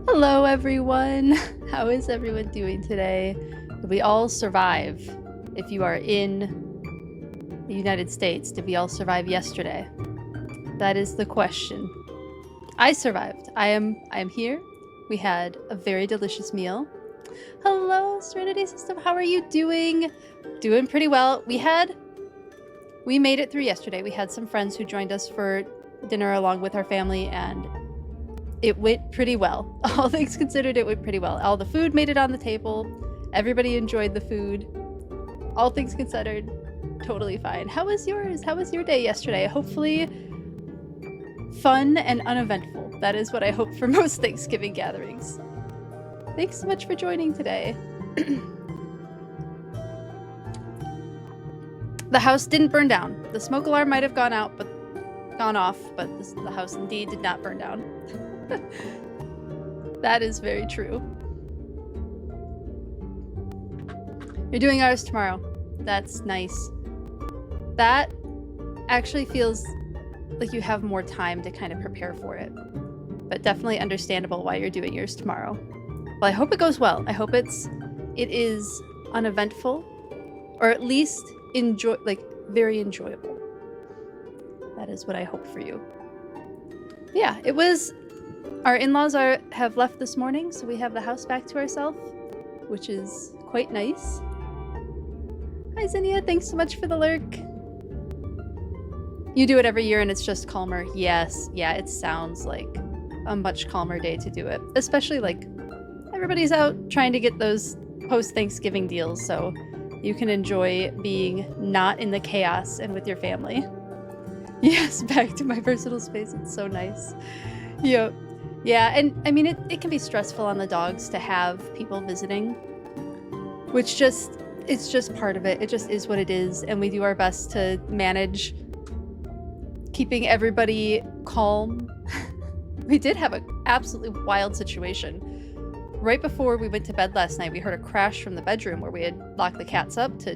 Hello everyone! How is everyone doing today? Did we all survive? If you are in the United States, did we all survive yesterday? That is the question. I survived. I am here. We had a very delicious meal. Hello, Serenity System. How are you doing? Doing pretty well. We made it through yesterday. We had some friends who joined us for dinner along with our family, and it went pretty well. All things considered, it went pretty well. All the food made it on the table. Everybody enjoyed the food. All things considered, totally fine. How was yours? How was your day yesterday? Hopefully fun and uneventful. That is what I hope for most Thanksgiving gatherings. Thanks so much for joining today. The house didn't burn down. The smoke alarm might have gone off, but the house indeed did not burn down. That is very true. You're doing ours tomorrow. That's nice. That actually feels like you have more time to kind of prepare for it. But definitely understandable why you're doing yours tomorrow. Well, I hope it goes well. I hope it is uneventful, or at least very enjoyable. That is what I hope for you. Yeah, it was. Our in-laws have left this morning, so we have the house back to ourselves, which is quite nice. Hi Zinnia, thanks so much for the lurk. You do it every year and it's just calmer. Yes, yeah, it sounds like a much calmer day to do it. Especially like everybody's out trying to get those post-Thanksgiving deals, so you can enjoy being not in the chaos and with your family. Yes, back to my personal space. It's so nice. Yep. Yeah, and I mean, it can be stressful on the dogs to have people visiting, which it's just part of it. It just is what it is, and we do our best to manage keeping everybody calm. We did have an absolutely wild situation. Right before we went to bed last night, we heard a crash from the bedroom where we had locked the cats up to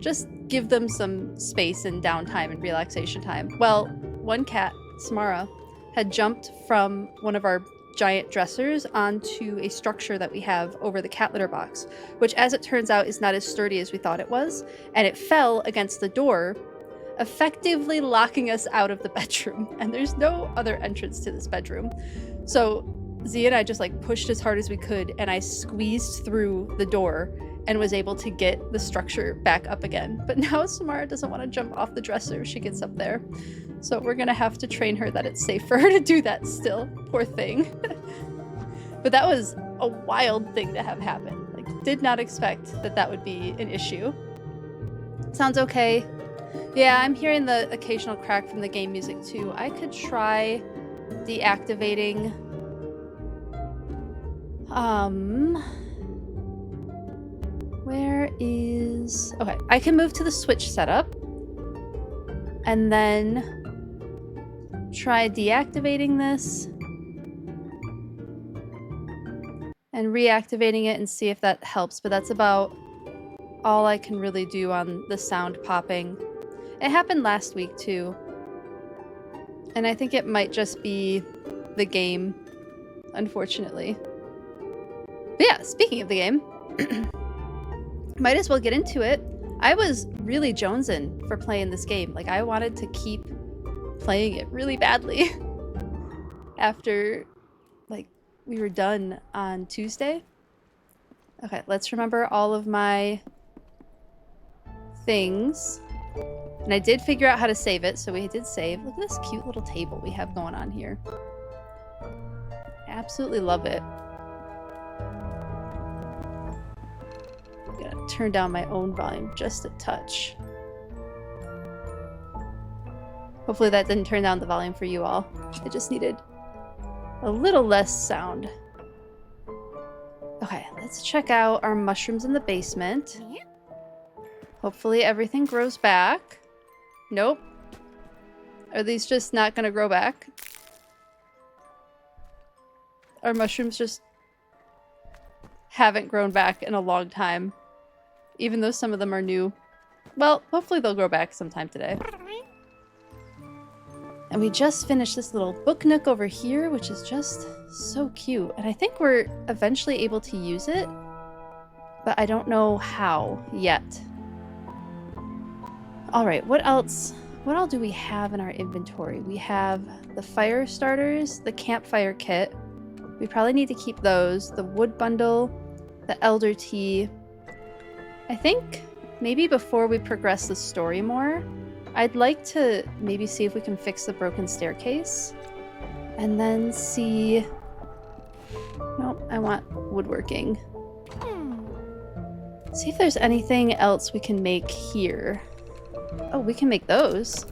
just give them some space and downtime and relaxation time. Well, one cat, Samara, had jumped from one of our giant dressers onto a structure that we have over the cat litter box, which, as it turns out, is not as sturdy as we thought it was, and it fell against the door, effectively locking us out of the bedroom, and there's no other entrance to this bedroom. So Z and I just pushed as hard as we could, and I squeezed through the door and was able to get the structure back up again. But now Samara doesn't want to jump off the dresser if she gets up there. So we're gonna have to train her that it's safe for her to do that still. Poor thing. But that was a wild thing to have happen. Did not expect that would be an issue. Sounds okay. Yeah, I'm hearing the occasional crack from the game music too. I could try deactivating okay, I can move to the Switch setup and then try deactivating this and reactivating it and see if that helps, but that's about all I can really do on the sound popping. It happened last week too, and I think it might just be the game, unfortunately. But yeah, speaking of the game, might as well get into it. I was really jonesing for playing this game. I wanted to keep playing it really badly after we were done on Tuesday. Okay, let's remember all of my things. And I did figure out how to save it, so we did save. Look at this cute little table we have going on here. Absolutely love it. I'm gonna turn down my own volume just a touch. Hopefully that didn't turn down the volume for you all. I just needed a little less sound. Okay, let's check out our mushrooms in the basement. Hopefully everything grows back. Nope. Are these just not gonna grow back? Our mushrooms just haven't grown back in a long time, even though some of them are new. Well, hopefully they'll grow back sometime today. And we just finished this little book nook over here, which is just so cute. And I think we're eventually able to use it, but I don't know how yet. All right, what else? What all do we have in our inventory? We have the fire starters, the campfire kit. We probably need to keep those. The wood bundle, the elder tea. I think maybe before we progress the story more, I'd like to maybe see if we can fix the broken staircase. And then see... Nope, I want woodworking. See if there's anything else we can make here. Oh, we can make those.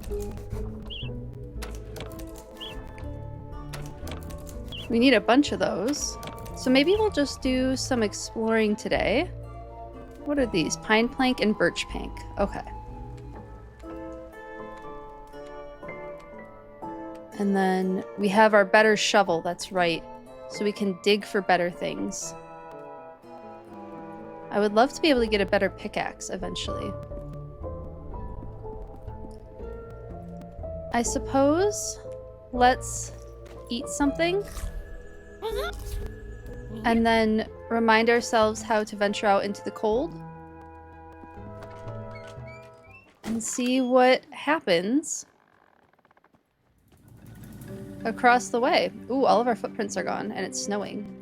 We need a bunch of those. So maybe we'll just do some exploring today. What are these? Pine plank and birch plank. Okay. And then we have our better shovel, that's right. So we can dig for better things. I would love to be able to get a better pickaxe eventually. I suppose let's eat something. And then remind ourselves how to venture out into the cold. And see what happens across the way. Ooh, all of our footprints are gone and it's snowing.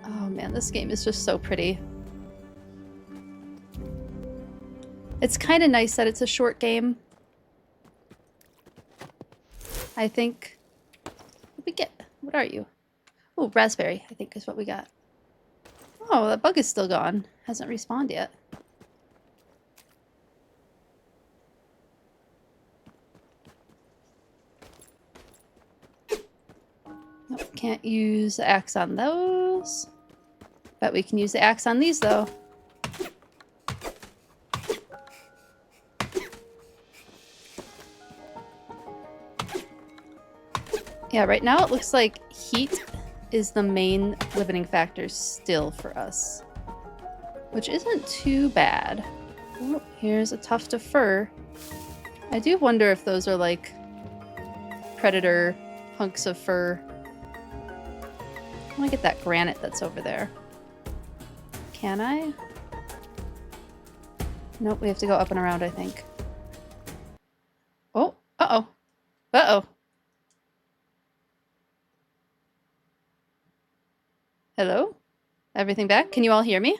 Oh man, this game is just so pretty. It's kind of nice that it's a short game. I think... What did we get? What are you? Oh, raspberry, I think is what we got. Oh, that bug is still gone. Hasn't respawned yet. Nope, can't use the axe on those. Bet we can use the axe on these, though. Yeah, right now it looks like heat is the main limiting factor still for us. Which isn't too bad. Oh, here's a tuft of fur. I do wonder if those are like predator hunks of fur. I want to get that granite that's over there. Can I? Nope, we have to go up and around, I think. Oh, uh-oh. Uh-oh. Hello? Everything back? Can you all hear me?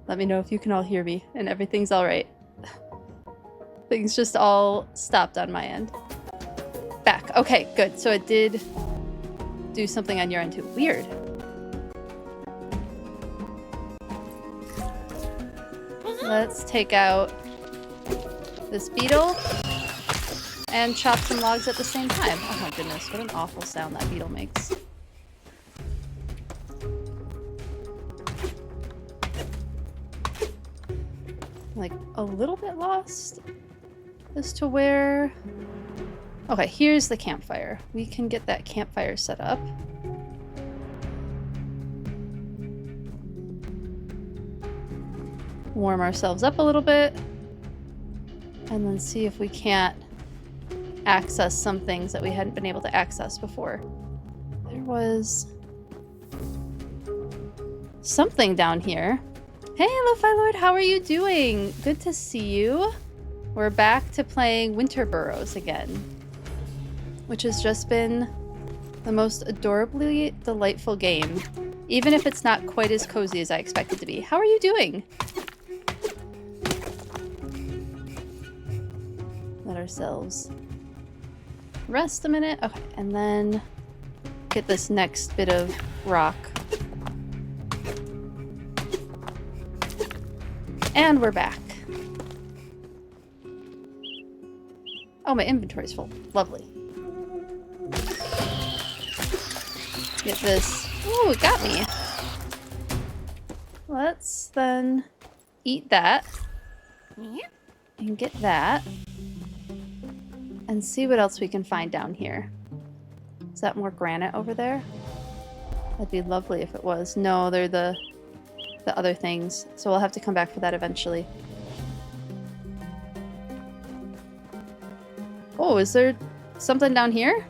Let me know if you can all hear me and everything's all right. Things just all stopped on my end. Back. Okay, good. So it did do something on your end too. Weird. Let's take out this beetle and chop some logs at the same time. Oh my goodness, what an awful sound that beetle makes. Like a little bit lost as to where... Okay, here's the campfire. We can get that campfire set up. Warm ourselves up a little bit. And then see if we can't access some things that we hadn't been able to access before. There was something down here. Hey, Lo-Fi Lord, how are you doing? Good to see you. We're back to playing Winter Burrows again, which has just been the most adorably delightful game, even if it's not quite as cozy as I expected to be. How are you doing? Let ourselves rest a minute. Okay, and then get this next bit of rock. And we're back. Oh, my inventory's full. Lovely. Get this. Ooh, it got me. Let's then eat that. And get that. And see what else we can find down here. Is that more granite over there? That'd be lovely if it was. No, they're the other things. So we'll have to come back for that eventually. Oh, is there something down here?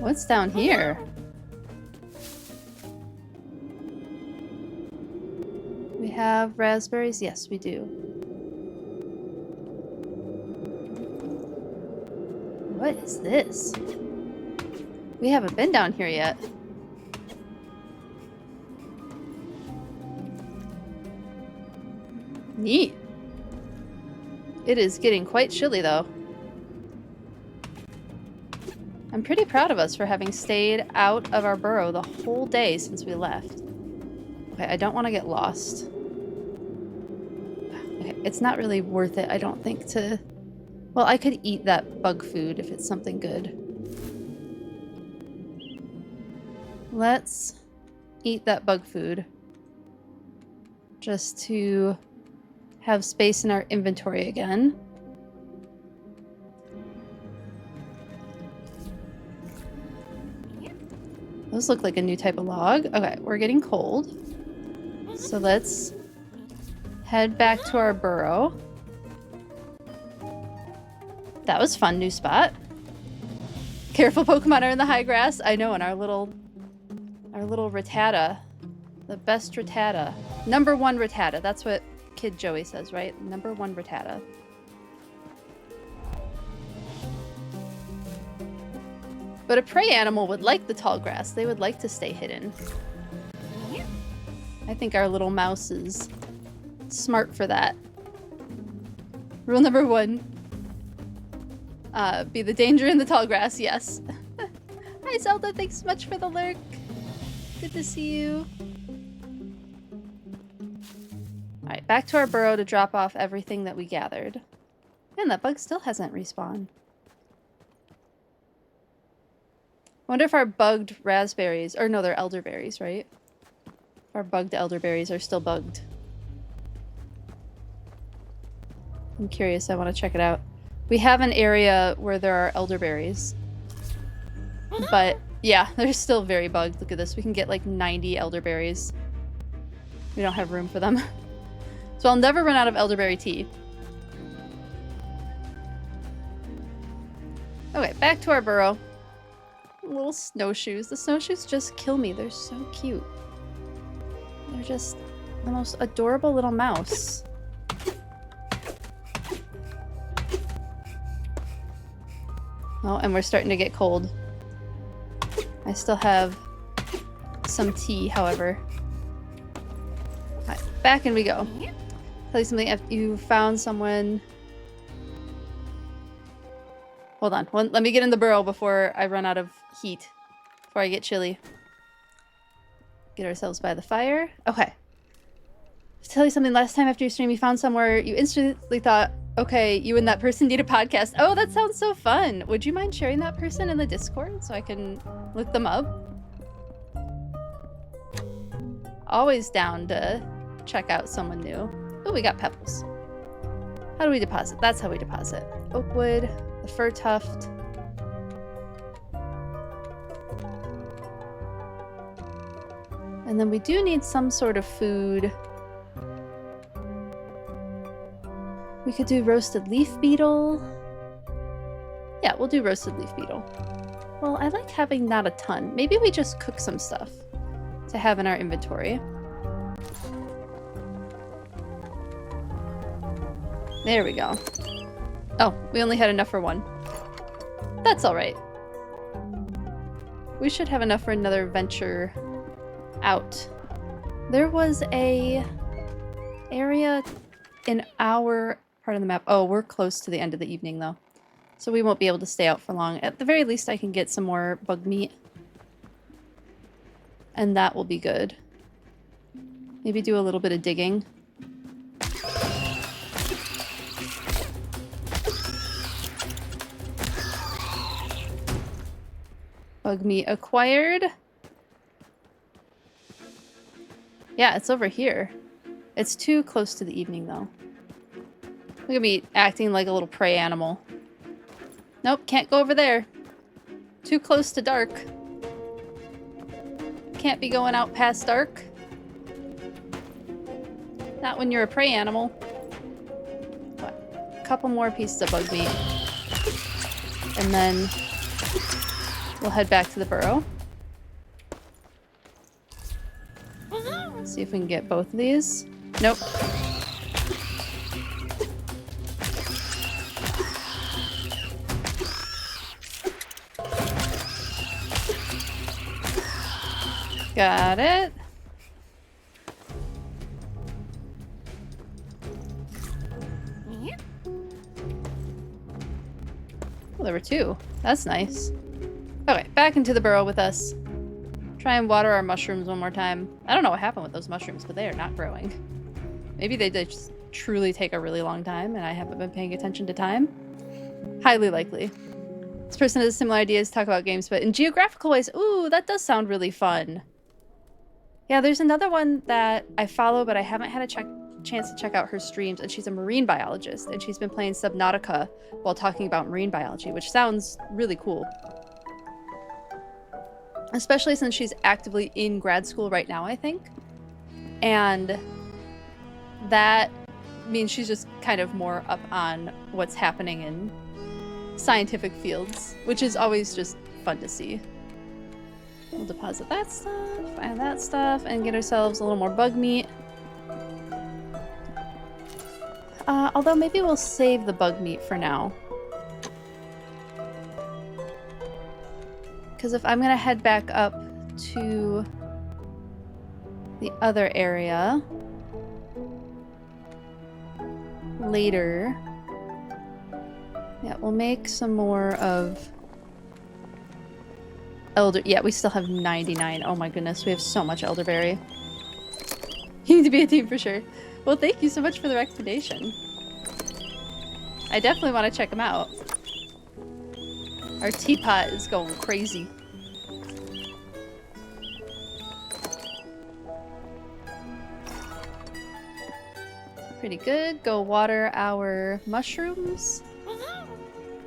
What's down here? We have raspberries? Yes, we do. What is this? We haven't been down here yet. Neat. It is getting quite chilly, though. I'm pretty proud of us for having stayed out of our burrow the whole day since we left. Okay, I don't want to get lost. Okay, it's not really worth it, I don't think, to... Well, I could eat that bug food if it's something good. Let's eat that bug food. Just to have space in our inventory again. Those look like a new type of log. Okay, we're getting cold. So let's head back to our burrow. That was fun, new spot. Careful, Pokemon are in the high grass. I know, and our little Rattata. The best Rattata. Number 1 Rattata. That's what Kid Joey says, right? Number 1 Rattata. But a prey animal would like the tall grass. They would like to stay hidden. I think our little mouse is smart for that. Rule number 1. Be the danger in the tall grass, yes. Hi Zelda, thanks so much for the lurk. Good to see you. Alright, back to our burrow to drop off everything that we gathered. Man, that bug still hasn't respawned. I wonder if our bugged raspberries, or no, they're elderberries, right? Our bugged elderberries are still bugged. I'm curious, I want to check it out. We have an area where there are elderberries. But yeah, they're still very bugged. Look at this, we can get like 90 elderberries. We don't have room for them. So I'll never run out of elderberry tea. Okay, back to our burrow. Little snowshoes. The snowshoes just kill me. They're so cute. They're just the most adorable little mouse. Oh, and we're starting to get cold. I still have some tea, however. Alright, back and we go. Tell you something, if you found someone... Hold on, let me get in the burrow before I run out of heat. Before I get chilly. Get ourselves by the fire. Okay. Tell you something, last time after your stream you found somewhere you instantly thought, okay, you and that person need a podcast. Oh, that sounds so fun. Would you mind sharing that person in the Discord so I can look them up? Always down to check out someone new. Oh, we got pebbles. How do we deposit? That's how we deposit. Oak wood, the fir tuft. And then we do need some sort of food. We could do roasted leaf beetle. Yeah, we'll do roasted leaf beetle. Well, I like having not a ton. Maybe we just cook some stuff to have in our inventory. There we go. Oh, we only had enough for one. That's alright. We should have enough for another venture out. There was a area in our part of the map. Oh, we're close to the end of the evening though. So we won't be able to stay out for long. At the very least I can get some more bug meat. And that will be good. Maybe do a little bit of digging. Bug meat acquired. Yeah, it's over here. It's too close to the evening though. Look at me acting like a little prey animal. Nope, can't go over there. Too close to dark. Can't be going out past dark. Not when you're a prey animal. What? A couple more pieces of bug meat. And then we'll head back to the burrow. See if we can get both of these. Nope. Got it. Oh, there were two. That's nice. Okay, back into the burrow with us. Try and water our mushrooms one more time. I don't know what happened with those mushrooms, but they are not growing. Maybe they did just truly take a really long time and I haven't been paying attention to time. Highly likely. This person has similar ideas, talk about games, but in geographical ways. Ooh, that does sound really fun. Yeah, there's another one that I follow, but I haven't had a chance to check out her streams, and she's a marine biologist, and she's been playing Subnautica while talking about marine biology, which sounds really cool. Especially since she's actively in grad school right now, I think. And that means she's just kind of more up on what's happening in scientific fields, which is always just fun to see. We'll deposit that stuff, and that stuff, and get ourselves a little more bug meat. Although maybe we'll save the bug meat for now. Because if I'm gonna head back up to the other area later, yeah, we'll make some more of elder. Yeah, we still have 99. Oh my goodness, we have so much elderberry. You need to be a team for sure. Well, thank you so much for the recommendation. I definitely want to check them out. Our teapot is going crazy. Pretty good. Go water our mushrooms.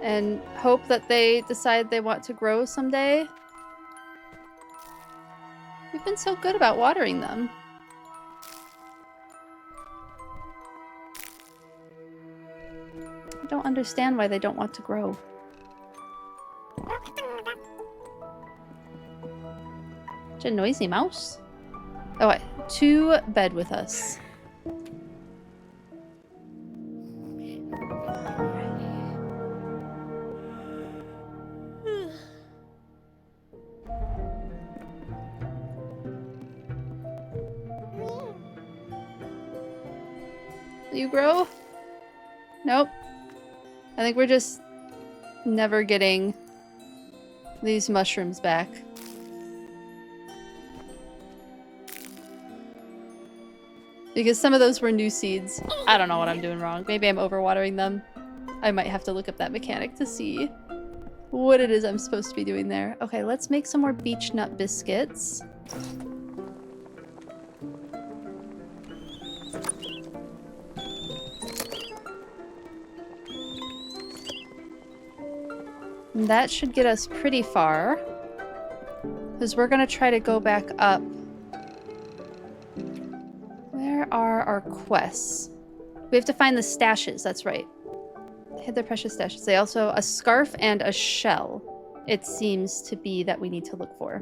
And hope that they decide they want to grow someday. We've been so good about watering them. I don't understand why they don't want to grow. Such a noisy mouse. Oh, wait. To bed with us. You grow? Nope. I think we're just never getting these mushrooms back. Because some of those were new seeds. I don't know what I'm doing wrong. Maybe I'm overwatering them. I might have to look up that mechanic to see what it is I'm supposed to be doing there. Okay, let's make some more beech nut biscuits. And that should get us pretty far. Because we're going to try to go back up. Where are our quests? We have to find the stashes, that's right. Hid their precious stashes. They also... a scarf and a shell, it seems to be that we need to look for.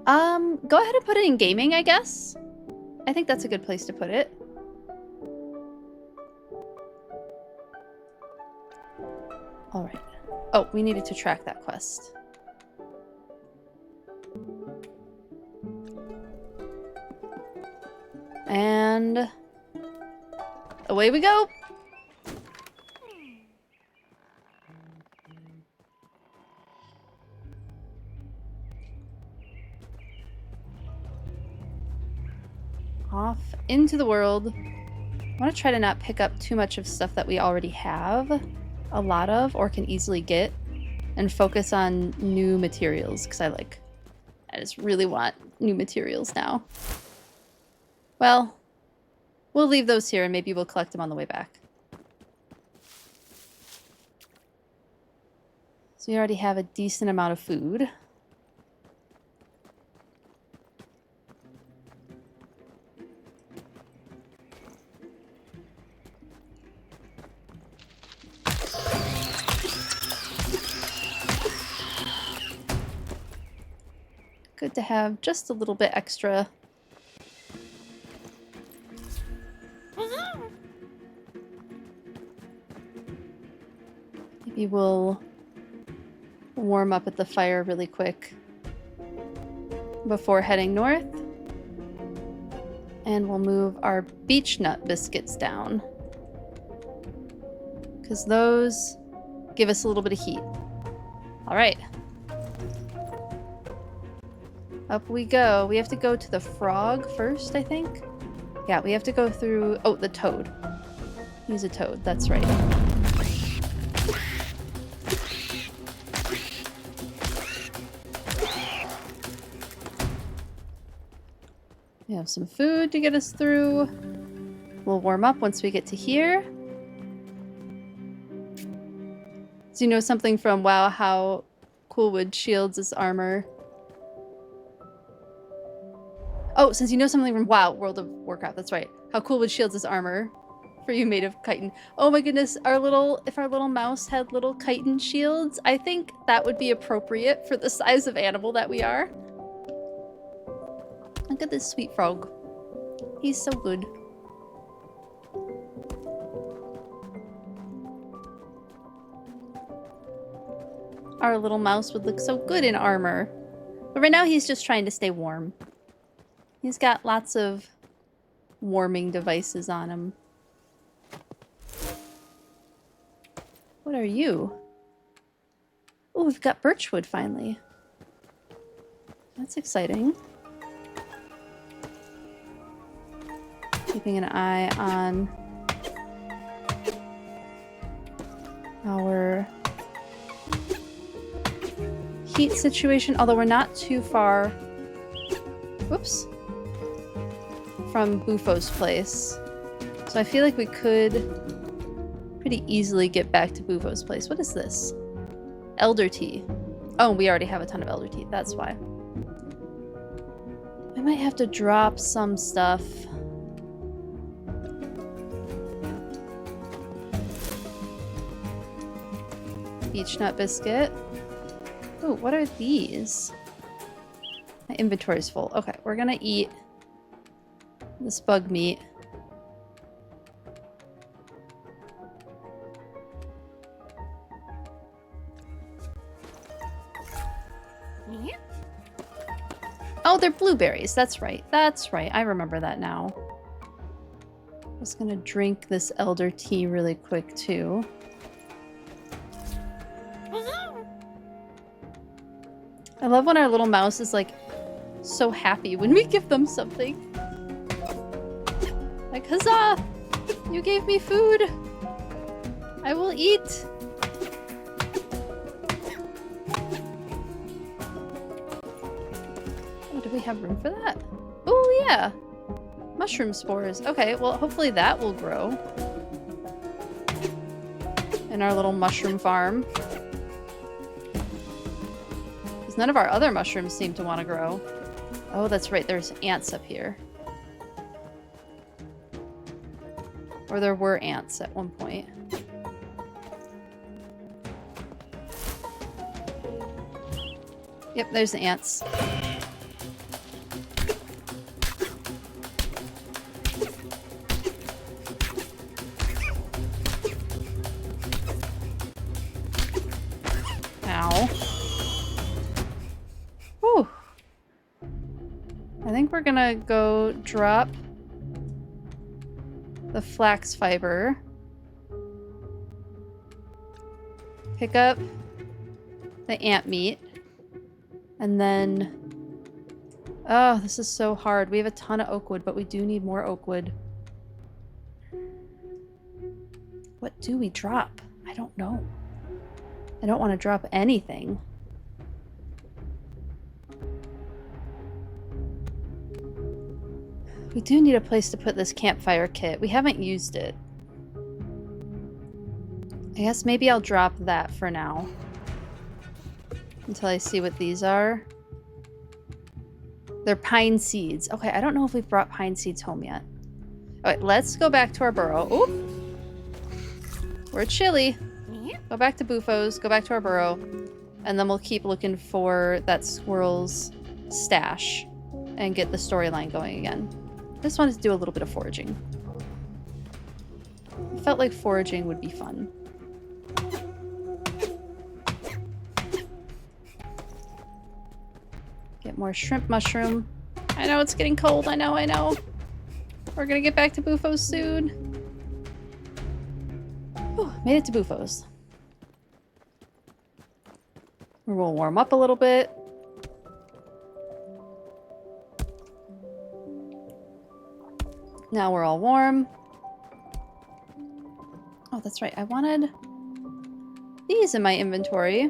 Go ahead and put it in gaming, I guess. I think that's a good place to put it. Alright. Oh, we needed to track that quest. And... away we go! Off into the world. I want to try to not pick up too much of stuff that we already have a lot of or can easily get, and focus on new materials, because I just really want new materials now. Well, We'll leave those here and maybe we'll collect them on the way back. So we already have a decent amount of food. Good to have just a little bit extra. Maybe we'll warm up at the fire really quick before heading north. And we'll move our beech nut biscuits down, because those give us a little bit of heat. All right. Up we go. We have to go to the frog first, I think. Yeah, we have to go through... Oh, the toad. Use a toad. That's right. We have some food to get us through. We'll warm up once we get to here. So you know something from WoW how Coolwood shields his armor? Oh, since you know something from WoW, World of Warcraft, that's right. How Coolwood shields his armor for you made of chitin. Oh my goodness, if our little mouse had little chitin shields, I think that would be appropriate for the size of animal that we are. Look at this sweet frog. He's so good. Our little mouse would look so good in armor. But right now he's just trying to stay warm. He's got lots of warming devices on him. What are you? Oh, we've got birchwood finally. That's exciting. Keeping an eye on our heat situation, although we're not too far, whoops, from Bufo's place. So I feel like we could pretty easily get back to Bufo's place. What is this? Elder tea. Oh, we already have a ton of elder tea. That's why. I might have to drop some stuff. Beech nut biscuit. Ooh, what are these? My inventory's full. Okay, we're gonna eat this bug meat. Oh, they're blueberries. That's right. That's right. I remember that now. Just gonna drink this elder tea really quick, too. I love when our little mouse is like so happy when we give them something. Like, huzzah! You gave me food! I will eat! Oh, do we have room for that? Oh, yeah! Mushroom spores. Okay, well, hopefully that will grow in our little mushroom farm. Because none of our other mushrooms seem to want to grow. Oh, that's right. There's ants up here. Or there were ants at one point. Yep, there's the ants. Ow. Whew. I think we're gonna go drop the flax fiber. Pick up the ant meat. And then... Oh, this is so hard. We have a ton of oak wood, but we do need more oak wood. What do we drop? I don't know. I don't want to drop anything. We do need a place to put this campfire kit. We haven't used it. I guess maybe I'll drop that for now. Until I see what these are. They're pine seeds. Okay, I don't know if we've brought pine seeds home yet. Alright, let's go back to our burrow. Oop! We're chilly. Go back to Bufo's, go back to our burrow. And then we'll keep looking for that squirrel's stash. And get the storyline going again. I just wanted to do a little bit of foraging. I felt like foraging would be fun. Get more shrimp mushroom. I know it's getting cold. I know, I know. We're gonna get back to Bufo's soon. Whew, made it to Bufo's. We'll warm up a little bit. Now we're all warm. Oh, that's right. I wanted these in my inventory.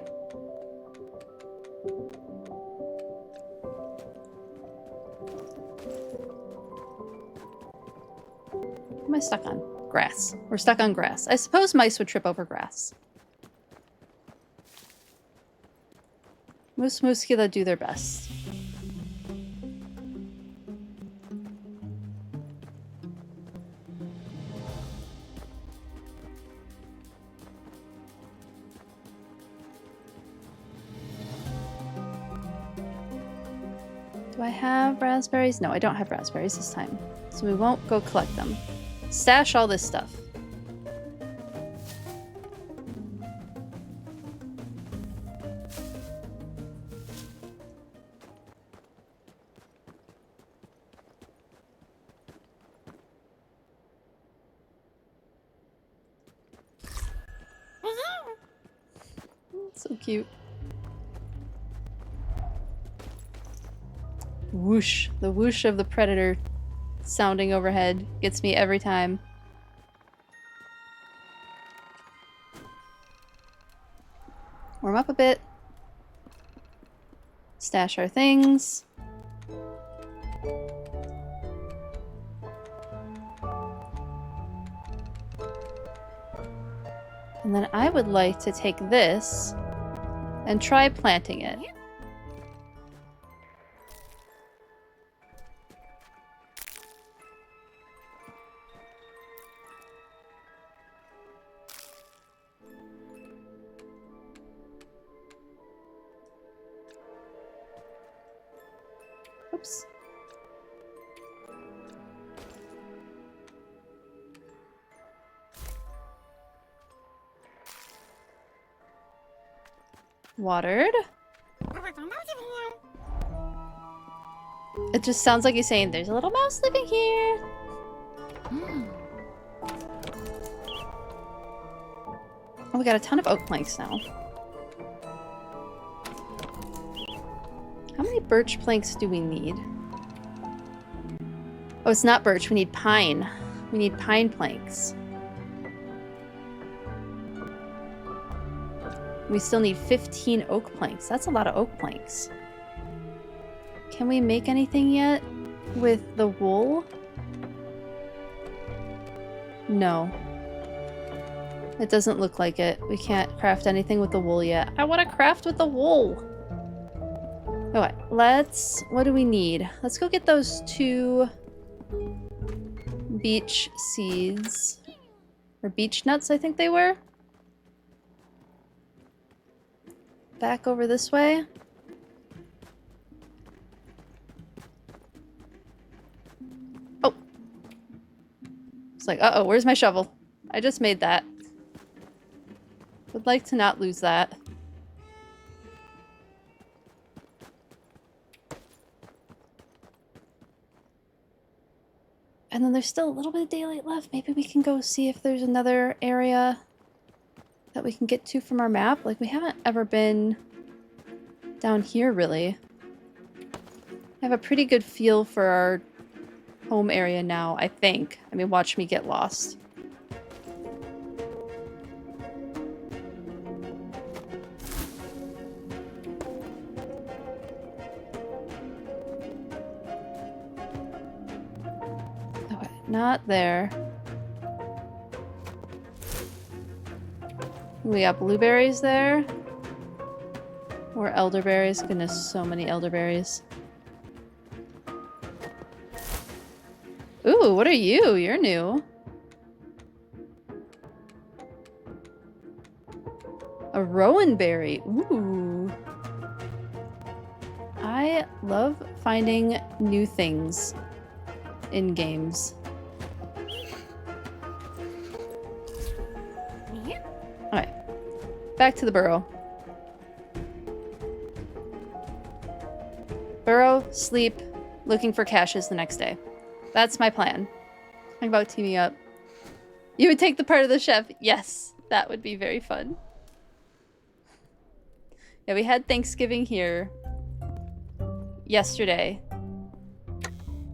What am I stuck on? Grass. We're stuck on grass. I suppose mice would trip over grass. Moose Muscula do their best. Do I have raspberries? No, I don't have raspberries this time. So we won't go collect them. Stash all this stuff. So cute. Whoosh. The whoosh of the predator sounding overhead gets me every time. Warm up a bit. Stash our things. And then I would like to take this and try planting it. Oops. Watered. It just sounds like he's saying, there's a little mouse living here. Oh, we got a ton of oak planks now. How many birch planks do we need? Oh, it's not birch. We need pine. We need pine planks. We still need 15 oak planks. That's a lot of oak planks. Can we make anything yet with the wool? No. It doesn't look like it. We can't craft anything with the wool yet. I want to craft with the wool! Okay, let's... What do we need? Let's go get those 2 beech seeds. Or beech nuts, I think they were. Back over this way. Oh! It's like, uh-oh, where's my shovel? I just made that. Would like to not lose that. And then there's still a little bit of daylight left. Maybe we can go see if there's another area that we can get to from our map. Like, we haven't ever been down here, really. I have a pretty good feel for our home area now, I think. I mean, watch me get lost. Not there. We got blueberries there. Or elderberries. Goodness, so many elderberries. Ooh, what are you? You're new. A rowan berry. Ooh. I love finding new things in games. Alright. Back to the burrow. Burrow, sleep, looking for caches the next day. That's my plan. Talking about teaming up. You would take the part of the chef. Yes, that would be very fun. Yeah, we had Thanksgiving here yesterday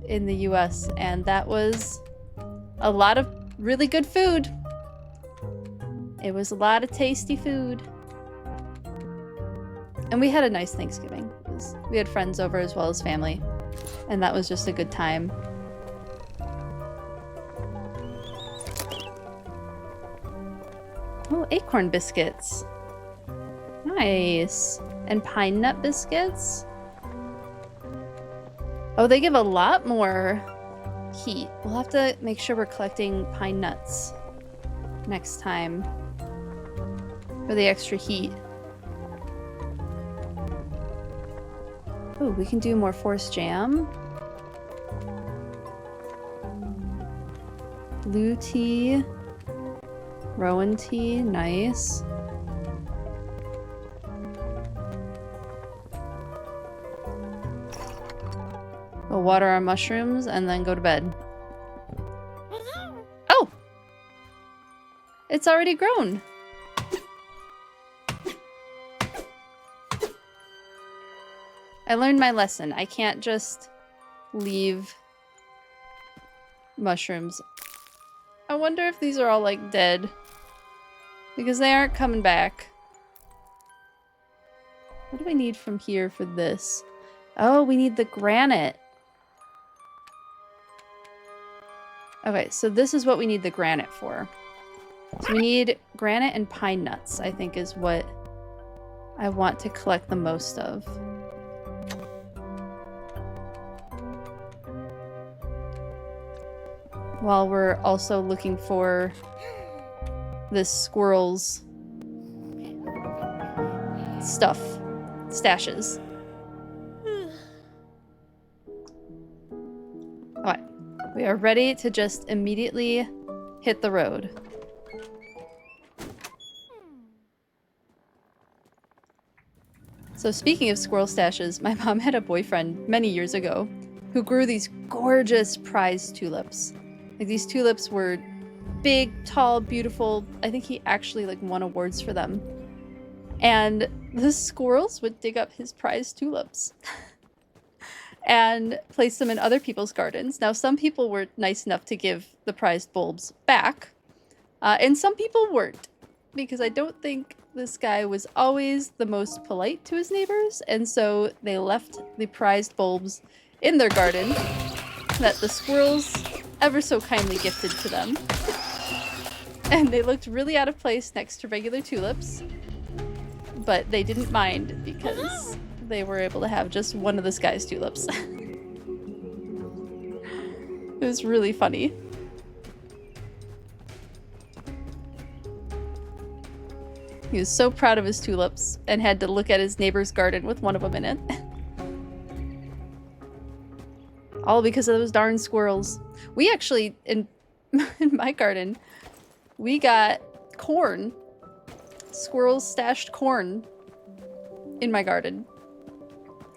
in the US, and that was a lot of really good food. It was a lot of tasty food. And we had a nice Thanksgiving. We had friends over as well as family, and that was just a good time. Oh, acorn biscuits. Nice. And pine nut biscuits. Oh, they give a lot more heat. We'll have to make sure we're collecting pine nuts next time for the extra heat. Oh, we can do more forest jam. Blue tea. Rowan tea, nice. We'll water our mushrooms and then go to bed. Oh! It's already grown. I learned my lesson. I can't just leave mushrooms. I wonder if these are all like dead. Because they aren't coming back. What do we need from here for this? Oh, we need the granite. Okay, so this is what we need the granite for. So we need granite and pine nuts, I think is what I want to collect the most of. While we're also looking for this squirrel's stuff. Stashes. Alright. We are ready to just immediately hit the road. So speaking of squirrel stashes, my mom had a boyfriend many years ago who grew these gorgeous prize tulips. Like, these tulips were big, tall, beautiful. I think he actually like won awards for them. And the squirrels would dig up his prized tulips and place them in other people's gardens. Now, some people were nice enough to give the prized bulbs back, and some people weren't, because I don't think this guy was always the most polite to his neighbors, and so they left the prized bulbs in their garden that the squirrels ever so kindly gifted to them. And they looked really out of place next to regular tulips, but they didn't mind because they were able to have just one of this guy's tulips. It was really funny. He was so proud of his tulips and had to look at his neighbor's garden with one of them in it. All because of those darn squirrels. We actually, in my garden, we got corn. Squirrels stashed corn in my garden.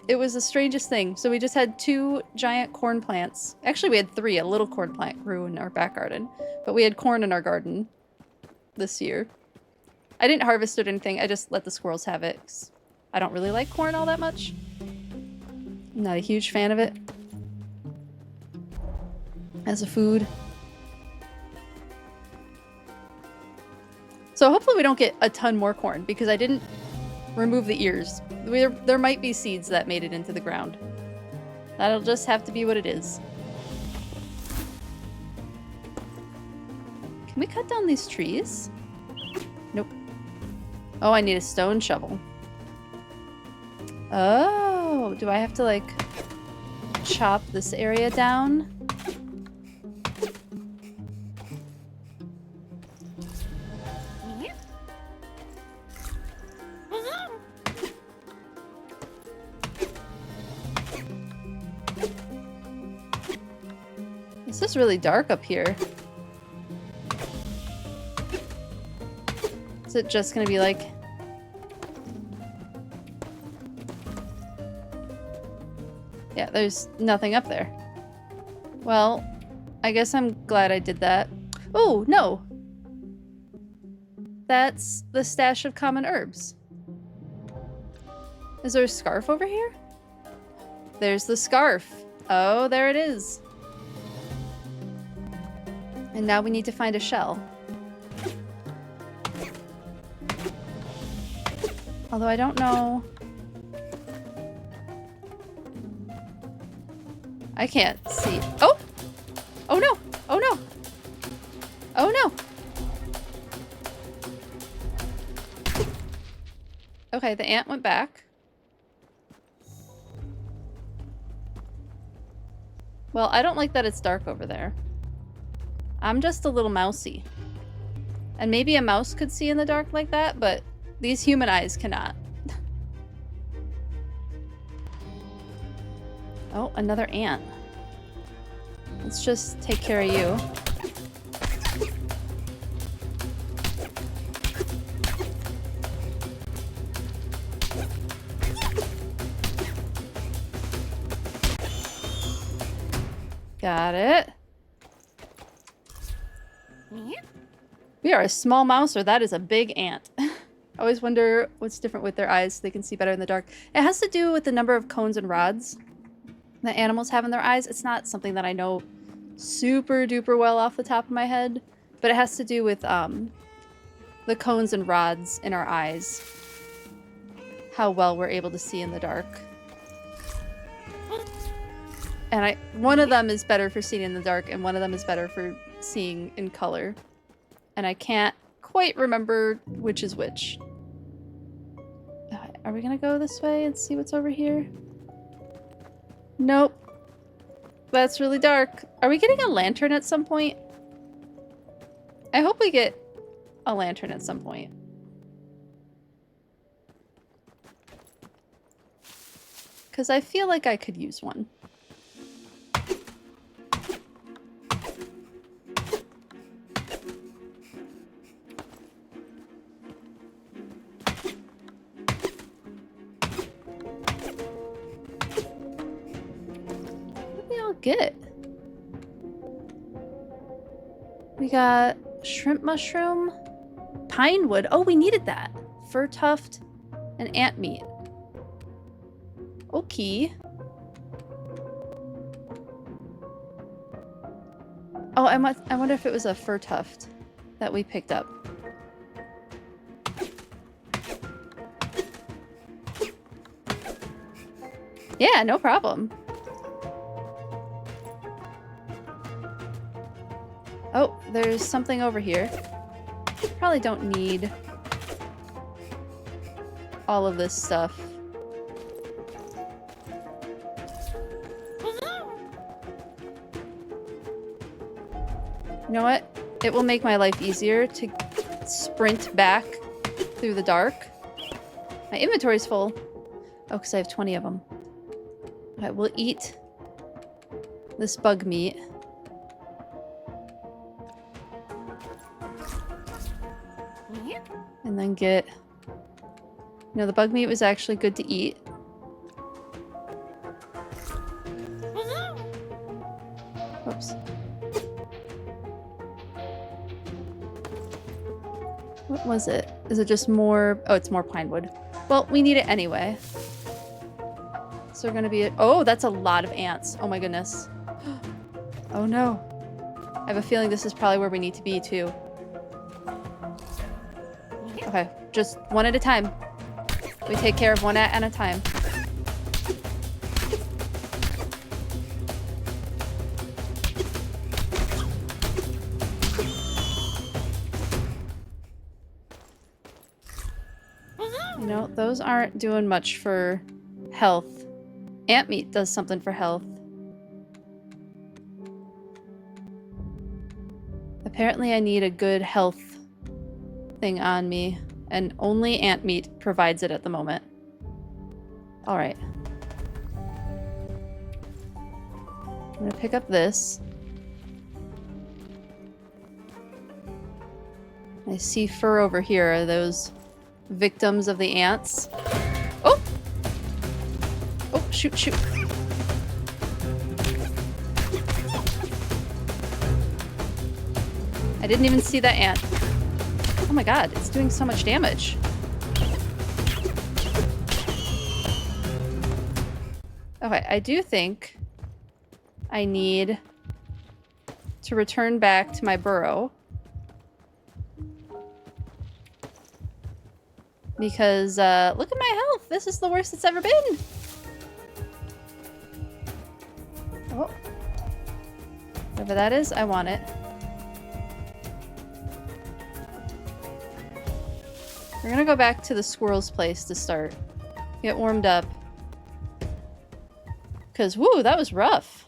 It was the strangest thing. So we just had 2 giant corn plants. Actually, we had 3. A little corn plant grew in our back garden. But we had corn in our garden this year. I didn't harvest it or anything. I just let the squirrels have it. 'Cause I don't really like corn all that much. I'm not a huge fan of it as a food. So hopefully we don't get a ton more corn, because I didn't remove the ears. There might be seeds that made it into the ground. That'll just have to be what it is. Can we cut down these trees? Nope. Oh, I need a stone shovel. Oh, do I have to like chop this area down? This is really dark up here. Is it just gonna be like... Yeah, there's nothing up there. Well, I guess I'm glad I did that. Oh, no! That's the stash of common herbs. Is there a scarf over here? There's the scarf. Oh, there it is. And now we need to find a shell. Although I don't know... I can't see. Oh! Oh no! Oh no! Oh no! Okay, the ant went back. Well, I don't like that it's dark over there. I'm just a little mousy. And maybe a mouse could see in the dark like that, but these human eyes cannot. Oh, another ant. Let's just take care of you. Got it. We are a small mouse, or that is a big ant. I always wonder what's different with their eyes so they can see better in the dark. It has to do with the number of cones and rods that animals have in their eyes. It's not something that I know super duper well off the top of my head, but it has to do with the cones and rods in our eyes. How well we're able to see in the dark. And one of them is better for seeing in the dark, and one of them is better for seeing in color. And I can't quite remember which is which. Are we gonna go this way and see what's over here? Nope. That's really dark. Are we getting a lantern at some point? I hope we get a lantern at some point. Because I feel like I could use one. Get. We got shrimp mushroom, pine wood. Oh, we needed that. Fur tuft and ant meat. Okay. Oh, I wonder if it was a fur tuft that we picked up. Yeah, no problem. Oh, there's something over here. Probably don't need all of this stuff. You know what? It will make my life easier to sprint back through the dark. My inventory's full. Oh, because I have 20 of them. Alright, we'll eat this bug meat. And then get... You know, the bug meat was actually good to eat. Oops. What was it? Is it just more... Oh, it's more pine wood. Well, we need it anyway. So we're gonna be... Oh, that's a lot of ants. Oh my goodness. Oh no. I have a feeling this is probably where we need to be too. Okay, just one at a time. We take care of one at a time. You know, those aren't doing much for health. Ant meat does something for health. Apparently I need a good health thing on me, and only ant meat provides it at the moment. Alright. I'm gonna pick up this. I see fur over here. Are those victims of the ants? Oh! Oh, shoot, shoot. I didn't even see that ant. Oh my god, it's doing so much damage. Okay, I do think I need to return back to my burrow. Because, look at my health! This is the worst it's ever been! Oh. Whatever that is, I want it. We're gonna go back to the squirrel's place to start. Get warmed up. Because, woo, that was rough.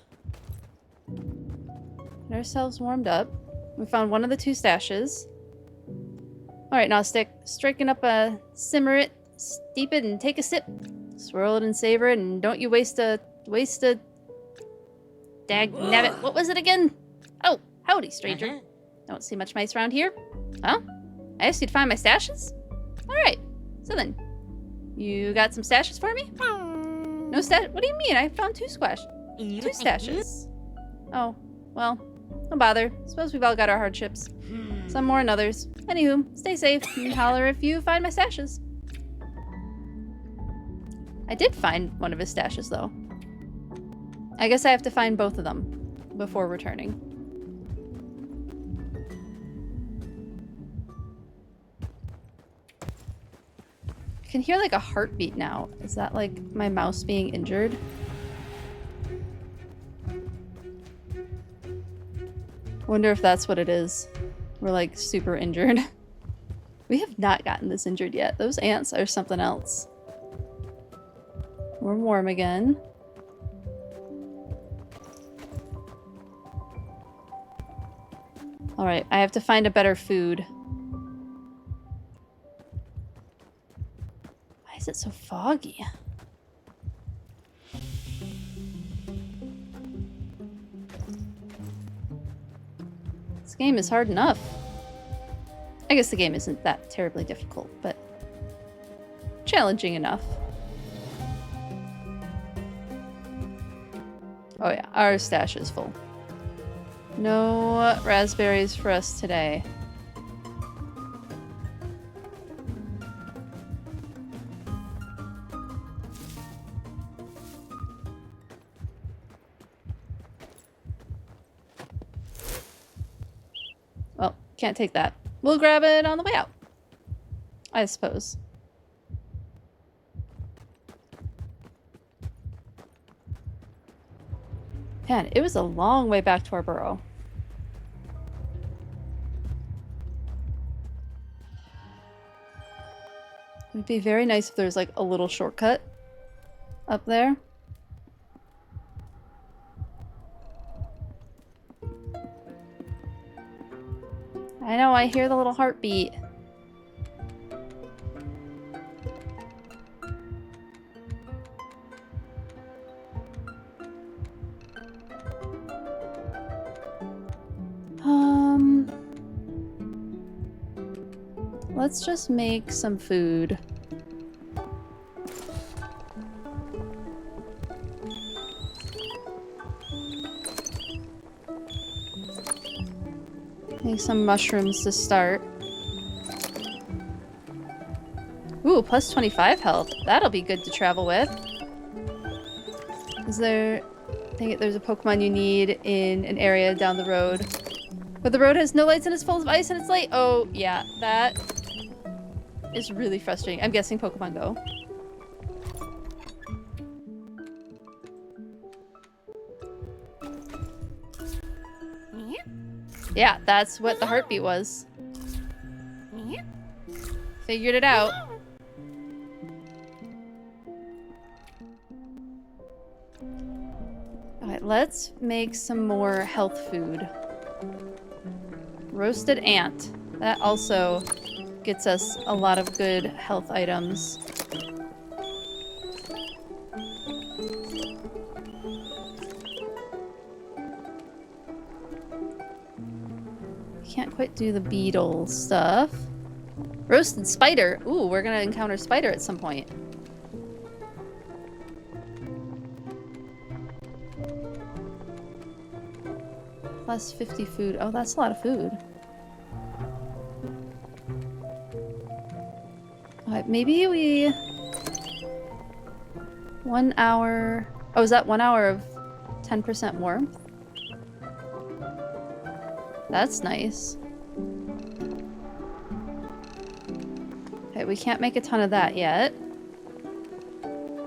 Get ourselves warmed up. We found one of the 2 stashes. Alright, now striking up a simmer it, steep it, and take a sip. Swirl it and savor it, and don't you waste a dag-nabbit. What was it again? Oh, howdy, stranger. Don't see much mice around here. Huh? I asked you to find my stashes? Alright, so then, you got some stashes for me? No stash? What do you mean? I found 2 stashes. Oh, well, no bother. Suppose we've all got our hardships. Some more than others. Anywho, stay safe and holler if you find my stashes. I did find one of his stashes, though. I guess I have to find both of them before returning. I can hear like a heartbeat now. Is that like my mouse being injured? Wonder if that's what it is. We're like super injured. We have not gotten this injured yet. Those ants are something else. We're warm again. Alright, I have to find a better food. Why is it so foggy? This game is hard enough. I guess the game isn't that terribly difficult, but challenging enough. Oh yeah, our stash is full. No raspberries for us today. Well, can't take that. We'll grab it on the way out, I suppose. Man, it was a long way back to our burrow. It would be very nice if there's like a little shortcut up there. I know, I hear the little heartbeat. Let's just make some food. Make some mushrooms to start. Ooh, plus 25 health. That'll be good to travel with. Is there... I think there's a Pokemon you need in an area down the road. But the road has no lights and it's full of ice and it's late. Oh, yeah. That is really frustrating. I'm guessing Pokemon Go. Yeah, that's what the heartbeat was. Figured it out. let's make some more health food. Roasted ant. That also gets us a lot of good health items. Can't quite do the beetle stuff. Roasted spider. Ooh, we're gonna encounter spider at some point. Plus 50 food. Oh, that's a lot of food. Alright, maybe we... 1 hour... Oh, is that 1 hour of 10% warmth? That's nice. Okay, we can't make a ton of that yet.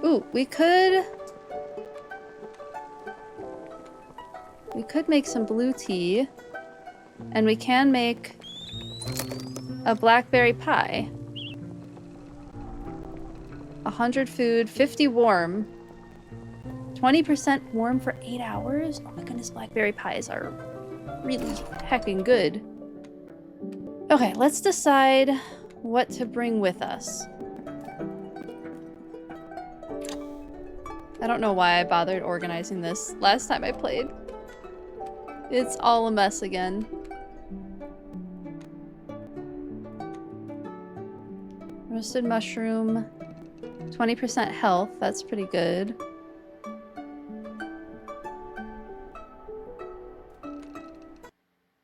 Ooh, we could make some blue tea. And we can make a blackberry pie. 100 food, 50 warm. 20% warm for 8 hours? Oh my goodness, blackberry pies are really heckin' good. Okay, let's decide what to bring with us. I don't know why I bothered organizing this last time I played. It's all a mess again. Roasted mushroom. 20% health. That's pretty good.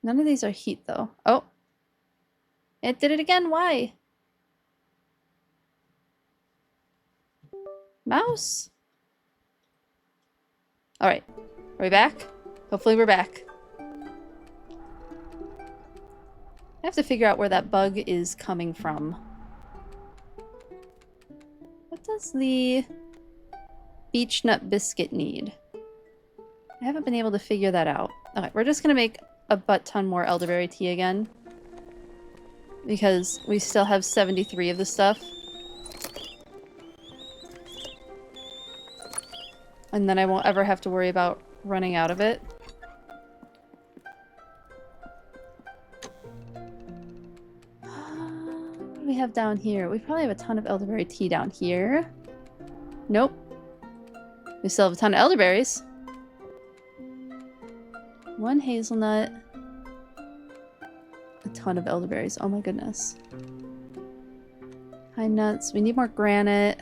None of these are heat, though. Oh! It did it again! Why? Mouse? Alright. Are we back? Hopefully we're back. I have to figure out where that bug is coming from. What does the beech nut biscuit need? I haven't been able to figure that out. Okay, we're just gonna make a butt ton more elderberry tea again. Because we still have 73 of the stuff. And then I won't ever have to worry about running out of it. What do we have down here? We probably have a ton of elderberry tea down here. Nope. We still have a ton of elderberries. 1 hazelnut. A ton of elderberries. Oh my goodness. Pine nuts. We need more granite.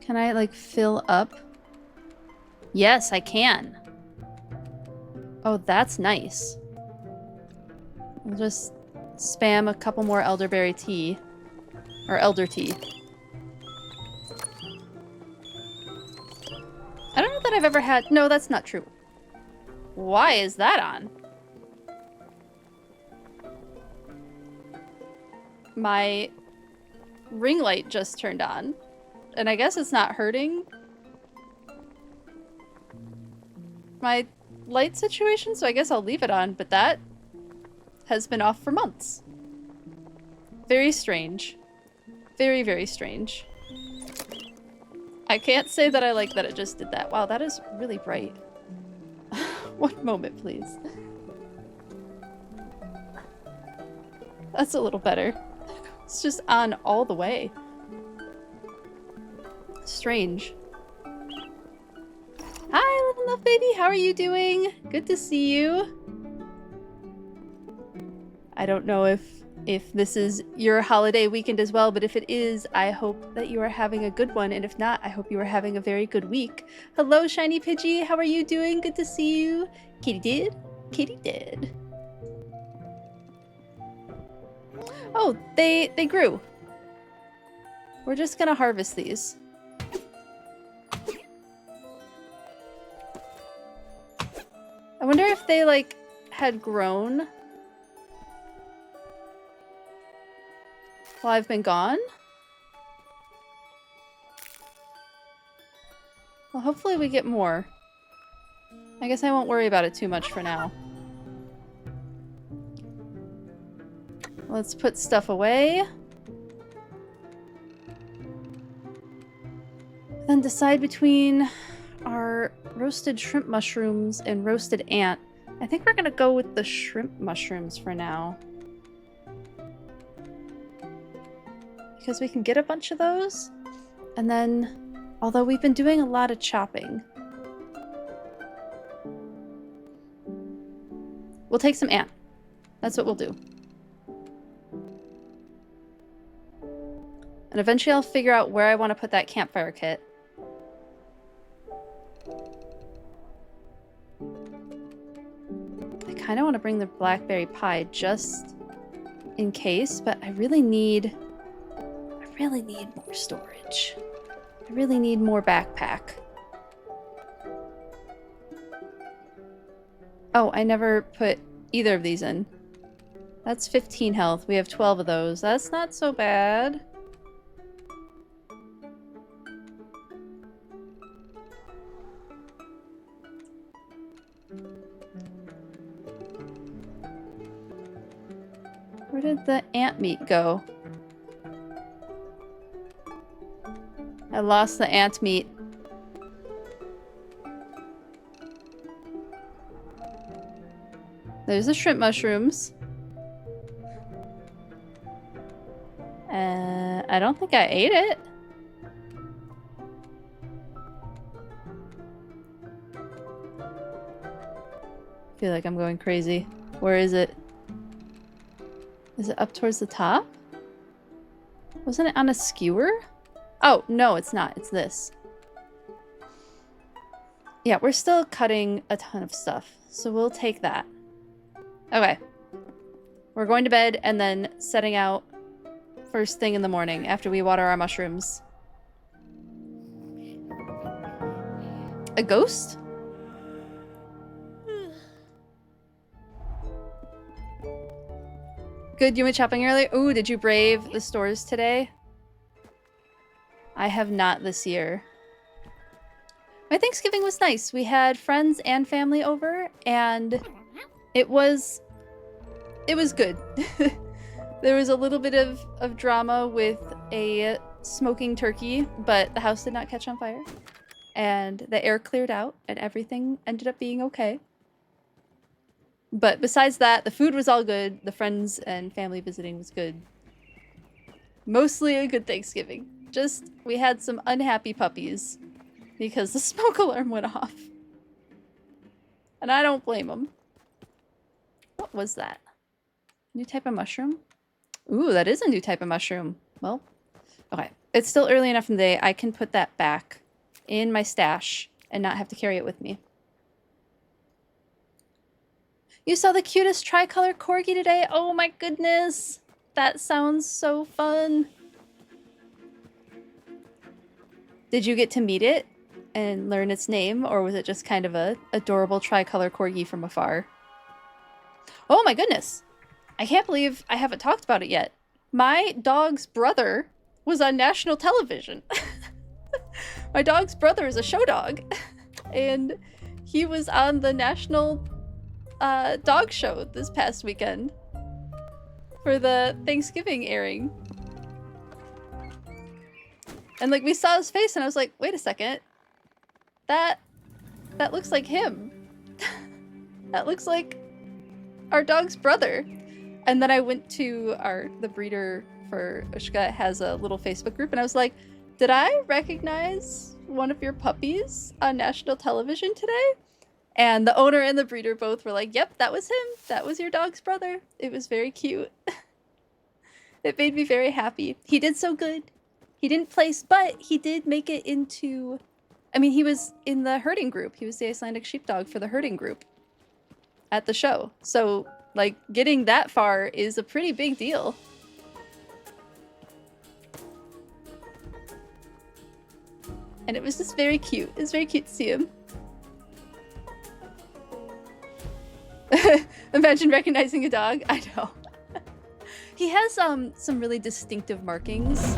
Can I, like, fill up? Yes, I can. Oh, that's nice. We'll just spam a couple more elderberry tea. Or elder tea. I don't know that I've ever had... No, that's not true. Why is that on? My ring light just turned on. And I guess it's not hurting my light situation, so I guess I'll leave it on, but that has been off for months. Very strange. Very, very strange. I can't say that I like that it just did that. Wow, that is really bright. One moment, please. That's a little better. It's just on all the way. Strange. Hi, Live and Love Baby. How are you doing? Good to see you. I don't know if this is your holiday weekend as well, but if it is, I hope that you are having a good one. And if not, I hope you are having a very good week. Hello, Shiny Pidgey. How are you doing? Good to see you. Katie did. Katie did. Oh, they grew. We're just gonna harvest these. I wonder if they, like, had grown while I've been gone? Well, hopefully we get more. I guess I won't worry about it too much for now. Let's put stuff away. decide between our roasted shrimp mushrooms and roasted ant. I think we're gonna go with the shrimp mushrooms for now. Because we can get a bunch of those. And then, although we've been doing a lot of chopping, we'll take some ant. That's what we'll do. And eventually I'll figure out where I want to put that campfire kit. I kind of want to bring the blackberry pie just in case, but I really need more storage. I really need more backpack. Oh, I never put either of these in. That's 15 health. We have 12 of those. That's not so bad. Where did the ant meat go? I lost the ant meat. There's the shrimp mushrooms. I don't think I ate it. I feel like I'm going crazy. Where is it? Is it up towards the top? Wasn't it on a skewer? Oh, no, it's not. It's this. Yeah, we're still cutting a ton of stuff, so we'll take that. Okay. We're going to bed and then setting out first thing in the morning after we water our mushrooms. A ghost? Good, you went shopping early? Ooh, did you brave the stores today? I have not this year. My Thanksgiving was nice. We had friends and family over, and it was good. There was a little bit of drama with a smoking turkey, but the house did not catch on fire. And the air cleared out, and everything ended up being okay. But besides that, the food was all good. The friends and family visiting was good. Mostly a good Thanksgiving. Just, we had some unhappy puppies because the smoke alarm went off. And I don't blame them. What was that? New type of mushroom? Ooh, that is a new type of mushroom. Well, okay. It's still early enough in the day. I can put that back in my stash and not have to carry it with me. You saw the cutest tricolor corgi today? Oh my goodness. That sounds so fun. Did you get to meet it and learn its name, or was it just kind of a adorable tricolor corgi from afar? Oh my goodness. I can't believe I haven't talked about it yet. My dog's brother was on national television. My dog's brother is a show dog, and he was on the national dog show this past weekend for the Thanksgiving airing. And like, we saw his face and I was like, wait a second, that looks like him. That looks like our dog's brother. And then I went to the breeder for Ushka has a little Facebook group, and I was like, did I recognize one of your puppies on national television today? And the owner and the breeder both were like, yep, that was him. That was your dog's brother. It was very cute. It made me very happy. He did so good. He didn't place, but he did make it into... I mean, he was in the herding group. He was the Icelandic sheepdog for the herding group at the show. So, like, getting that far is a pretty big deal. And it was just very cute. It was very cute to see him. Imagine recognizing a dog. I know. He has some really distinctive markings,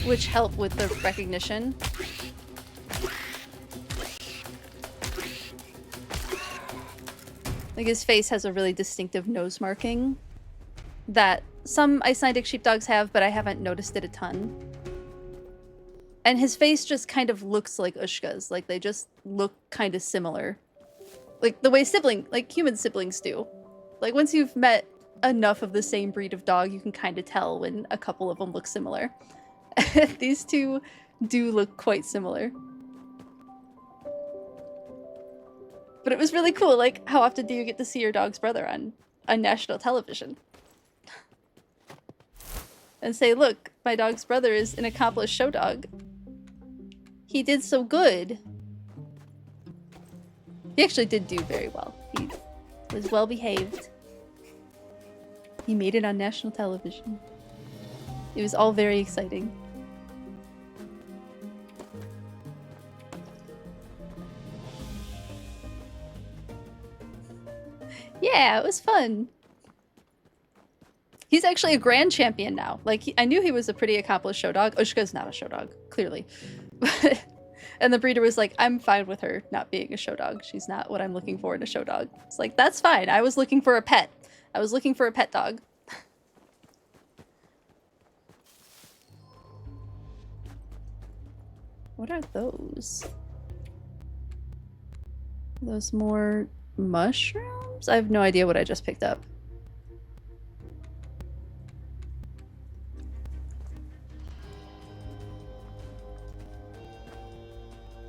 which help with the recognition. Like, his face has a really distinctive nose marking that some Icelandic sheepdogs have, but I haven't noticed it a ton. And his face just kind of looks like Ushka's. Like, they just look kind of similar. Like, the way human siblings do. Like, once you've met enough of the same breed of dog, you can kind of tell when a couple of them look similar. These two do look quite similar. But it was really cool. Like, how often do you get to see your dog's brother on national television? And say, look, my dog's brother is an accomplished show dog. He did so good. He actually did do very well. He was well behaved. He made it on national television. It was all very exciting. Yeah, it was fun. He's actually a grand champion now. Like, I knew he was a pretty accomplished show dog. Ushka's not a show dog, clearly. And the breeder was like, I'm fine with her not being a show dog. She's not what I'm looking for in a show dog. It's like, that's fine. I was looking for a pet. I was looking for a pet dog. What are those? Are those more mushrooms? I have no idea what I just picked up.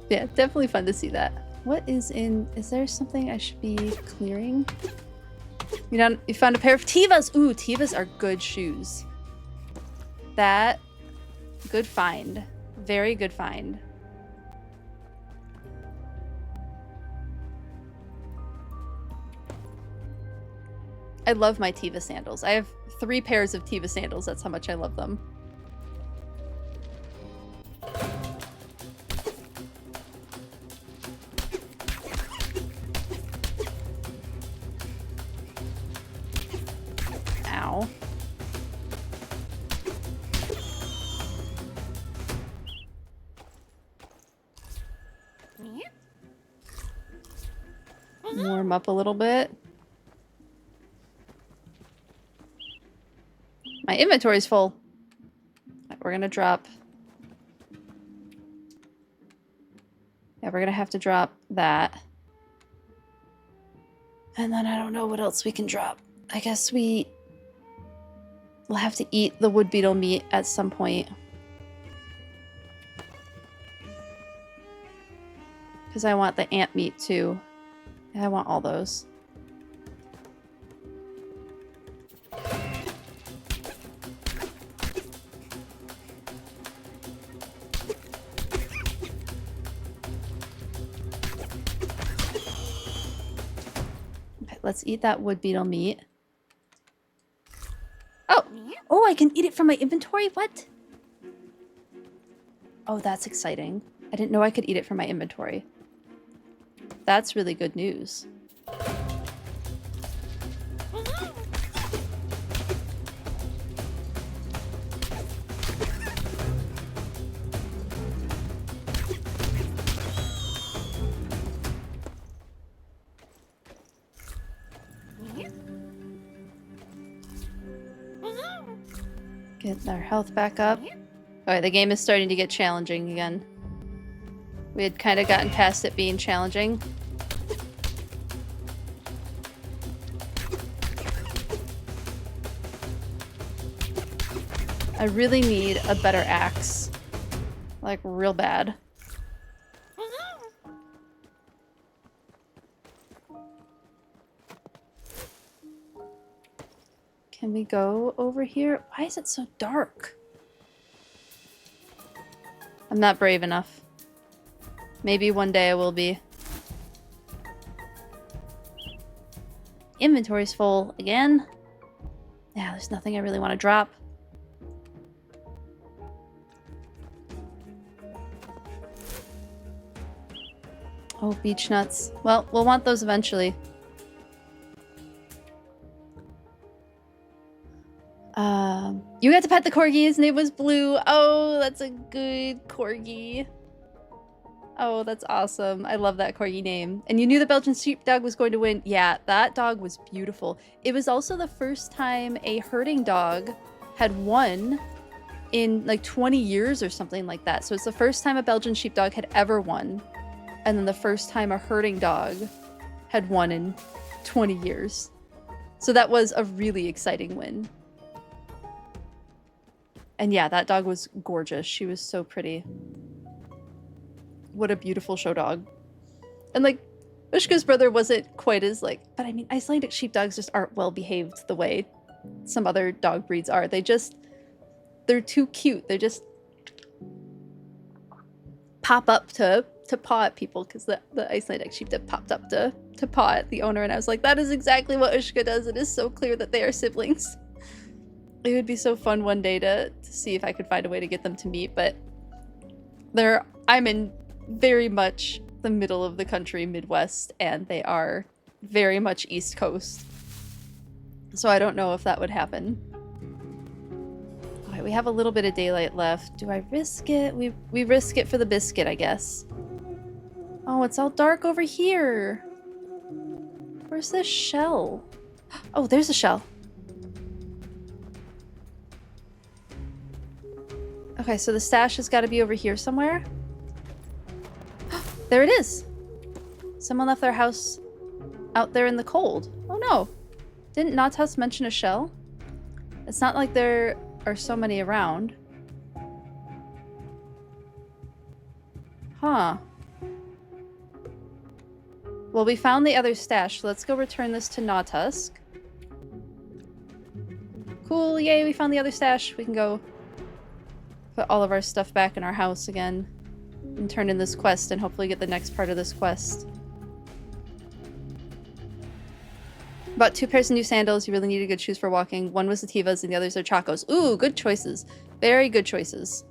Yeah, definitely fun to see that. What is in... Is there something I should be clearing? You found a pair of Tevas! Ooh, Tevas are good shoes. That... Good find. Very good find. I love my Teva sandals. I have 3 pairs of Teva sandals. That's how much I love them. Ow. Warm up a little bit. My inventory's full. Right, we're gonna drop. Yeah, we're gonna have to drop that. And then I don't know what else we can drop. I guess we'll have to eat the wood beetle meat at some point. Because I want the ant meat too. I want all those. Okay, let's eat that wood beetle meat. Oh, I can eat it from my inventory? What? Oh, that's exciting. I didn't know I could eat it from my inventory. That's really good news. Get our health back up. Alright, the game is starting to get challenging again. We had kind of gotten past it being challenging. I really need a better axe. Like, real bad. Can we go over here? Why is it so dark? I'm not brave enough. Maybe one day I will be. Inventory's full again. Yeah, there's nothing I really want to drop. Oh, beech nuts. Well, we'll want those eventually. You got to pet the corgi. His name was Blue. Oh, that's a good corgi. Oh, that's awesome. I love that corgi name. And you knew the Belgian sheepdog was going to win. Yeah, that dog was beautiful. It was also the first time a herding dog had won in like 20 years or something like that. So it's the first time a Belgian sheepdog had ever won. And then the first time a herding dog had won in 20 years. So that was a really exciting win. And yeah, that dog was gorgeous. She was so pretty. What a beautiful show dog. And like, Ushka's brother wasn't quite as like, but I mean, Icelandic sheepdogs just aren't well behaved the way some other dog breeds are. They're too cute. They just pop up to paw at people, because the Icelandic sheepdog popped up to paw at the owner, and I was like, that is exactly what Ushka does. It is so clear that they are siblings. It would be so fun one day to see if I could find a way to get them to meet, but I'm in very much the middle of the country, Midwest, and they are very much East Coast. So I don't know if that would happen. Okay, we have a little bit of daylight left. Do I risk it? We risk it for the biscuit, I guess. Oh, it's all dark over here. Where's this shell? Oh, there's a shell. Okay, so the stash has got to be over here somewhere. There it is. Someone left their house out there in the cold. Oh no. Didn't Natas mention a shell? It's not like there are so many around. Huh. Well, we found the other stash, so let's go return this to Nautusk. Cool, yay, we found the other stash. We can go put all of our stuff back in our house again and turn in this quest and hopefully get the next part of this quest. Bought 2 pairs of new sandals. You really needed good shoes for walking. One was Sativas and the others are Chacos. Ooh, good choices. Very good choices.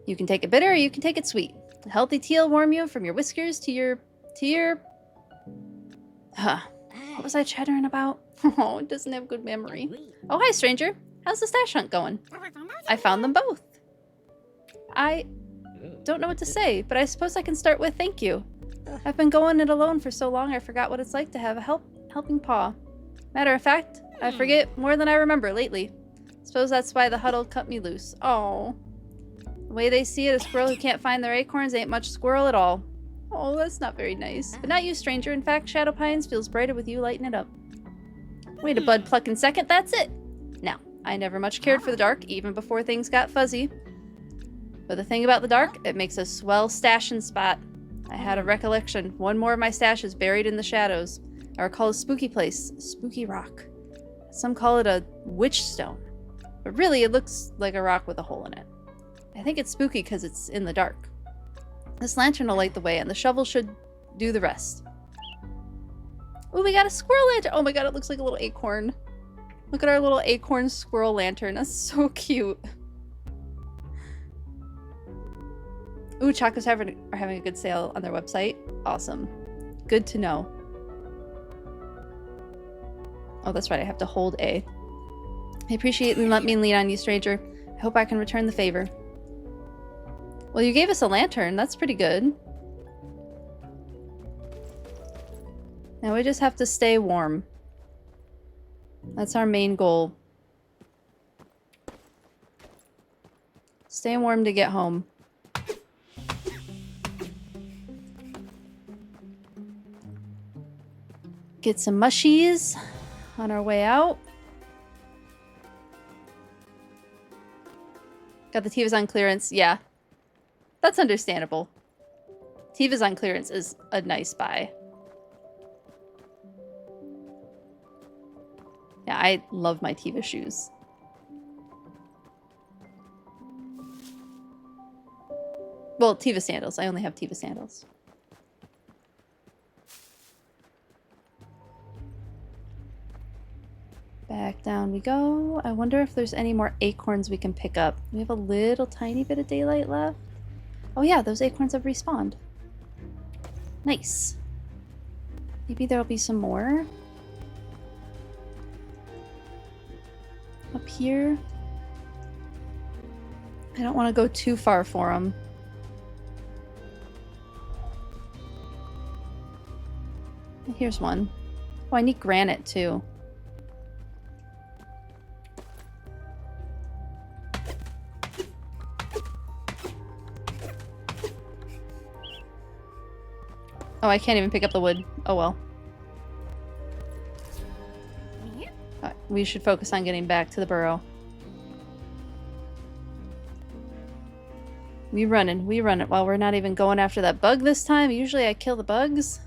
You can take it bitter or you can take it sweet. A healthy tea will warm you from your whiskers to your... Huh. What was I chattering about? Oh, it doesn't have good memory. Oh, hi, stranger. How's the stash hunt going? I found them both. I don't know what to say, but I suppose I can start with thank you. I've been going it alone for so long I forgot what it's like to have a helping paw. Matter of fact, I forget more than I remember lately. Suppose that's why the huddle cut me loose. Oh. The way they see it, a squirrel who can't find their acorns ain't much squirrel at all. Oh, that's not very nice. But not you, stranger. In fact, Shadow Pines feels brighter with you lighting it up. Wait a bud plucking second, that's it. Now, I never much cared for the dark, even before things got fuzzy. But the thing about the dark, it makes a swell stashing spot. I had a recollection. One more of my stash is buried in the shadows. I recall a spooky place, a spooky rock. Some call it a witch stone. But really, it looks like a rock with a hole in it. I think it's spooky because it's in the dark. This lantern will light the way, and the shovel should do the rest. Ooh, we got a squirrel lantern! Oh my god, it looks like a little acorn. Look at our little acorn squirrel lantern. That's so cute. Ooh, Chacos are having a good sale on their website. Awesome. Good to know. Oh, that's right. I have to hold A. I appreciate and let me lean on you, stranger. I hope I can return the favor. Well, you gave us a lantern. That's pretty good. Now we just have to stay warm. That's our main goal. Stay warm to get home. Get some mushies on our way out. Got the Tivas on clearance. Yeah. That's understandable. Tivas on clearance is a nice buy. Yeah, I love my Tiva shoes. Well, Tiva sandals. I only have Tiva sandals. Back down we go. I wonder if there's any more acorns we can pick up. We have a little tiny bit of daylight left. Oh yeah, those acorns have respawned. Nice. Maybe there'll be some more. Up here. I don't want to go too far for them. Here's one. Oh, I need granite too. Oh, I can't even pick up the wood. Oh well. We should focus on getting back to the burrow. We run it while we're not even going after that bug this time. Usually I kill the bugs.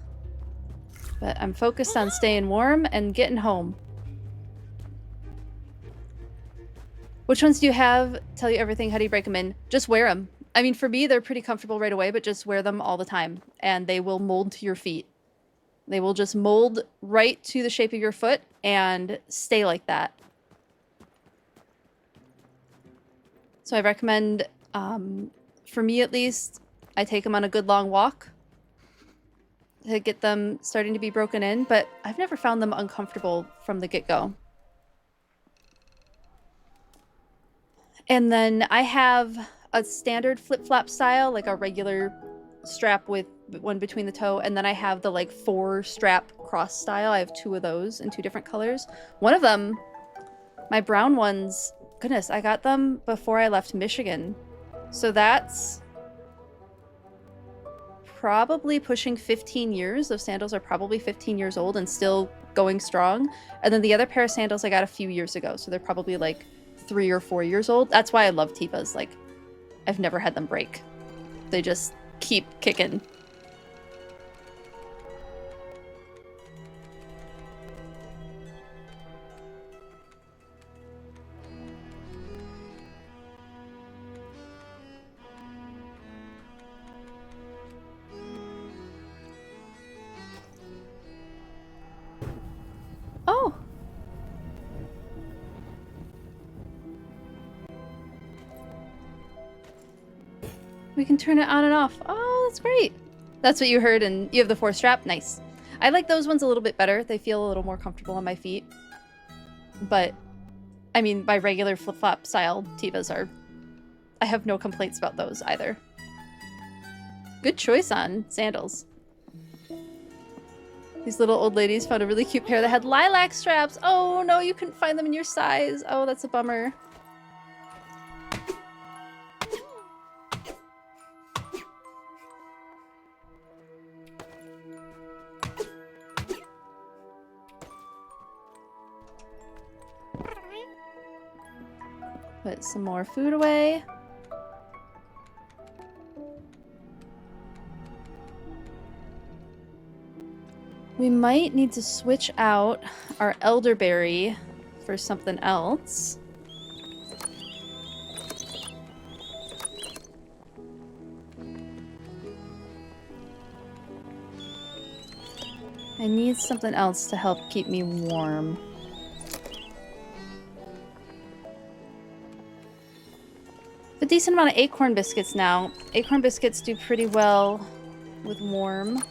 But I'm focused on staying warm and getting home. Which ones do you have? Tell you everything. How do you break them in? Just wear them. I mean, for me, they're pretty comfortable right away, but just wear them all the time. And they will mold to your feet. They will just mold right to the shape of your foot and stay like that. So I recommend, for me at least, I take them on a good long walk to get them starting to be broken in, but I've never found them uncomfortable from the get-go. And then I have a standard flip-flop style, like a regular strap with one between the toe, and then I have the like 4-strap cross style. I have 2 of those in 2 different colors. One of them, my brown ones, goodness, I got them before I left Michigan. So that's probably pushing 15 years. Those sandals are probably 15 years old and still going strong. And then the other pair of sandals I got a few years ago, so they're probably like 3 or 4 years old. That's why I love Tevas. Like, I've never had them break. They just keep kicking. Oh! We can turn it on and off. Oh, that's great. That's what you heard, and you have the 4-strap? Nice. I like those ones a little bit better. They feel a little more comfortable on my feet. But, I mean, my regular flip-flop style Tevas are... I have no complaints about those either. Good choice on sandals. These little old ladies found a really cute pair that had lilac straps. Oh no, you couldn't find them in your size. Oh, that's a bummer. Put some more food away. We might need to switch out our elderberry for something else. I need something else to help keep me warm. A decent amount of acorn biscuits now. Acorn biscuits do pretty well with warm.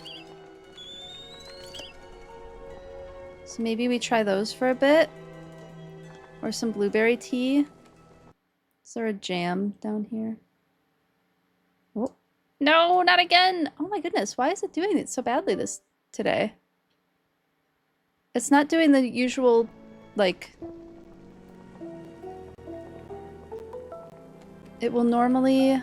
So maybe we try those for a bit. Or some blueberry tea. Is there a jam down here? Oh. No, not again! Oh my goodness, why is it doing it so badly today? It's not doing the usual, like... It will normally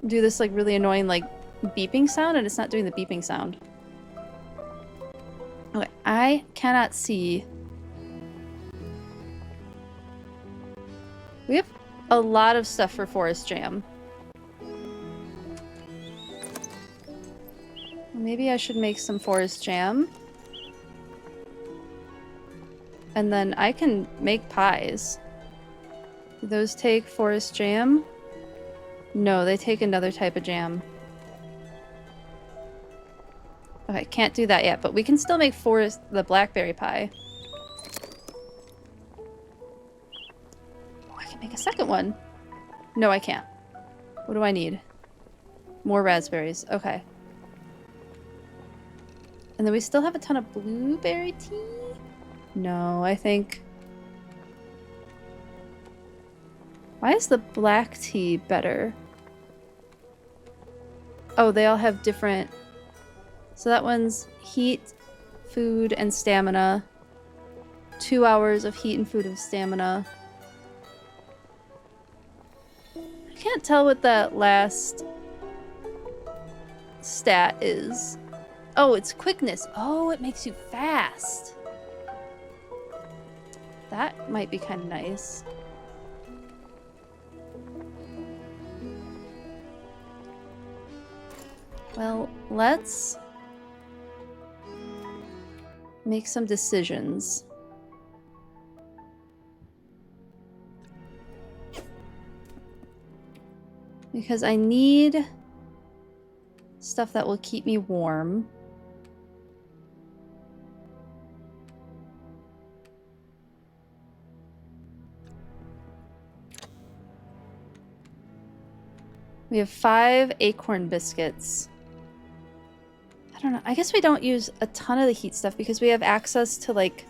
do this like really annoying like beeping sound, and it's not doing the beeping sound. Okay, I cannot see. We have a lot of stuff for forest jam. Maybe I should make some forest jam. And then I can make pies. Do those take forest jam? No, they take another type of jam. Okay, can't do that yet, but we can still make the blackberry pie. Oh, I can make a second one. No, I can't. What do I need? More raspberries. Okay. And then we still have a ton of blueberry tea? No, I think... Why is the black tea better? Oh, they all have different... So that one's heat, food, and stamina. 2 hours of heat and food and stamina. I can't tell what that last stat is. Oh, it's quickness. Oh, it makes you fast. That might be kind of nice. Well, let's make some decisions. Because I need stuff that will keep me warm. We have 5 acorn biscuits. I don't know. I guess we don't use a ton of the heat stuff because we have access to, like,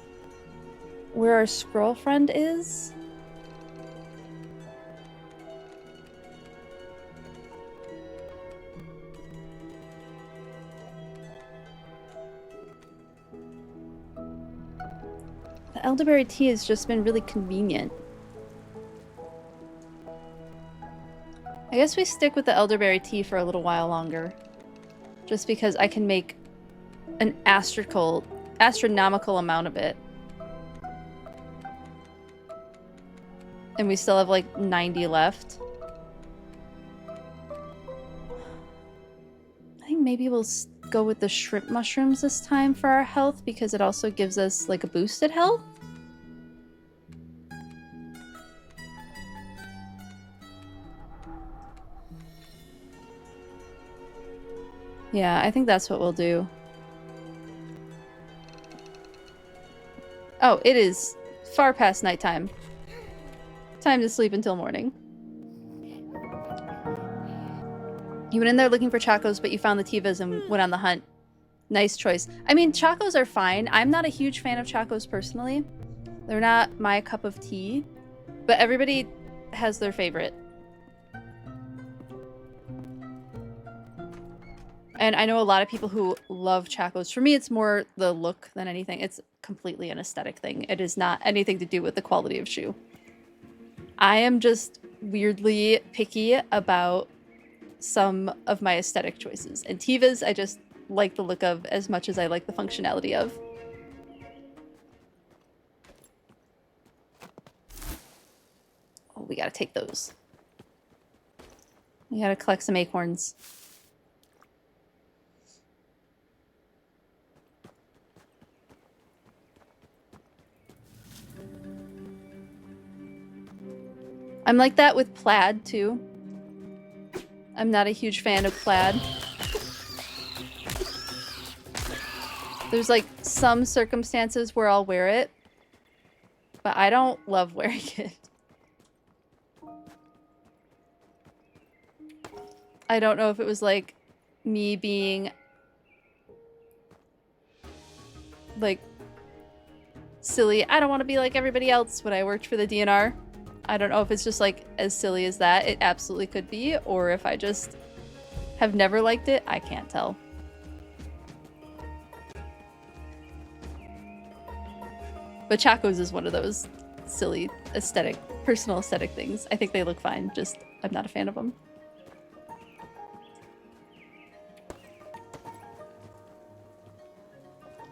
where our squirrel friend is. The elderberry tea has just been really convenient. I guess we stick with the elderberry tea for a little while longer. Just because I can make an astronomical amount of it. And we still have like 90 left. I think maybe we'll go with the shrimp mushrooms this time for our health because it also gives us like a boosted health. Yeah, I think that's what we'll do. Oh, it is far past nighttime. Time to sleep until morning. You went in there looking for chacos, but you found the Tivas and went on the hunt. Nice choice. I mean, chacos are fine. I'm not a huge fan of chacos personally. They're not my cup of tea, but everybody has their favorite. And I know a lot of people who love chacos. For me, it's more the look than anything. It's completely an aesthetic thing. It is not anything to do with the quality of shoe. I am just weirdly picky about some of my aesthetic choices. And Tivas, I just like the look of as much as I like the functionality of. Oh, we gotta take those. We gotta collect some acorns. I'm like that with plaid, too. I'm not a huge fan of plaid. There's, like, some circumstances where I'll wear it, but I don't love wearing it. I don't know if it was, like, me being, like, silly. I don't want to be like everybody else when I worked for the DNR. I don't know if it's just like as silly as that. It absolutely could be, or if I just have never liked it. I can't tell. But chacos is one of those silly aesthetic, personal aesthetic things. I think they look fine, just I'm not a fan of them.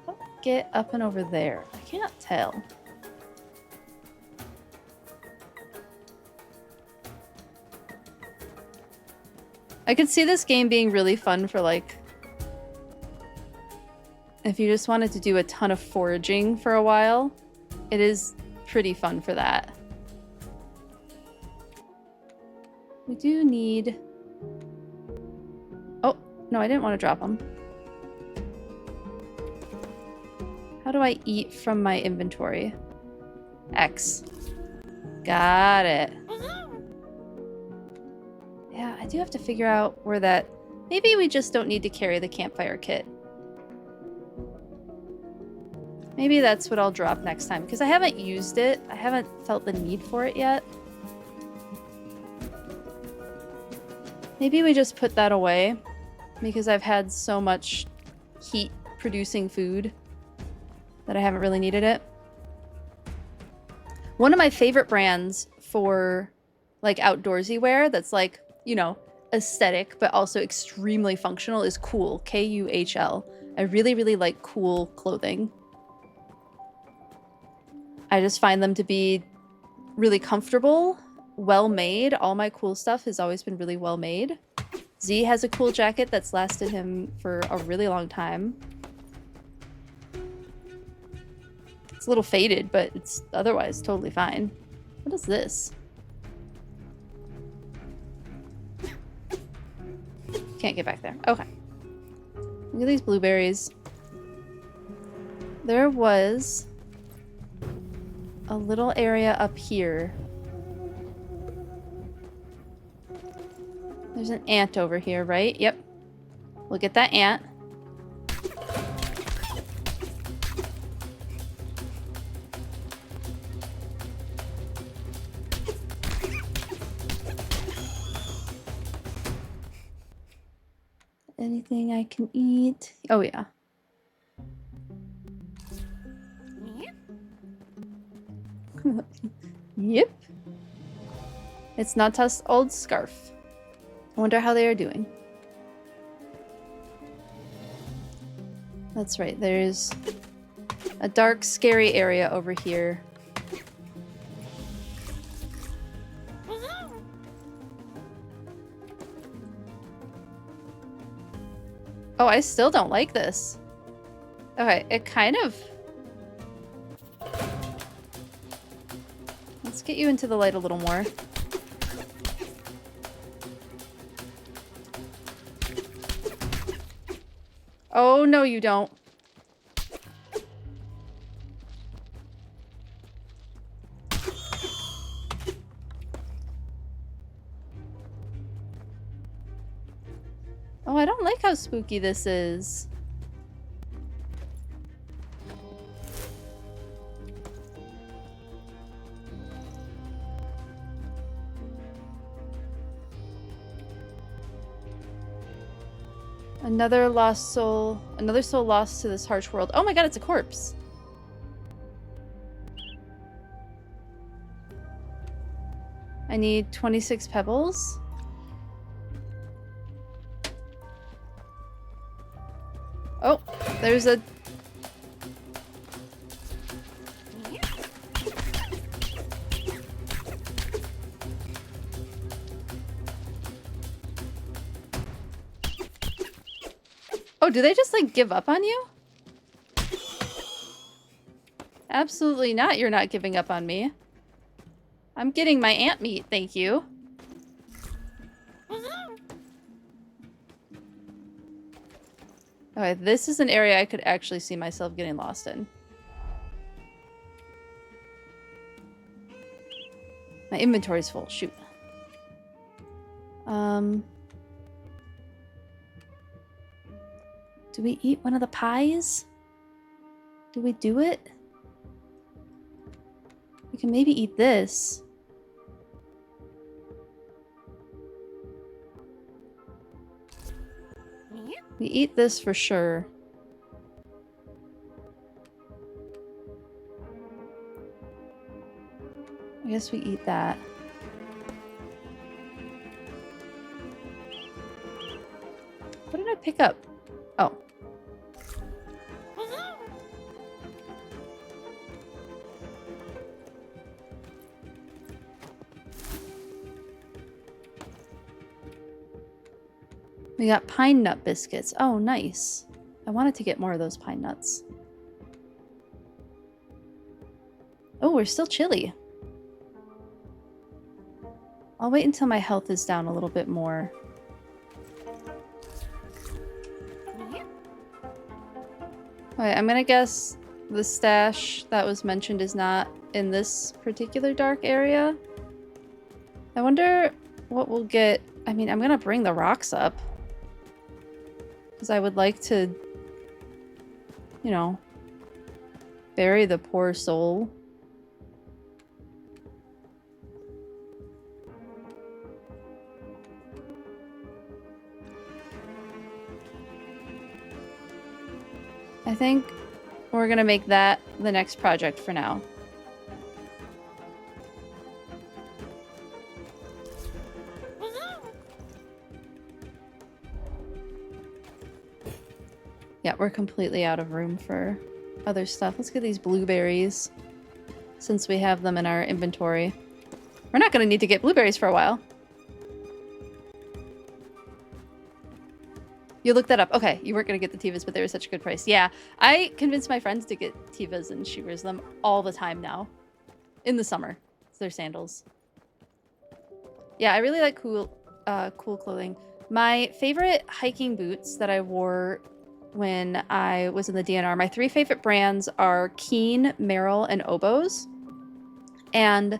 Oh, get up and over there. I can't tell. I could see this game being really fun for, like, if you just wanted to do a ton of foraging for a while. It is pretty fun for that. We do need... Oh, no, I didn't want to drop them. How do I eat from my inventory? X. Got it. Yeah, I do have to figure out where that... Maybe we just don't need to carry the campfire kit. Maybe that's what I'll drop next time, because I haven't used it. I haven't felt the need for it yet. Maybe we just put that away, because I've had so much heat-producing food that I haven't really needed it. One of my favorite brands for, like, outdoorsy wear that's, like, you know, aesthetic, but also extremely functional is Kuhl. Kuhl. I really, really like Kuhl clothing. I just find them to be really comfortable, well made. All my Kuhl stuff has always been really well made. Z has a Kuhl jacket that's lasted him for a really long time. It's a little faded, but it's otherwise totally fine. What is this? Can't get back there. Okay. Look at these blueberries. There was a little area up here. There's an ant over here, right? Yep. We'll get that ant. Anything I can eat? Oh, yeah. Yep. It's Nata's old scarf. I wonder how they are doing. That's right, there's a dark, scary area over here. Oh, I still don't like this. Okay, it kind of... Let's get you into the light a little more. Oh, no, you don't. Oh, I don't like how spooky this is. Another lost soul. Another soul lost to this harsh world. Oh my god, it's a corpse. I need 26 pebbles. Oh, there's a... Oh, do they just, like, give up on you? Absolutely not. You're not giving up on me. I'm getting my ant meat, thank you. Okay, this is an area I could actually see myself getting lost in. My inventory's full. Shoot. Do we eat one of the pies? Do we do it? We can maybe eat this. We eat this for sure. I guess we eat that. What did I pick up? Oh. We got pine nut biscuits. Oh, nice. I wanted to get more of those pine nuts. Oh, we're still chilly. I'll wait until my health is down a little bit more. Alright, I'm gonna guess the stash that was mentioned is not in this particular dark area. I wonder what we'll get. I mean, I'm gonna bring the rocks up. Because I would like to, you know, bury the poor soul. I think we're gonna make that the next project for now. Yeah, we're completely out of room for other stuff. Let's get these blueberries since we have them in our inventory. We're not going to need to get blueberries for a while. You looked that up. Okay, you weren't going to get the Tivas, but they were such a good price. Yeah, I convinced my friends to get Tivas, and she wears them all the time now. In the summer. It's their sandals. Yeah, I really like cool clothing. My favorite hiking boots that I wore when I was in the DNR, my 3 favorite brands are Keen, Merrill, and Oboz. And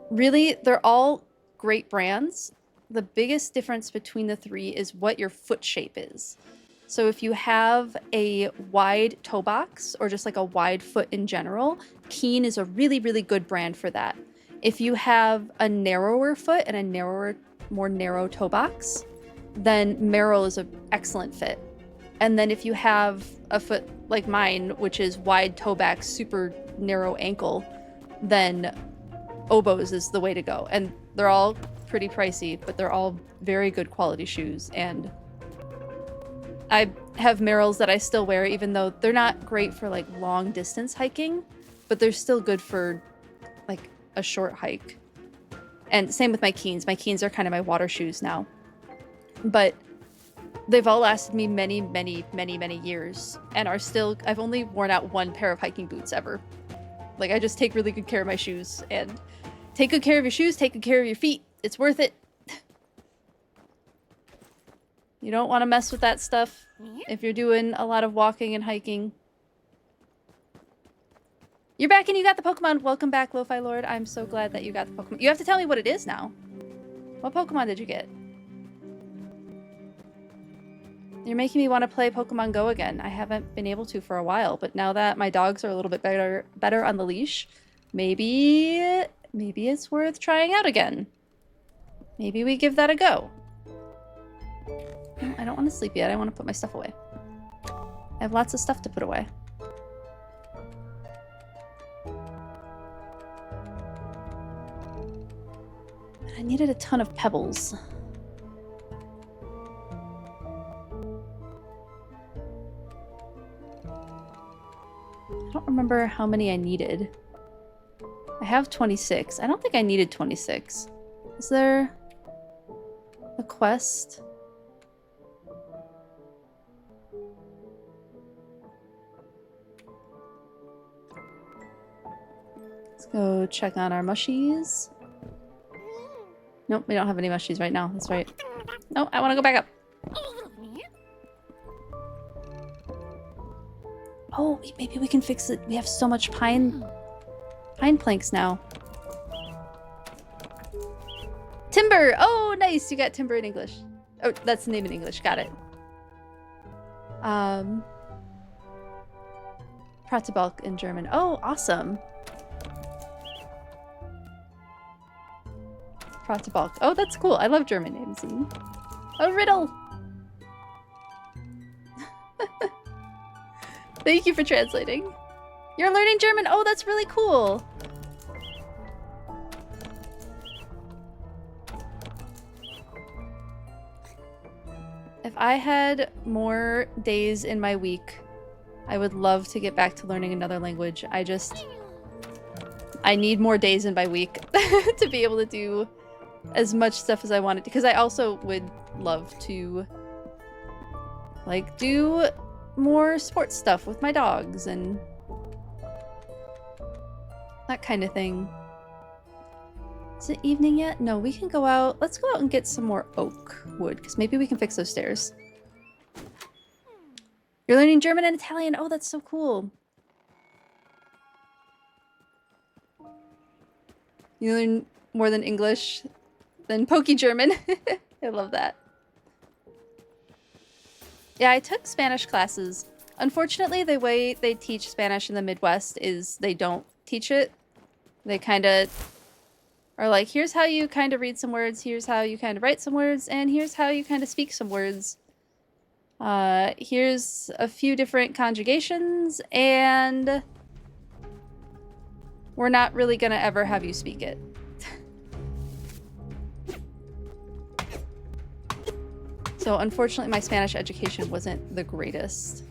really, they're all great brands. The biggest difference between the 3 is what your foot shape is. So if you have a wide toe box or just like a wide foot in general, Keen is a really, really good brand for that. If you have a narrower foot and a narrower, more narrow toe box, then Merrill is an excellent fit. And then if you have a foot like mine, which is wide toe back, super narrow ankle, then Oboz is the way to go. And they're all pretty pricey, but they're all very good quality shoes. And I have Merrills that I still wear, even though they're not great for like long distance hiking, but they're still good for like a short hike. And same with my Keens. My Keens are kind of my water shoes now. But they've all lasted me many, many, many, many years and are still, I've only worn out 1 pair of hiking boots ever. Like, I just take really good care of my shoes, and take good care of your shoes, take good care of your feet. It's worth it. You don't want to mess with that stuff if you're doing a lot of walking and hiking. You're back and you got the Pokemon. Welcome back, Lo-Fi Lord. I'm so glad that you got the Pokemon. You have to tell me what it is now. What Pokemon did you get? You're making me want to play Pokemon Go again. I haven't been able to for a while, but now that my dogs are a little bit better on the leash, maybe it's worth trying out again. Maybe we give that a go. I don't want to sleep yet. I want to put my stuff away. I have lots of stuff to put away. I needed a ton of pebbles. I don't remember how many I needed. I have 26. I don't think I needed 26. Is there a quest? Let's go check on our mushies. Nope, we don't have any mushies right now. That's right. No, I want to go back up. Oh, maybe we can fix it. We have so much pine planks now. Timber! Oh, nice! You got timber in English. Oh, that's the name in English. Got it. Pratebalk in German. Oh, awesome. Pratebalk. Oh, that's cool. I love German names. Oh, riddle! Thank you for translating. You're learning German? Oh, that's really cool. If I had more days in my week, I would love to get back to learning another language. I need more days in my week to be able to do as much stuff as I wanted to, because I also would love to like do more sports stuff with my dogs and that kind of thing. Is it evening yet? No, we can go out. Let's go out and get some more oak wood, because maybe we can fix those stairs. You're learning German and Italian. Oh, that's so cool. You learn more than English than Poke-German. I love that. Yeah, I took Spanish classes. Unfortunately, the way they teach Spanish in the Midwest is they don't teach it. They kind of are like, here's how you kind of read some words, here's how you kind of write some words, and here's how you kind of speak some words. Here's a few different conjugations, and we're not really gonna ever have you speak it. So unfortunately, my Spanish education wasn't the greatest.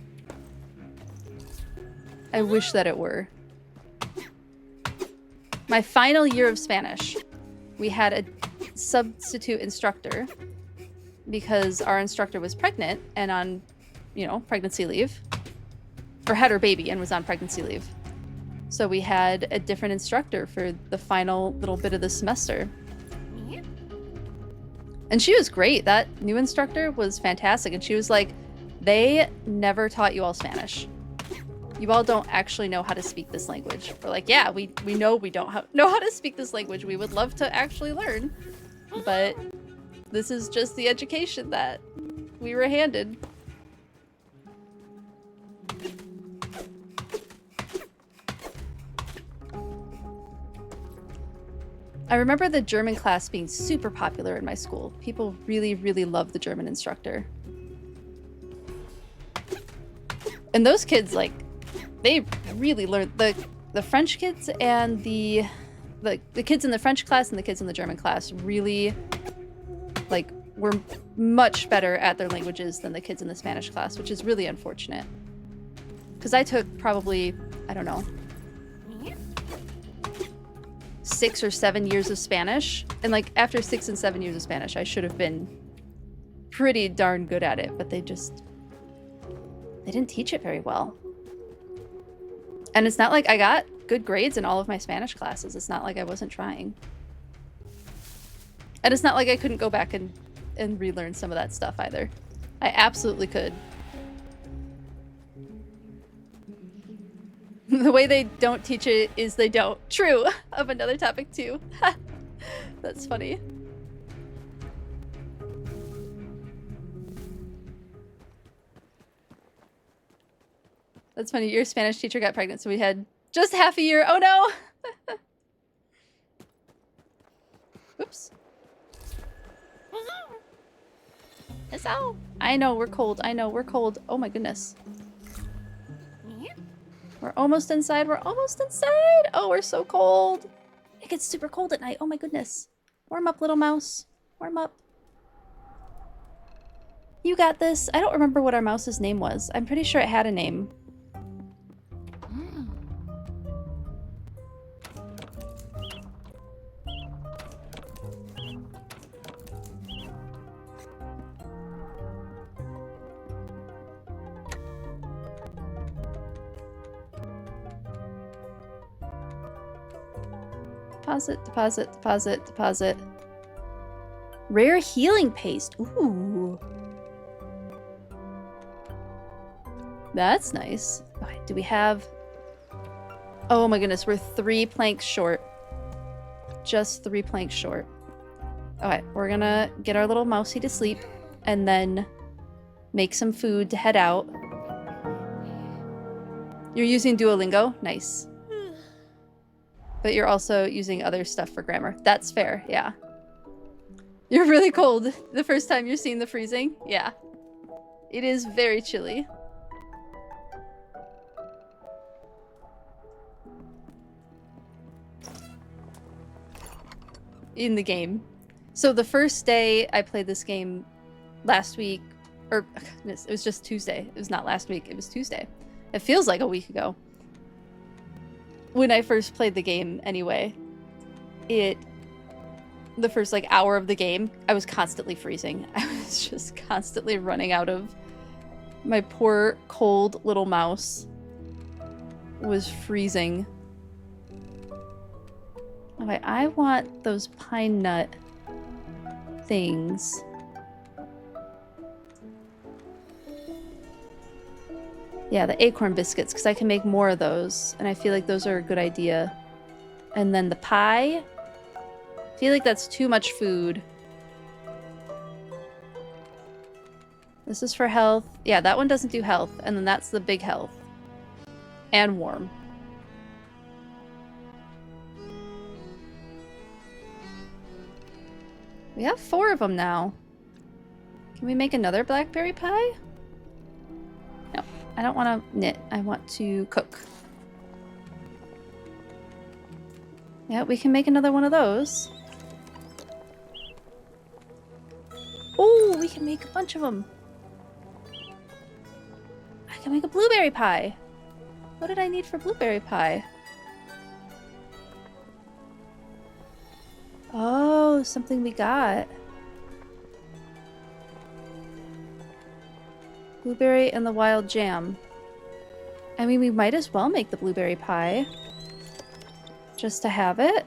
I wish that it were. My final year of Spanish, we had a substitute instructor because our instructor was pregnant and on, you know, pregnancy leave. Or had her baby and was on pregnancy leave. So we had a different instructor for the final little bit of the semester. And she was great. That new instructor was fantastic. And she was like, they never taught you all Spanish. You all don't actually know how to speak this language. We're like, yeah, we know we don't know how to speak this language. We would love to actually learn. But this is just the education that we were handed. I remember the German class being super popular in my school. People really, really loved the German instructor. And those kids, like, they really learned the French kids and the kids in the French class and the kids in the German class really, like, were much better at their languages than the kids in the Spanish class, which is really unfortunate. Because I took probably, I don't know, 6 or 7 years of Spanish, and like after 6 and 7 years of Spanish I should have been pretty darn good at it, but they didn't teach it very well. And it's not like I got good grades in all of my Spanish classes. It's not like I wasn't trying, and it's not like I couldn't go back and relearn some of that stuff either. I absolutely could. The way they don't teach it is they don't. True. Of another topic too. That's funny. That's funny. Your Spanish teacher got pregnant, so we had just half a year. Oh no! Oops. Hello. I know, we're cold. I know, we're cold. Oh my goodness. We're almost inside. We're almost inside. Oh, we're so cold. It gets super cold at night. Oh my goodness. Warm up, little mouse. Warm up. You got this. I don't remember what our mouse's name was. I'm pretty sure it had a name. Deposit, deposit, deposit, deposit. Rare healing paste. Ooh. That's nice. Okay, do we have... Oh my goodness, we're 3 planks short. Just 3 planks short. Okay, we're gonna get our little mousey to sleep and then make some food to head out. You're using Duolingo? Nice. But you're also using other stuff for grammar. That's fair, yeah. You're really cold the first time you're seeing the freezing? Yeah. It is very chilly. In the game. So the first day I played this game last week, or it was just Tuesday. It was not last week, it was Tuesday. It feels like a week ago. When I first played the game, anyway, the first like hour of the game, I was constantly freezing. I was just constantly running out of... My poor cold little mouse was freezing. Okay, I want those pine nut things. Yeah, the acorn biscuits, because I can make more of those, and I feel like those are a good idea. And then the pie. I feel like that's too much food. This is for health. Yeah, that one doesn't do health, and then that's the big health. And warm. We have 4 of them now. Can we make another blackberry pie? No, I don't want to knit. I want to cook. Yeah, we can make another one of those. Oh, we can make a bunch of them. I can make a blueberry pie. What did I need for blueberry pie? Oh, something we got. Blueberry and the wild jam. I mean, we might as well make the blueberry pie. Just to have it.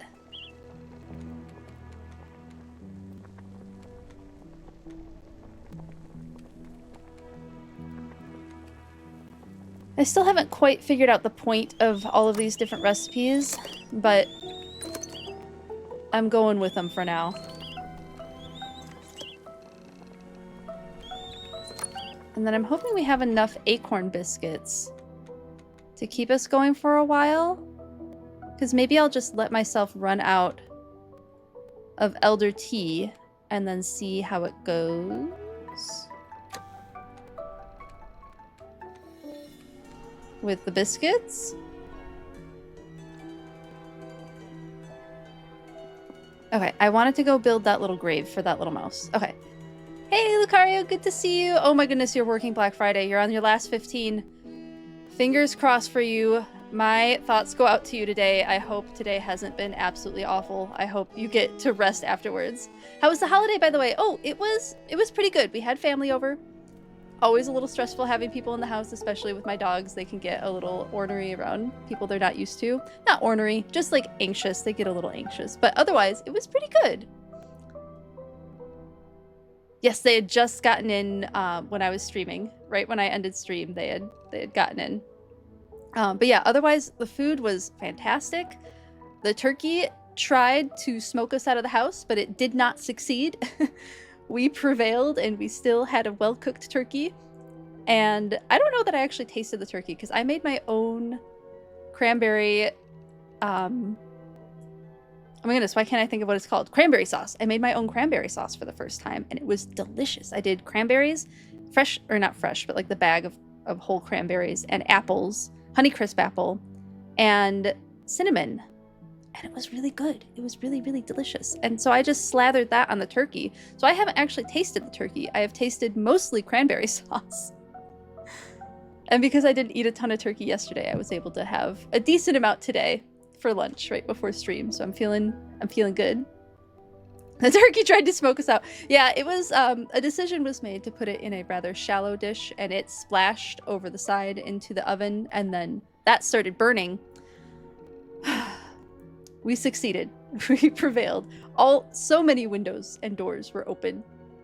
I still haven't quite figured out the point of all of these different recipes, but I'm going with them for now. And then I'm hoping we have enough acorn biscuits to keep us going for a while. Because maybe I'll just let myself run out of elder tea and then see how it goes. With the biscuits. Okay, I wanted to go build that little grave for that little mouse. Okay. Hey, Lucario, good to see you. Oh my goodness, you're working Black Friday. You're on your last 15. Fingers crossed for you. My thoughts go out to you today. I hope today hasn't been absolutely awful. I hope you get to rest afterwards. How was the holiday, by the way? Oh, it was pretty good. We had family over. Always a little stressful having people in the house, especially with my dogs. They can get a little ornery around people they're not used to. Not ornery, just like anxious. They get a little anxious. But otherwise, it was pretty good. Yes, they had just gotten in when I was streaming. Right when I ended stream, they had gotten in. But yeah, otherwise, the food was fantastic. The turkey tried to smoke us out of the house, but it did not succeed. We prevailed, and we still had a well-cooked turkey. And I don't know that I actually tasted the turkey, because I made my own cranberry... oh my goodness, why can't I think of what it's called? Cranberry sauce. I made my own cranberry sauce for the first time, and it was delicious. I did cranberries, fresh, or not fresh, but like the bag of whole cranberries, and apples, Honeycrisp apple, and cinnamon. And it was really good. It was really, really delicious. And so I just slathered that on the turkey. So I haven't actually tasted the turkey. I have tasted mostly cranberry sauce. And because I didn't eat a ton of turkey yesterday, I was able to have a decent amount today for lunch right before stream. So I'm feeling good. The turkey tried to smoke us out. Yeah, it was, a decision was made to put it in a rather shallow dish, and it splashed over the side into the oven, and then that started burning. We succeeded. We prevailed. So many windows and doors were open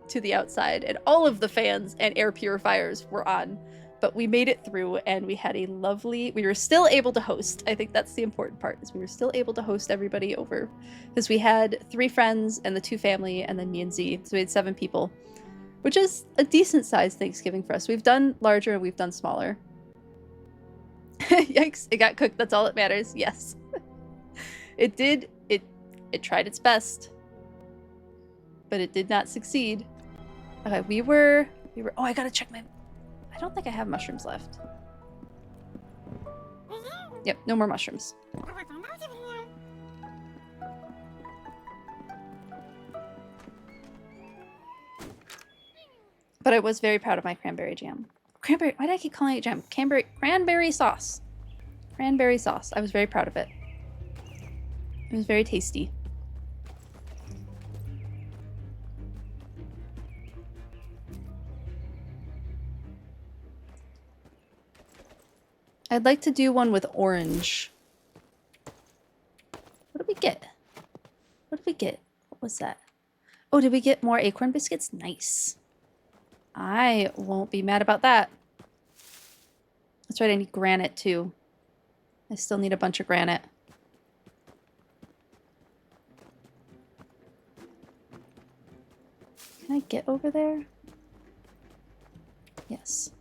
to the outside, and all of the fans and air purifiers were on. But we made it through, and we had we were still able to host. I think that's the important part, is we were still able to host everybody over. Because we had 3 friends and the 2 family, and then me and Z. So we had 7 people, which is a decent sized Thanksgiving for us. We've done larger, we've done smaller. Yikes, it got cooked, that's all that matters. Yes. It did, it tried its best. But it did not succeed. Okay, we were, oh, I gotta check my, I don't think I have mushrooms left. Yep, no more mushrooms. But I was very proud of my cranberry jam. Why did I keep calling it jam? Cranberry sauce. Cranberry sauce. I was very proud of it. It was very tasty. I'd like to do one with orange. What did we get? What did we get? What was that? Oh, did we get more acorn biscuits? Nice. I won't be mad about that. That's right, I need granite too. I still need a bunch of granite. Can I get over there? Yes.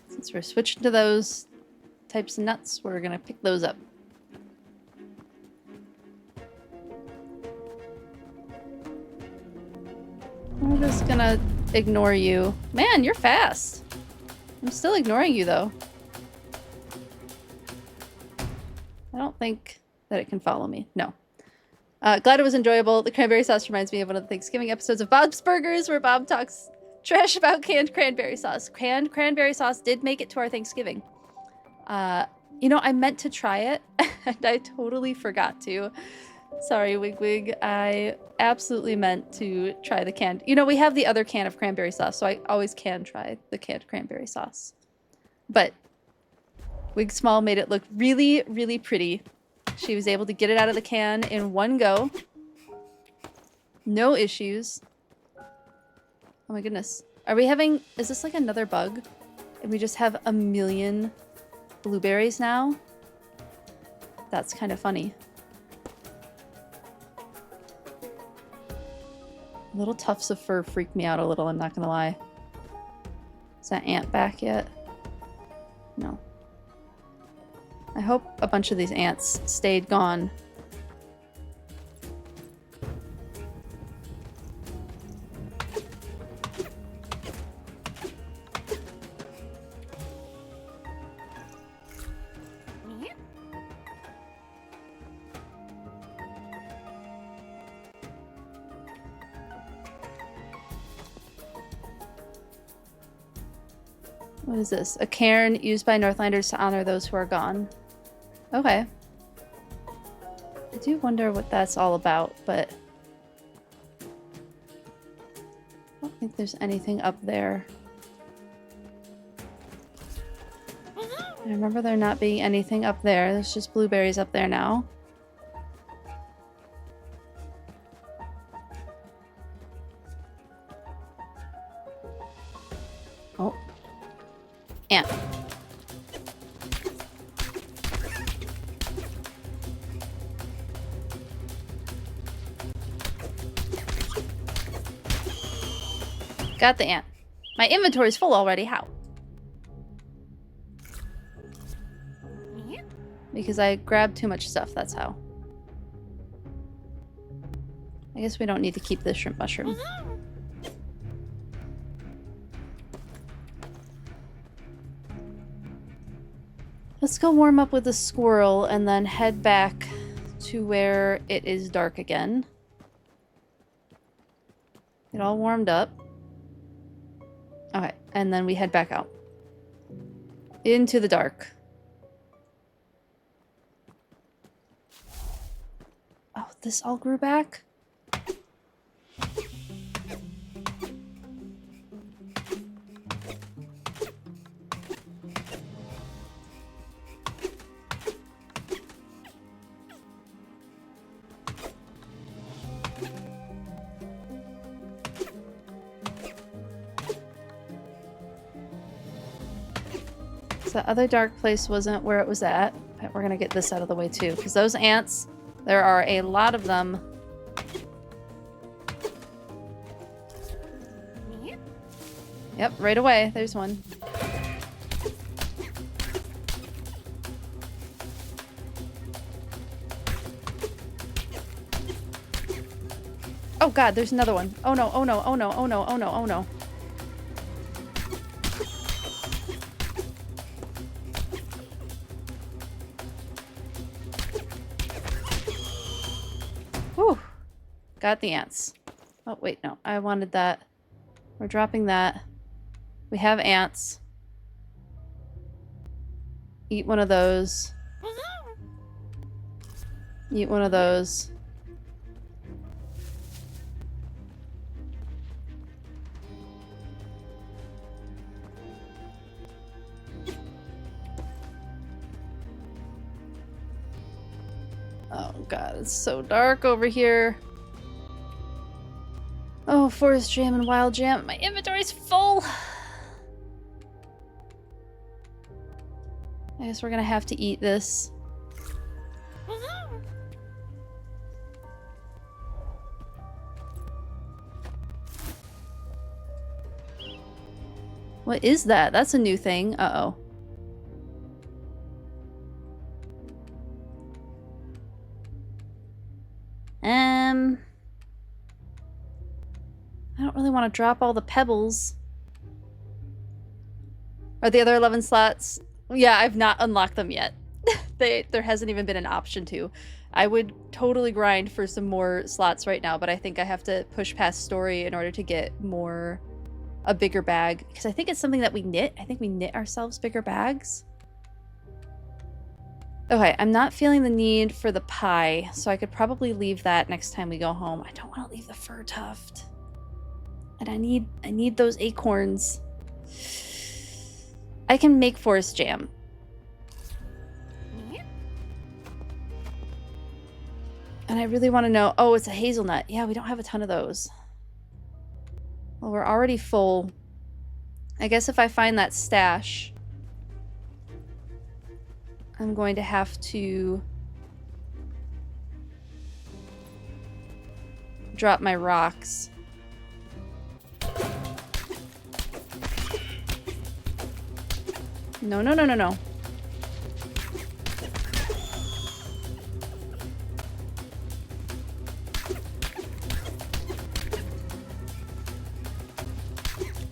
Since we're switching to those types of nuts, we're gonna pick those up. We're just gonna ignore you. Man, you're fast. I'm still ignoring you, though. I don't think that it can follow me. No. Glad it was enjoyable. The cranberry sauce reminds me of one of the Thanksgiving episodes of Bob's Burgers where Bob talks trash about canned cranberry sauce. Canned cranberry sauce did make it to our Thanksgiving. You know, I meant to try it, and I totally forgot to. Sorry, Wig. I absolutely meant to try the canned... You know, we have the other can of cranberry sauce, so I always can try the canned cranberry sauce. But Wig Small made it look really, really pretty. She was able to get it out of the can in one go. No issues. Oh my goodness. Are we having... Is this like another bug? And we just have a million blueberries now? That's kind of funny. Little tufts of fur freak me out a little, I'm not gonna lie. Is that ant back yet? No. I hope a bunch of these ants stayed gone. What is this? A cairn used by Northlanders to honor those who are gone. Okay. I do wonder what that's all about, but I don't think there's anything up there. I remember there not being anything up there. There's just blueberries up there now. Oh. Ant. Got the ant. My inventory is full already. How? Because I grabbed too much stuff, that's how. I guess we don't need to keep this shrimp mushroom. Let's go warm up with the squirrel and then head back to where it is dark again. Get all warmed up. Okay, and then we head back out. Into the dark. Oh, this all grew back? The other dark place wasn't where it was at. But we're gonna get this out of the way too, because those ants, there are a lot of them. Yep, right away. There's one. Oh god, there's another one. Oh no, oh no, oh no, oh no, oh no, oh no. Got the ants. Oh, wait, no. I wanted that. We're dropping that. We have ants. Eat one of those. Eat one of those. Oh god, it's so dark over here. Oh, forest jam and wild jam. My inventory's full. I guess we're gonna have to eat this. What is that? That's a new thing. Uh-oh. don't really want to drop all the pebbles. Are the other 11 slots? Yeah, I've not unlocked them yet. There hasn't even been an option to. I would totally grind for some more slots right now, but I think I have to push past story in order to get a bigger bag. Because I think it's something that we knit. I think we knit ourselves bigger bags. Okay, I'm not feeling the need for the pie, so I could probably leave that next time we go home. I don't want to leave the fur tuft. And I need those acorns. I can make forest jam. And I really want to know... Oh, it's a hazelnut. Yeah, we don't have a ton of those. Well, we're already full. I guess if I find that stash, I'm going to have to drop my rocks. No, no, no, no, no.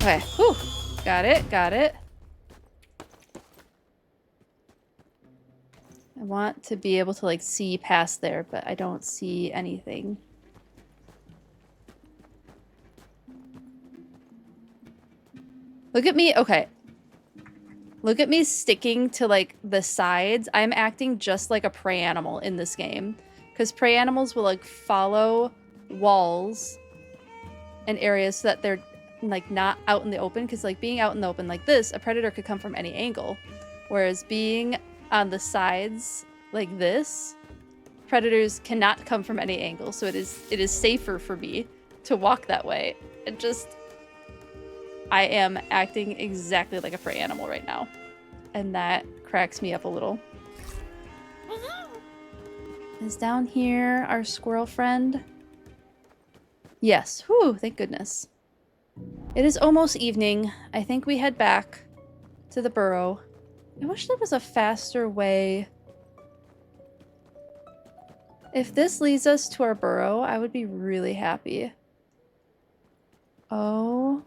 Okay, whew. Got it, got it. I want to be able to, like, see past there, but I don't see anything. Look at me, okay. Look at me sticking to, like, the sides. I'm acting just like a prey animal in this game. Because prey animals will, like, follow walls and areas so that they're, like, not out in the open. Because, like, being out in the open like this, a predator could come from any angle. Whereas being on the sides like this, predators cannot come from any angle. So it is safer for me to walk that way. It just... I am acting exactly like a prey animal right now. And that cracks me up a little. Is down here our squirrel friend? Yes. Whew, thank goodness. It is almost evening. I think we head back to the burrow. I wish there was a faster way. If this leads us to our burrow, I would be really happy. Oh...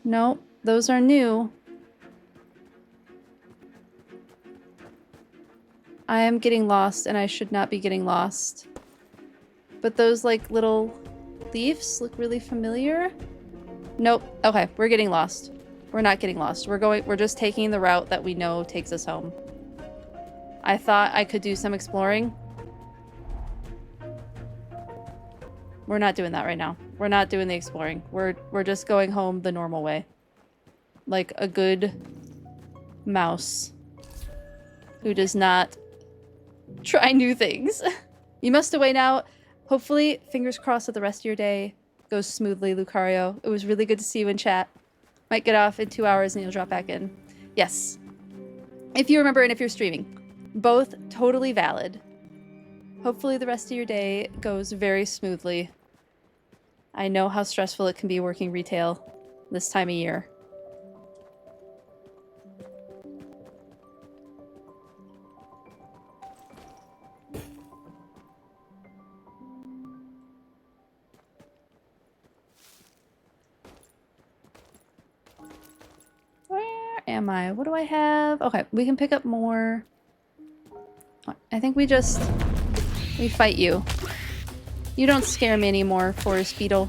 Nope, those are new. I am getting lost, and I should not be getting lost. But those, like, little leaves look really familiar. Nope. Okay, we're getting lost. We're not getting lost. We're just taking the route that we know takes us home. I thought I could do some exploring. We're not doing that right now. We're not doing the exploring. We're just going home the normal way. Like a good mouse who does not try new things. You must away now. Hopefully, fingers crossed that the rest of your day goes smoothly, Lucario. It was really good to see you in chat. Might get off in 2 hours and you'll drop back in. Yes. If you remember and if you're streaming. Both totally valid. Hopefully the rest of your day goes very smoothly. I know how stressful it can be working retail this time of year. Where am I? What do I have? Okay, we can pick up more. I think we fight you. You don't scare me anymore, Forest Beetle.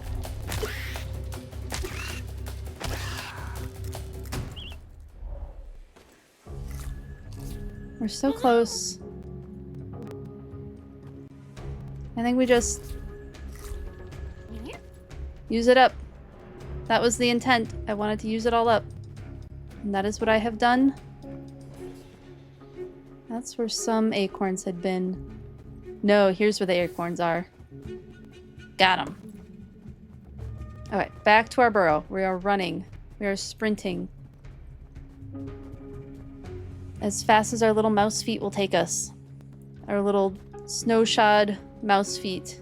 We're so close. I think we just use it up. That was the intent. I wanted to use it all up. And that is what I have done. That's where some acorns had been. No, here's where the acorns are. Got them. Okay, back to our burrow. We are running. We are sprinting. As fast as our little mouse feet will take us. Our little snow-shod mouse feet.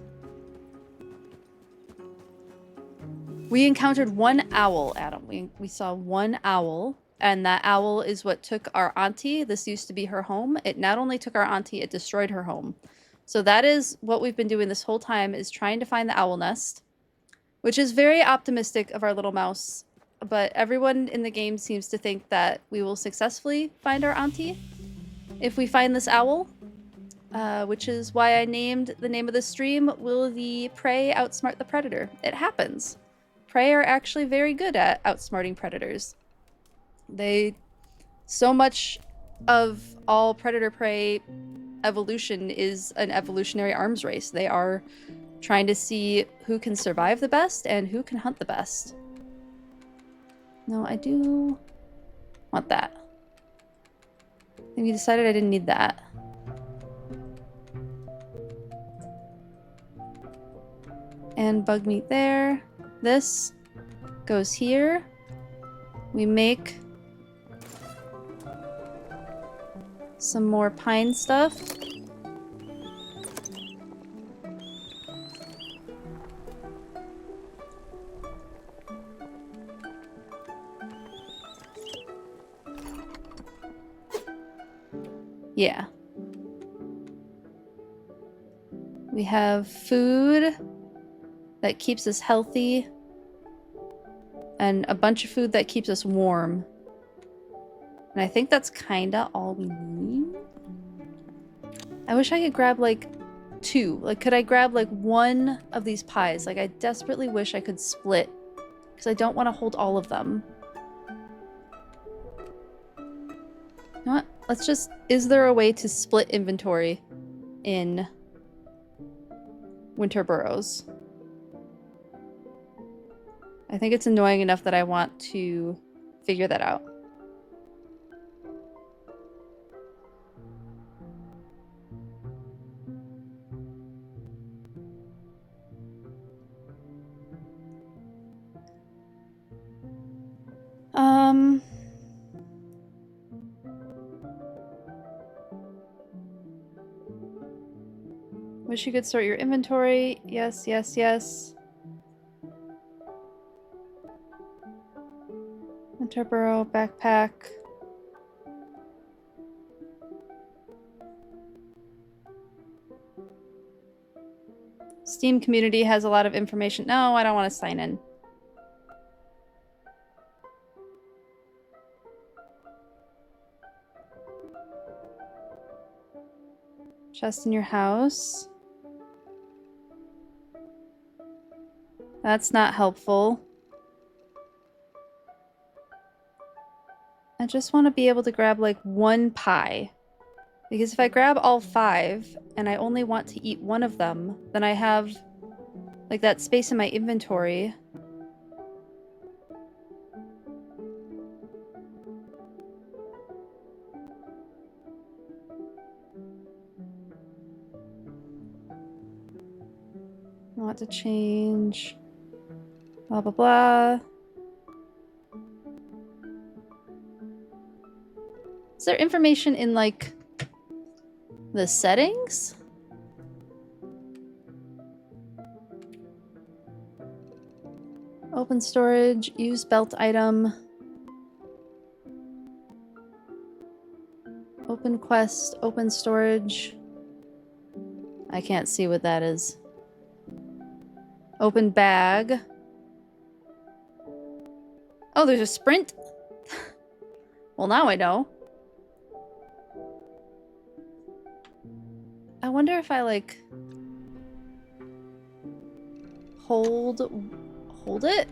We encountered one owl, Adam. We saw one owl. And that owl is what took our auntie. This used to be her home. It not only took our auntie, it destroyed her home. So that is what we've been doing this whole time, is trying to find the owl nest, which is very optimistic of our little mouse. But everyone in the game seems to think that we will successfully find our auntie if we find this owl, which is why I named the name of the stream, Will the Prey Outsmart the Predator? It happens. Prey are actually very good at outsmarting predators. So much of all predator-prey evolution is an evolutionary arms race. They are trying to see who can survive the best and who can hunt the best. No, I do want that. Maybe decided I didn't need that. And bug meat there. This goes here. We make some more pine stuff. Yeah. We have food that keeps us healthy, and a bunch of food that keeps us warm. And I think that's kinda all we need. I wish I could grab like 2. Like, could I grab like 1 of these pies? Like, I desperately wish I could split, because I don't want to hold all of them. You know what? Let's just... Is there a way to split inventory in Winter Burrows? I think it's annoying enough that I want to figure that out. Wish you could sort your inventory. Yes, yes, yes. Winter Burrow, backpack. Steam community has a lot of information. No, I don't want to sign in. Chest in your house. That's not helpful. I just want to be able to grab like 1 pie. Because if I grab all 5 and I only want to eat 1 of them, then I have like that space in my inventory. I want to change. Blah, blah, blah. Is there information in, like, the settings? Open storage, use belt item. Open quest, open storage. I can't see what that is. Open bag. Oh, there's a sprint? Well, now I know. I wonder if I, like, hold it?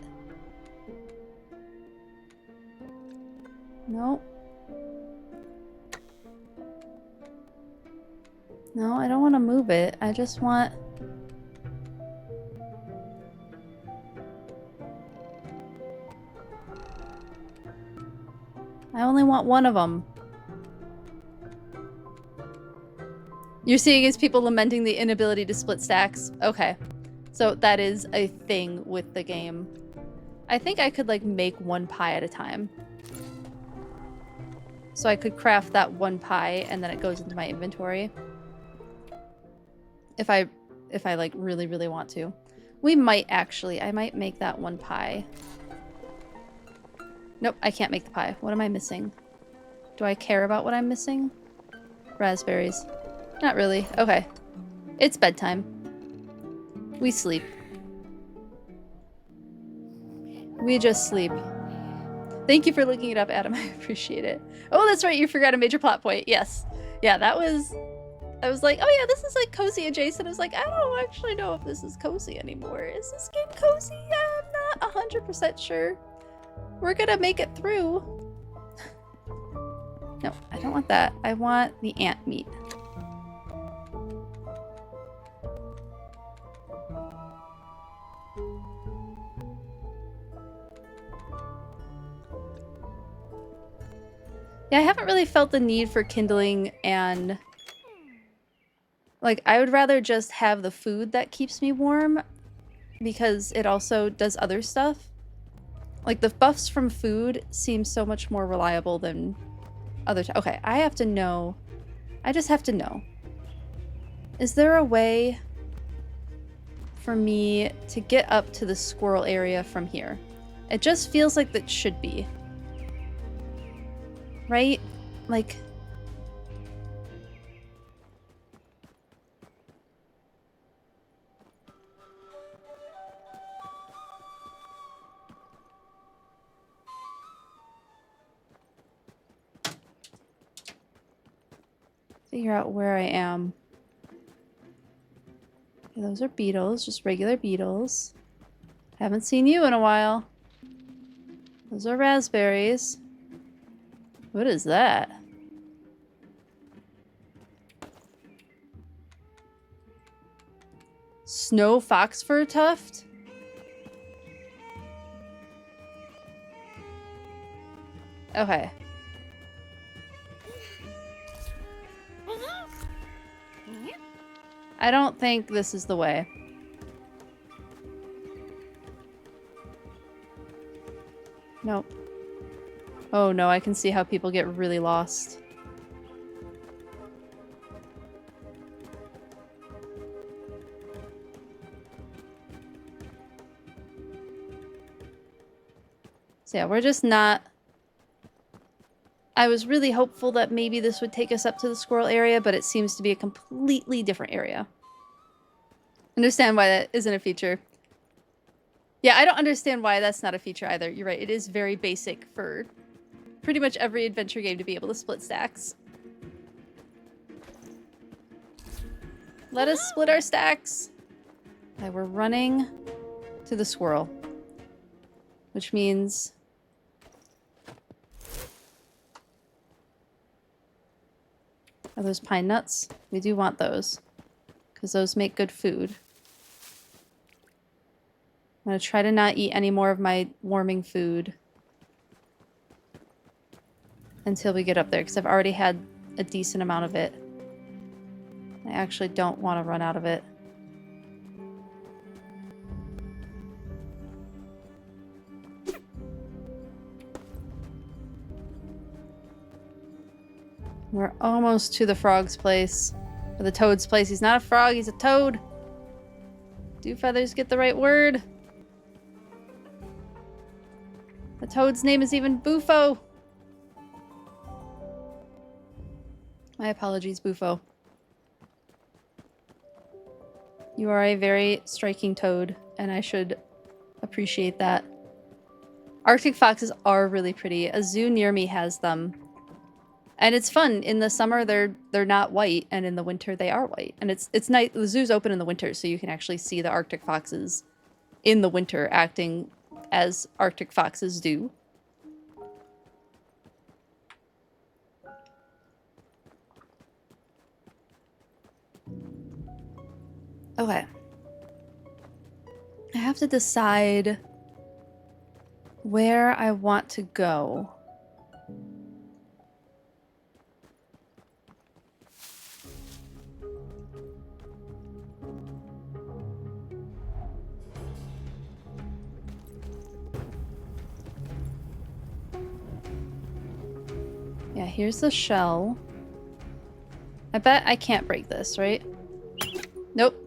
No. No, I don't want to move it. I just want... I only want 1 of them. You're seeing as people lamenting the inability to split stacks? Okay. So that is a thing with the game. I think I could, like, make 1 pie at a time. So I could craft that 1 pie and then it goes into my inventory. If I like, really, really want to. We might actually. I might make that 1 pie. Nope, I can't make the pie. What am I missing? Do I care about what I'm missing? Raspberries. Not really. Okay. It's bedtime. We sleep. We just sleep. Thank you for looking it up, Adam. I appreciate it. Oh, that's right. You forgot a major plot point. Yes. Yeah, that was... I was like, oh yeah, this is like cozy adjacent. I was like, I don't actually know if this is cozy anymore. Is this game cozy? I'm not 100% sure. We're gonna make it through. No, I don't want that. I want the ant meat. Yeah, I haven't really felt the need for kindling and... Like, I would rather just have the food that keeps me warm because it also does other stuff. Like, the buffs from food seem so much more reliable than other... Okay, I have to know. I just have to know. Is there a way for me to get up to the squirrel area from here? It just feels like that should be. Right? Like... Figure out where I am. Okay, those are beetles, just regular beetles. Haven't seen you in a while. Those are raspberries. What is that? Snow foxfur tuft? Okay. I don't think this is the way. Nope. Oh no, I can see how people get really lost. So yeah, we're just not... I was really hopeful that maybe this would take us up to the squirrel area, but it seems to be a completely different area. Understand why that isn't a feature. Yeah, I don't understand why that's not a feature either. You're right, it is very basic for pretty much every adventure game to be able to split stacks. Let us split our stacks! Okay, we're running to the squirrel. Which means... Are those pine nuts? We do want those. Because those make good food. I'm going to try to not eat any more of my warming food. Until we get up there, because I've already had a decent amount of it. I actually don't want to run out of it. We're almost to the frog's place. Or the toad's place. He's not a frog, he's a toad. Do feathers get the right word? The toad's name is even Bufo. My apologies, Bufo. You are a very striking toad, and I should appreciate that. Arctic foxes are really pretty. A zoo near me has them. And it's fun. In the summer, they're not white, and in the winter, they are white. And it's nice. The zoo's open in the winter, so you can actually see the Arctic foxes in the winter acting as Arctic foxes do. Okay. I have to decide where I want to go. Yeah, here's the shell. I bet I can't break this, right? Nope.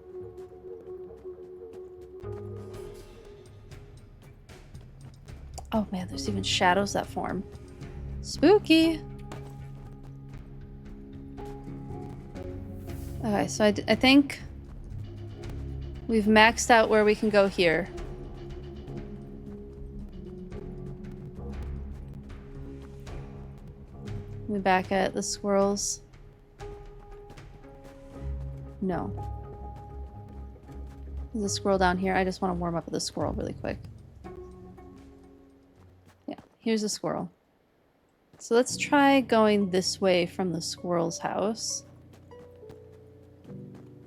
Oh man, there's even shadows that form. Spooky! Okay, so I think We've maxed out where we can go here. We back at the squirrels. No. There's a squirrel down here. I just want to warm up with a squirrel really quick. Yeah, here's a squirrel. So let's try going this way from the squirrel's house.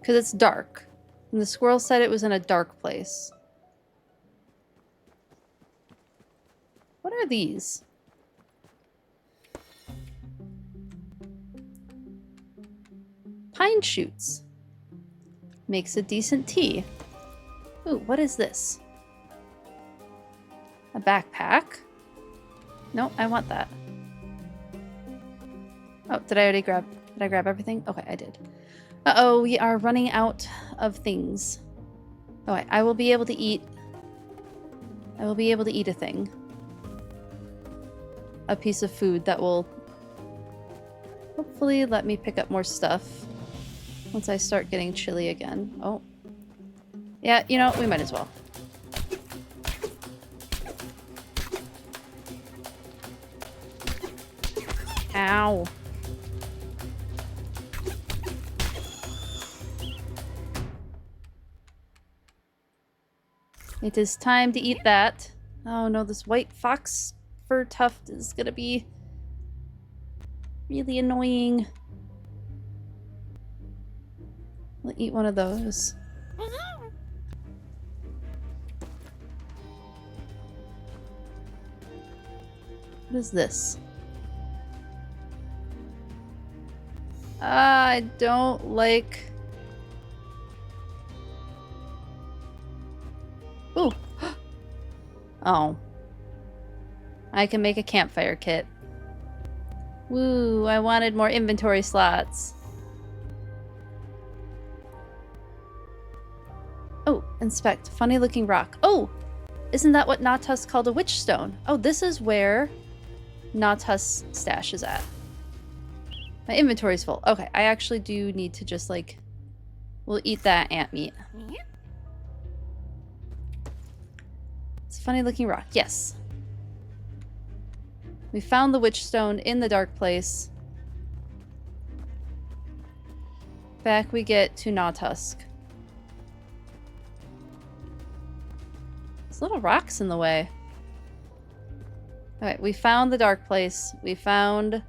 Because it's dark. And the squirrel said it was in a dark place. What are these? Pine shoots. Makes a decent tea. Ooh, what is this? A backpack? No, I want that. Oh, did I grab everything? Okay, I did. Uh-oh, we are running out of things. Okay, I will be able to eat a thing. A piece of food that will hopefully let me pick up more stuff once I start getting chilly again. Oh. Yeah, you know, we might as well. Ow. It is time to eat that. Oh no, this white fox fur tuft is gonna be really annoying. I'll eat one of those. What is this? I don't like... Ooh. Oh. I can make a campfire kit. Woo, I wanted more inventory slots. Oh, inspect. Funny looking rock. Oh! Isn't that what Gnawtusk called a witch stone? Oh, this is where Gnawtusk's stash is at. My inventory's full. Okay, I actually do need to just, like... We'll eat that ant meat. It's a funny looking rock. Yes. We found the witch stone in the dark place. Back we get to Gnawtusk. There's little rocks in the way. Alright, we found the dark place. We found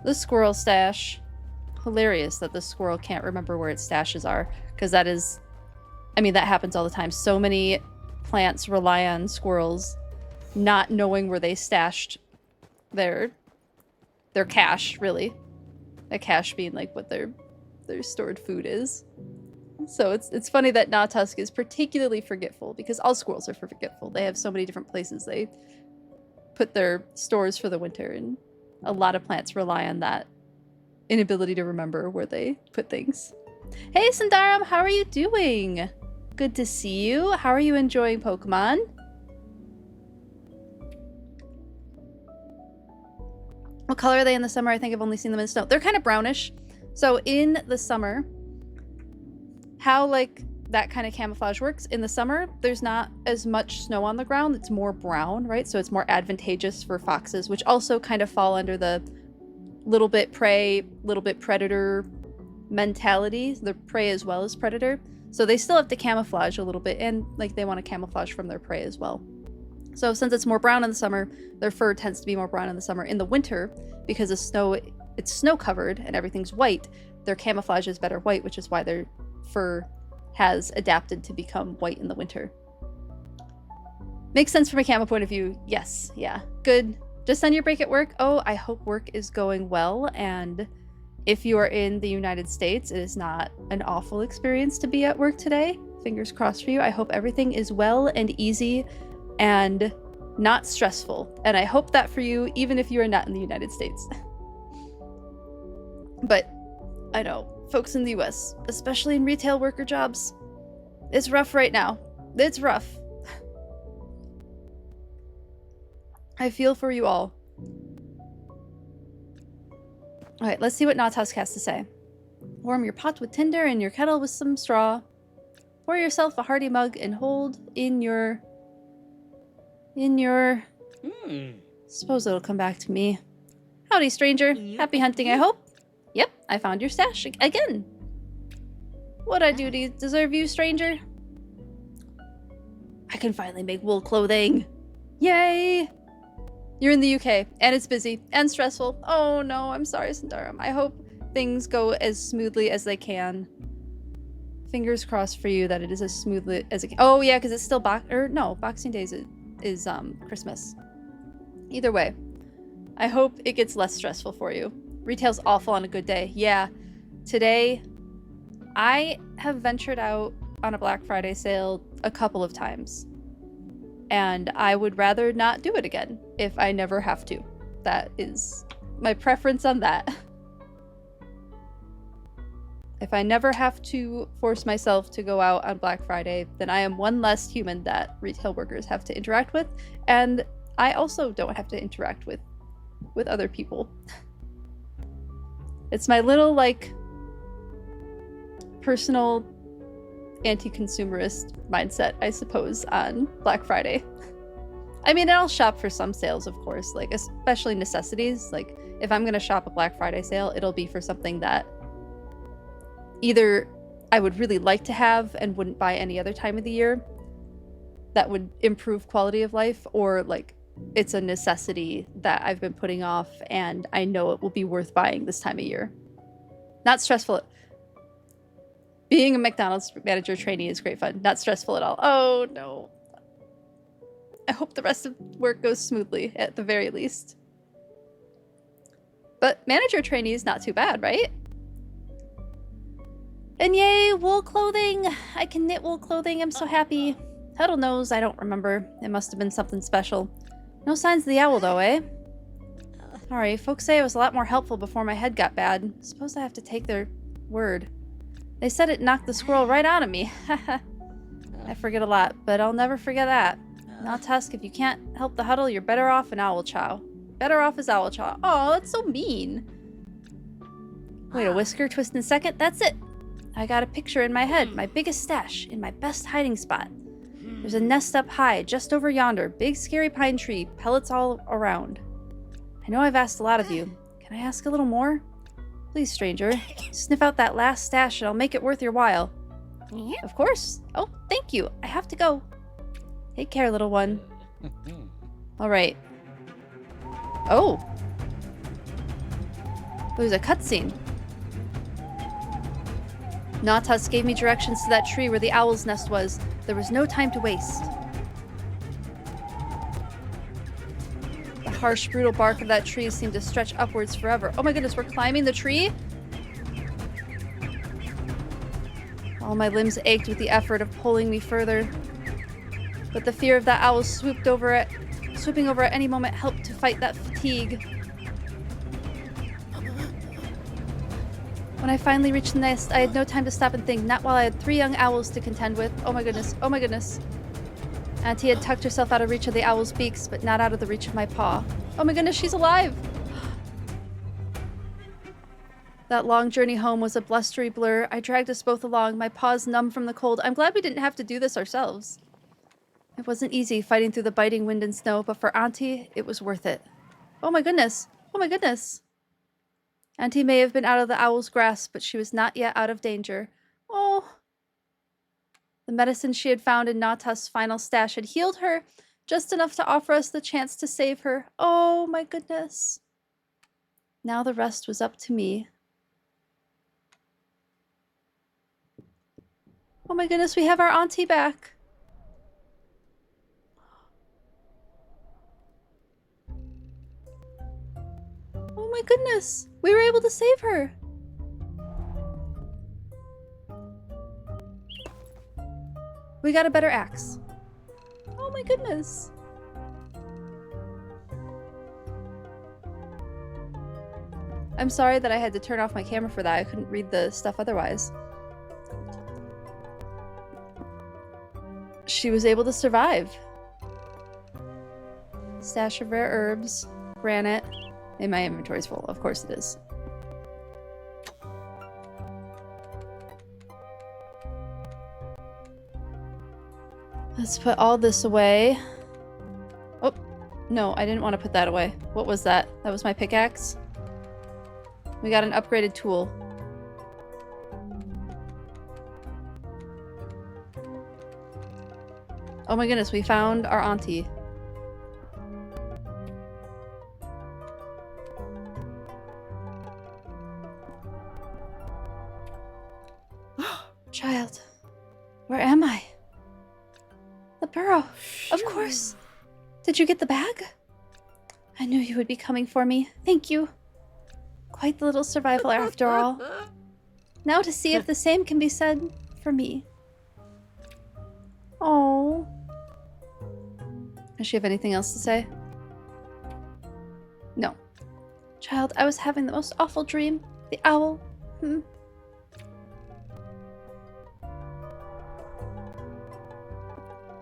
the squirrel stash. Hilarious that the squirrel can't remember where its stashes are. Because that is... I mean, that happens all the time. So many plants rely on squirrels not knowing where they stashed their cache, really. A cache being like what their stored food is. So it's funny that Gnawtusk is particularly forgetful, because all squirrels are forgetful. They have so many different places they put their stores for the winter, and a lot of plants rely on that inability to remember where they put things. Hey Sundaram, how are you doing? Good to see you. How are you enjoying Pokemon? What color are they in the summer? I think I've only seen them in snow. They're kind of brownish. So in the summer, how like that kind of camouflage works, in the summer, there's not as much snow on the ground. It's more brown, right? So it's more advantageous for foxes, which also kind of fall under the little bit prey, little bit predator mentality. The prey as well as predator. So they still have to camouflage a little bit, and like they want to camouflage from their prey as well. So since it's more brown in the summer, their fur tends to be more brown in the summer. In the winter, because the snow, it's snow covered and everything's white, their camouflage is better white, which is why their fur has adapted to become white in the winter. Makes sense from a camo point of view. Yes, yeah, good. Just on your break at work? Oh, I hope work is going well, and if you are in the United States, it is not an awful experience to be at work today. Fingers crossed for you. I hope everything is well and easy and not stressful. And I hope that for you, even if you are not in the United States. But I know, folks in the US, especially in retail worker jobs, it's rough right now. It's rough. I feel for you all. Alright, let's see what Gnawtusk has to say. Warm your pot with tinder and your kettle with some straw. Pour yourself a hearty mug and hold in your... Suppose it'll come back to me. Howdy, stranger. Happy hunting, I hope. Yep, I found your stash again. What'd I do to deserve you, stranger? I can finally make wool clothing. Yay! You're in the UK, and it's busy and stressful. Oh no, I'm sorry, Sundaram. I hope things go as smoothly as they can. Fingers crossed for you that it is as smoothly as it can. Oh yeah, because it's still Boxing Day is Christmas. Either way, I hope it gets less stressful for you. Retail's awful on a good day. Yeah, today I have ventured out on a Black Friday sale a couple of times, and I would rather not do it again if I never have to. That is my preference on that. If I never have to force myself to go out on Black Friday, then I am one less human that retail workers have to interact with, and I also don't have to interact with other people. It's my little, like, personal anti-consumerist mindset, I suppose, on Black Friday. I mean, I'll shop for some sales, of course, like, especially necessities. Like, if I'm gonna shop a Black Friday sale, it'll be for something that either I would really like to have and wouldn't buy any other time of the year that would improve quality of life, or, like, it's a necessity that I've been putting off and I know it will be worth buying this time of year. Not stressful. Being a McDonald's manager trainee is great fun. Not stressful at all. Oh no. I hope the rest of work goes smoothly at the very least. But manager trainee is not too bad, right? And yay, wool clothing! I can knit wool clothing. I'm so happy. Huddle knows. I don't remember. It must have been something special. No signs of the owl, though, eh? Sorry, folks say it was a lot more helpful before my head got bad. Suppose I have to take their word. They said it knocked the squirrel right out of me. I forget a lot, but I'll never forget that. Now, Tusk, if you can't help the huddle, you're better off in Owl Chow. Better off as Owl Chow. Oh, that's so mean. Wait a whisker, twist in a second. That's it. I got a picture in my head. My biggest stash in my best hiding spot. There's a nest up high, just over yonder. Big, scary pine tree. Pellets all around. I know I've asked a lot of you. Can I ask a little more? Please, stranger. Sniff out that last stash and I'll make it worth your while. Of course. Oh, thank you. I have to go. Take care, little one. Alright. Oh. There's a cutscene. Nautus gave me directions to that tree where the owl's nest was. There was no time to waste. The harsh, brutal bark of that tree seemed to stretch upwards forever. Oh my goodness, we're climbing the tree? All my limbs ached with the effort of pulling me further. But the fear of that owl swooping over at any moment helped to fight that fatigue. When I finally reached the nest, I had no time to stop and think, not while I had 3 young owls to contend with. Oh my goodness, oh my goodness. Auntie had tucked herself out of reach of the owl's beaks, but not out of the reach of my paw. Oh my goodness, she's alive! That long journey home was a blustery blur. I dragged us both along, my paws numb from the cold. I'm glad we didn't have to do this ourselves. It wasn't easy fighting through the biting wind and snow, but for Auntie, it was worth it. Oh my goodness, oh my goodness. Auntie may have been out of the owl's grasp, but she was not yet out of danger. Oh. The medicine she had found in Nautus' final stash had healed her, just enough to offer us the chance to save her. Oh my goodness. Now the rest was up to me. Oh my goodness, we have our Auntie back. Oh my goodness, we were able to save her. We got a better axe. Oh my goodness. I'm sorry that I had to turn off my camera for that. I couldn't read the stuff otherwise. She was able to survive. Stash of rare herbs, granite. And my inventory's full. Of course it is. Let's put all this away. Oh, no, I didn't want to put that away. What was that? That was my pickaxe? We got an upgraded tool. Oh my goodness, we found our auntie. Child, where am I? The burrow, of course. Did you get the bag? I knew you would be coming for me. Thank you. Quite the little survival after all. Now to see if the same can be said for me. Oh. Does she have anything else to say? No. Child, I was having the most awful dream. The owl.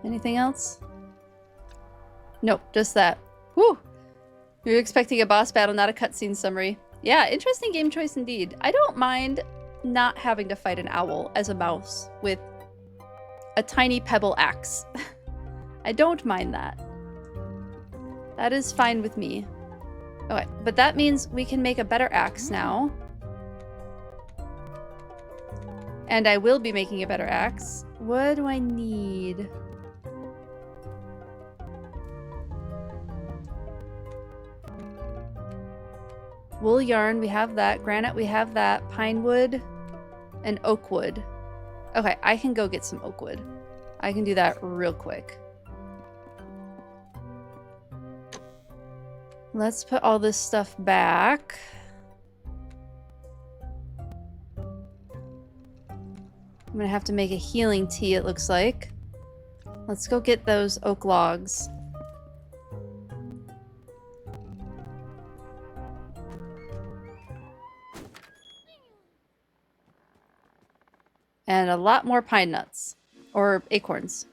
Anything else? Nope, just that. Whew! You're expecting a boss battle, not a cutscene summary. Yeah, interesting game choice indeed. I don't mind not having to fight an owl as a mouse with a tiny pebble axe. I don't mind that. That is fine with me. Okay, but that means we can make a better axe now. And I will be making a better axe. What do I need? Wool yarn, we have that. Granite, we have that. Pine wood and oak wood. Okay, I can go get some oak wood. I can do that real quick. Let's put all this stuff back. I'm gonna have to make a healing tea, it looks like. Let's go get those oak logs. And a lot more pine nuts. Or acorns.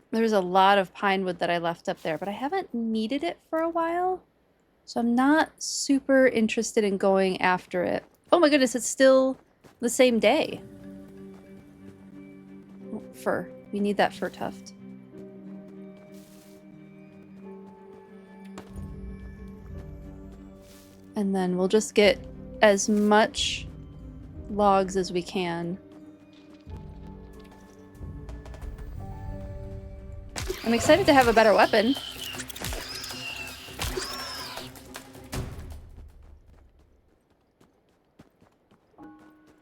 There's a lot of pine wood that I left up there, but I haven't needed it for a while. So I'm not super interested in going after it. Oh my goodness, it's still the same day. Oh, fur. We need that fur tuft. And then we'll just get as much logs as we can. I'm excited to have a better weapon.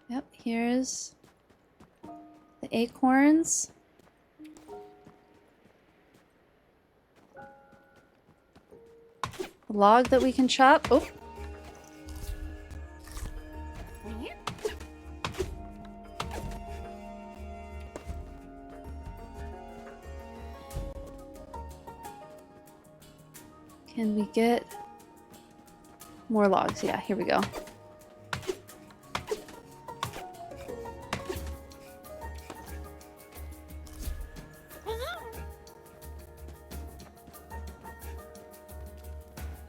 Yep, here's the acorns. The log that we can chop. Oh. Can we get more logs? Yeah, here we go. I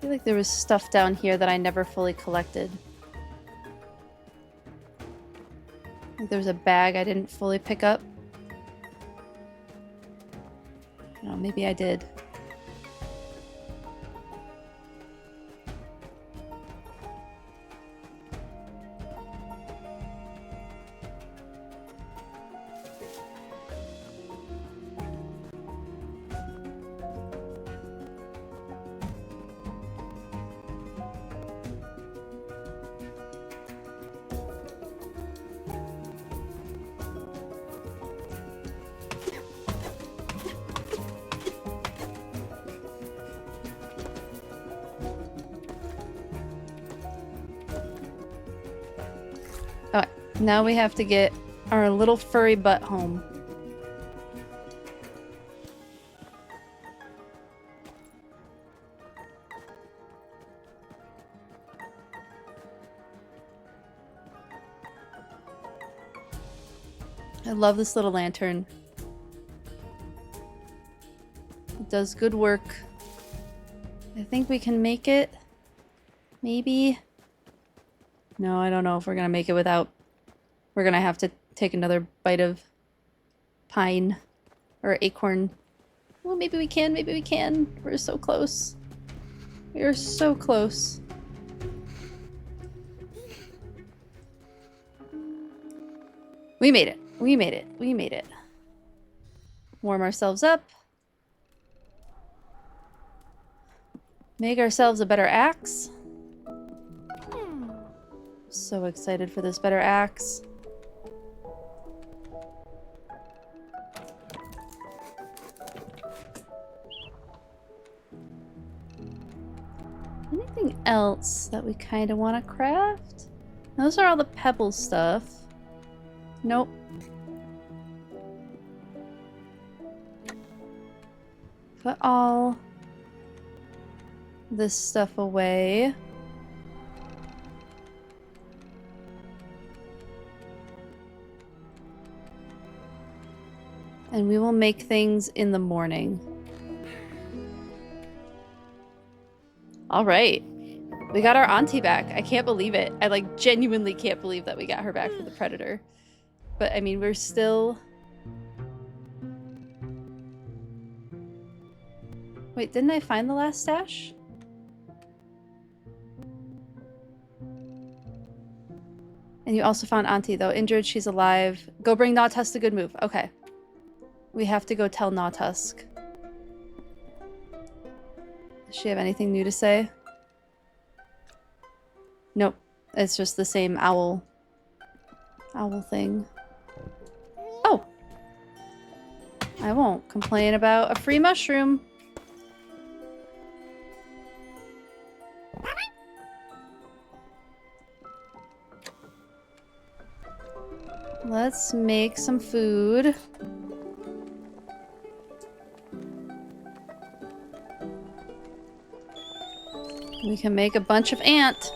feel like there was stuff down here that I never fully collected. Like there was a bag I didn't fully pick up. Oh, maybe I did. Now we have to get our little furry butt home. I love this little lantern. It does good work. I think we can make it. Maybe. No, I don't know if we're gonna make it without... We're gonna have to take another bite of pine or acorn. Well, maybe we can, maybe we can. We're so close. We are so close. We made it. We made it. We made it. Warm ourselves up. Make ourselves a better axe. So excited for this better axe. Anything else that we kind of want to craft? Those are all the pebble stuff. Nope. Put all this stuff away. And we will make things in the morning. All right. We got our auntie back. I can't believe it. I like genuinely can't believe that we got her back from the predator. But I mean, we're still... Wait, didn't I find the last stash? And you also found Auntie, though. Injured, she's alive. Go bring Gnawtusk a good move. Okay. We have to go tell Gnawtusk. Does she have anything new to say? Nope. It's just the same owl thing. Oh! I won't complain about a free mushroom. Let's make some food. We can make a bunch of ant.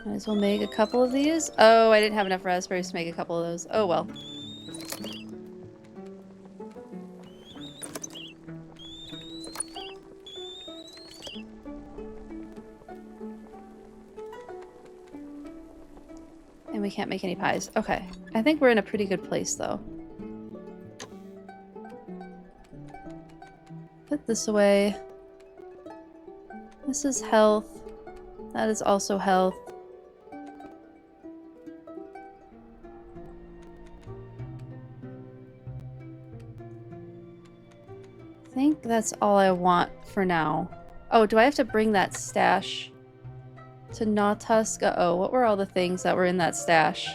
Might as well make a couple of these. Oh, I didn't have enough raspberries to make a couple of those. Oh well. And we can't make any pies. Okay. I think we're in a pretty good place, though. Put this away. This is health. That is also health. I think that's all I want for now. Oh, do I have to bring that stash to Gnawtusk? Uh-oh, what were all the things that were in that stash?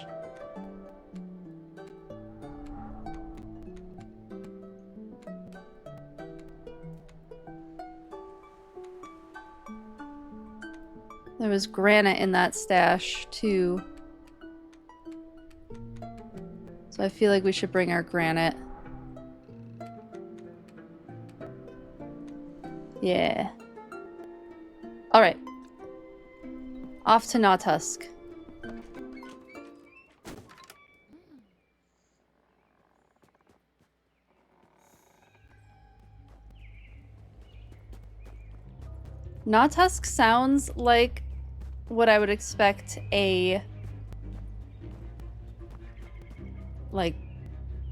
There was granite in that stash, too. So I feel like we should bring our granite. Yeah. Alright. Off to Gnawtusk. Gnawtusk sounds like what I would expect a like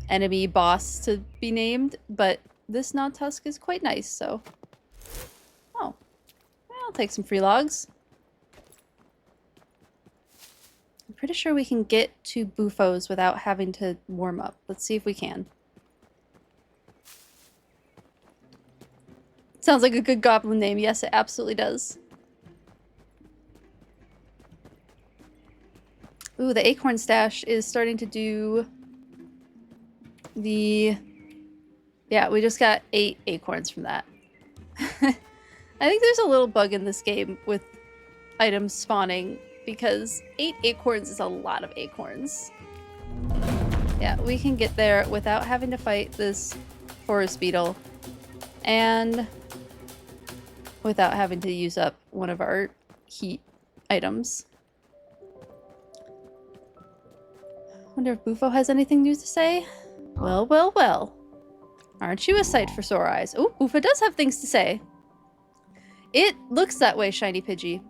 enemy boss to be named, but this Gnawtusk is quite nice, so oh, I'll take some free logs. I'm pretty sure we can get to Bufos without having to warm up. Let's see if we can. Sounds like a good goblin name. Yes, it absolutely does. Ooh, the acorn stash is starting to do the... Yeah, we just got 8 acorns from that. I think there's a little bug in this game with items spawning because 8 acorns is a lot of acorns. Yeah, we can get there without having to fight this forest beetle. And without having to use up one of our heat items. Wonder if Bufo has anything new to say? Well, well, well. Aren't you a sight for sore eyes? Oh, Bufo does have things to say. It looks that way, Shiny Pidgey.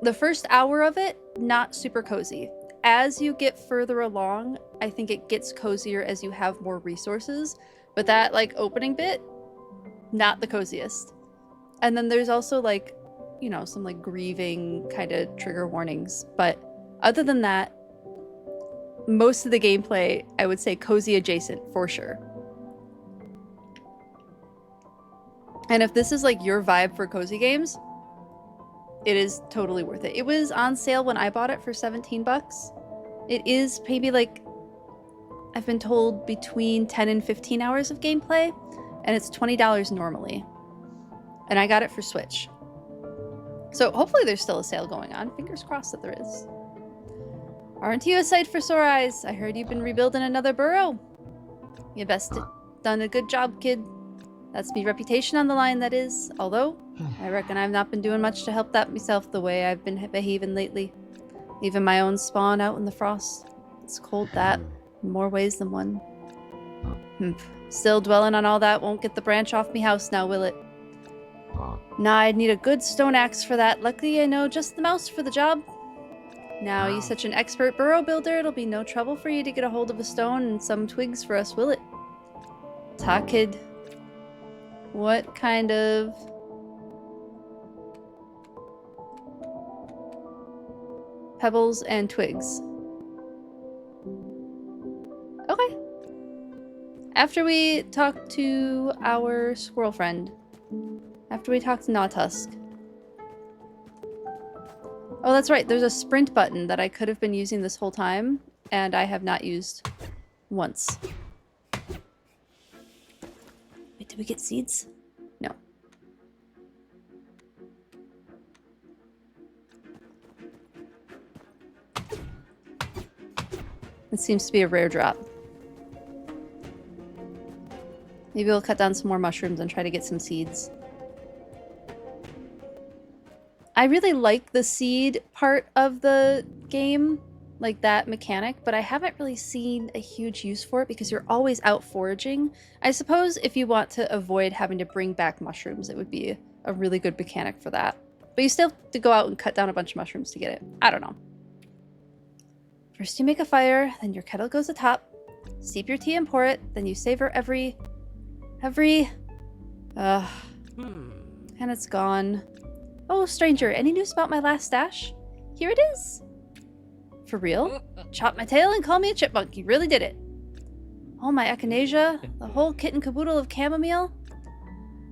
The first hour of it, not super cozy. As you get further along, I think it gets cozier as you have more resources. But that, like, opening bit, not the coziest. And then there's also, like, you know, some, like, grieving kind of trigger warnings. But other than that, most of the gameplay, I would say cozy adjacent, for sure. And if this is, like, your vibe for cozy games, it is totally worth it. It was on sale when I bought it for 17 bucks. It is maybe, like, I've been told between 10 and 15 hours of gameplay, and it's $20 normally. And I got it for Switch. So hopefully there's still a sale going on. Fingers crossed that there is. Aren't you a sight for sore eyes? I heard you've been rebuilding another burrow. You best done a good job, kid. That's me reputation on the line, that is. Although, I reckon I've not been doing much to help that myself the way I've been behaving lately. Leaving my own spawn out in the frost. It's cold that, in more ways than one. Still dwelling on all that won't get the branch off me house now, will it? Nah, I'd need a good stone axe for that. Luckily, I know just the mouse for the job. Now, you such an expert burrow builder, it'll be no trouble for you to get a hold of a stone and some twigs for us, will it? Ta, kid. What kind of... pebbles and twigs? Okay. After we talk to our squirrel friend. After we talk to Gnawtusk. Oh, that's right. There's a sprint button that I could have been using this whole time, and I have not used once. Wait, did we get seeds? No. It seems to be a rare drop. Maybe we'll cut down some more mushrooms and try to get some seeds. I really like the seed part of the game, like that mechanic, but I haven't really seen a huge use for it because you're always out foraging. I suppose if you want to avoid having to bring back mushrooms, it would be a really good mechanic for that. But you still have to go out and cut down a bunch of mushrooms to get it. I don't know. First you make a fire, then your kettle goes atop. Steep your tea and pour it, then you savor every... And it's gone. Oh, stranger, any news about my last stash? Here it is. For real? Chop my tail and call me a chipmunk. You really did it. Oh, my echinacea, the whole kit and caboodle of chamomile.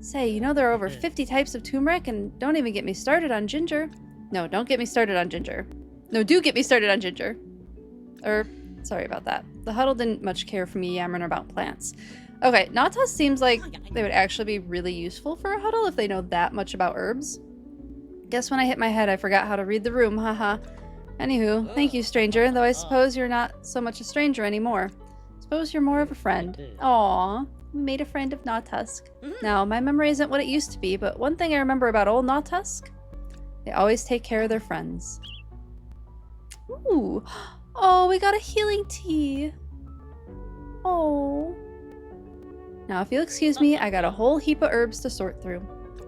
Say, you know there are over 50 types of turmeric, and don't even get me started on ginger. No, don't get me started on ginger. No, do get me started on ginger. Sorry about that. The huddle didn't much care for me yammering about plants. Okay, Gnawtusk seems like they would actually be really useful for a huddle if they know that much about herbs. Guess when I hit my head, I forgot how to read the room, haha. Anywho, thank you, stranger, though I suppose you're not so much a stranger anymore. Suppose you're more of a friend. Aww, we made a friend of Gnawtusk. Now, my memory isn't what it used to be, but one thing I remember about old Gnawtusk, they always take care of their friends. Ooh, oh, we got a healing tea. Oh. Now, if you'll excuse me, I got a whole heap of herbs to sort through.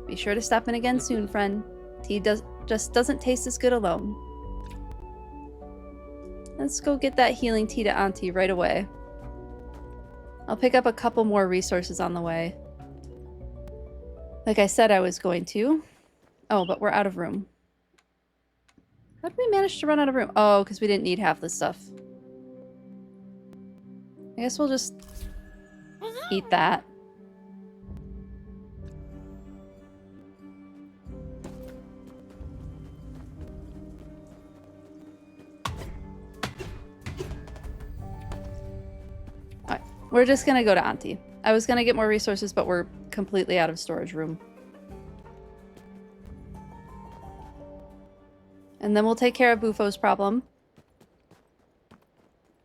Be sure to stop in again soon, friend. Tea just doesn't taste as good alone. Let's go get that healing tea to Auntie right away. I'll pick up a couple more resources on the way. Like I said I was going to. Oh, but we're out of room. How did we manage to run out of room? Oh, because we didn't need half this stuff. I guess we'll just eat that. Alright, we're just gonna go to Auntie. I was gonna get more resources, but we're completely out of storage room. And then we'll take care of Bufo's problem.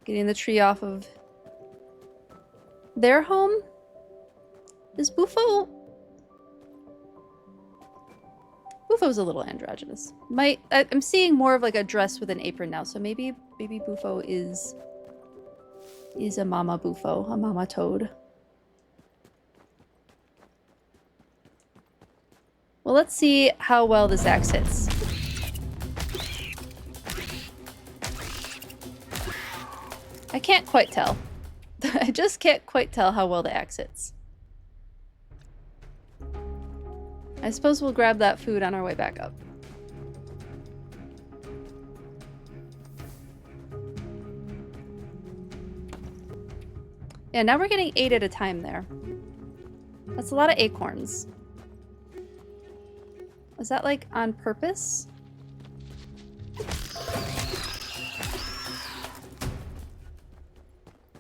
Getting the tree off of their home? Is Bufo... Bufo's a little androgynous. I'm seeing more of like a dress with an apron now, so maybe Bufo is a mama Bufo, a mama toad. Well, let's see how well this axe hits. I can't quite tell. I just can't quite tell how well the axe hits. I suppose we'll grab that food on our way back up. Yeah, now we're getting 8 at a time there. That's a lot of acorns. Was that like on purpose?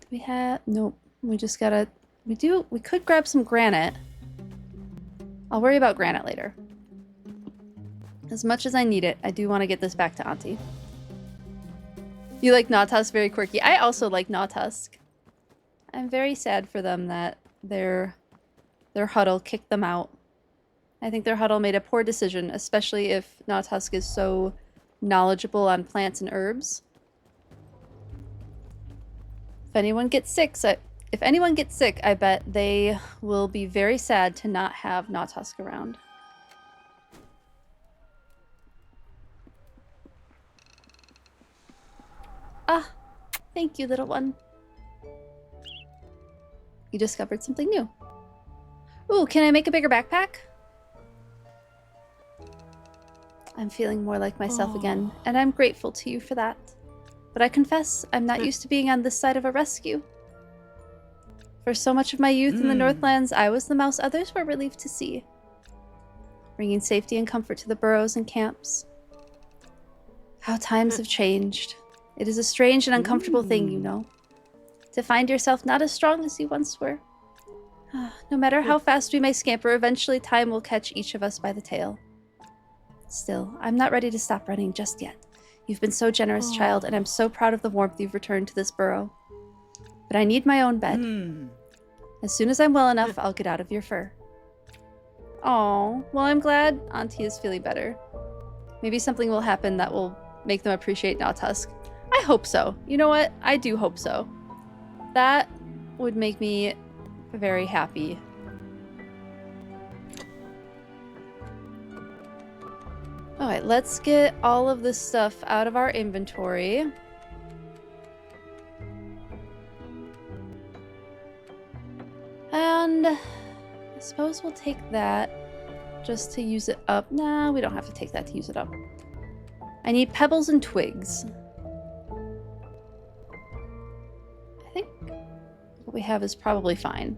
Do we have... Nope. We just gotta... We could grab some granite. I'll worry about granite later. As much as I need it, I do want to get this back to Auntie. You like Gnawtusk? Very quirky. I also like Gnawtusk. I'm very sad for them that their huddle kicked them out. I think their huddle made a poor decision, especially if Gnawtusk is so knowledgeable on plants and herbs. If anyone gets sick, I bet they will be very sad to not have Gnawtusk around. Ah, thank you, little one. You discovered something new. Ooh, can I make a bigger backpack? I'm feeling more like myself again, and I'm grateful to you for that. But I confess, I'm not used to being on this side of a rescue. For so much of my youth in the Northlands, I was the mouse others were relieved to see, bringing safety and comfort to the burrows and camps. How times have changed. It is a strange and uncomfortable thing, you know, to find yourself not as strong as you once were. No matter how fast we may scamper, eventually time will catch each of us by the tail. Still, I'm not ready to stop running just yet. You've been so generous, child, and I'm so proud of the warmth you've returned to this burrow. But I need my own bed. As soon as I'm well enough, I'll get out of your fur. Oh, well, I'm glad Auntie is feeling better. Maybe something will happen that will make them appreciate Gnawtusk. I hope so. You know what? I do hope so. That would make me very happy. Alright, let's get all of this stuff out of our inventory. And I suppose we'll take that just to use it up. Nah, we don't have to take that to use it up. I need pebbles and twigs. I think what we have is probably fine.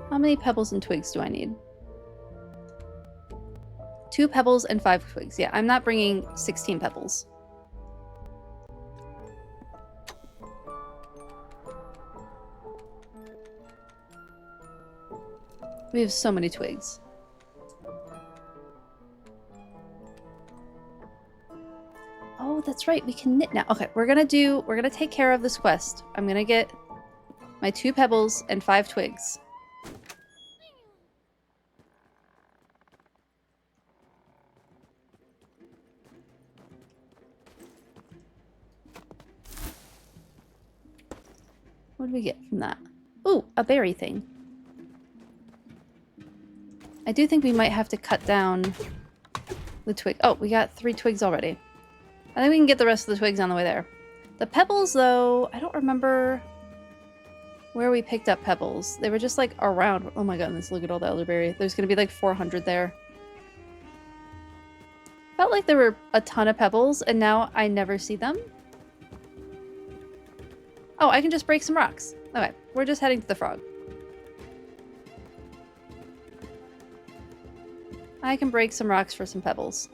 How many pebbles and twigs do I need? 2 pebbles and 5 twigs. Yeah, I'm not bringing 16 pebbles. We have so many twigs. Oh, that's right. We can knit now. Okay, we're gonna take care of this quest. I'm gonna get my 2 pebbles and 5 twigs. What did we get from that? Ooh, a berry thing. I do think we might have to cut down the twig. Oh, we got 3 twigs already. I think we can get the rest of the twigs on the way there. The pebbles, though, I don't remember where we picked up pebbles. They were just like around. Oh my goodness, look at all the elderberry. There's gonna be like 400 there. Felt like there were a ton of pebbles, and now I never see them. Oh, I can just break some rocks. Okay, we're just heading to the frog. I can break some rocks for some pebbles.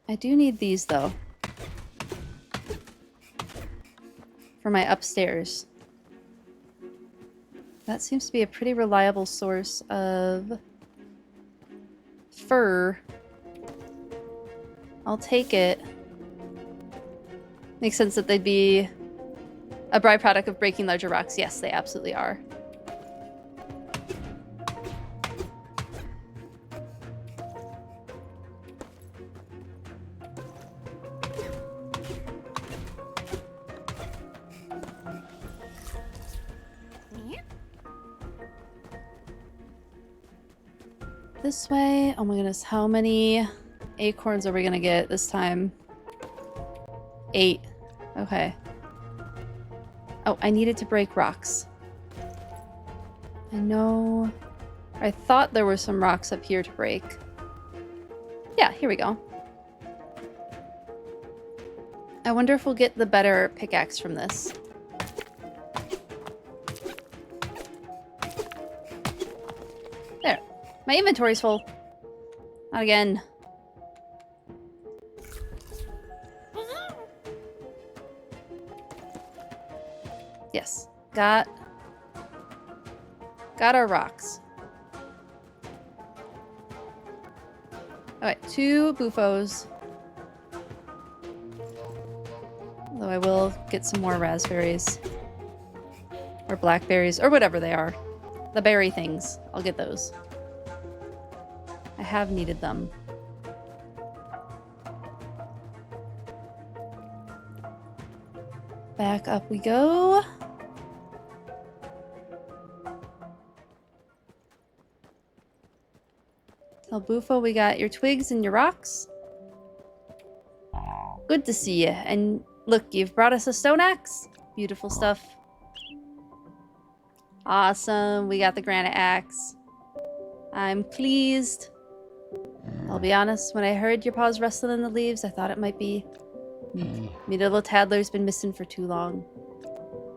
I do need these, though. for my upstairs. That seems to be a pretty reliable source of fur. I'll take it. Makes sense that they'd be a byproduct of breaking larger rocks. Yes, they absolutely are. This way. Oh my goodness, how many acorns are we gonna get this time? 8. Okay. Oh, I needed to break rocks. I know... I thought there were some rocks up here to break. Yeah, here we go. I wonder if we'll get the better pickaxe from this. There. My inventory's full. Not again. Yes. Got our rocks. Alright, 2 bufos. Although I will get some more raspberries. Or blackberries, or whatever they are. The berry things. I'll get those. I have needed them. Back up we go. Tell Bufo we got your twigs and your rocks. Good to see you. And look, you've brought us a stone axe. Beautiful stuff. Awesome. We got the granite axe. I'm pleased. I'll be honest, when I heard your paws rustling in the leaves, I thought it might be me little Tadler's been missing for too long.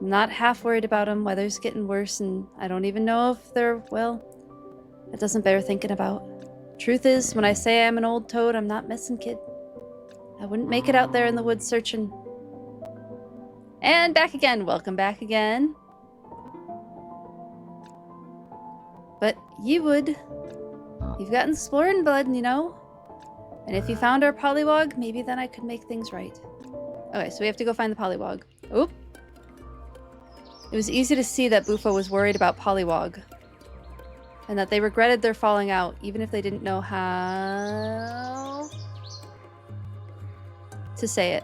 I'm not half worried about him. Weather's getting worse, and I don't even know if they're, well, it doesn't bear thinking about. Truth is, when I say I'm an old toad, I'm not messing, kid. I wouldn't make it out there in the woods searching. And back again. Welcome back again. But you would. You've got exploring blood, you know? And if you found our pollywog, maybe then I could make things right. Okay, so we have to go find the pollywog. Oop. It was easy to see that Bufo was worried about pollywog. And that they regretted their falling out, even if they didn't know how to say it.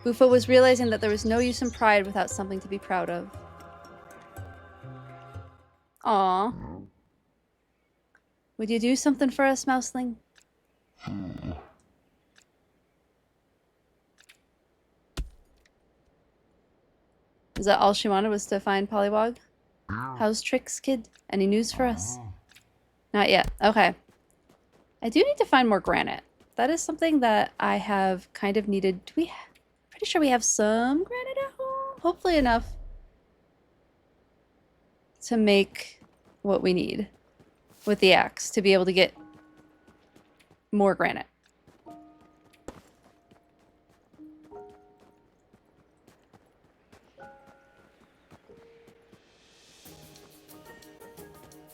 Bufo was realizing that there was no use in pride without something to be proud of. Aww. Would you do something for us, Mouseling? Is that all she wanted, was to find pollywog? How's Tricks, kid? Any news for us? Not yet. Okay. I do need to find more granite. That is something that I have kind of needed. Pretty sure we have some granite at home. Hopefully enough to make what we need with the axe to be able to get more granite.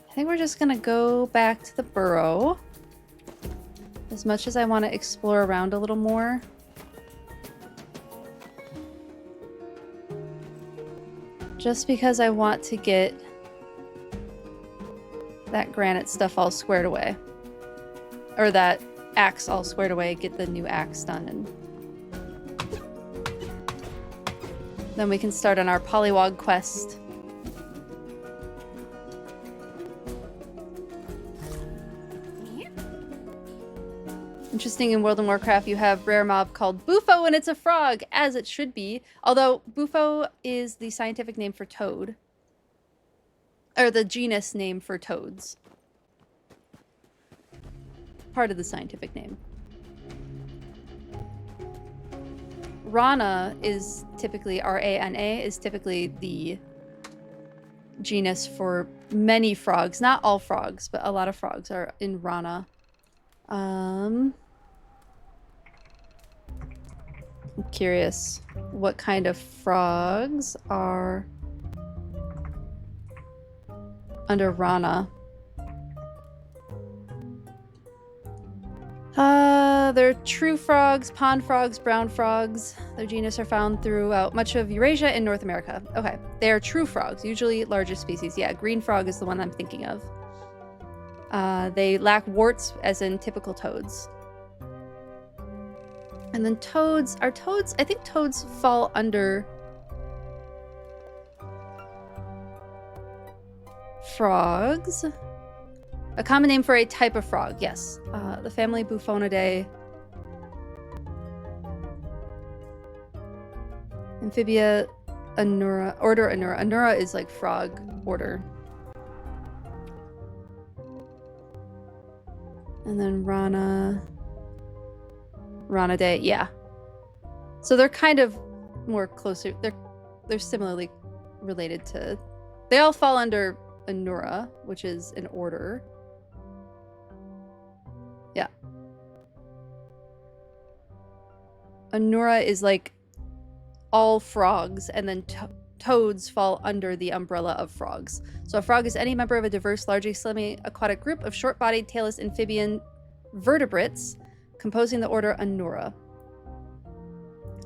I think we're just gonna go back to the burrow. As much as I want to explore around a little more. Just because I want to get that granite stuff all squared away. Or that axe all squared away, get the new axe done, and then we can start on our pollywog quest. Interesting, in World of Warcraft you have rare mob called Bufo and it's a frog, as it should be. Although Bufo is the scientific name for toad. Or the genus name for toads. Part of the scientific name. Rana is typically, R-A-N-A, is typically the genus for many frogs. Not all frogs, but a lot of frogs are in Rana. I'm curious what kind of frogs are under Rana. They're true frogs, pond frogs, brown frogs. Their genus are found throughout much of Eurasia and North America. Okay, they are true frogs, usually larger species. Yeah, green frog is the one I'm thinking of. They lack warts, as in typical toads. And then toads, I think toads fall under frogs. A common name for a type of frog, yes. The family Bufonidae. Amphibia, Anura, order Anura. Anura is like frog order. And then Ranidae, yeah. So they're kind of more closer. They're similarly related to. They all fall under Anura, which is an order. Yeah. Anura is like all frogs, and then toads fall under the umbrella of frogs. So a frog is any member of a diverse, largely semi-aquatic group of short-bodied, tailless amphibian vertebrates composing the order Anura.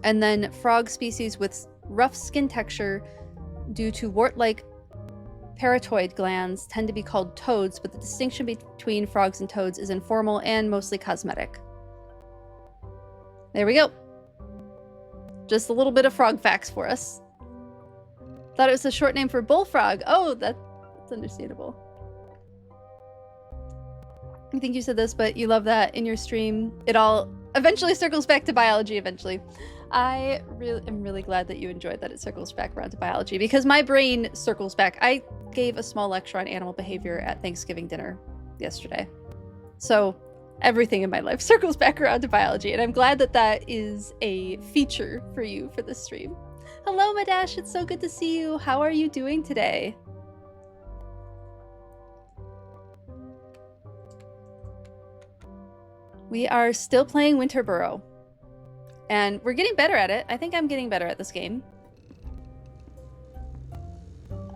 And then frog species with rough skin texture due to wart-like parotid glands tend to be called toads, but the distinction between frogs and toads is informal and mostly cosmetic. There we go. Just a little bit of frog facts for us. Thought it was a short name for bullfrog. Oh, that's understandable. I think you said this, but you love that in your stream. It all eventually circles back to biology eventually. I am really glad that you enjoyed that it circles back around to biology, because my brain circles back. I gave a small lecture on animal behavior at Thanksgiving dinner yesterday. So everything in my life circles back around to biology, and I'm glad that that is a feature for you for this stream. Hello, Madash. It's so good to see you. How are you doing today? We are still playing Winter Burrow, and we're getting better at it. I think I'm getting better at this game.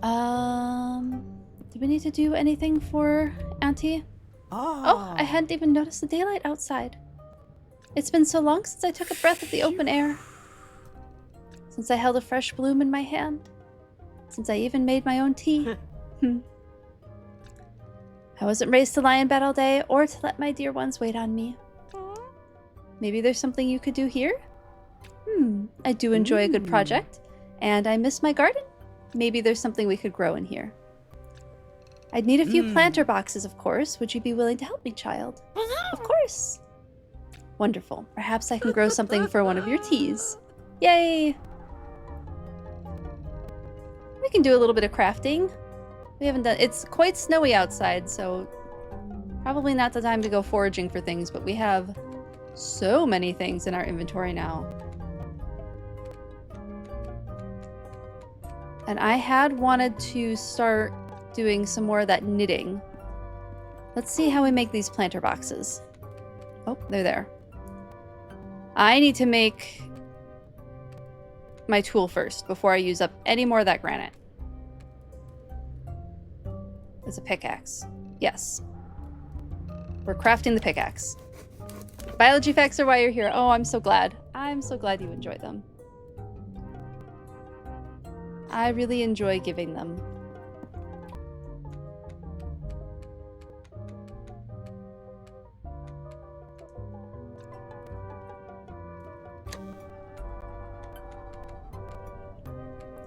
Do we need to do anything for Auntie? Oh, I hadn't even noticed the daylight outside. It's been so long since I took a breath of the open air. Since I held a fresh bloom in my hand. Since I even made my own tea. I wasn't raised to lie in bed all day or to let my dear ones wait on me. Maybe there's something you could do here? I do enjoy a good project, and I miss my garden. Maybe there's something we could grow in here. I'd need a few planter boxes, of course. Would you be willing to help me, child? Of course. Wonderful. Perhaps I can grow something for one of your teas. Yay! We can do a little bit of crafting. We haven't done... It's quite snowy outside, so probably not the time to go foraging for things, but we have so many things in our inventory now. And I had wanted to start doing some more of that knitting. Let's see how we make these planter boxes. Oh, they're there. I need to make my tool first before I use up any more of that granite. It's a pickaxe. Yes. We're crafting the pickaxe. Biology facts are why you're here. Oh, I'm so glad. I'm so glad you enjoyed them. I really enjoy giving them.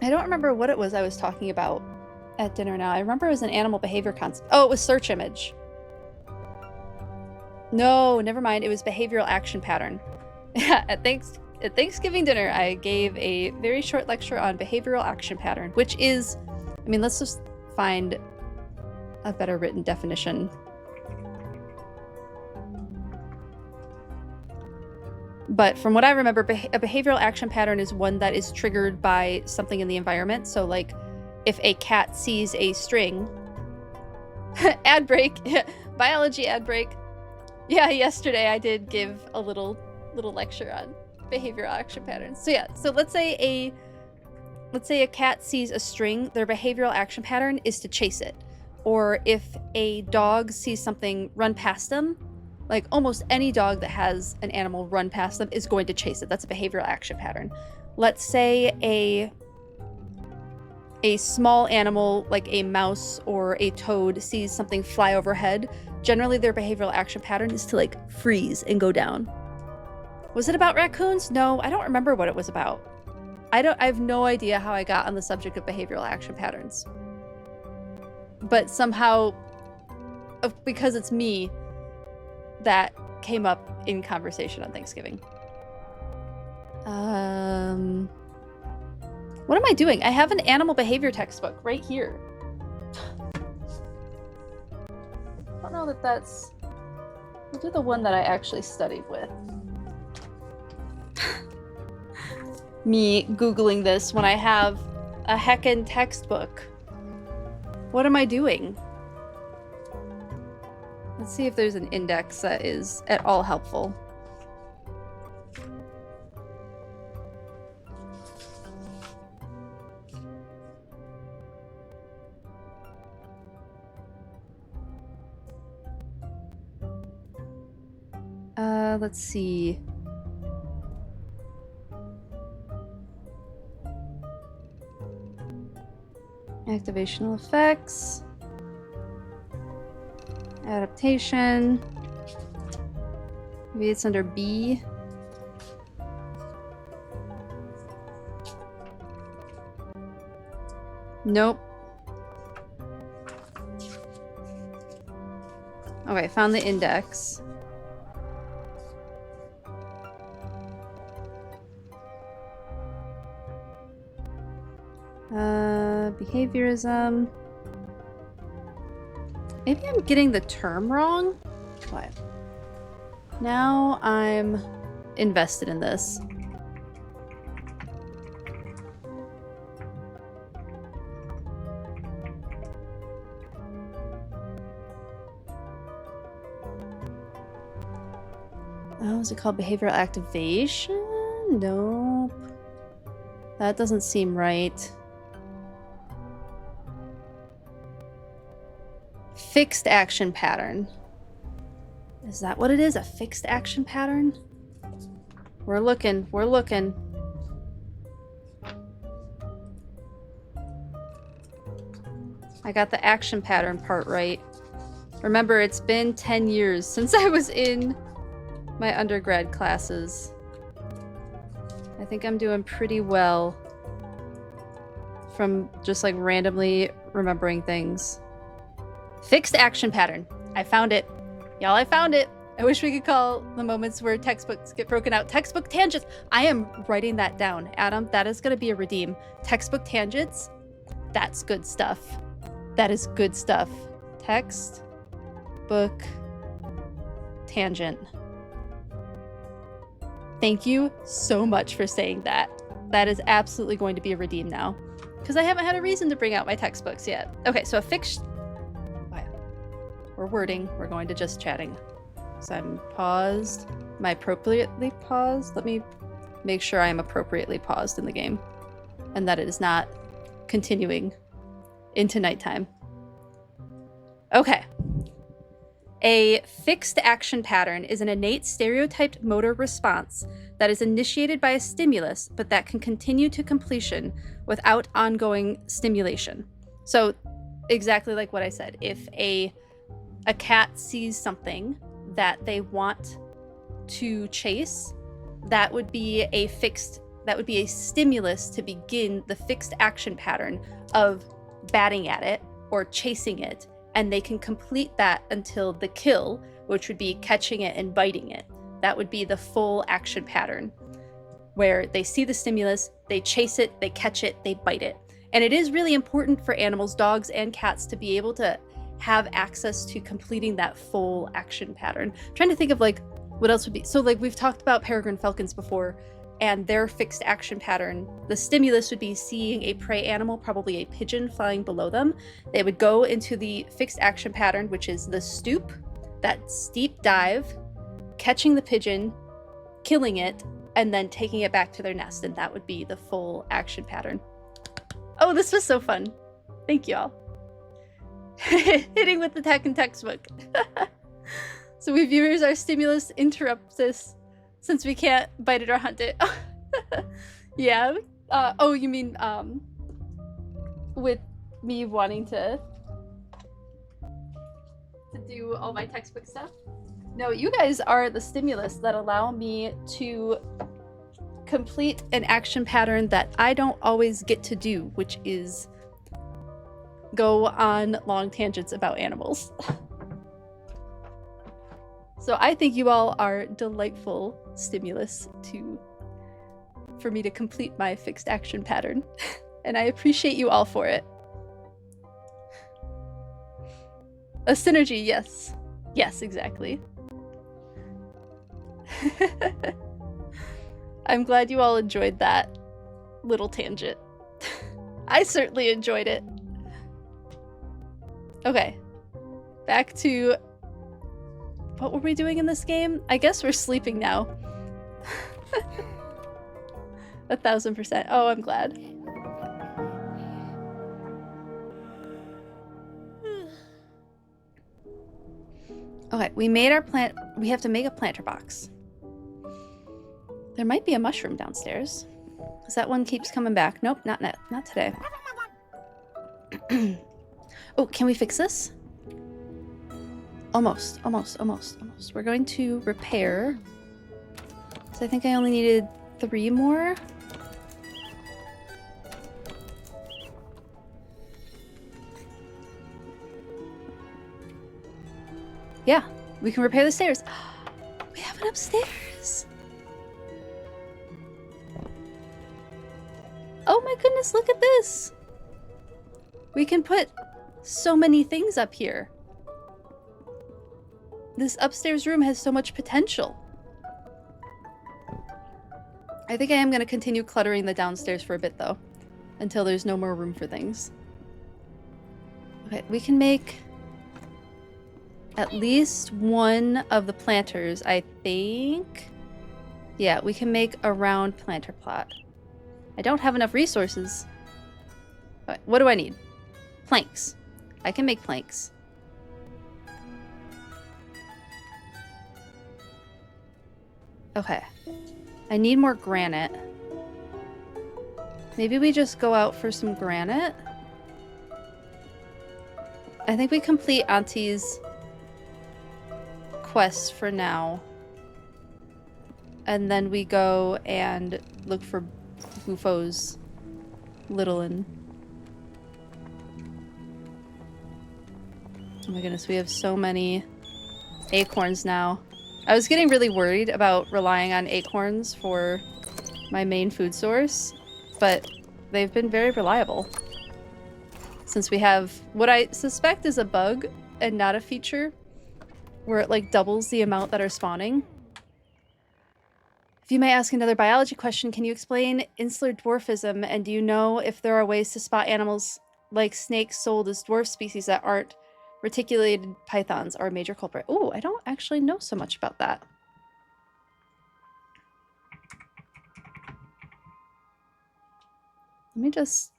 I don't remember what it was I was talking about at dinner now. I remember it was an animal behavior concept. Oh, it was search image. No, never mind. It was behavioral action pattern. Yeah, at Thanksgiving dinner, I gave a very short lecture on behavioral action pattern, which is, I mean, let's just find a better written definition. But from what I remember, a behavioral action pattern is one that is triggered by something in the environment. So like if a cat sees a string, ad break, biology ad break. Yeah, yesterday I did give a little lecture on behavioral action patterns. So yeah, so let's say a cat sees a string, their behavioral action pattern is to chase it. Or if a dog sees something run past them, like almost any dog that has an animal run past them is going to chase it. That's a behavioral action pattern. Let's say a small animal like a mouse or a toad sees something fly overhead. Generally their behavioral action pattern is to like freeze and go down. Was it about raccoons? No, I don't remember what it was about. I have no idea how I got on the subject of behavioral action patterns. But somehow, because it's me, that came up in conversation on Thanksgiving. What am I doing? I have an animal behavior textbook right here. I don't know that that's... We'll do the one that I actually studied with. Me Googling this when I have a heckin' textbook. What am I doing? Let's see if there's an index that is at all helpful. Let's see. Activational effects. Adaptation. Maybe it's under B. Nope. Okay, found the index. Behaviorism. Maybe I'm getting the term wrong? What? Now I'm invested in this. Oh, is it called behavioral activation? Nope. That doesn't seem right. Fixed action pattern. Is that what it is? A fixed action pattern? We're looking. We're looking. I got the action pattern part right. Remember, it's been 10 years since I was in my undergrad classes. I think I'm doing pretty well from just like randomly remembering things. Fixed action pattern. I found it. Y'all, I found it. I wish we could call the moments where textbooks get broken out textbook tangents. I am writing that down, Adam. That is going to be a redeem. Textbook tangents. That's good stuff. That is good stuff. Text book tangent. Thank you so much for saying that. That is absolutely going to be a redeem now. Because I haven't had a reason to bring out my textbooks yet. Okay, so a fixed... We're wording. We're going to just chatting. So I'm paused. Am I appropriately paused? Let me make sure I am appropriately paused in the game. And that it is not continuing into nighttime. Okay. A fixed action pattern is an innate stereotyped motor response that is initiated by a stimulus, but that can continue to completion without ongoing stimulation. So exactly like what I said, if a cat sees something that they want to chase, that would be a stimulus to begin the fixed action pattern of batting at it or chasing it, and they can complete that until the kill, which would be catching it and biting it. That would be the full action pattern, where they see the stimulus, they chase it, they catch it, they bite it. And it is really important for animals, dogs and cats, to be able to have access to completing that full action pattern. I'm trying to think of like what else would be. So like we've talked about peregrine falcons before, and their fixed action pattern, the stimulus would be seeing a prey animal, probably a pigeon, flying below them. They would go into the fixed action pattern, which is the stoop, that steep dive, catching the pigeon, killing it, and then taking it back to their nest, and that would be the full action pattern. Oh, this was so fun. Thank you all. Hitting with the tech and textbook. So we viewers are stimulus interruptus since we can't bite it or hunt it. Yeah. Oh, you mean with me wanting to do all my textbook stuff? No, you guys are the stimulus that allow me to complete an action pattern that I don't always get to do, which is go on long tangents about animals. So I think you all are delightful stimulus for me to complete my fixed action pattern. And I appreciate you all for it. A synergy, yes. Yes, exactly. I'm glad you all enjoyed that little tangent. I certainly enjoyed it. Okay. Back to... What were we doing in this game? I guess we're sleeping now. 1000%. Oh, I'm glad. Okay, we made our plant. We have to make a planter box. There might be a mushroom downstairs. Because that one keeps coming back. Nope, not today. Oh, can we fix this? Almost. We're going to repair. So I think I only needed 3 more. Yeah, we can repair the stairs. We have it upstairs. Oh my goodness, look at this. We can put so many things up here. This upstairs room has so much potential. I think I am going to continue cluttering the downstairs for a bit, though. Until there's no more room for things. Okay, we can make at least one of the planters, I think. Yeah, we can make a round planter plot. I don't have enough resources. Okay, what do I need? Planks. I can make planks. Okay. I need more granite. Maybe we just go out for some granite? I think we complete Auntie's quest for now. And then we go and look for Bufo's little and... Oh my goodness, we have so many acorns now. I was getting really worried about relying on acorns for my main food source, but they've been very reliable. Since we have what I suspect is a bug and not a feature, where it like doubles the amount that are spawning. If you may ask another biology question, can you explain insular dwarfism, and do you know if there are ways to spot animals like snakes sold as dwarf species that aren't reticulated pythons are a major culprit? Oh, I don't actually know so much about that. Let me just...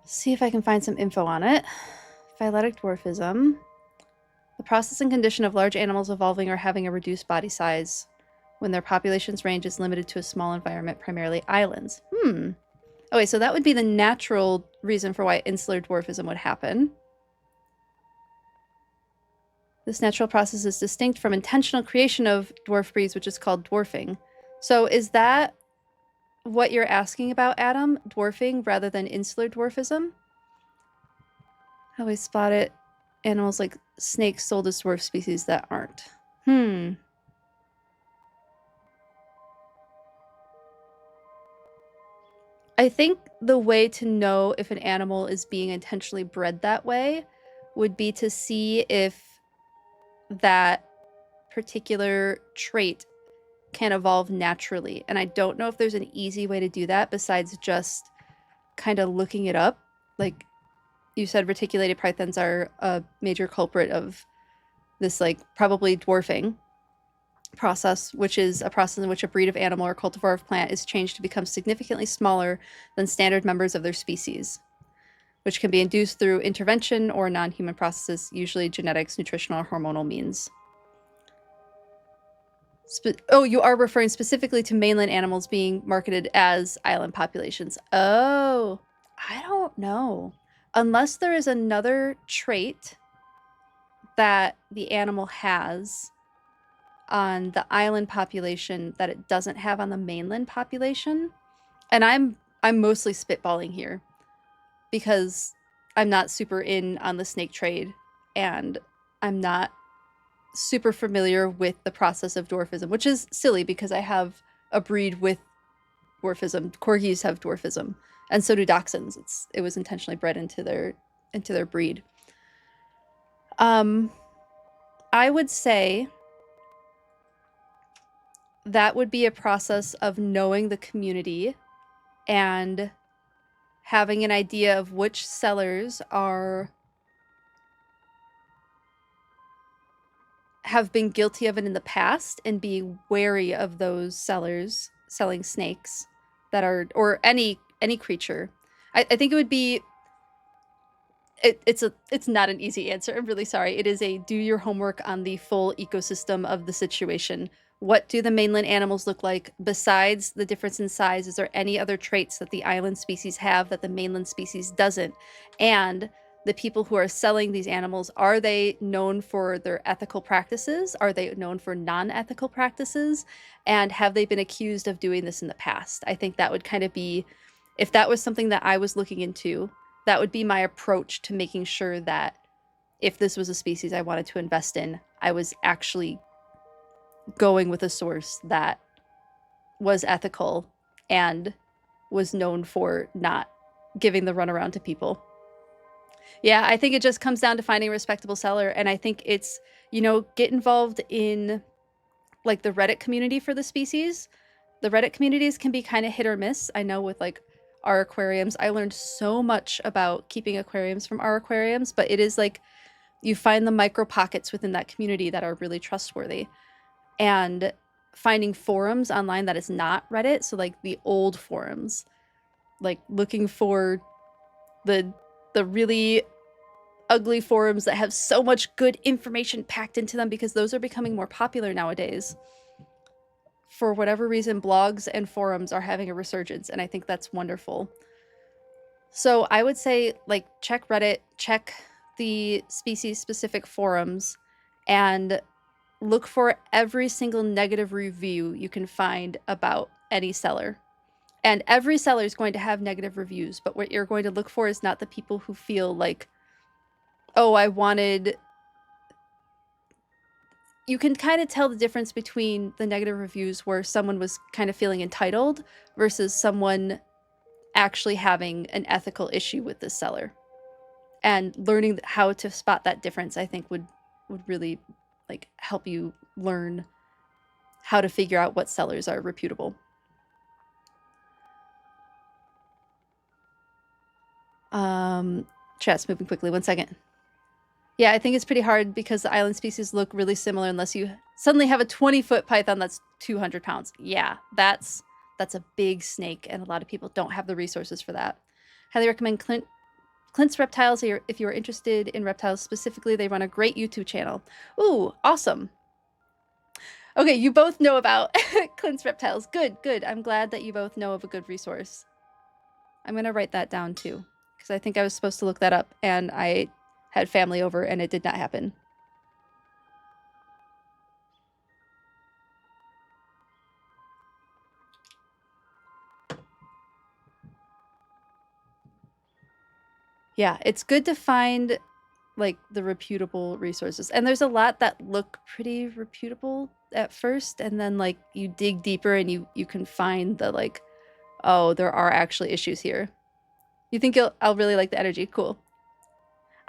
see if I can find some info on it. Phyletic dwarfism. The process and condition of large animals evolving or having a reduced body size when their population's range is limited to a small environment, primarily islands. Okay, so that would be the natural reason for why insular dwarfism would happen. This natural process is distinct from intentional creation of dwarf breeds, which is called dwarfing. So is that what you're asking about, Adam? Dwarfing rather than insular dwarfism? How we spot it? Animals like snakes sold as dwarf species that aren't. I think the way to know if an animal is being intentionally bred that way would be to see if that particular trait can evolve naturally. And I don't know if there's an easy way to do that besides just kind of looking it up. Like, you said reticulated pythons are a major culprit of this, like, probably dwarfing process, which is a process in which a breed of animal or cultivar of plant is changed to become significantly smaller than standard members of their species, which can be induced through intervention or non-human processes, usually genetics, nutritional, or hormonal means. Oh, you are referring specifically to mainland animals being marketed as island populations. Oh, I don't know. Unless there is another trait that the animal has on the island population that it doesn't have on the mainland population. And I'm mostly spitballing here because I'm not super in on the snake trade and I'm not super familiar with the process of dwarfism, which is silly because I have a breed with dwarfism. Corgis have dwarfism, and so do dachshunds. It was intentionally bred into their breed. I would say that would be a process of knowing the community and having an idea of which sellers have been guilty of it in the past and being wary of those sellers selling snakes that are, or any creature. I think it would be it's not an easy answer. I'm really sorry. It is a do your homework on the full ecosystem of the situation. What do the mainland animals look like besides the difference in size? Is there any other traits that the island species have that the mainland species doesn't? And the people who are selling these animals, are they known for their ethical practices? Are they known for non-ethical practices? And have they been accused of doing this in the past? I think that would kind of be, if that was something that I was looking into, that would be my approach to making sure that if this was a species I wanted to invest in, I was actually going with a source that was ethical and was known for not giving the runaround to people. Yeah, I think it just comes down to finding a respectable seller. And I think it's, get involved in like the Reddit community for the species. The Reddit communities can be kind of hit or miss. I know with like our aquariums, I learned so much about keeping aquariums from our aquariums, but it is like you find the micro pockets within that community that are really trustworthy. And finding forums online that is not Reddit, so like the old forums, like looking for the really ugly forums that have so much good information packed into them, because those are becoming more popular nowadays. For whatever reason, blogs and forums are having a resurgence, and I think that's wonderful. So I would say, like, check Reddit, check the species-specific forums, and look for every single negative review you can find about any seller. And every seller is going to have negative reviews, but what you're going to look for is not the people who feel like, oh, you can kind of tell the difference between the negative reviews where someone was kind of feeling entitled versus someone actually having an ethical issue with this seller. And learning how to spot that difference, I think, would really like help you learn how to figure out what sellers are reputable. Chat's moving quickly. 1 second. Yeah, I think it's pretty hard because the island species look really similar unless you suddenly have a 20-foot python that's 200 pounds. Yeah, that's a big snake, and a lot of people don't have the resources for that. Highly recommend Clint's Reptiles if you are interested in reptiles specifically. They run a great YouTube channel. Ooh, awesome. Okay, you both know about Clint's Reptiles. Good, good. I'm glad that you both know of a good resource. I'm going to write that down too, because I think I was supposed to look that up, and I had family over, and it did not happen. Yeah, it's good to find like the reputable resources. And there's a lot that look pretty reputable at first, and then like you dig deeper and you can find the like, oh, there are actually issues here. You think I'll really like the energy. Cool.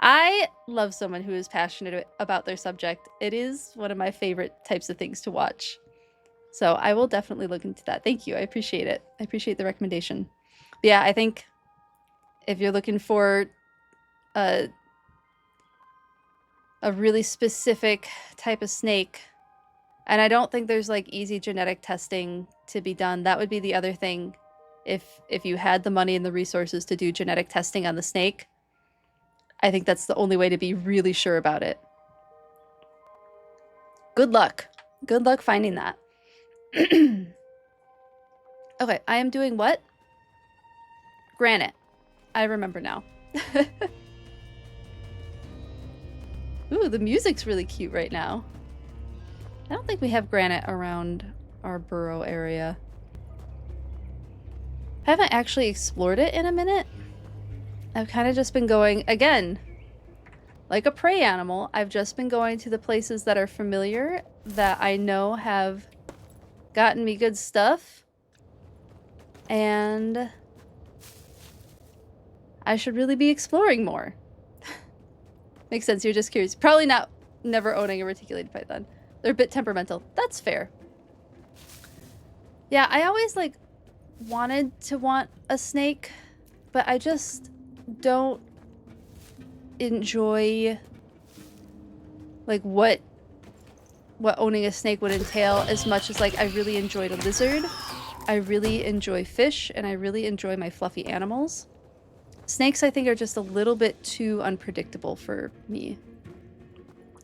I love someone who is passionate about their subject. It is one of my favorite types of things to watch. So I will definitely look into that. Thank you. I appreciate it. I appreciate the recommendation. But yeah, I think if you're looking for a really specific type of snake. And I don't think there's like easy genetic testing to be done. That would be the other thing. If you had the money and the resources to do genetic testing on the snake, I think that's the only way to be really sure about it. Good luck. Good luck finding that. Okay, I am doing what? Granite. I remember now. Ooh, the music's really cute right now. I don't think we have granite around our burrow area. I haven't actually explored it in a minute. I've kind of just been going, again, like a prey animal, I've just been going to the places that are familiar, that I know have gotten me good stuff. And I should really be exploring more. Makes sense, you're just curious. Probably not never owning a reticulated python. They're a bit temperamental. That's fair. Yeah, I always like wanted to want a snake, but I just don't enjoy like what owning a snake would entail as much as like I really enjoyed a lizard. I really enjoy fish, and I really enjoy my fluffy animals. Snakes, I think, are just a little bit too unpredictable for me.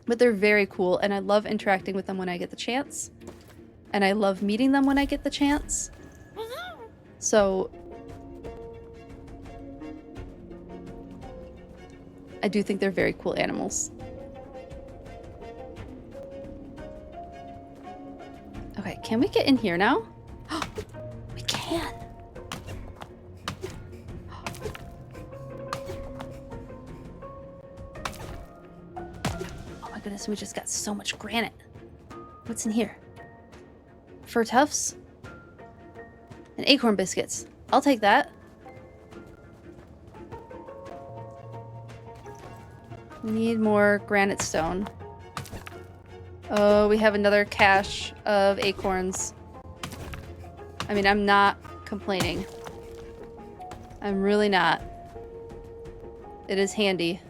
But they're very cool, and I love interacting with them when I get the chance. And I love meeting them when I get the chance. So I do think they're very cool animals. Okay, can we get in here now? We can! Oh my goodness, we just got so much granite. What's in here? Fur tufts? And acorn biscuits. I'll take that. We need more granite stone. Oh, we have another cache of acorns. I mean, I'm not complaining. I'm really not. It is handy.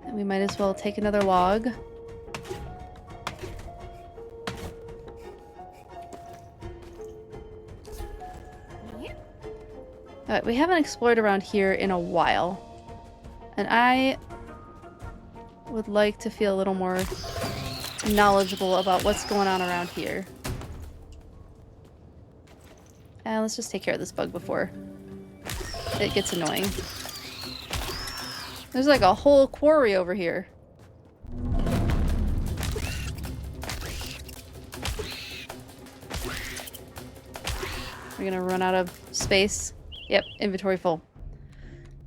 And we might as well take another log. Alright, we haven't explored around here in a while. And I would like to feel a little more knowledgeable about what's going on around here. And let's just take care of this bug before it gets annoying. There's like a whole quarry over here. We're gonna run out of space. Yep, inventory full.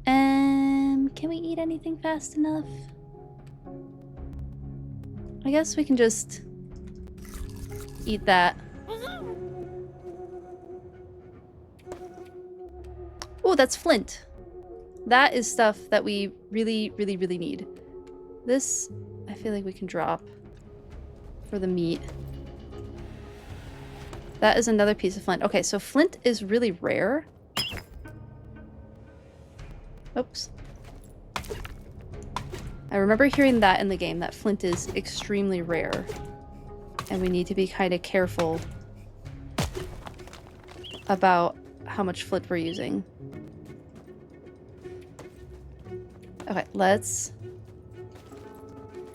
Can we eat anything fast enough? I guess we can just eat that. Oh, that's flint. That is stuff that we really, really, really need. This, I feel like we can drop for the meat. That is another piece of flint. Okay, so flint is really rare. Oops. I remember hearing that in the game, that flint is extremely rare. And we need to be kind of careful about how much flint we're using. Okay, let's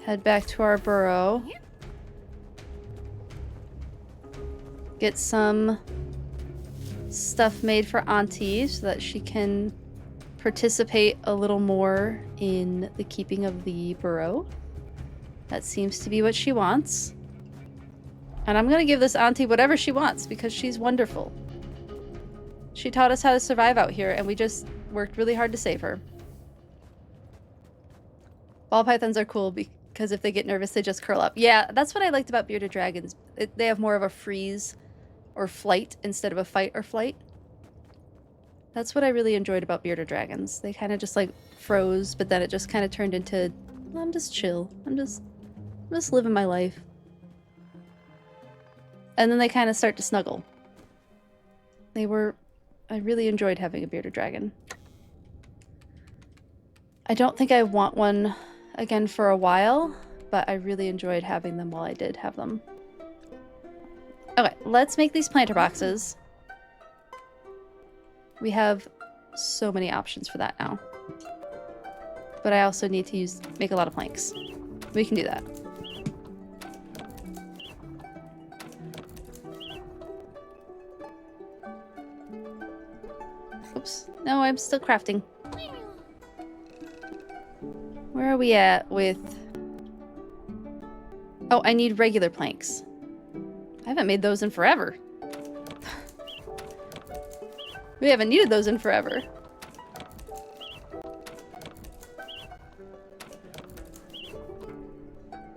head back to our burrow. Get some stuff made for Auntie so that she can participate a little more in the keeping of the burrow. That seems to be what she wants. And I'm gonna give this Auntie whatever she wants because she's wonderful. She taught us how to survive out here and we just worked really hard to save her. Ball pythons are cool because if they get nervous they just curl up. Yeah, that's what I liked about bearded dragons. They have more of a freeze or flight instead of a fight or flight. That's what I really enjoyed about bearded dragons. They kind of just like froze, but then it just kind of turned into, I'm just chill. I'm just living my life. And then they kind of start to snuggle. They were I really enjoyed having a bearded dragon. I don't think I want one again for a while, but I really enjoyed having them while I did have them. Okay, let's make these planter boxes. We have so many options for that now. But I also need to make a lot of planks. We can do that. Oops. No, I'm still crafting. Where are we at with... Oh, I need regular planks. I haven't made those in forever. We haven't needed those in forever.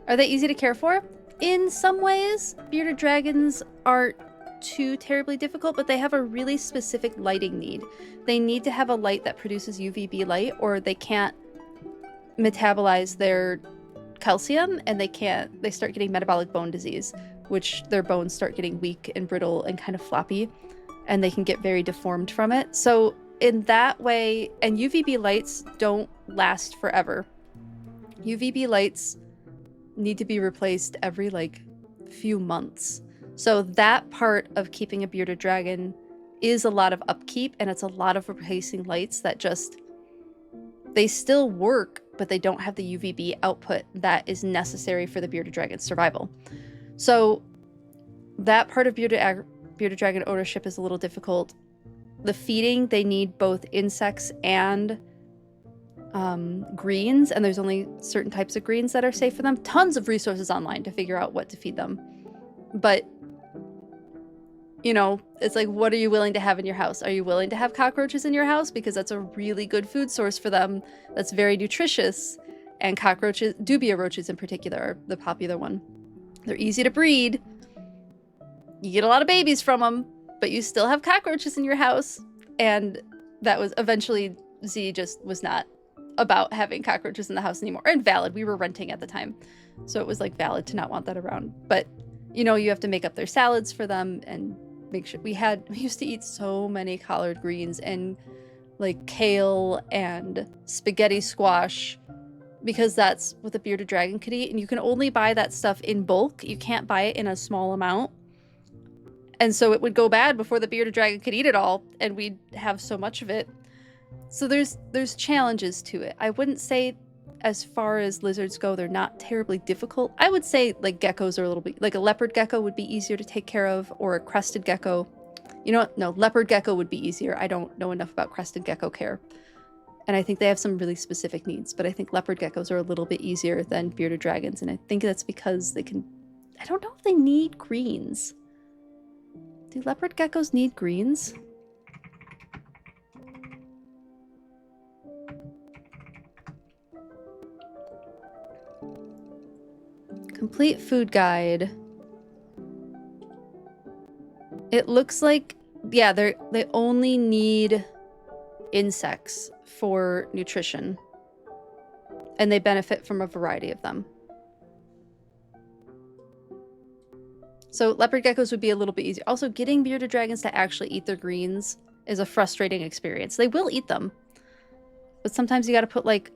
Are they easy to care for? In some ways, bearded dragons aren't too terribly difficult, but they have a really specific lighting need. They need to have a light that produces UVB light, or they can't metabolize their calcium, and they start getting metabolic bone disease, which their bones start getting weak and brittle and kind of floppy, and they can get very deformed from it. So in that way, and UVB lights don't last forever. UVB lights need to be replaced every like few months. So that part of keeping a bearded dragon is a lot of upkeep, and it's a lot of replacing lights that just, they still work, but they don't have the UVB output that is necessary for the bearded dragon's survival. So that part of bearded dragon ownership is a little difficult. The feeding, they need both insects and greens, and there's only certain types of greens that are safe for them. Tons of resources online to figure out what to feed them. But, you know, it's like, what are you willing to have in your house? Are you willing to have cockroaches in your house? Because that's a really good food source for them. That's very nutritious. And cockroaches, dubia roaches in particular, are the popular one. They're easy to breed. You get a lot of babies from them, but you still have cockroaches in your house. And that was eventually, Z just was not about having cockroaches in the house anymore. And valid, we were renting at the time. So it was like valid to not want that around. But, you know, you have to make up their salads for them and make sure we used to eat so many collard greens and like kale and spaghetti squash, because that's what the bearded dragon could eat. And you can only buy that stuff in bulk. You can't buy it in a small amount. And so it would go bad before the bearded dragon could eat it all, and we'd have so much of it. So there's challenges to it. I wouldn't say, as far as lizards go, they're not terribly difficult. I would say like geckos are a little bit, like a leopard gecko would be easier to take care of, or a crested gecko. You know what? No, leopard gecko would be easier. I don't know enough about crested gecko care. And I think they have some really specific needs, but I think leopard geckos are a little bit easier than bearded dragons. And I think that's because they can, I don't know if they need greens. Do leopard geckos need greens? Complete food guide. It looks like, yeah, they only need insects for nutrition, and they benefit from a variety of them. So leopard geckos would be a little bit easier. Also, getting bearded dragons to actually eat their greens is a frustrating experience. They will eat them, but sometimes you got to put like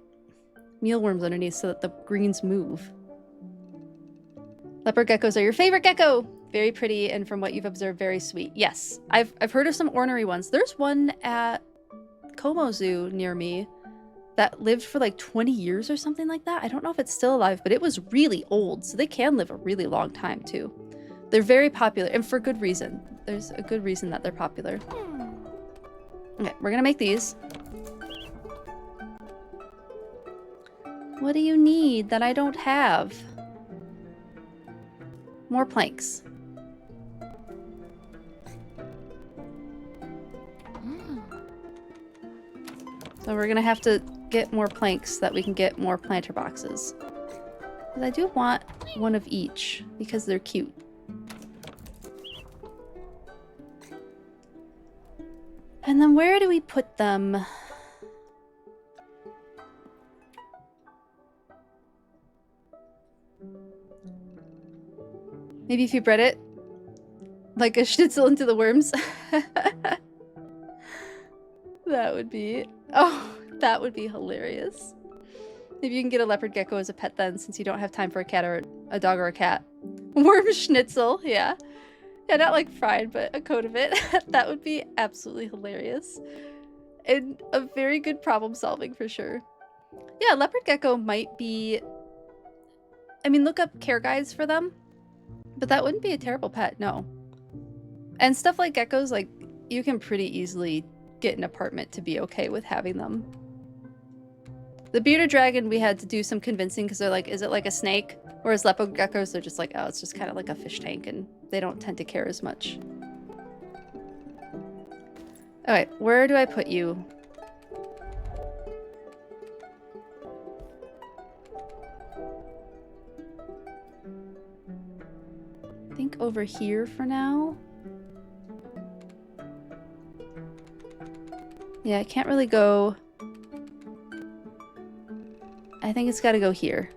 mealworms underneath so that the greens move. Leopard geckos are your favorite gecko. Very pretty, and from what you've observed, very sweet. Yes, I've heard of some ornery ones. There's one at Como Zoo near me that lived for like 20 years or something like that. I don't know if it's still alive, but it was really old, so they can live a really long time too. They're very popular, and for good reason. There's a good reason that they're popular. Okay, we're gonna make these. What do you need that I don't have? More planks. So we're gonna have to get more planks so that we can get more planter boxes. But I do want one of each because they're cute. And then where do we put them? Maybe if you bred it like a schnitzel into the worms. That would be... Oh, that would be hilarious. Maybe you can get a leopard gecko as a pet then, since you don't have time for a cat or a dog or a cat. Worm schnitzel, yeah. Yeah, not like fried, but a coat of it. That would be absolutely hilarious. And a very good problem solving for sure. Yeah, leopard gecko might be... I mean, look up care guides for them. But that wouldn't be a terrible pet, no. And stuff like geckos, like, you can pretty easily get an apartment to be okay with having them. The bearded dragon, we had to do some convincing because they're like, is it like a snake? Whereas leopard geckos, they're just like, oh, it's just kind of like a fish tank, and they don't tend to care as much. Alright, where do I put you? I think over here for now. Yeah, I can't really go... I think it's gotta go here.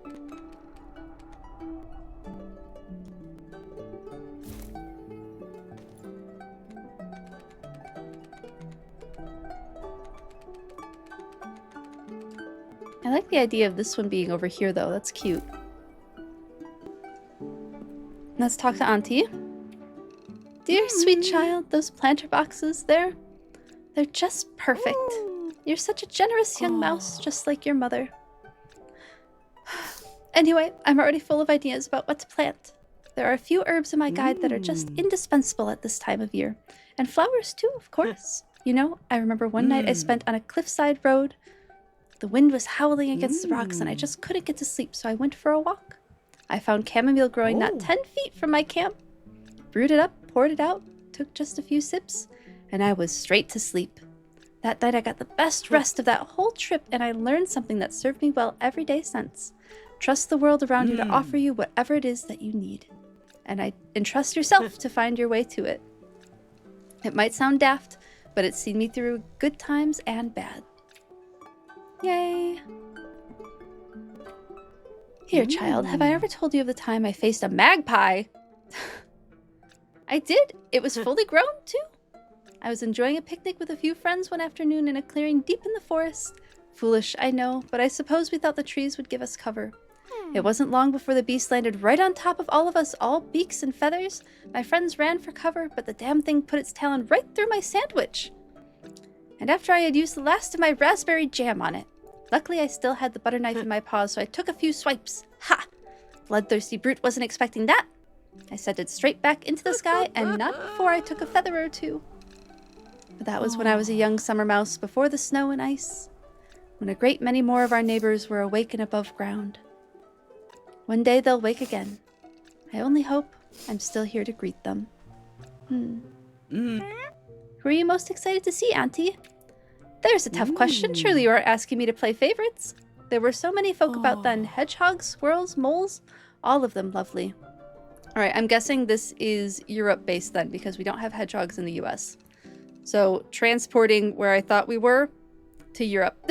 I like the idea of this one being over here though, that's cute. Let's talk to Auntie. Dear sweet child, those planter boxes there, they're just perfect. You're such a generous young mouse, just like your mother. Anyway, I'm already full of ideas about what to plant. There are a few herbs in my guide that are just indispensable at this time of year. And flowers too, of course. You know, I remember one night I spent on a cliffside road. The wind was howling against the rocks and I just couldn't get to sleep, so I went for a walk. I found chamomile growing not 10 feet from my camp. Brewed it up, poured it out, took just a few sips, and I was straight to sleep. That night I got the best rest of that whole trip, and I learned something that served me well every day since. Trust the world around you to offer you whatever it is that you need. And entrust yourself to find your way to it. It might sound daft, but it's seen me through good times and bad. Yay! Here, child, have I ever told you of the time I faced a magpie? I did. It was fully grown, too. I was enjoying a picnic with a few friends one afternoon in a clearing deep in the forest. Foolish, I know, but I suppose we thought the trees would give us cover. It wasn't long before the beast landed right on top of all of us, all beaks and feathers. My friends ran for cover, but the damn thing put its talon right through my sandwich. And after I had used the last of my raspberry jam on it. Luckily, I still had the butter knife in my paws, so I took a few swipes. Ha! Bloodthirsty brute wasn't expecting that. I sent it straight back into the sky, and not before I took a feather or two. But that was when I was a young summer mouse, before the snow and ice, when a great many more of our neighbors were awake and above ground. One day they'll wake again. I only hope I'm still here to greet them. Who are you most excited to see, Auntie? There's a tough question. Surely you aren't asking me to play favorites. There were so many folk about then. Hedgehogs, squirrels, moles, all of them lovely. Alright, I'm guessing this is Europe-based then, because we don't have hedgehogs in the US. So, transporting where I thought we were to Europe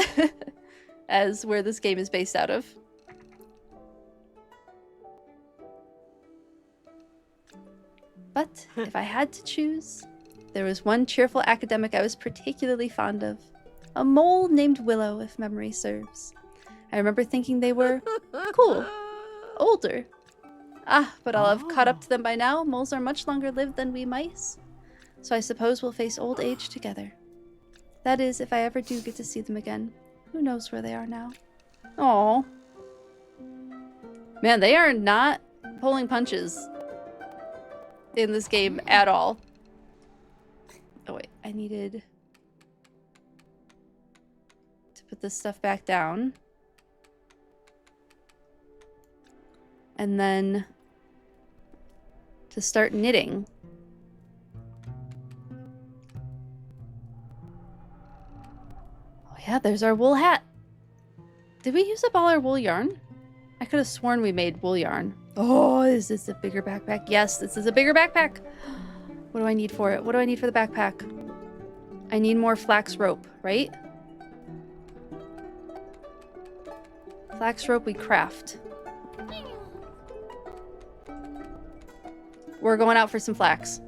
as where this game is based out of. But if I had to choose, there was one cheerful academic I was particularly fond of. A mole named Willow, if memory serves. I remember thinking they were cool, older. But I'll have caught up to them by now. Moles are much longer lived than we mice. So I suppose we'll face old age together. That is, if I ever do get to see them again. Who knows where they are now? Aww. Man, they are not pulling punches in this game at all. Oh wait, I needed to put this stuff back down. And then to start knitting. Oh yeah, there's our wool hat. Did we use up all our wool yarn? I could have sworn we made wool yarn. Oh, is this a bigger backpack? Yes, this is a bigger backpack. What do I need for it? What do I need for the backpack? I need more flax rope, right? Flax rope we craft. We're going out for some flax.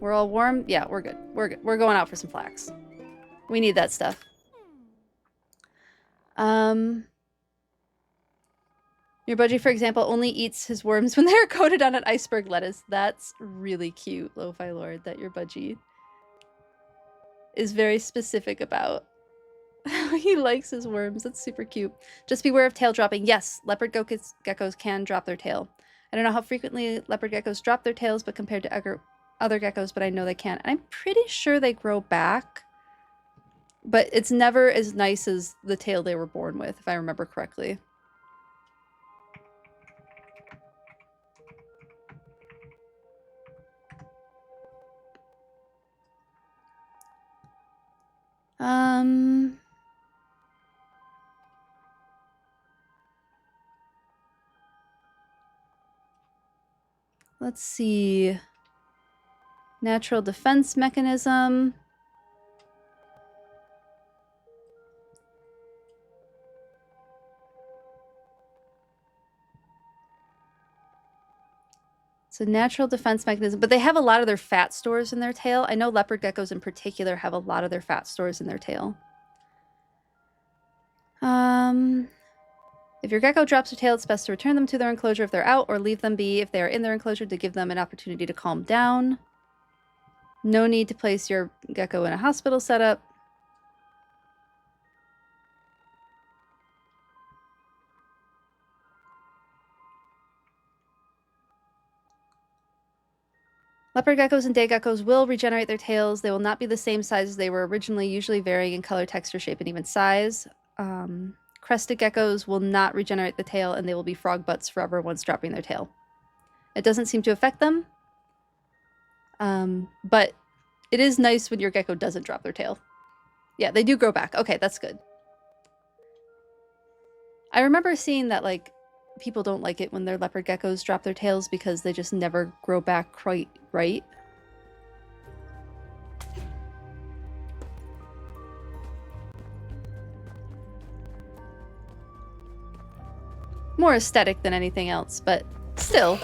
We're all warm? Yeah, we're good. We're good. We're going out for some flax. We need that stuff. Your budgie, for example, only eats his worms when they're coated on an iceberg lettuce. That's really cute, Lo-Fi Lord, that your budgie is very specific about how he likes his worms. That's super cute. Just beware of tail dropping. Yes, leopard geckos can drop their tail. I don't know how frequently leopard geckos drop their tails, but compared to other geckos, but I know they can. And I'm pretty sure they grow back, but it's never as nice as the tail they were born with, if I remember correctly. Let's see. Natural defense mechanism. It's a natural defense mechanism, but they have a lot of their fat stores in their tail. I know leopard geckos in particular have a lot of their fat stores in their tail. If your gecko drops their tail, it's best to return them to their enclosure if they're out, or leave them be if they are in their enclosure to give them an opportunity to calm down. No need to place your gecko in a hospital setup. Leopard geckos and day geckos will regenerate their tails. They will not be the same size as they were originally, usually varying in color, texture, shape, and even size. Crested geckos will not regenerate the tail, and they will be frog butts forever once dropping their tail. It doesn't seem to affect them, but it is nice when your gecko doesn't drop their tail. Yeah, they do grow back. Okay, that's good. I remember seeing that, like, people don't like it when their leopard geckos drop their tails because they just never grow back quite right. More aesthetic than anything else, but still.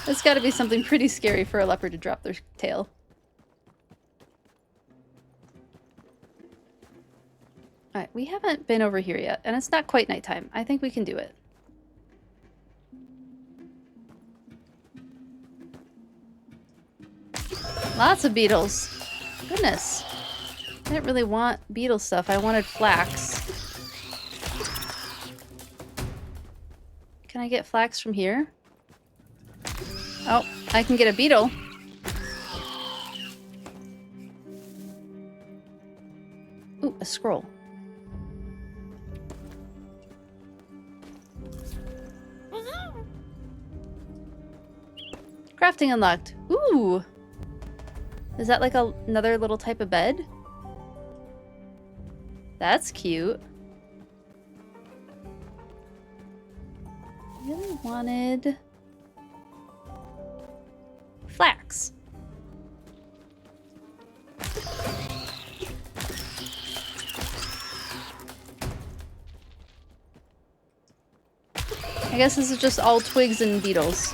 It's gotta be something pretty scary for a leopard to drop their tail. Alright, we haven't been over here yet, and it's not quite nighttime. I think we can do it. Lots of beetles. Goodness. I didn't really want beetle stuff. I wanted flax. Can I get flax from here? Oh, I can get a beetle. Ooh, a scroll. Crafting unlocked. Ooh. Is that like another little type of bed? That's cute. I really wanted flax. I guess this is just all twigs and beetles.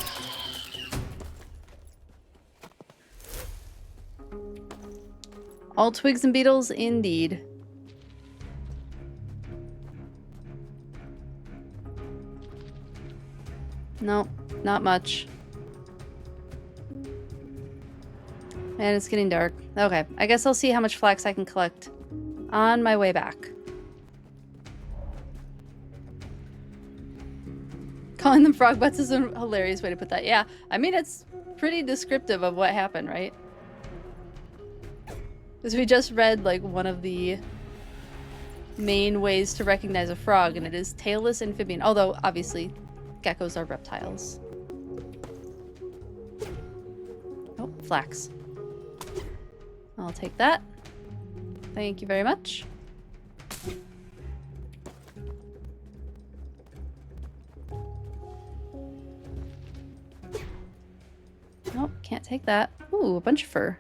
All twigs and beetles, indeed. Nope, not much. And it's getting dark. Okay, I guess I'll see how much flax I can collect on my way back. Calling them frog butts is a hilarious way to put that. Yeah, I mean, it's pretty descriptive of what happened, right? Because we just read, like, one of the main ways to recognize a frog, and it is tailless amphibian. Although, obviously, geckos are reptiles. Oh, flax. I'll take that. Thank you very much. Nope, can't take that. Ooh, a bunch of fur.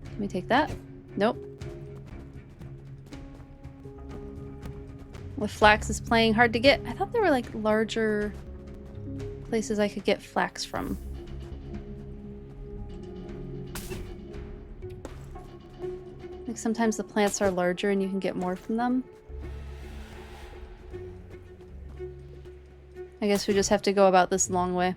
Can we take that? Nope. With flax is playing hard to get. I thought there were like larger places I could get flax from. Like sometimes the plants are larger and you can get more from them. I guess we just have to go about this long way.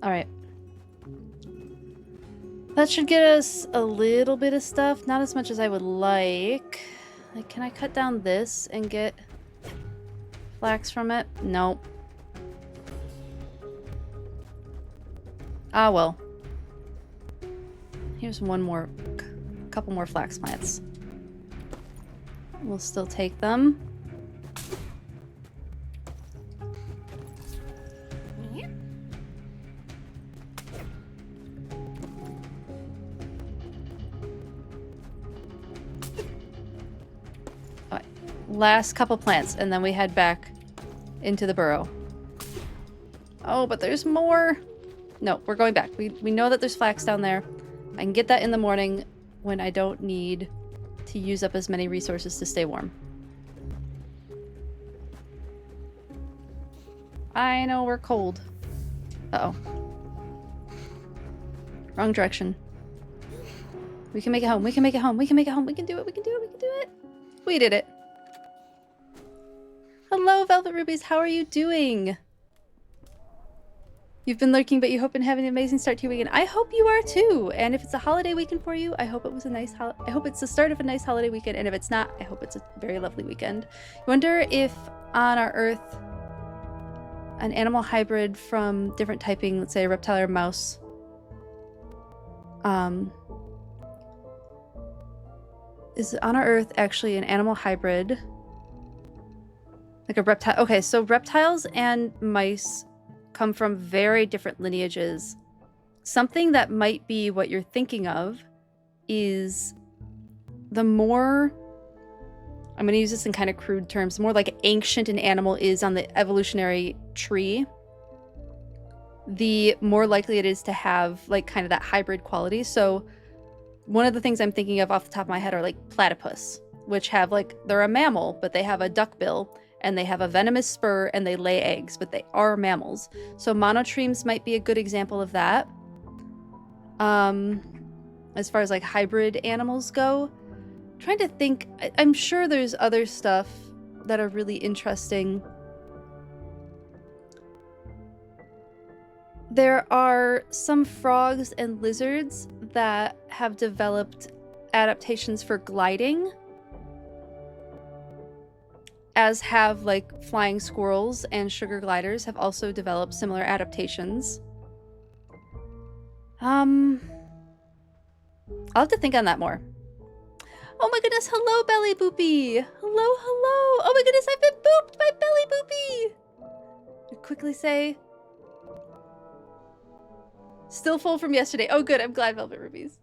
Alright. That should get us a little bit of stuff. Not as much as I would like. Like, can I cut down this and get flax from it? Nope. Ah, well. Here's a couple more flax plants. We'll still take them. Alright, last couple plants, and then we head back into the burrow. Oh, but there's more! No, we're going back. We know that there's flax down there. I can get that in the morning when I don't need to use up as many resources to stay warm. I know we're cold. Uh-oh. Wrong direction. We can make it home. We can make it home. We can make it home. We can do it. We can do it. We can do it. We did it. Hello, Velvet Rubies. How are you doing? You've been lurking, but you hope and have an amazing start to your weekend. I hope you are too. And if it's a holiday weekend for you, I hope it was a nice I hope it's the start of a nice holiday weekend. And if it's not, I hope it's a very lovely weekend. I wonder if on our Earth, an animal hybrid from different typing, let's say a reptile or mouse, is on our Earth actually an animal hybrid, like a reptile? Okay, so reptiles and mice come from very different lineages. Something that might be what you're thinking of is the more, I'm going to use this in kind of crude terms, the more like ancient an animal is on the evolutionary tree, the more likely it is to have like kind of that hybrid quality. So one of the things I'm thinking of off the top of my head are like platypus, which have like, they're a mammal, but they have a duck bill and they have a venomous spur and they lay eggs, but they are mammals. So monotremes might be a good example of that. As far as like hybrid animals go, I'm trying to think, I'm sure there's other stuff that are really interesting. There are some frogs and lizards that have developed adaptations for gliding, as have like flying squirrels and sugar gliders have also developed similar adaptations. I'll have to think on that more. Oh my goodness, hello Belly Boopy! Hello, hello! Oh my goodness, I've been booped by Belly Boopy! I quickly say, still full from yesterday. Oh good, I'm glad, Velvet Rubies.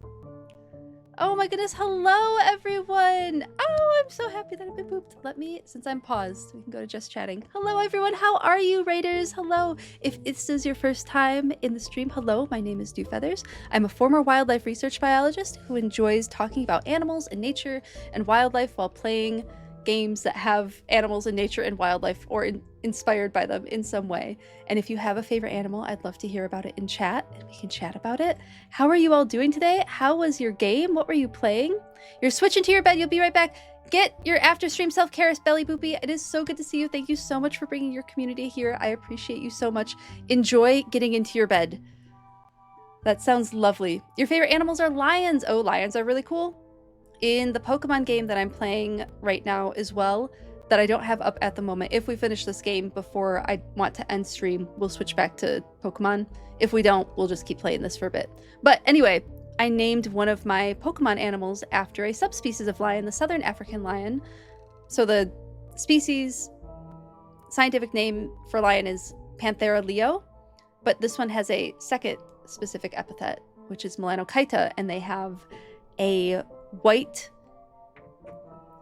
Oh my goodness, hello everyone! Oh, I'm so happy that I've been booped. Let me, since I'm paused, we can go to just chatting. Hello everyone, how are you, Raiders? Hello. If this is your first time in the stream, hello, my name is Dewfeathers. I'm a former wildlife research biologist who enjoys talking about animals and nature and wildlife while playing games that have animals and nature and wildlife or inspired by them in some way. And if you have a favorite animal, I'd love to hear about it in chat and we can chat about it. How are you all doing today? How was your game? What were you playing? You're switching to your bed. You'll be right back. Get your after stream self-care, Belly Boopy. It is so good to see you. Thank you so much for bringing your community here. I appreciate you so much. Enjoy getting into your bed. That sounds lovely. Your favorite animals are lions. Oh, lions are really cool. In the Pokemon game that I'm playing right now as well, that I don't have up at the moment, if we finish this game before I want to end stream, we'll switch back to Pokemon. If we don't, we'll just keep playing this for a bit. But anyway, I named one of my Pokemon animals after a subspecies of lion, the Southern African lion. So the species scientific name for lion is Panthera leo, but this one has a second specific epithet, which is Melanochaeta, and they have a white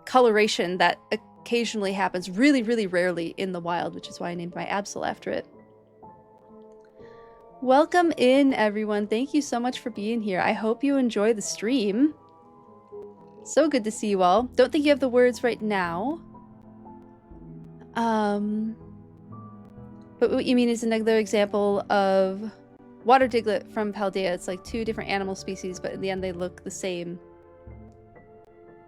coloration that occasionally happens, really, really rarely in the wild, which is why I named my Absol after it. Welcome in, everyone. Thank you so much for being here. I hope you enjoy the stream. So good to see you all. Don't think you have the words right now. But what you mean is another example of water diglet from Paldea. It's like two different animal species, but in the end they look the same.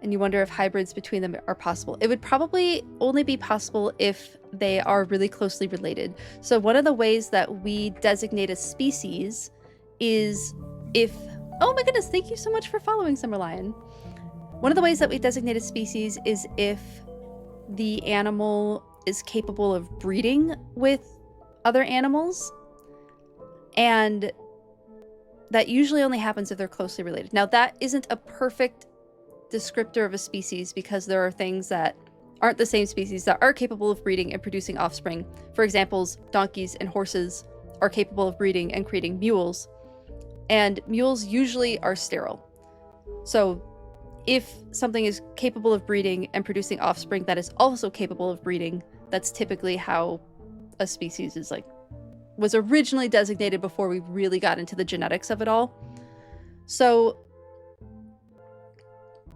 And you wonder if hybrids between them are possible. It would probably only be possible if they are really closely related. So one of the ways that we designate a species is if... Oh my goodness, thank you so much for following, Summer Lion. One of the ways that we designate a species is if the animal is capable of breeding with other animals. And that usually only happens if they're closely related. Now, that isn't a perfect descriptor of a species because there are things that aren't the same species that are capable of breeding and producing offspring. For examples, donkeys and horses are capable of breeding and creating mules, and mules usually are sterile. So if something is capable of breeding and producing offspring that is also capable of breeding, that's typically how a species is was originally designated before we really got into the genetics of it all. So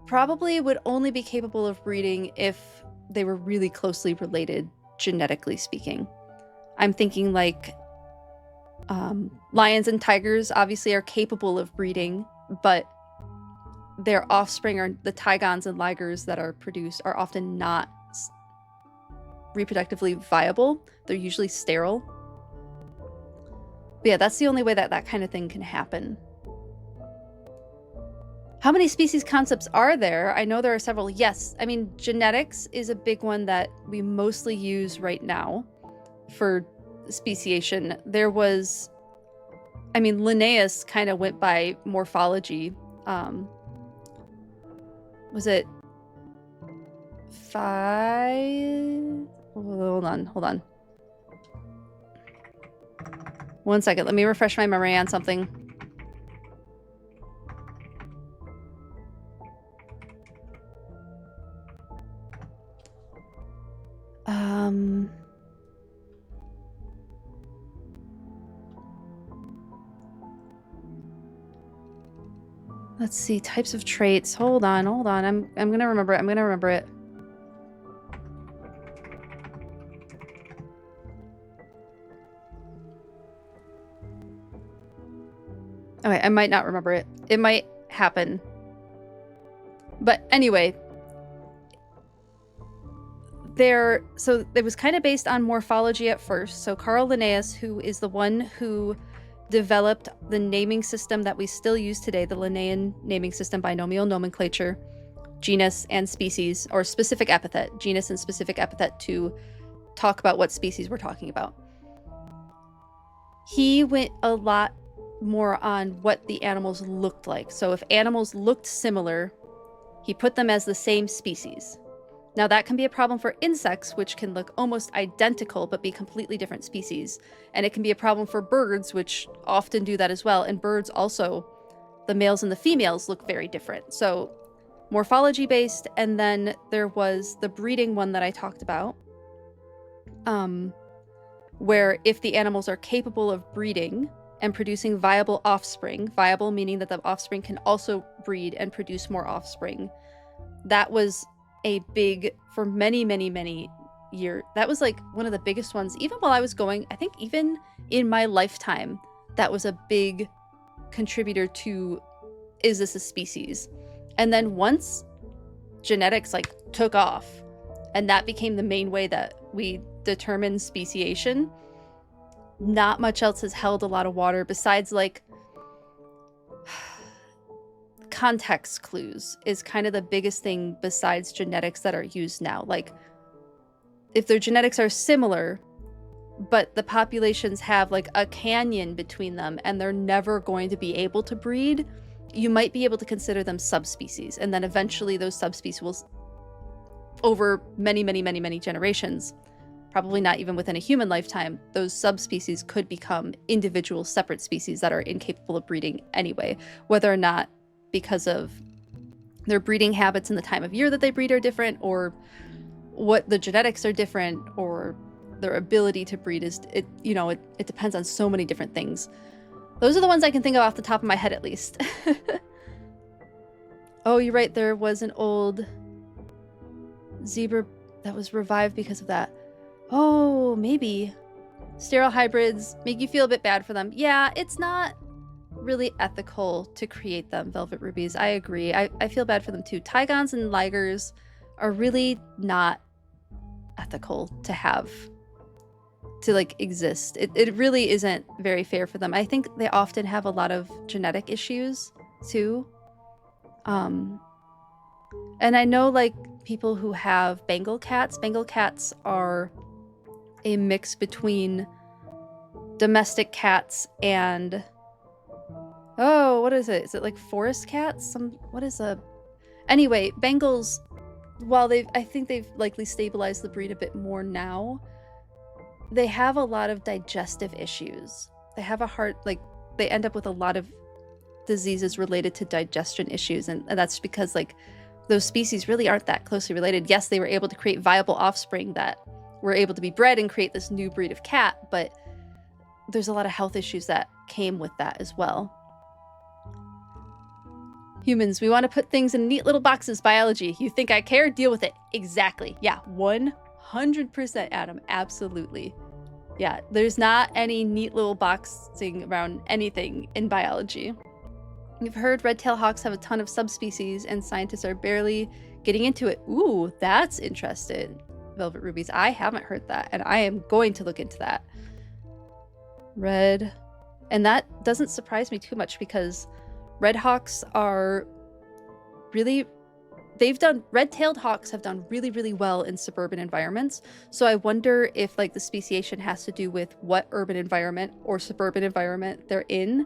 probably would only be capable of breeding if they were really closely related, genetically speaking. I'm thinking lions and tigers obviously are capable of breeding, but their offspring, or the tigons and ligers that are produced, are often not reproductively viable. They're usually sterile. But yeah, that's the only way that that kind of thing can happen. How many species concepts are there? I know there are several. Yes, I mean, genetics is a big one that we mostly use right now for speciation. There was, I mean, Linnaeus kind of went by morphology. Was it 5? Hold on. One second, let me refresh my memory on something. Let's see, types of traits. Hold on. I'm gonna remember it. Okay, I might not remember it. It might happen. But anyway, so it was kind of based on morphology at first. So Carl Linnaeus, who is the one who developed the naming system that we still use today, the Linnaean naming system, binomial nomenclature, genus and species, or specific epithet, genus and specific epithet, to talk about what species we're talking about. He went a lot more on what the animals looked like. So if animals looked similar, he put them as the same species. Now that can be a problem for insects, which can look almost identical but be completely different species. And it can be a problem for birds, which often do that as well. And birds also, the males and the females look very different. So morphology based, and then there was the breeding one that I talked about, where if the animals are capable of breeding and producing viable offspring, viable meaning that the offspring can also breed and produce more offspring, that was a big, for many, many, many years, that was like one of the biggest ones. Even while I was going, I think even in my lifetime, that was a big contributor to, is this a species? And then once genetics took off, and that became the main way that we determine speciation, not much else has held a lot of water besides context clues is kind of the biggest thing besides genetics that are used now. If their genetics are similar, but the populations have a canyon between them and they're never going to be able to breed, you might be able to consider them subspecies. And then eventually those subspecies will, over many, many, many, many generations, probably not even within a human lifetime, those subspecies could become individual separate species that are incapable of breeding anyway, whether or not because of their breeding habits and the time of year that they breed are different, or what the genetics are different, or their ability to breed is, it depends on so many different things. Those are the ones I can think of off the top of my head, at least. Oh, you're right. There was an old zebra that was revived because of that. Oh, maybe. Sterile hybrids make you feel a bit bad for them. Yeah, it's not really ethical to create them, Velvet Rubies. I agree. I feel bad for them too. Tigons and ligers are really not ethical to have, to like exist. It really isn't very fair for them. I think they often have a lot of genetic issues too. And I know like people who have Bengal cats. Bengal cats are a mix between domestic cats and, oh, what is it? Is it like forest cats? Anyway, Bengals, while I think they've likely stabilized the breed a bit more now, they have a lot of digestive issues. They have they end up with a lot of diseases related to digestion issues, and that's because like those species really aren't that closely related. Yes, they were able to create viable offspring that were able to be bred and create this new breed of cat, but there's a lot of health issues that came with that as well. Humans, we want to put things in neat little boxes. Biology. You think I care? Deal with it. Exactly. Yeah, 100%, Adam. Absolutely. Yeah, there's not any neat little boxing around anything in biology. You've heard red-tailed hawks have a ton of subspecies, and scientists are barely getting into it. Ooh, that's interesting, Velvet Rubies. I haven't heard that, and I am going to look into that. And that doesn't surprise me too much, because red hawks are really, red-tailed hawks have done really, really well in suburban environments. So I wonder if like the speciation has to do with what urban environment or suburban environment they're in,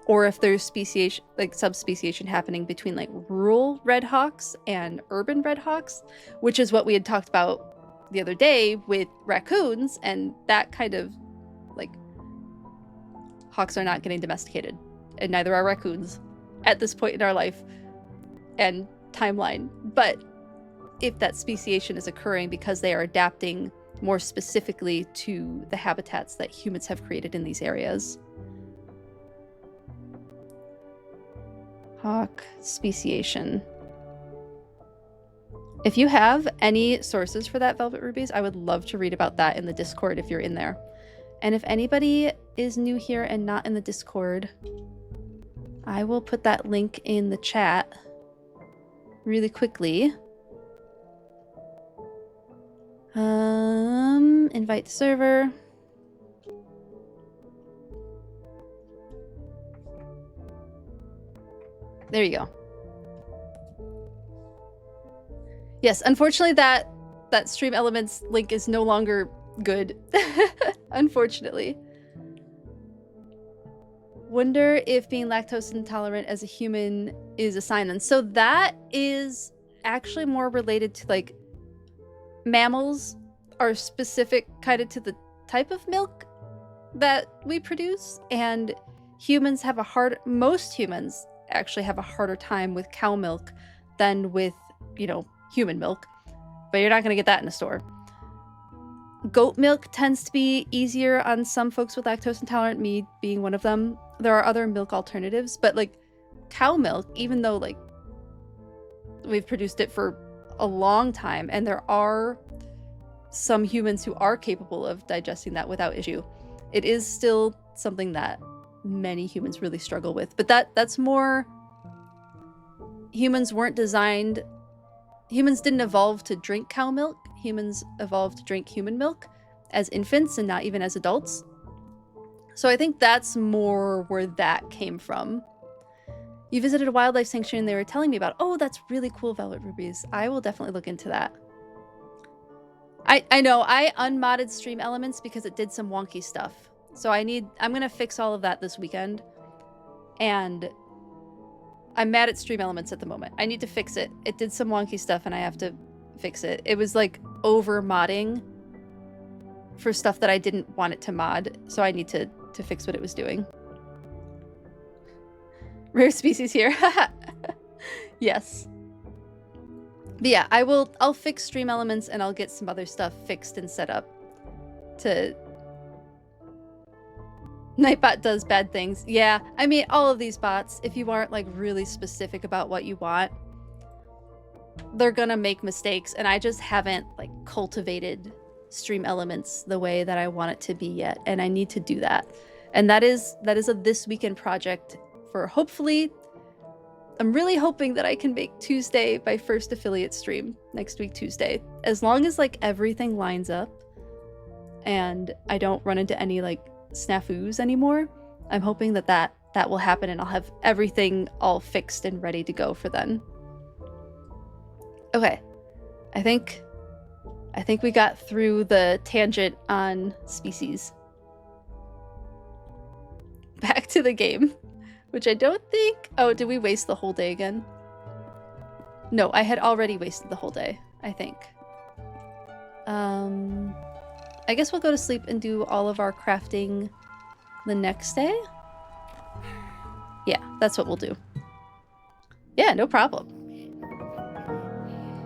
or if there's speciation, like subspeciation happening between like rural red hawks and urban red hawks, which is what we had talked about the other day with raccoons, and that kind of like, hawks are not getting domesticated, and neither are raccoons at this point in our life and timeline. But if that speciation is occurring because they are adapting more specifically to the habitats that humans have created in these areas. Hawk speciation. If you have any sources for that, Velvet Rubies, I would love to read about that in the Discord if you're in there. And if anybody is new here and not in the Discord, I will put that link in the chat really quickly. Invite to server. There you go. Yes, unfortunately that Stream Elements link is no longer good. Unfortunately. Wonder if being lactose intolerant as a human is a sign then. So that is actually more related to like, mammals are specific kind of to the type of milk that we produce, and humans have most humans actually have a harder time with cow milk than with, human milk, but you're not going to get that in a store. Goat milk tends to be easier on some folks with lactose intolerant, me being one of them. There are other milk alternatives, but like cow milk, even though like we've produced it for a long time, and there are some humans who are capable of digesting that without issue, it is still something that many humans really struggle with. But that's more, humans didn't evolve to drink cow milk. Humans evolved to drink human milk as infants and not even as adults. So I think that's more where that came from. You visited a wildlife sanctuary and they were telling me about, oh, that's really cool, Velvet Rubies. I will definitely look into that. I know, I unmodded Stream Elements because it did some wonky stuff. So I'm gonna fix all of that this weekend. And I'm mad at Stream Elements at the moment. I need to fix it. It did some wonky stuff and I have to fix it. It was like over modding for stuff that I didn't want it to mod. So I need to fix what it was doing. Rare species here. Yes. But yeah, I'll fix stream elements and I'll get some other stuff fixed and set up to... Nightbot does bad things. Yeah, I mean, all of these bots, if you aren't like really specific about what you want, they're gonna make mistakes, and I just haven't like cultivated stream elements the way that I want it to be yet, and I need to do that. And that is a this weekend project for hopefully... I'm really hoping that I can make Tuesday my first affiliate stream next week Tuesday. As long as like everything lines up and I don't run into any like snafus anymore, I'm hoping that will happen and I'll have everything all fixed and ready to go for then. Okay. I think we got through the tangent on species. Back to the game. Which I don't think... Oh, did we waste the whole day again? No, I had already wasted the whole day, I think. I guess we'll go to sleep and do all of our crafting the next day? Yeah, that's what we'll do. Yeah, no problem.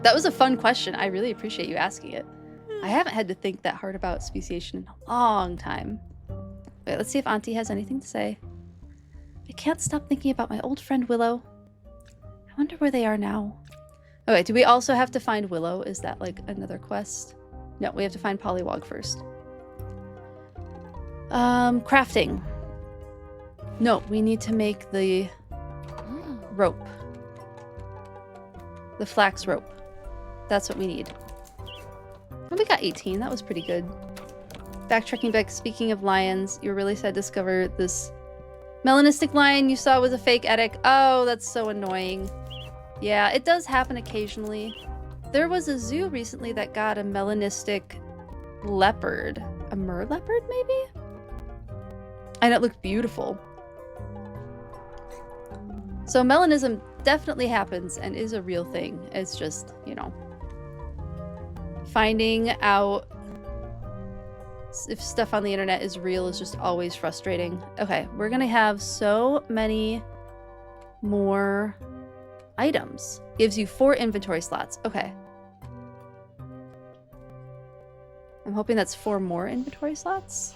That was a fun question. I really appreciate you asking it. I haven't had to think that hard about speciation in a long time. Wait, let's see if Auntie has anything to say. I can't stop thinking about my old friend Willow. I wonder where they are now. Okay, do we also have to find Willow? Is that like another quest? No, we have to find Pollywog first. Crafting. No, we need to make the rope. The flax rope. That's what we need. And we got 18. That was pretty good. Backtracking back, speaking of lions, you're really sad to discover this melanistic lion you saw was a fake Edic. Oh, that's so annoying. Yeah, it does happen occasionally. There was a zoo recently that got a melanistic leopard. A mer leopard, maybe? And it looked beautiful. So melanism definitely happens and is a real thing. It's just, you know, finding out if stuff on the internet is real is just always frustrating. Okay, we're gonna have so many more items. Gives you 4 inventory slots. Okay. I'm hoping that's 4 more inventory slots.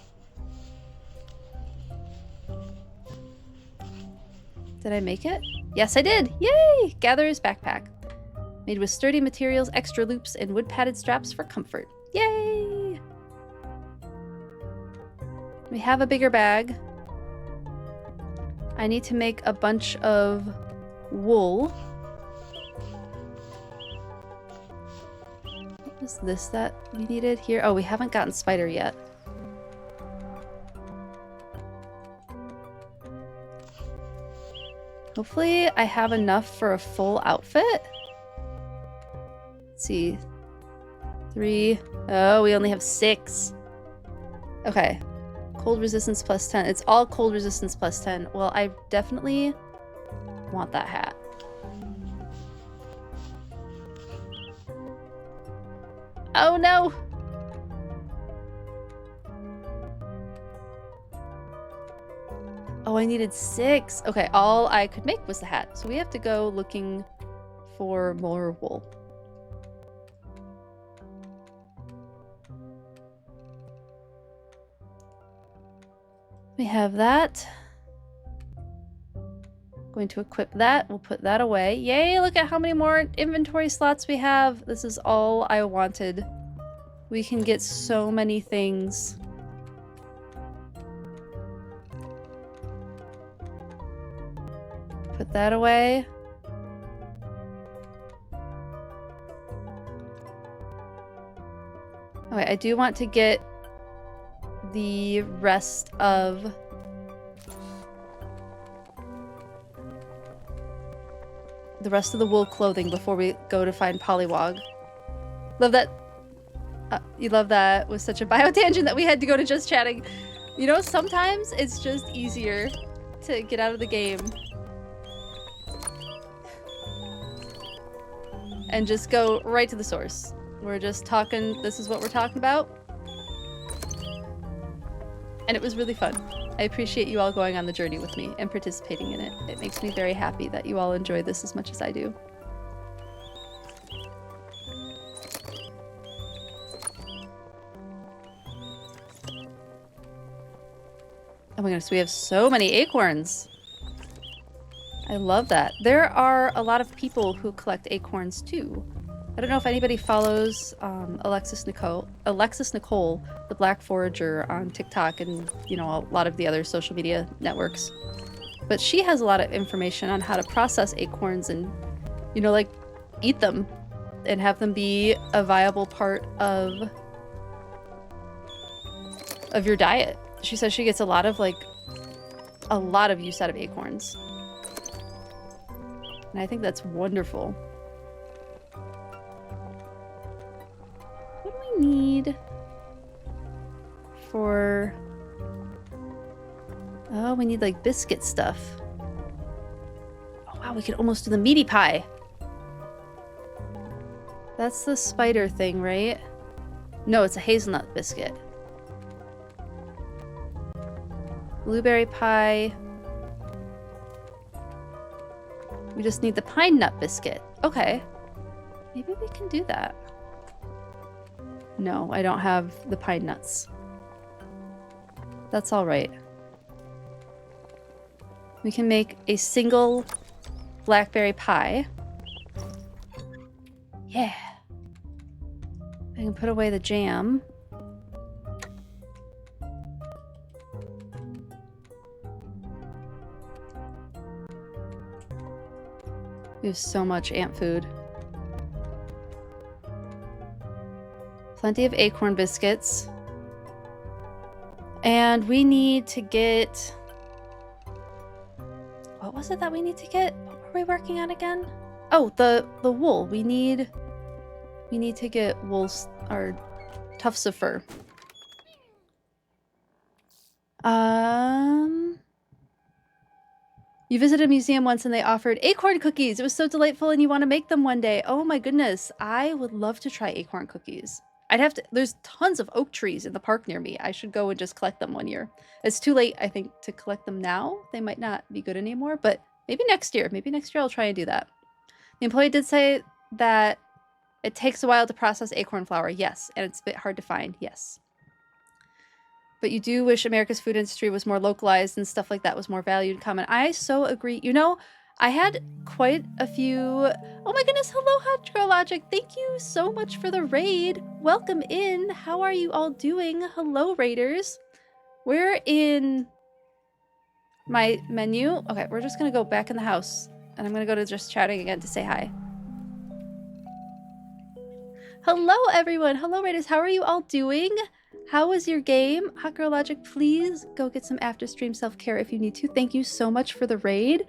Did I make it? Yes, I did! Yay! Gatherer's backpack. Made with sturdy materials, extra loops, and wood-padded straps for comfort. Yay! We have a bigger bag. I need to make a bunch of wool. What was this that we needed here? Oh, we haven't gotten spider yet. Hopefully I have enough for a full outfit. Let's see. 3. Oh, we only have 6. Okay. Cold resistance plus 10. It's all cold resistance plus 10. Well, I definitely want that hat. Oh no! Oh, I needed 6. Okay, all I could make was the hat. So we have to go looking for more wool. We have that. Going to equip that. We'll put that away. Yay, look at how many more inventory slots we have. This is all I wanted. We can get so many things. Put that away. Okay, I do want to get the rest of the wool clothing before we go to find Pollywog. Love that. You love that was such a bio tangent that we had to go to just chatting. You know, sometimes it's just easier to get out of the game and just go right to the source. We're just talking, this is what we're talking about. And it was really fun. I appreciate you all going on the journey with me and participating in it. It makes me very happy that you all enjoy this as much as I do. Oh my goodness, we have so many acorns. I love that. There are a lot of people who collect acorns too. I don't know if anybody follows Alexis Nicole, the Black Forager on TikTok and, you know, a lot of the other social media networks. But she has a lot of information on how to process acorns and, you know, like, eat them and have them be a viable part of your diet. She says she gets a lot of use out of acorns. And I think that's wonderful. What do we need for... Oh, we need like biscuit stuff. Oh wow, we could almost do the meaty pie. That's the spider thing, right? No, it's a hazelnut biscuit. Blueberry pie. We just need the pine nut biscuit. Okay. Maybe we can do that. No, I don't have the pine nuts. That's all right. We can make a single blackberry pie. Yeah. I can put away the jam. We have so much ant food. Plenty of acorn biscuits. And we need to get... What was it that we need to get? What were we working on again? Oh, the wool. We need to get wool, or tufts of fur. You visited a museum once and they offered acorn cookies. It was so delightful and you want to make them one day. Oh my goodness. I would love to try acorn cookies. I'd have to... There's tons of oak trees in the park near me. I should go and just collect them one year. It's too late, I think, to collect them now. They might not be good anymore, but maybe next year. Maybe next year I'll try and do that. The employee did say that it takes a while to process acorn flour. Yes. And it's a bit hard to find. Yes. But you do wish America's food industry was more localized and stuff like that was more valued. Common. I so agree. You know, I had quite a few... Oh my goodness. Hello, Hot Girl Logic. Thank you so much for the raid. Welcome in. How are you all doing? Hello, raiders. We're in my menu. Okay, we're just going to go back in the house. And I'm going to go to just chatting again to say hi. Hello, everyone. Hello, raiders. How are you all doing? How was your game? Hot Girl Logic, please go get some after stream self-care if you need to. Thank you so much for the raid.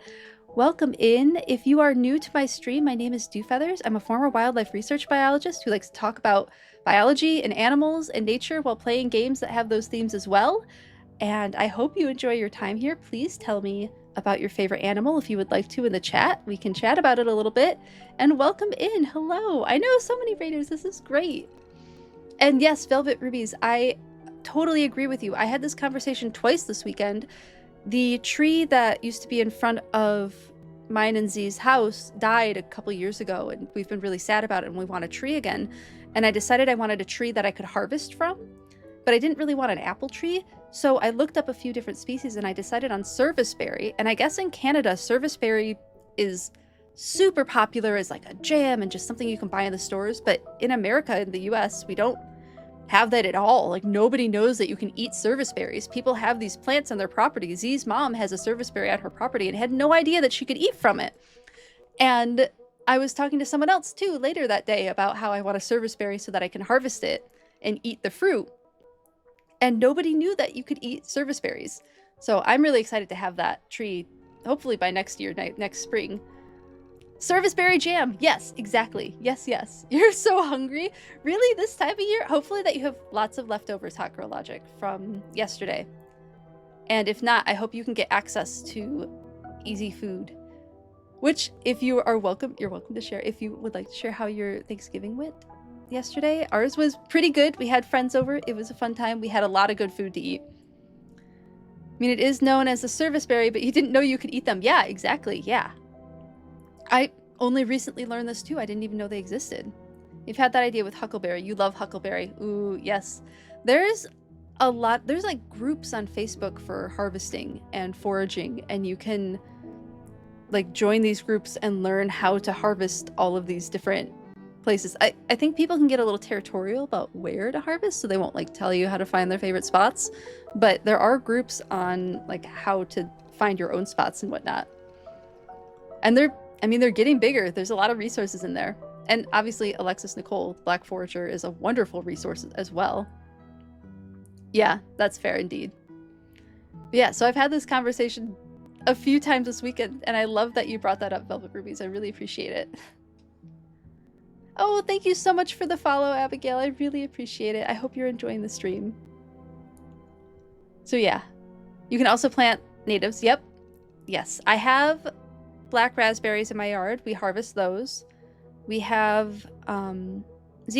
Welcome in. If you are new to my stream, my name is Dewfeathers. I'm a former wildlife research biologist who likes to talk about biology and animals and nature while playing games that have those themes as well. And I hope you enjoy your time here. Please tell me about your favorite animal if you would like to in the chat. We can chat about it a little bit. And welcome in. Hello. I know so many raiders. This is great. And yes, Velvet Rubies, I totally agree with you. I had this conversation twice this weekend. The tree that used to be in front of mine and Z's house died a couple years ago, and we've been really sad about it, and we want a tree again. And I decided I wanted a tree that I could harvest from, but I didn't really want an apple tree. So I looked up a few different species, and I decided on serviceberry. And I guess in Canada, serviceberry is super popular as like a jam and just something you can buy in the stores. But in America, in the US, we don't have that at all. Like, nobody knows that you can eat serviceberries. People have these plants on their property. Z's mom has a serviceberry at her property and had no idea that she could eat from it. And I was talking to someone else too later that day about how I want a serviceberry so that I can harvest it and eat the fruit. And nobody knew that you could eat serviceberries. So I'm really excited to have that tree, hopefully by next year, next spring. Serviceberry jam. Yes, exactly. Yes, yes. You're so hungry. Really, this time of year? Hopefully that you have lots of leftovers, Hot Girl Logic, from yesterday. And if not, I hope you can get access to easy food. Which, if you are welcome, you're welcome to share. If you would like to share how your Thanksgiving went yesterday. Ours was pretty good. We had friends over. It was a fun time. We had a lot of good food to eat. I mean, it is known as a serviceberry, but you didn't know you could eat them. Yeah, exactly. Yeah. I only recently learned this too. I didn't even know they existed. You've had that idea with huckleberry. You love huckleberry. Ooh, yes. There's there's like groups on Facebook for harvesting and foraging, and you can like join these groups and learn how to harvest all of these different places. I think people can get a little territorial about where to harvest, so they won't like tell you how to find their favorite spots, but there are groups on like how to find your own spots and whatnot. And they're getting bigger. There's a lot of resources in there. And obviously Alexis Nicole, Black Forager, is a wonderful resource as well. Yeah, that's fair indeed. But yeah, so I've had this conversation a few times this weekend, and I love that you brought that up, Velvet Rubies. I really appreciate it. Oh, thank you so much for the follow, Abigail. I really appreciate it. I hope you're enjoying the stream. So yeah, you can also plant natives. Yep. Yes, I have black raspberries in my yard. We harvest those. We have, Z and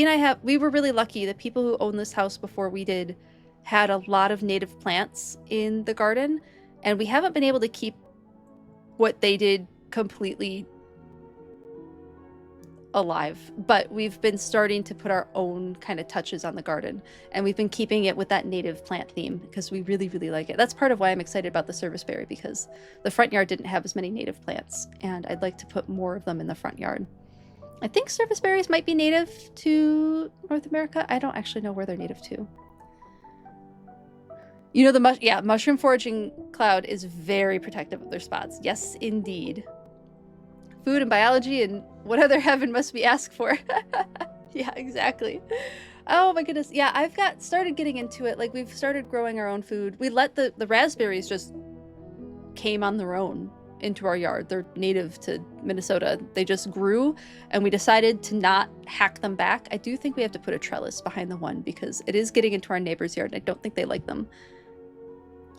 I we were really lucky. The people who owned this house before we did had a lot of native plants in the garden, and we haven't been able to keep what they did completely alive, but we've been starting to put our own kind of touches on the garden, and we've been keeping it with that native plant theme because we really, really like it. That's part of why I'm excited about the serviceberry, because the front yard didn't have as many native plants, and I'd like to put more of them in the front yard. I think serviceberries might be native to North America. I don't actually know where they're native to. You know, mushroom foraging cloud is very protective of their spots. Yes, indeed. Food and biology and what other heaven must we ask for? Yeah, exactly. Oh my goodness. Yeah, I've started getting into it. Like, we've started growing our own food. We let the raspberries just came on their own into our yard. They're native to Minnesota. They just grew, and we decided to not hack them back. I do think we have to put a trellis behind the one because it is getting into our neighbor's yard, and I don't think they like them.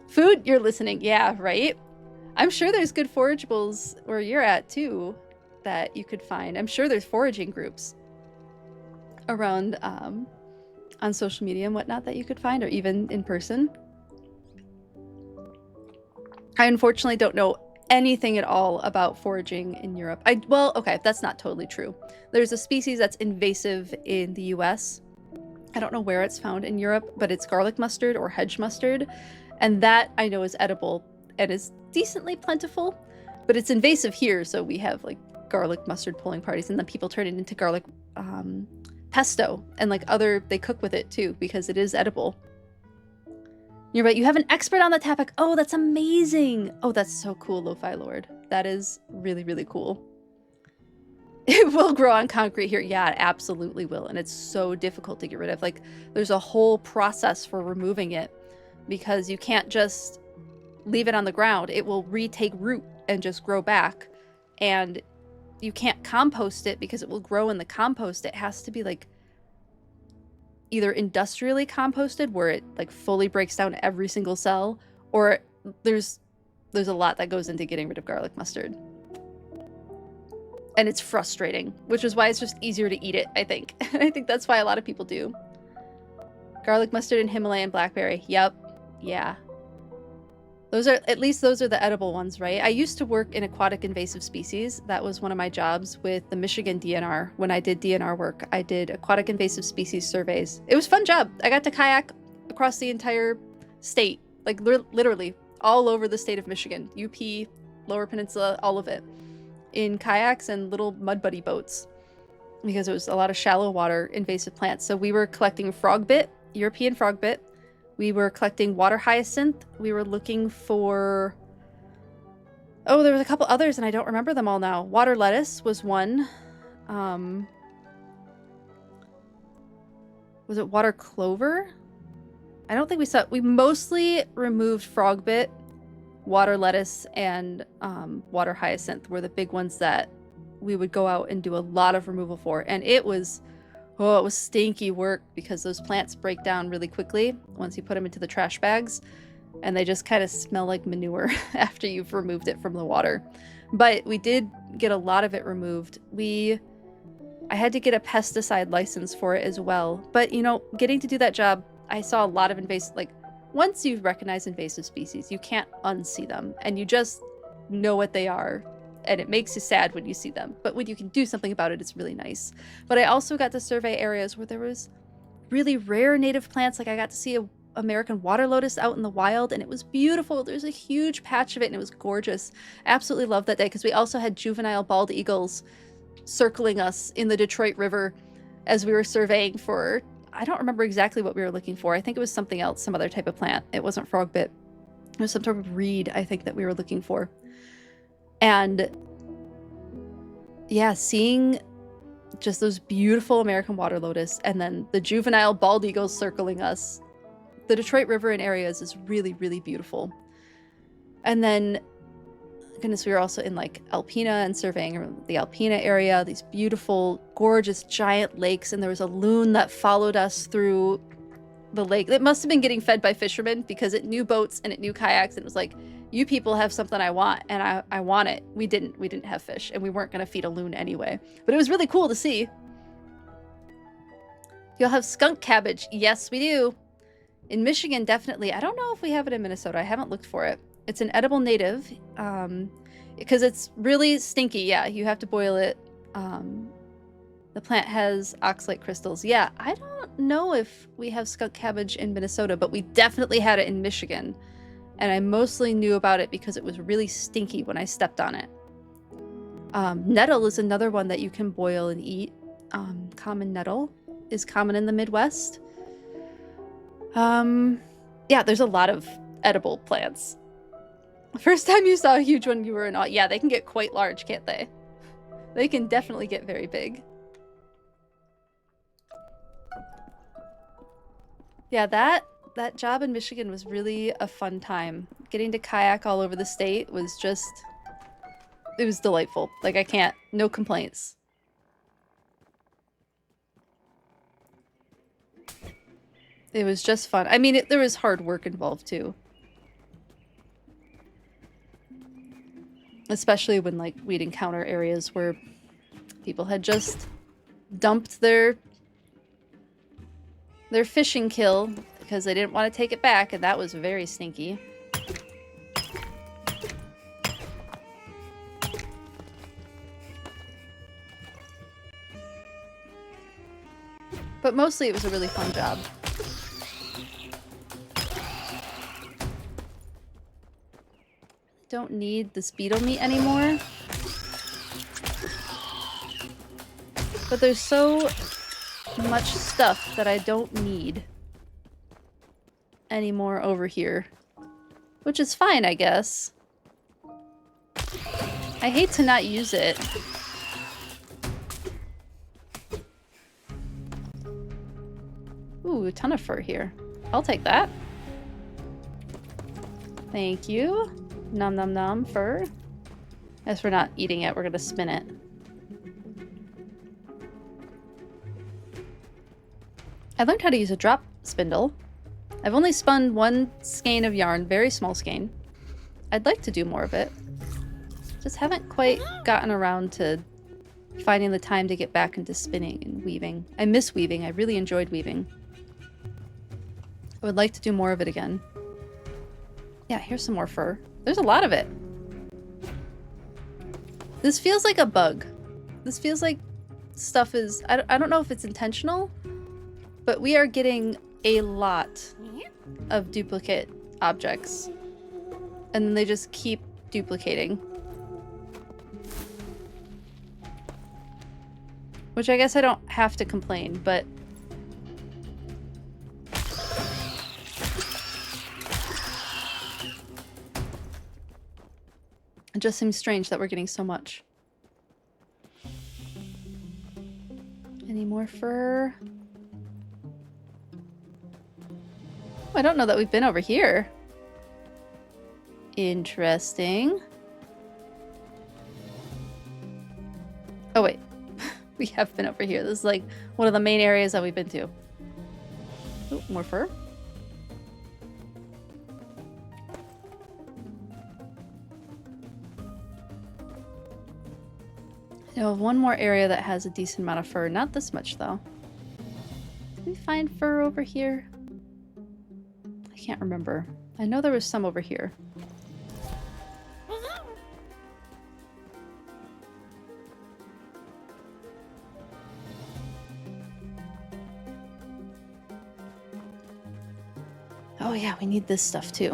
Food, you're listening. Yeah, right? I'm sure there's good forageables where you're at too that you could find. I'm sure there's foraging groups around on social media and whatnot that you could find, or even in person. I unfortunately don't know anything at all about foraging in Europe. Well, okay, that's not totally true. There's a species that's invasive in the US. I don't know where it's found in Europe, but it's garlic mustard or hedge mustard. And that I know is edible and is decently plentiful, but it's invasive here. So we have like garlic mustard pulling parties, and then people turn it into garlic pesto, and like they cook with it too because it is edible. You're right. You have an expert on the topic. Oh, that's amazing. Oh, that's so cool, Lo-Fi Lord. That is really, really cool. It will grow on concrete here. Yeah, it absolutely will. And it's so difficult to get rid of. Like, there's a whole process for removing it because you can't just leave it on the ground. It will retake root and just grow back. And you can't compost it because it will grow in the compost. It has to be like either industrially composted where it like fully breaks down every single cell, or there's a lot that goes into getting rid of garlic mustard. And it's frustrating, which is why it's just easier to eat it, I think. And I think that's why a lot of people do. Garlic mustard and Himalayan blackberry. Yep. Yeah. Those are the edible ones, right? I used to work in aquatic invasive species. That was one of my jobs with the Michigan DNR. When I did DNR work, I did aquatic invasive species surveys. It was a fun job. I got to kayak across the entire state, like literally all over the state of Michigan, UP, Lower Peninsula, all of it, in kayaks and little mud buddy boats, because it was a lot of shallow water invasive plants. So we were collecting frogbit, European frogbit. We were collecting water hyacinth. We were looking for... Oh, there was a couple others and I don't remember them all now. Water lettuce was one. Was it water clover? I don't think we saw... We mostly removed frogbit, water lettuce, and water hyacinth were the big ones that we would go out and do a lot of removal for. And it was... Oh, it was stinky work because those plants break down really quickly once you put them into the trash bags, and they just kind of smell like manure after you've removed it from the water. But we did get a lot of it removed. I had to get a pesticide license for it as well. But, you know, getting to do that job, I saw a lot of invasive, like, once you recognize invasive species, you can't unsee them, and you just know what they are. And it makes you sad when you see them. But when you can do something about it, it's really nice. But I also got to survey areas where there was really rare native plants. Like, I got to see American water lotus out in the wild, and it was beautiful. There's a huge patch of it, and it was gorgeous. Absolutely loved that day, because we also had juvenile bald eagles circling us in the Detroit River as we were surveying for, I don't remember exactly what we were looking for. I think it was something else, some other type of plant. It wasn't frogbit. It was some sort of reed, I think, that we were looking for. And yeah, seeing just those beautiful American water lotus and then the juvenile bald eagles circling us. The Detroit River in areas is really, really beautiful. And then, goodness, we were also in like Alpena and surveying the Alpena area, these beautiful, gorgeous, giant lakes. And there was a loon that followed us through the lake. It must have been getting fed by fishermen, because it knew boats and it knew kayaks. And it was like, you people have something I want, and I want it. We didn't have fish, and we weren't going to feed a loon anyway. But it was really cool to see. You'll have skunk cabbage. Yes, we do. In Michigan, definitely. I don't know if we have it in Minnesota. I haven't looked for it. It's an edible native, because it's really stinky. Yeah, you have to boil it. The plant has oxalate crystals. Yeah, I don't know if we have skunk cabbage in Minnesota, but we definitely had it in Michigan. And I mostly knew about it because it was really stinky when I stepped on it. Nettle is another one that you can boil and eat. Common nettle is common in the Midwest. Yeah, there's a lot of edible plants. The first time you saw a huge one, you were in awe. Yeah, they can get quite large, can't they? They can definitely get very big. Yeah, that job in Michigan was really a fun time. Getting to kayak all over the state was just... It was delightful. Like, I can't... No complaints. It was just fun. I mean, there was hard work involved, too. Especially when, like, we'd encounter areas where people had just dumped their fishing kill because they didn't want to take it back, and that was very stinky. But mostly it was a really fun job. Don't need this beetle meat anymore. But there's so much stuff that I don't need anymore over here. Which is fine, I guess. I hate to not use it. Ooh, a ton of fur here. I'll take that. Thank you. Nom nom nom, fur. As we're not eating it, we're gonna spin it. I learned how to use a drop spindle. I've only spun one skein of yarn, very small skein. I'd like to do more of it. Just haven't quite gotten around to finding the time to get back into spinning and weaving. I miss weaving. I really enjoyed weaving. I would like to do more of it again. Yeah, here's some more fur. There's a lot of it. This feels like a bug. This feels like stuff is... I don't know if it's intentional, but we are getting a lot of duplicate objects. And then they just keep duplicating. Which I guess I don't have to complain, but... It just seems strange that we're getting so much. Any more fur? Oh, I don't know that we've been over here. Interesting. Oh wait, we have been over here. This is like one of the main areas that we've been to. Oh, more fur. I have one more area that has a decent amount of fur. Not this much, though. Did we find fur over here? I can't remember. I know there was some over here. Oh yeah, we need this stuff too.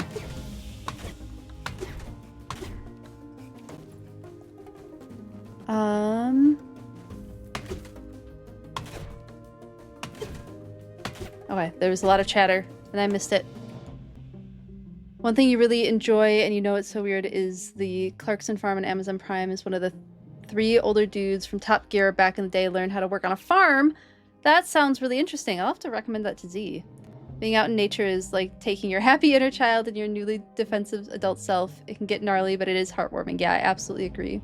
Okay, there was a lot of chatter and I missed it. One thing you really enjoy, and you know it's so weird, is the Clarkson farm on Amazon Prime is one of the 3 older dudes from Top Gear back in the day learned how to work on a farm. That sounds really interesting. I'll have to recommend that to Z. Being out in nature is like taking your happy inner child and your newly defensive adult self. It can get gnarly, but it is heartwarming. Yeah, I absolutely agree.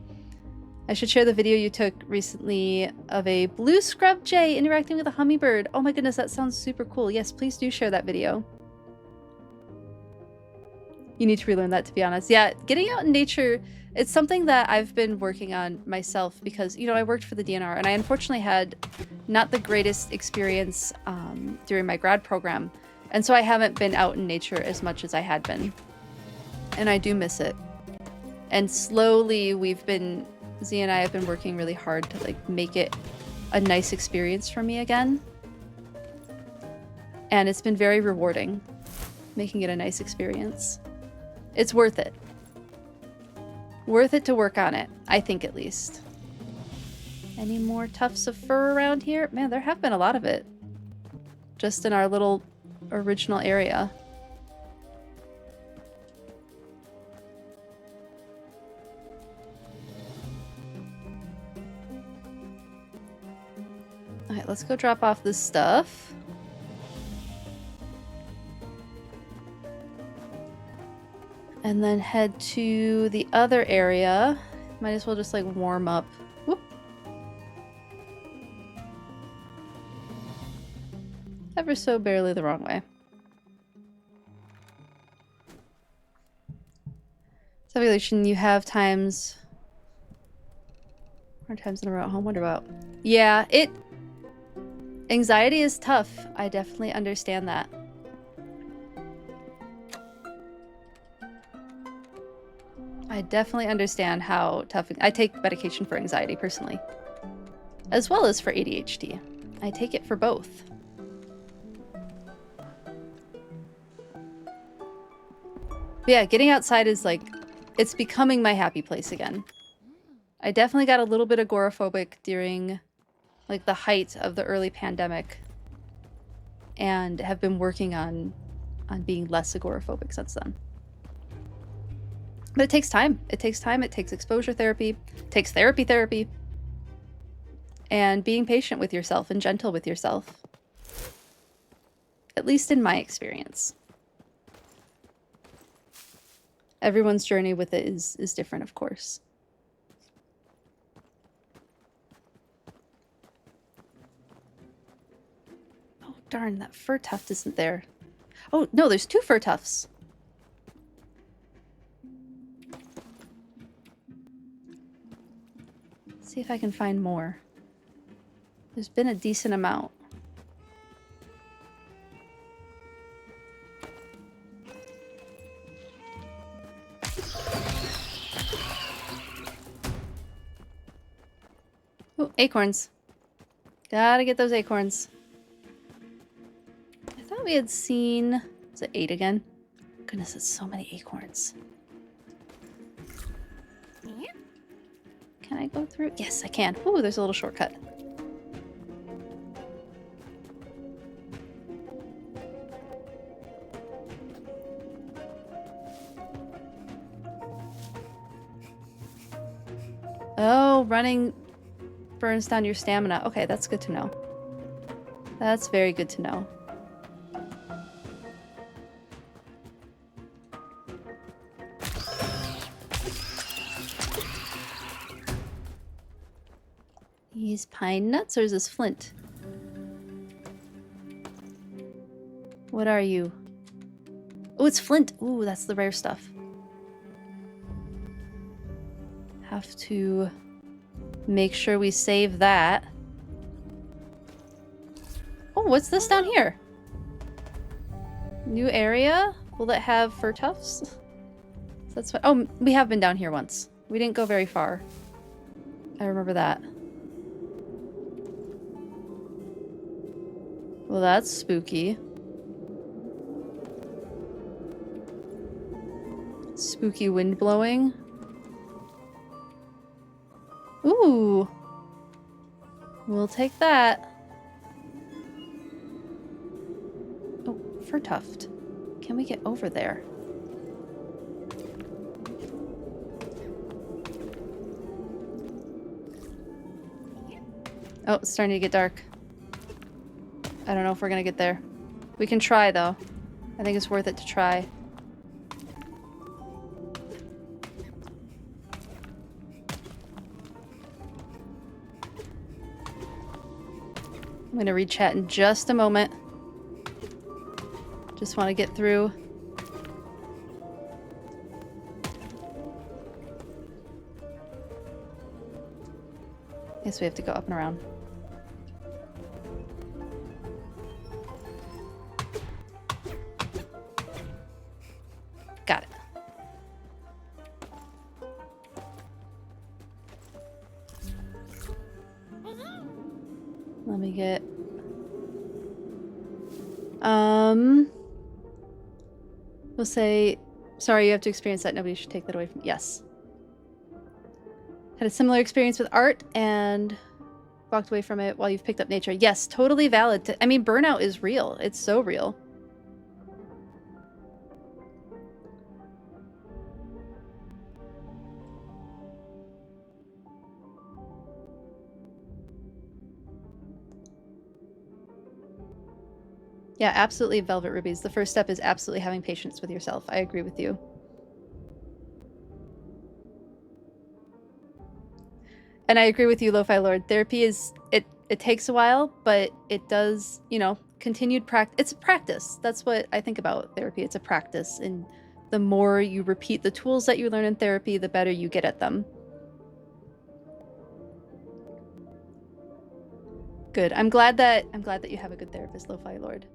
I should share the video you took recently of a blue scrub jay interacting with a hummingbird. Oh my goodness, that sounds super cool. Yes, please do share that video. You need to relearn that, to be honest. Yeah, getting out in nature, it's something that I've been working on myself because, you know, I worked for the DNR and I unfortunately had not the greatest experience during my grad program. And so I haven't been out in nature as much as I had been. And I do miss it. And slowly Z and I have been working really hard to like make it a nice experience for me again. And it's been very rewarding, making it a nice experience. It's worth it. Worth it to work on it, I think at least. Any more tufts of fur around here? Man, there have been a lot of it. Just in our little original area. Alright, let's go drop off this stuff. And then head to the other area. Might as well just like warm up. Whoop. Ever so barely the wrong way. Ovulation, you have times... More times in a row at home, wonder about. Yeah, anxiety is tough. I definitely understand that. I definitely understand how tough... I take medication for anxiety, personally. As well as for ADHD. I take it for both. But yeah, getting outside is like... It's becoming my happy place again. I definitely got a little bit agoraphobic during like the height of the early pandemic. And have been working on being less agoraphobic since then. But it takes time. It takes time. It takes exposure therapy. It takes therapy. And being patient with yourself and gentle with yourself. At least in my experience. Everyone's journey with it is different, of course. Oh, darn, that fur tuft isn't there. Oh, no, there's 2 fur tufts. See if I can find more. There's been a decent amount. Oh, acorns. Gotta get those acorns. I thought we had seen... Is it 8 again? Goodness, it's so many acorns. Can I go through? Yes, I can. Ooh, there's a little shortcut. Oh, running burns down your stamina. Okay, that's good to know. That's very good to know. These pine nuts, or is this flint? What are you? Oh, it's flint. Ooh, that's the rare stuff. Have to make sure we save that. Oh, what's this down here? New area? Will it have fur tufts? That's what. Oh, we have been down here once. We didn't go very far. I remember that. Well, that's spooky. Spooky wind blowing. Ooh. We'll take that. Oh, fur tuft. Can we get over there? Oh, it's starting to get dark. I don't know if we're gonna get there. We can try, though. I think it's worth it to try. I'm gonna read chat in just a moment. Just want to get through. Guess we have to go up and around. Got it. Let me get... We'll say, sorry, you have to experience that. Nobody should take that away from... Yes. Had a similar experience with art and walked away from it while you've picked up nature. Yes, totally valid. I mean, burnout is real. It's so real. Yeah, absolutely, Velvet Rubies. The first step is absolutely having patience with yourself. I agree with you. And I agree with you, Lo-Fi Lord. Therapy is, it takes a while, but it does, you know, continued practice. It's a practice. That's what I think about therapy. It's a practice. And the more you repeat the tools that you learn in therapy, the better you get at them. Good. I'm glad that you have a good therapist, Lo-Fi Lord.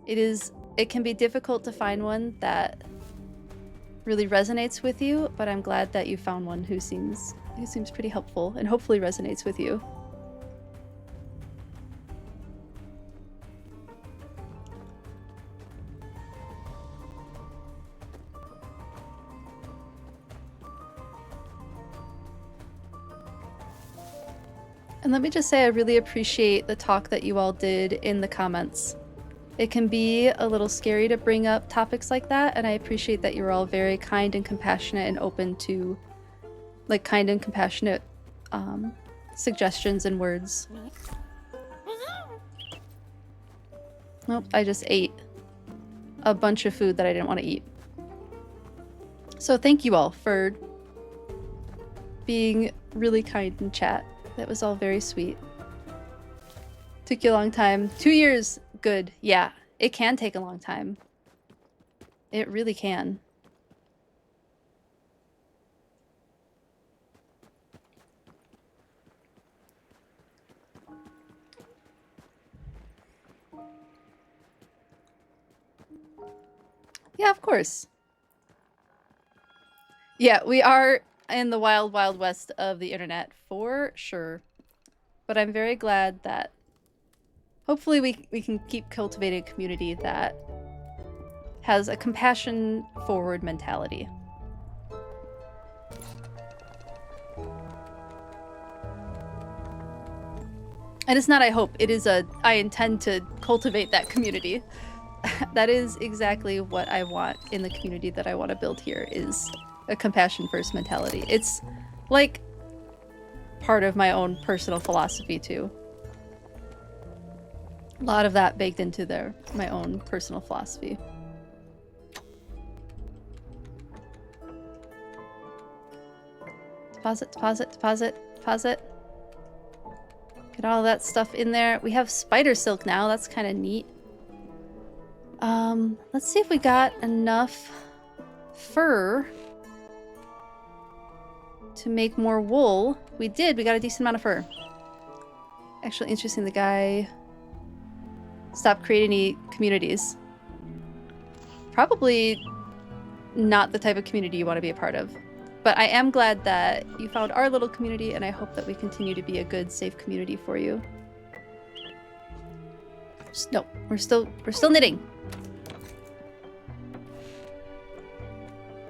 It can be difficult to find one that really resonates with you, but I'm glad that you found one who seems pretty helpful and hopefully resonates with you. And let me just say I really appreciate the talk that you all did in the comments. It can be a little scary to bring up topics like that, and I appreciate that you're all very kind and compassionate and open to, like, kind and compassionate suggestions and words. Nope, I just ate a bunch of food that I didn't want to eat. So thank you all for being really kind in chat. That was all very sweet. Took you a long time. 2 years. Good. Yeah, it can take a long time. It really can. Yeah, of course. Yeah, we are in the wild, wild west of the internet, for sure. But I'm very glad that hopefully we can keep cultivating a community that has a compassion-forward mentality. And it's not I hope, it is I intend to cultivate that community. That is exactly what I want in the community that I want to build here, is a compassion-first mentality. It's like part of my own personal philosophy too. A lot of that baked into my own personal philosophy. Deposit, deposit, deposit, deposit. Get all that stuff in there. We have spider silk now. That's kind of neat. Let's see if we got enough fur to make more wool. We did. We got a decent amount of fur. Actually, interesting. The guy stopped creating any communities. Probably not the type of community you want to be a part of. But I am glad that you found our little community, and I hope that we continue to be a good, safe community for you. No, we're still knitting.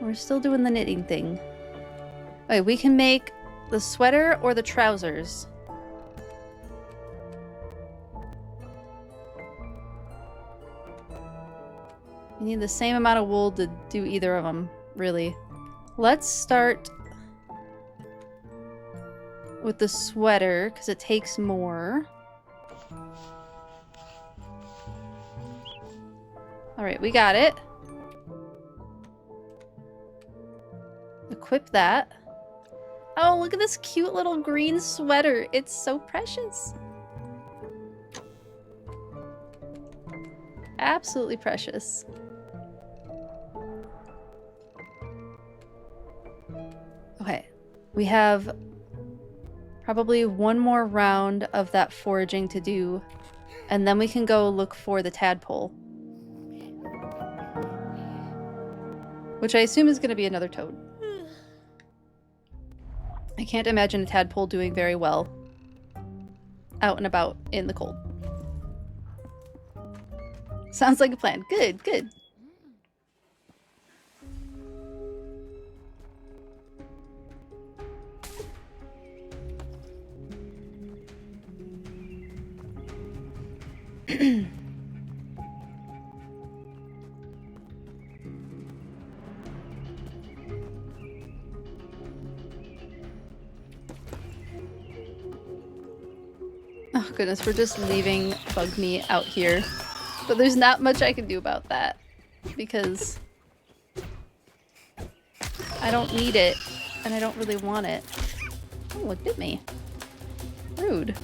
We're still doing the knitting thing. Okay, we can make the sweater or the trousers. We need the same amount of wool to do either of them, really. Let's start with the sweater, because it takes more. Alright, we got it. Equip that. Oh, look at this cute little green sweater. It's so precious. Absolutely precious. Okay, we have probably one more round of that foraging to do, and then we can go look for the tadpole. Which I assume is going to be another toad. I can't imagine a tadpole doing very well out and about in the cold. Sounds like a plan. Good, good. Oh goodness, we're just leaving bug meat out here. But there's not much I can do about that. Because I don't need it. And I don't really want it. Oh, look at me. Rude.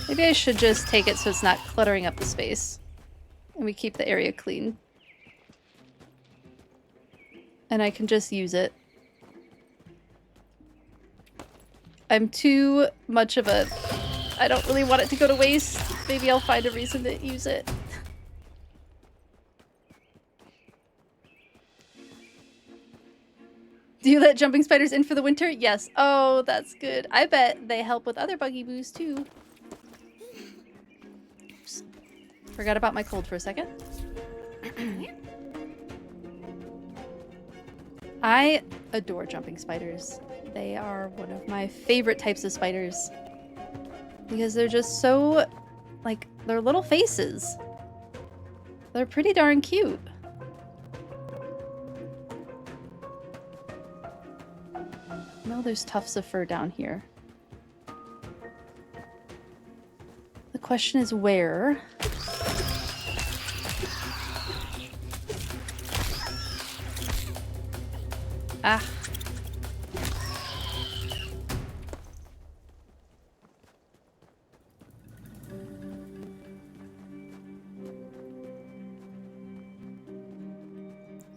Maybe I should just take it so it's not cluttering up the space. And we keep the area clean. And I can just use it. I'm too much of a... I don't really want it to go to waste. Maybe I'll find a reason to use it. Do you let jumping spiders in for the winter? Yes. Oh, that's good. I bet they help with other buggy boos too. Oops. Forgot about my cold for a second. I adore jumping spiders. They are one of my favorite types of spiders. Because they're just so, like, they're little faces. They're pretty darn cute. No, there's tufts of fur down here. The question is where? Ah.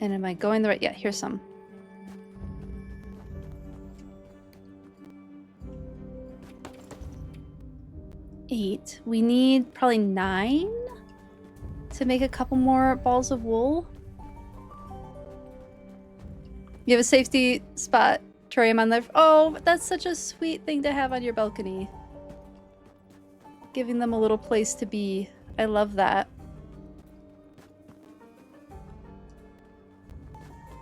And am I going the right? Yeah, here's some. Eight. We need probably 9 to make a couple more balls of wool. You have a safety spot, terrarium on there. Oh, that's such a sweet thing to have on your balcony. Giving them a little place to be. I love that.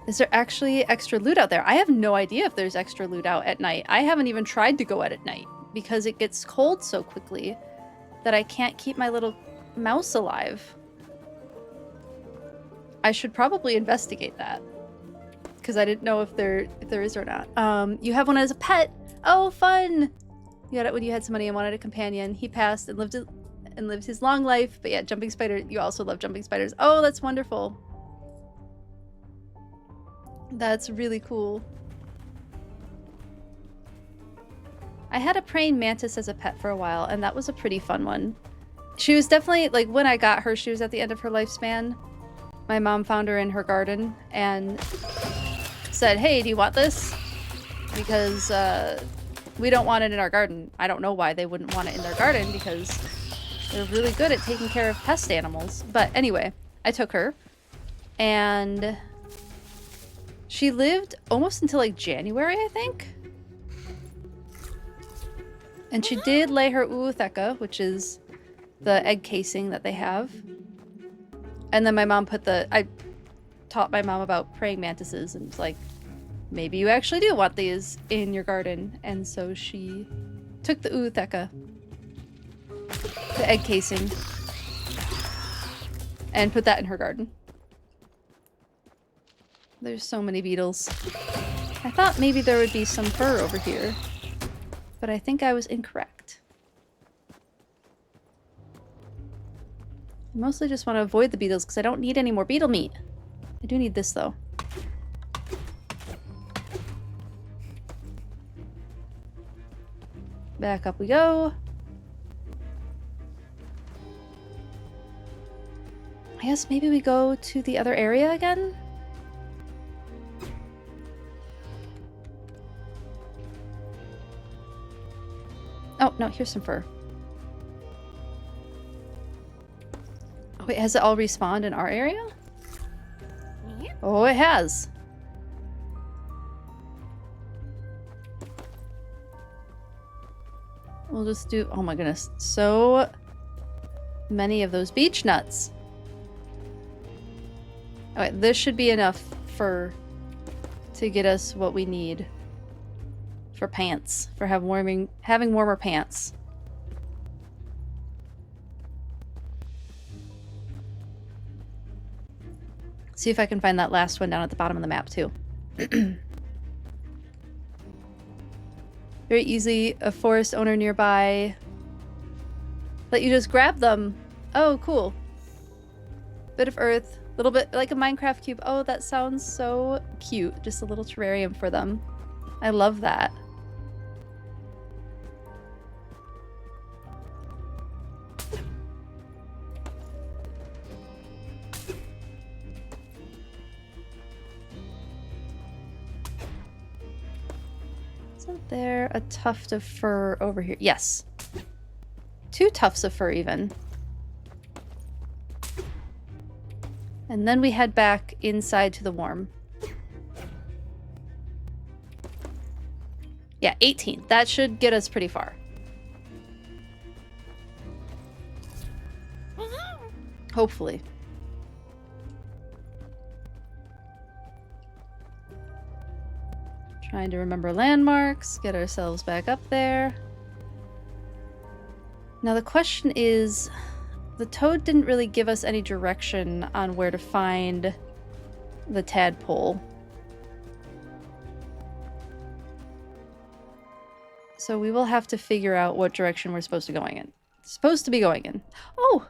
Is there actually extra loot out there? I have no idea if there's extra loot out at night. I haven't even tried to go out at night because it gets cold so quickly that I can't keep my little mouse alive. I should probably investigate that because I didn't know if there is or not. You have one as a pet. Oh, fun! You got it when you had some money and wanted a companion. He passed and lived his long life. But yeah, jumping spider. You also love jumping spiders. Oh, that's wonderful. That's really cool. I had a praying mantis as a pet for a while, and that was a pretty fun one. She was definitely, like, when I got her, she was at the end of her lifespan. My mom found her in her garden and said, hey, do you want this? Because we don't want it in our garden. I don't know why they wouldn't want it in their garden, because they're really good at taking care of pest animals. But anyway, I took her, and she lived almost until like January, I think. And she did lay her ootheka, which is the egg casing that they have. And then my mom I taught my mom about praying mantises and was like, maybe you actually do want these in your garden. And so she took the ootheca, the egg casing, and put that in her garden. There's so many beetles. I thought maybe there would be some fur over here, but I think I was incorrect. I mostly just want to avoid the beetles because I don't need any more beetle meat. I do need this though. Back up we go. I guess maybe we go to the other area again? Oh, no, here's some fur. Oh, wait, has it all respawned in our area? Oh, it has. We'll just do... Oh my goodness. So many of those beech nuts. Okay, this should be enough fur to get us what we need for pants. For having warmer pants. See if I can find that last one down at the bottom of the map too. Very easy. A forest owner nearby. Let you just grab them. Oh, cool. Bit of earth. A little bit like a Minecraft cube. Oh, that sounds so cute. Just a little terrarium for them. I love that. Isn't there a tuft of fur over here? Yes. 2 tufts of fur even. And then we head back inside to the warm. Yeah, 18. That should get us pretty far. Hopefully. Trying to remember landmarks, get ourselves back up there. Now the question is, the toad didn't really give us any direction on where to find the tadpole. So we will have to figure out what direction we're supposed to be going in. Oh!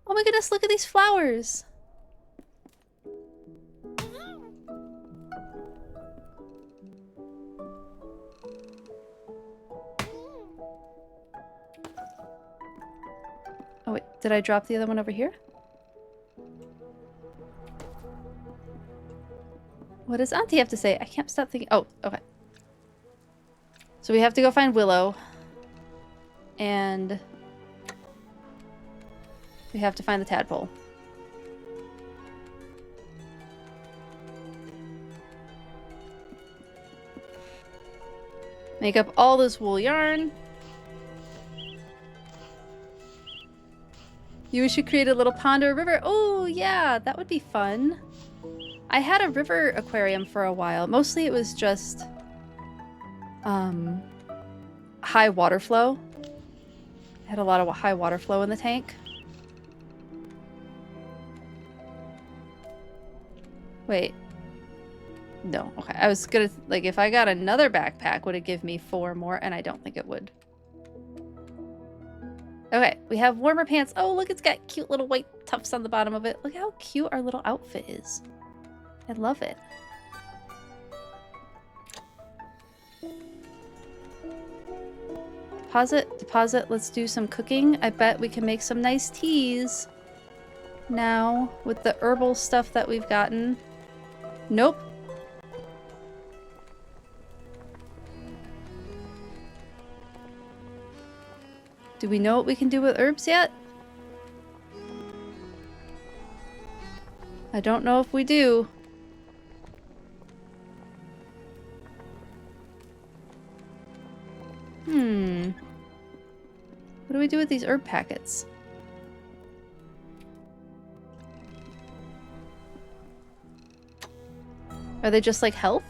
Oh my goodness, look at these flowers! Oh wait, did I drop the other one over here? What does Auntie have to say? I can't stop thinking. Oh, okay. So we have to go find Willow. And we have to find the tadpole. Make up all this wool yarn. You should create a little pond or a river. Oh, yeah, that would be fun. I had a river aquarium for a while. Mostly it was just high water flow. I had a lot of high water flow in the tank. Wait. No, okay. I was gonna, like, if I got another backpack, would it give me 4 more? And I don't think it would. Okay, we have warmer pants. Oh, look, it's got cute little white tufts on the bottom of it. Look how cute our little outfit is. I love it. Deposit. Let's do some cooking. I bet we can make some nice teas now with the herbal stuff that we've gotten. Nope. Do we know what we can do with herbs yet? I don't know if we do. What we do with these herb packets? Are they just like health?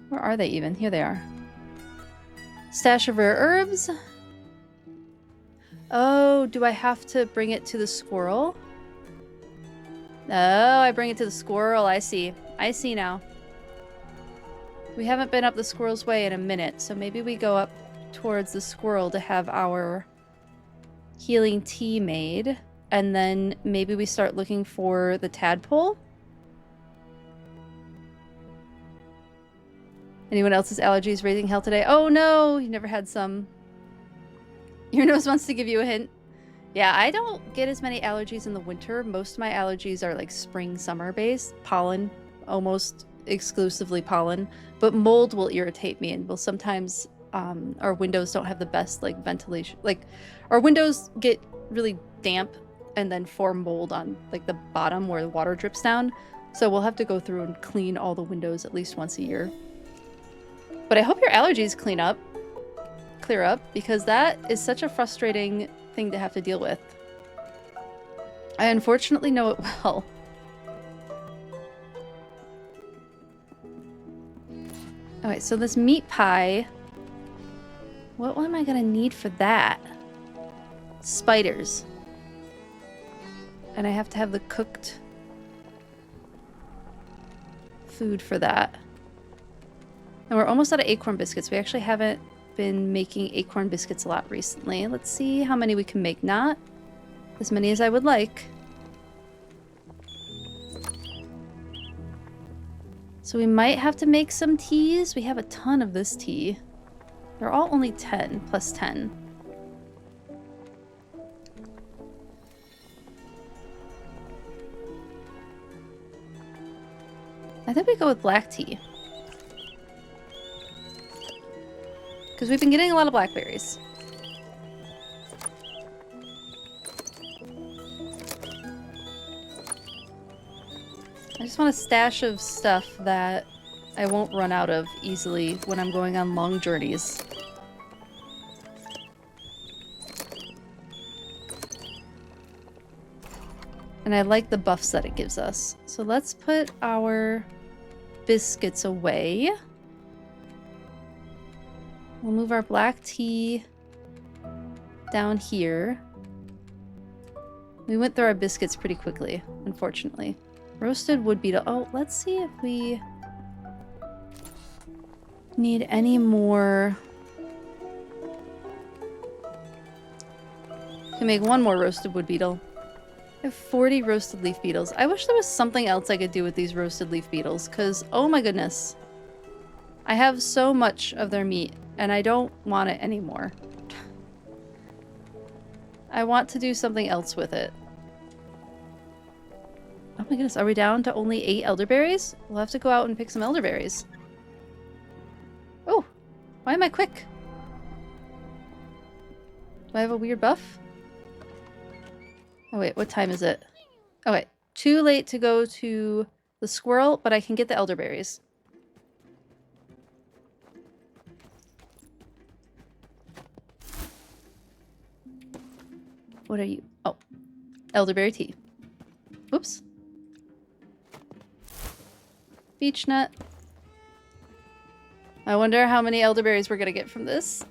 Where are they even? Here they are. Stash of rare herbs. Oh, do I have to bring it to the squirrel? Oh, I bring it to the squirrel. I see. I see now. We haven't been up the squirrel's way in a minute, so maybe we go up towards the squirrel to have our healing tea made, and then maybe we start looking for the tadpole? Anyone else's allergies raising hell today? Oh no, you never had some. Your nose wants to give you a hint. Yeah, I don't get as many allergies in the winter. Most of my allergies are like spring, summer based. Pollen, almost exclusively pollen. But mold will irritate me and will sometimes, our windows don't have the best like ventilation. Like our windows get really damp and then form mold on like the bottom where the water drips down. So we'll have to go through and clean all the windows at least once a year. But I hope your allergies clear up, because that is such a frustrating thing to have to deal with. I unfortunately know it well. Alright, so this meat pie, what am I gonna need for that? Spiders. And I have to have the cooked food for that. And we're almost out of acorn biscuits. We actually haven't been making acorn biscuits a lot recently. Let's see how many we can make. Not as many as I would like. So we might have to make some teas. We have a ton of this tea. They're all only 10 plus 10. I think we go with black tea. Because we've been getting a lot of blackberries. I just want a stash of stuff that I won't run out of easily when I'm going on long journeys. And I like the buffs that it gives us. So let's put our biscuits away. We'll move our black tea down here. We went through our biscuits pretty quickly, unfortunately. Roasted wood beetle. Oh, let's see if we need any more. Can make one more roasted wood beetle. I have 40 roasted leaf beetles. I wish there was something else I could do with these roasted leaf beetles, because, oh my goodness. I have so much of their meat, and I don't want it anymore. I want to do something else with it. Oh my goodness, are we down to only 8 elderberries? We'll have to go out and pick some elderberries. Oh, why am I quick? Do I have a weird buff? Oh wait, what time is it? Oh wait, too late to go to the squirrel, but I can get the elderberries. What are you? Oh, elderberry tea. Oops. Beech nut. I wonder how many elderberries we're gonna get from this.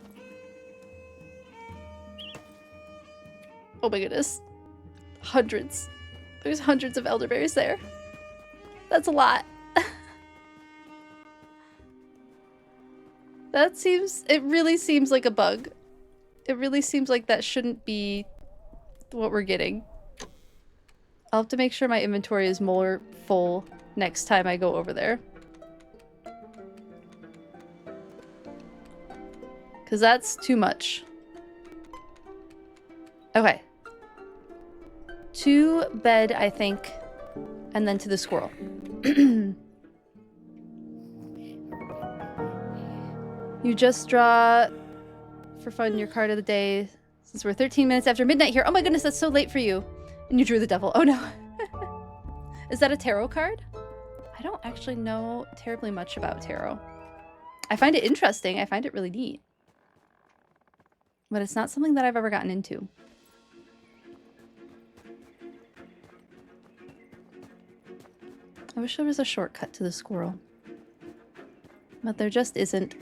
Oh my goodness. Hundreds. There's hundreds of elderberries there. That's a lot. It really seems like a bug. It really seems like that shouldn't be what we're getting. I'll have to make sure my inventory is more full next time I go over there. Because that's too much. Okay. To bed, I think, and then to the squirrel. You just draw for fun your card of the day. Since we're 13 minutes after midnight here. Oh my goodness, that's so late for you. And you drew the devil. Oh no. Is that a tarot card? I don't actually know terribly much about tarot. I find it interesting. I find it really neat. But it's not something that I've ever gotten into. I wish there was a shortcut to the squirrel. But there just isn't.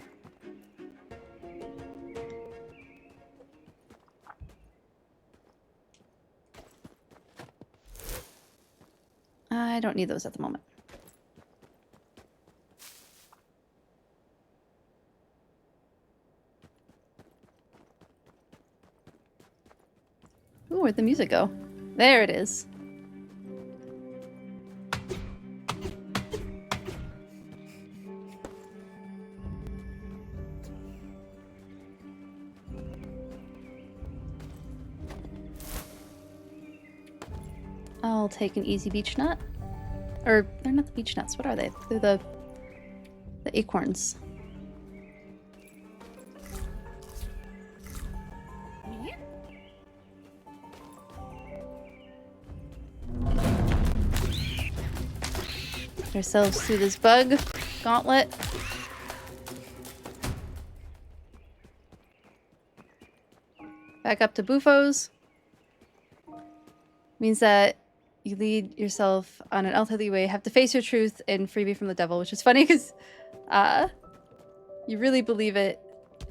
I don't need those at the moment. Ooh, where'd the music go? There it is. I'll take an easy beech nut. Or, they're not the beech nuts. What are they? They're the acorns. Get ourselves through this bug gauntlet. Back up to Bufos. Means that you lead yourself on an unhealthy way, have to face your truth, and free me from the devil, which is funny because you really believe it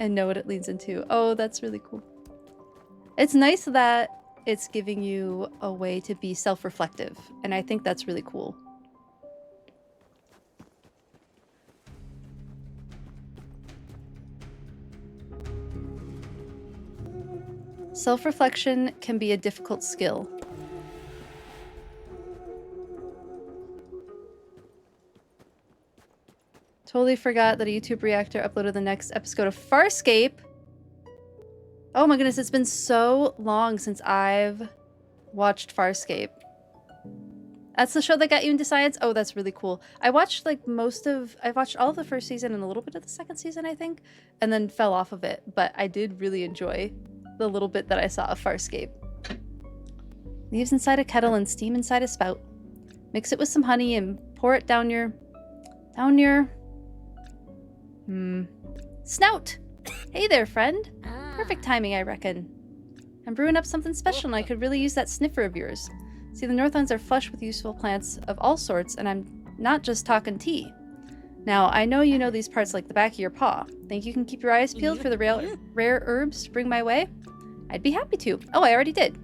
and know what it leads into. Oh, that's really cool. It's nice that it's giving you a way to be self-reflective, and I think that's really cool. Self-reflection can be a difficult skill. Totally forgot that a YouTube reactor uploaded the next episode of Farscape. Oh my goodness, it's been so long since I've watched Farscape. That's the show that got you into science? Oh, that's really cool. I watched like I watched all of the first season and a little bit of the second season, I think, and then fell off of it. But I did really enjoy the little bit that I saw of Farscape. Leaves inside a kettle and steam inside a spout. Mix it with some honey and pour it down your snout. Hey there, friend. Perfect timing, I reckon. I'm brewing up something special and I could really use that sniffer of yours. See, the Northlands are flush with useful plants of all sorts, and I'm not just talking tea. Now, I know you know these parts like the back of your paw. Think you can keep your eyes peeled for the rare herbs to bring my way? I'd be happy to. Oh, I already did.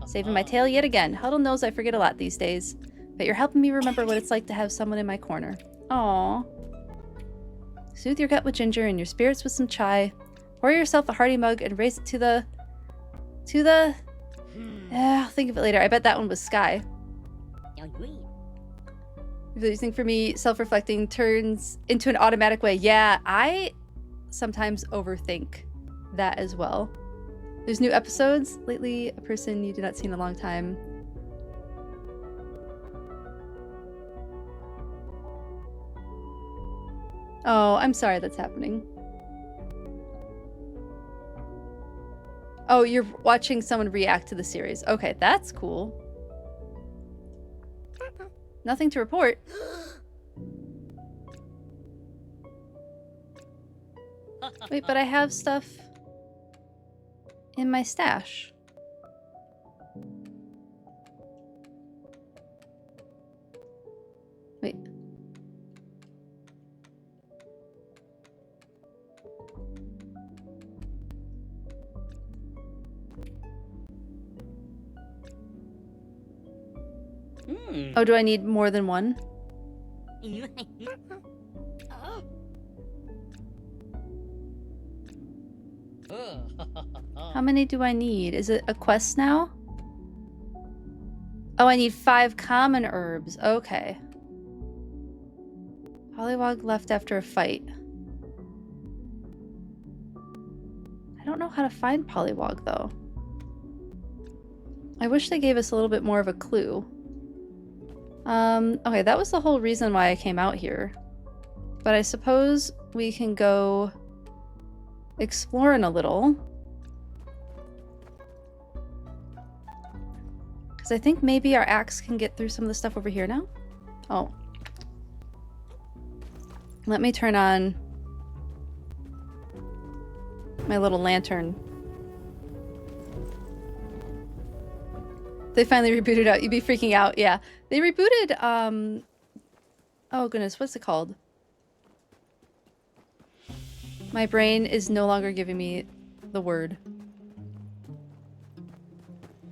Saving my tail yet again. Huddle knows I forget a lot these days. But you're helping me remember what it's like to have someone in my corner. Aww. Soothe your gut with ginger and your spirits with some chai. Pour yourself a hearty mug and raise it to the... I'll think of it later. I bet that one was Sky. Releasing for me, self-reflecting turns into an automatic way. Yeah, I sometimes overthink that as well. There's new episodes. Lately, a person you did not see in a long time. Oh, I'm sorry that's happening. Oh, you're watching someone react to the series. Okay, that's cool. Nothing to report. Wait, but I have stuff in my stash. Wait. Oh, do I need more than one? How many do I need? Is it a quest now? Oh, I need 5 common herbs. Okay. Pollywog left after a fight. I don't know how to find Pollywog, though. I wish they gave us a little bit more of a clue. Okay, that was the whole reason why I came out here. But I suppose we can go exploring a little. Because I think maybe our axe can get through some of the stuff over here now. Oh. Let me turn on My little lantern. They finally rebooted out. You'd be freaking out. Yeah. They rebooted, oh goodness, what's it called? My brain is no longer giving me the word.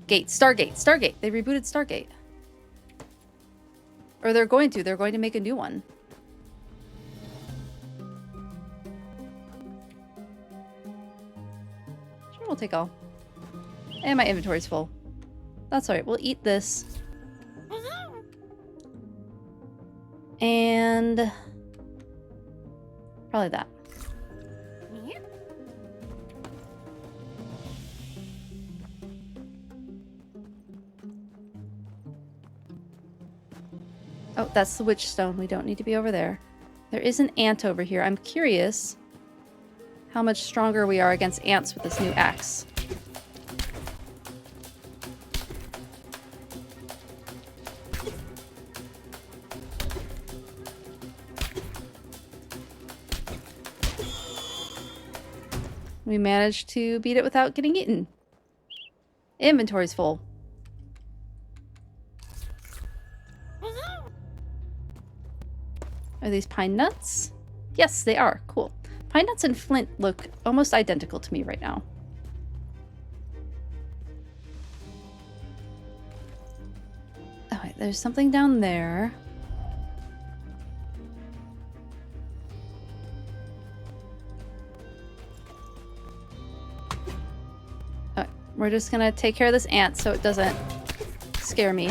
Stargate. They rebooted Stargate. Or they're going to. They're going to make a new one. Sure, we'll take all. And my inventory's full. That's alright. We'll eat this. And probably that. Oh, that's the witch stone. We don't need to be over there. There is an ant over here. I'm curious how much stronger we are against ants with this new axe. We managed to beat it without getting eaten. Inventory's full. Are these pine nuts? Yes, they are. Cool. Pine nuts and flint look almost identical to me right now. Alright, there's something down there. Alright, we're just gonna take care of this ant so it doesn't scare me.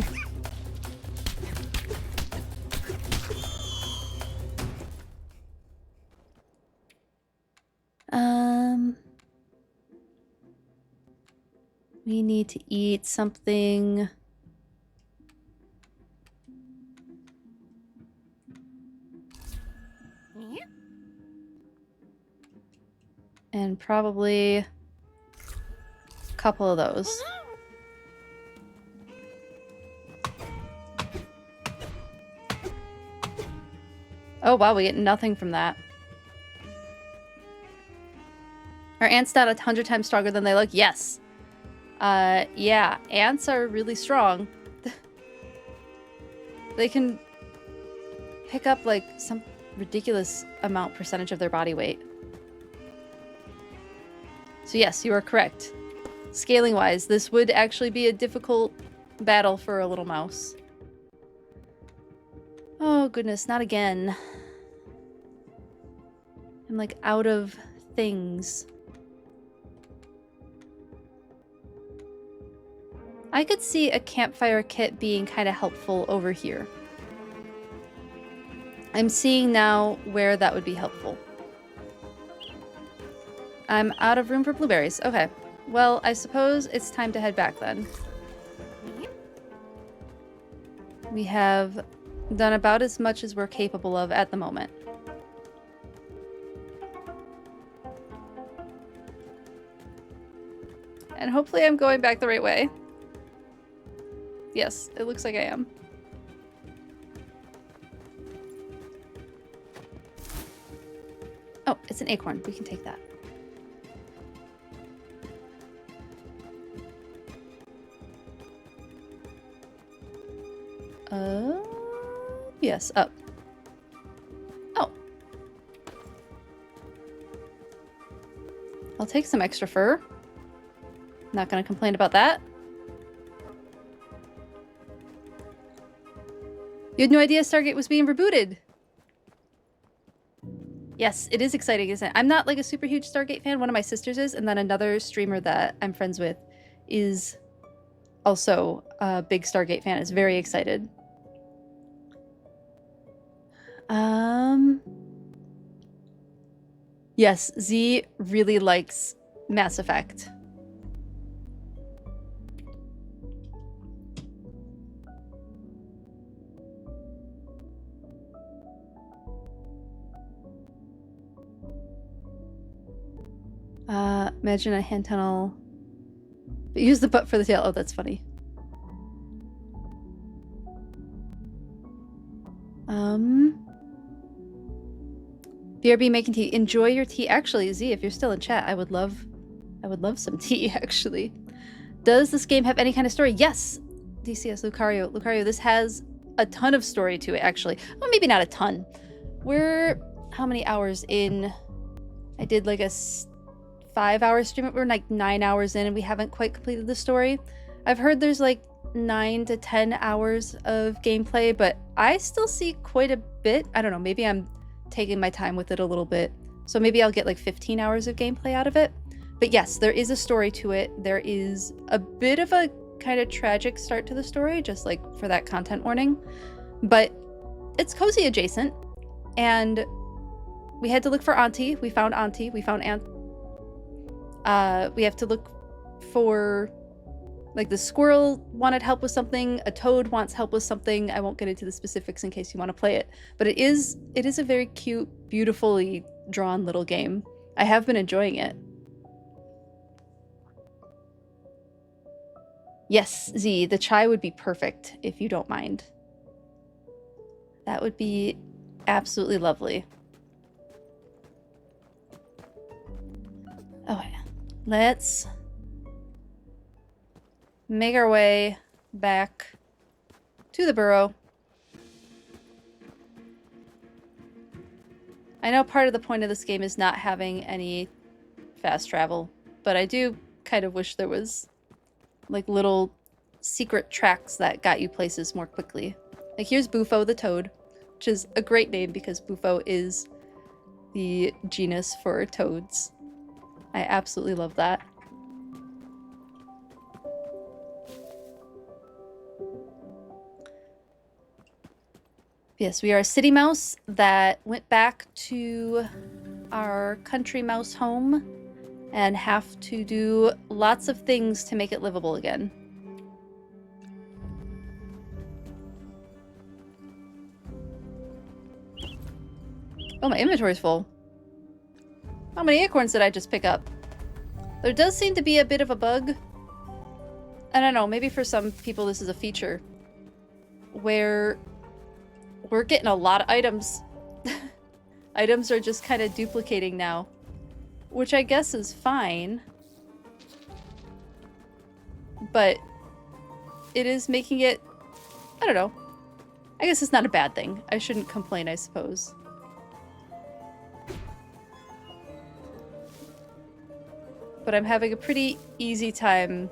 We need to eat something. And probably a couple of those. Oh wow, we get nothing from that. Are ants not 100 times stronger than they look? Yes. Yeah, ants are really strong. They can pick up like some ridiculous percentage of their body weight. So yes, you are correct. Scaling wise, this would actually be a difficult battle for a little mouse. Oh goodness, not again. I'm like out of things. I could see a campfire kit being kind of helpful over here. I'm seeing now where that would be helpful. I'm out of room for blueberries. Okay. Well, I suppose it's time to head back then. We have done about as much as we're capable of at the moment. And hopefully I'm going back the right way. Yes, it looks like I am. Oh, it's an acorn. We can take that. Yes, up. Oh. I'll take some extra fur. Not gonna complain about that. You had no idea Stargate was being rebooted. Yes, it is exciting, isn't it? I'm not like a super huge Stargate fan. One of my sisters is, and then another streamer that I'm friends with is also a big Stargate fan. Is very excited. Yes, Z really likes Mass Effect. Imagine a hand tunnel. But use the butt for the tail. Oh, that's funny. BRB making tea. Enjoy your tea. Actually, Z, if you're still in chat, I would love some tea, actually. Does this game have any kind of story? Yes! DCS Lucario. Lucario, this has a ton of story to it, actually. Well, maybe not a ton. We're how many hours in? I did like a 5-hour stream. We're like 9 hours in and we haven't quite completed the story. I've heard there's like 9 to 10 hours of gameplay, but I still see quite a bit. I don't know, maybe I'm taking my time with it a little bit. So maybe I'll get like 15 hours of gameplay out of it. But yes, there is a story to it. There is a bit of a kind of tragic start to the story, just like for that content warning. But it's cozy adjacent. And we had to look for Auntie. We found Auntie. We found Aunt. We have to look for, like, the squirrel wanted help with something. A toad wants help with something. I won't get into the specifics in case you want to play it. But it is a very cute, beautifully drawn little game. I have been enjoying it. Yes, Z, the chai would be perfect if you don't mind. That would be absolutely lovely. Okay, let's make our way back to the burrow. I know part of the point of this game is not having any fast travel, but I do kind of wish there was like little secret tracks that got you places more quickly. Like here's Bufo the toad, which is a great name because Bufo is the genus for toads. I absolutely love that. Yes, we are a city mouse that went back to our country mouse home and have to do lots of things to make it livable again. Oh, my inventory's full. How many acorns did I just pick up? There does seem to be a bit of a bug. I don't know, maybe for some people this is a feature where we're getting a lot of items. Items are just kind of duplicating now, which I guess is fine. But it is making it, I don't know. I guess it's not a bad thing. I shouldn't complain, I suppose. But I'm having a pretty easy time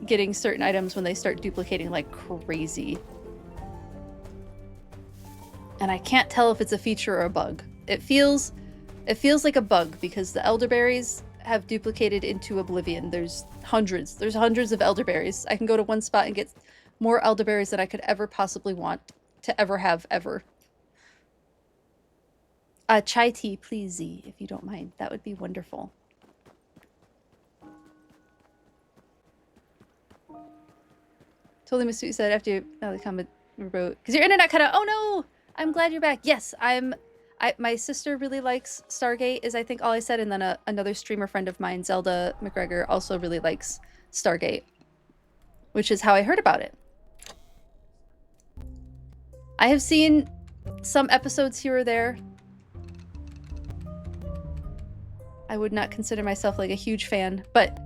getting certain items when they start duplicating like crazy. And I can't tell if it's a feature or a bug. It feels like a bug because the elderberries have duplicated into oblivion. There's hundreds of elderberries. I can go to one spot and get more elderberries than I could ever possibly want to ever have ever. Chai tea, please, Z, if you don't mind. That would be wonderful. Totally missed what you said after the comment wrote. Because your internet cut out. Oh no! I'm glad you're back. Yes, my sister really likes Stargate, is I think all I said, and then another streamer friend of mine, Zelda McGregor, also really likes Stargate, which is how I heard about it. I have seen some episodes here or there. I would not consider myself like a huge fan, but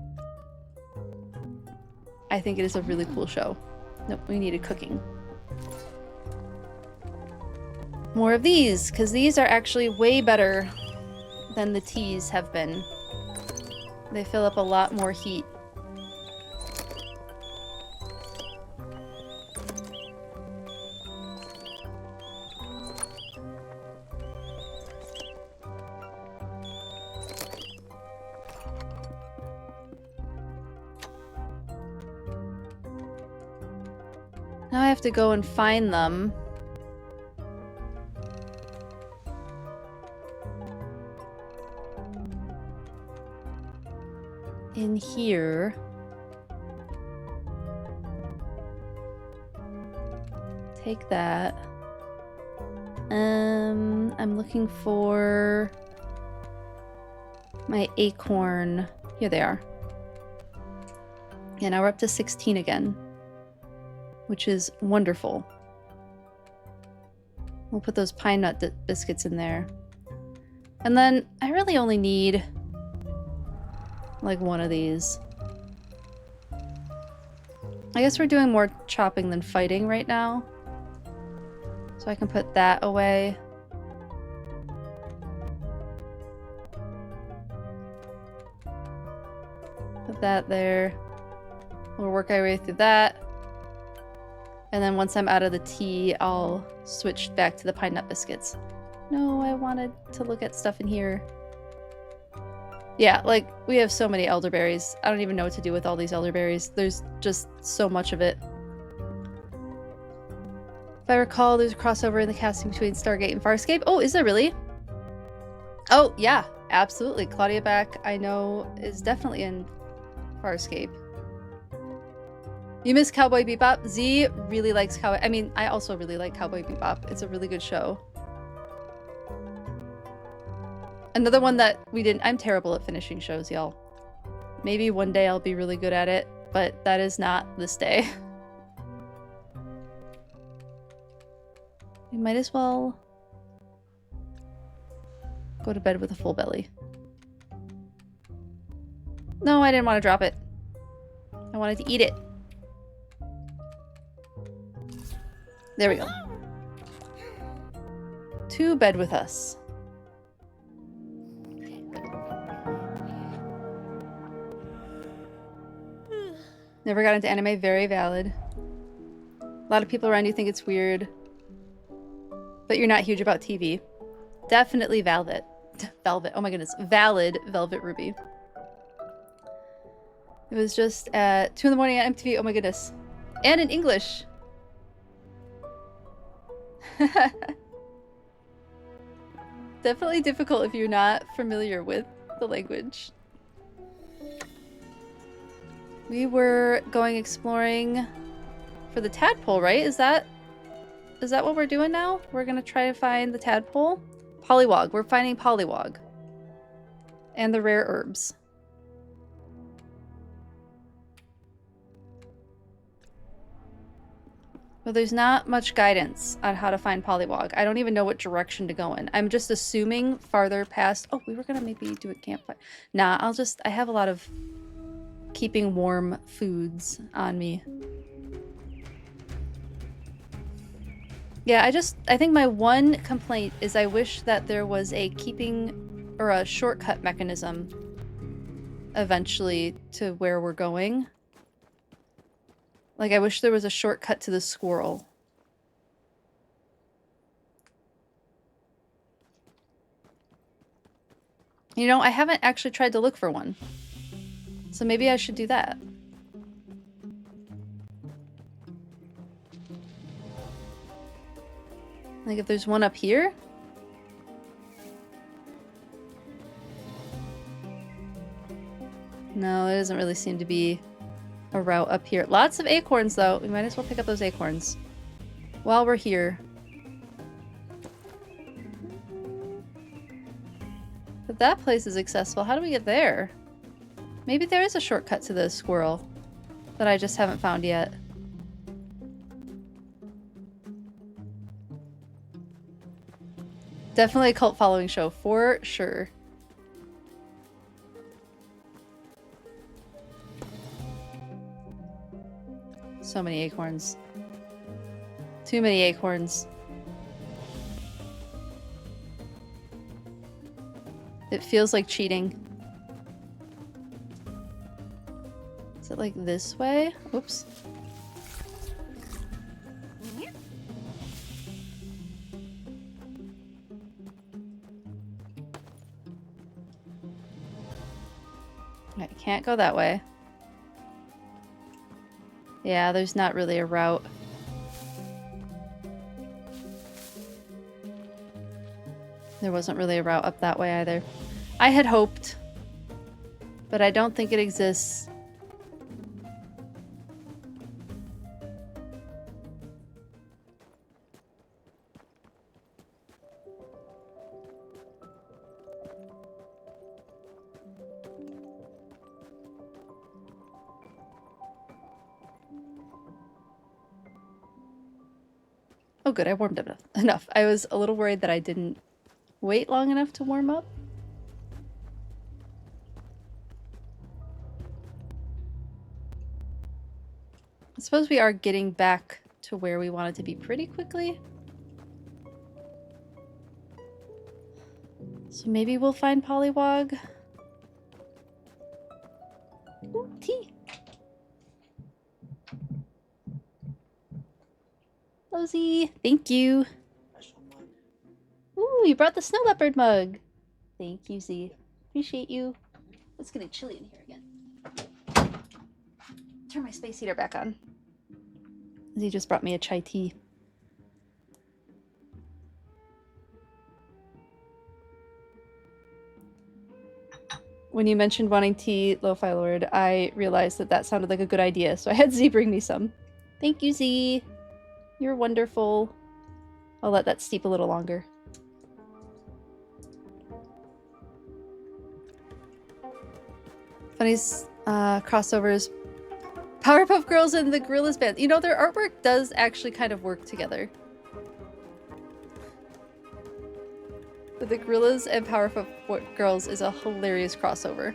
I think it is a really cool show. Nope, we needed cooking. More of these, because these are actually way better than the teas have been. They fill up a lot more heat. Now I have to go and find them. In here. Take that. I'm looking for my acorn. Here they are. Yeah, now we're up to 16 again, which is wonderful. We'll put those pine nut biscuits in there. And then I really only need like one of these. I guess we're doing more chopping than fighting right now. So I can put that away. Put that there. We'll work our way through that. And then once I'm out of the tea, I'll switch back to the pine nut biscuits. No, I wanted to look at stuff in here. Yeah, like, we have so many elderberries. I don't even know what to do with all these elderberries. There's just so much of it. If I recall, there's a crossover in the casting between Stargate and Farscape. Oh, is there really? Oh, yeah, absolutely. Claudia Back, I know, is definitely in Farscape. You miss Cowboy Bebop? Z really likes Cowboy... I mean, I also really like Cowboy Bebop. It's a really good show. Another one that we didn't... I'm terrible at finishing shows, y'all. Maybe one day I'll be really good at it, but that is not this day. We might as well go to bed with a full belly. No, I didn't want to drop it. I wanted to eat it. There we go. To bed with us. Never got into anime, very valid. A lot of people around you think it's weird. But you're not huge about TV. Definitely Velvet. Velvet. Oh my goodness. Valid Velvet Ruby. It was just at 2 in the morning on MTV. Oh my goodness. And in English. Definitely difficult if you're not familiar with the language. We were going exploring for the tadpole, right? Is that what we're doing now? We're gonna try to find the tadpole? Pollywog. We're finding Pollywog. And the rare herbs. Well, there's not much guidance on how to find Pollywog. I don't even know what direction to go in. I'm just assuming farther past... Oh, we were gonna maybe do a campfire. Nah, I have a lot of keeping warm foods on me. Yeah, I think my one complaint is I wish that there was a keeping or a shortcut mechanism eventually to where we're going. Like, I wish there was a shortcut to the squirrel. You know, I haven't actually tried to look for one. So maybe I should do that. Like, if there's one up here? No, there doesn't really seem to be a route up here. Lots of acorns, though. We might as well pick up those acorns while we're here. But that place is accessible. How do we get there? Maybe there is a shortcut to the squirrel that I just haven't found yet. Definitely a cult following show, for sure. So many acorns. Too many acorns. It feels like cheating. Is it like this way? Oops. I can't go that way. Yeah, there's not really a route. There wasn't really a route up that way either. I had hoped, but I don't think it exists. Oh good, I warmed up enough. I was a little worried that I didn't wait long enough to warm up. I suppose we are getting back to where we wanted to be pretty quickly. So maybe we'll find Pollywog. Ooh, tea. Rosie, thank you. Ooh, you brought the snow leopard mug. Thank you, Z. Appreciate you. It's getting chilly in here again. Turn my space heater back on. Z just brought me a chai tea. When you mentioned wanting tea, Lo-Fi Lord, I realized that that sounded like a good idea, so I had Z bring me some. Thank you, Z. You're wonderful. I'll let that steep a little longer. Funny crossovers. Powerpuff Girls and the Gorillaz band. You know, their artwork does actually kind of work together. But the Gorillaz and Powerpuff Girls is a hilarious crossover.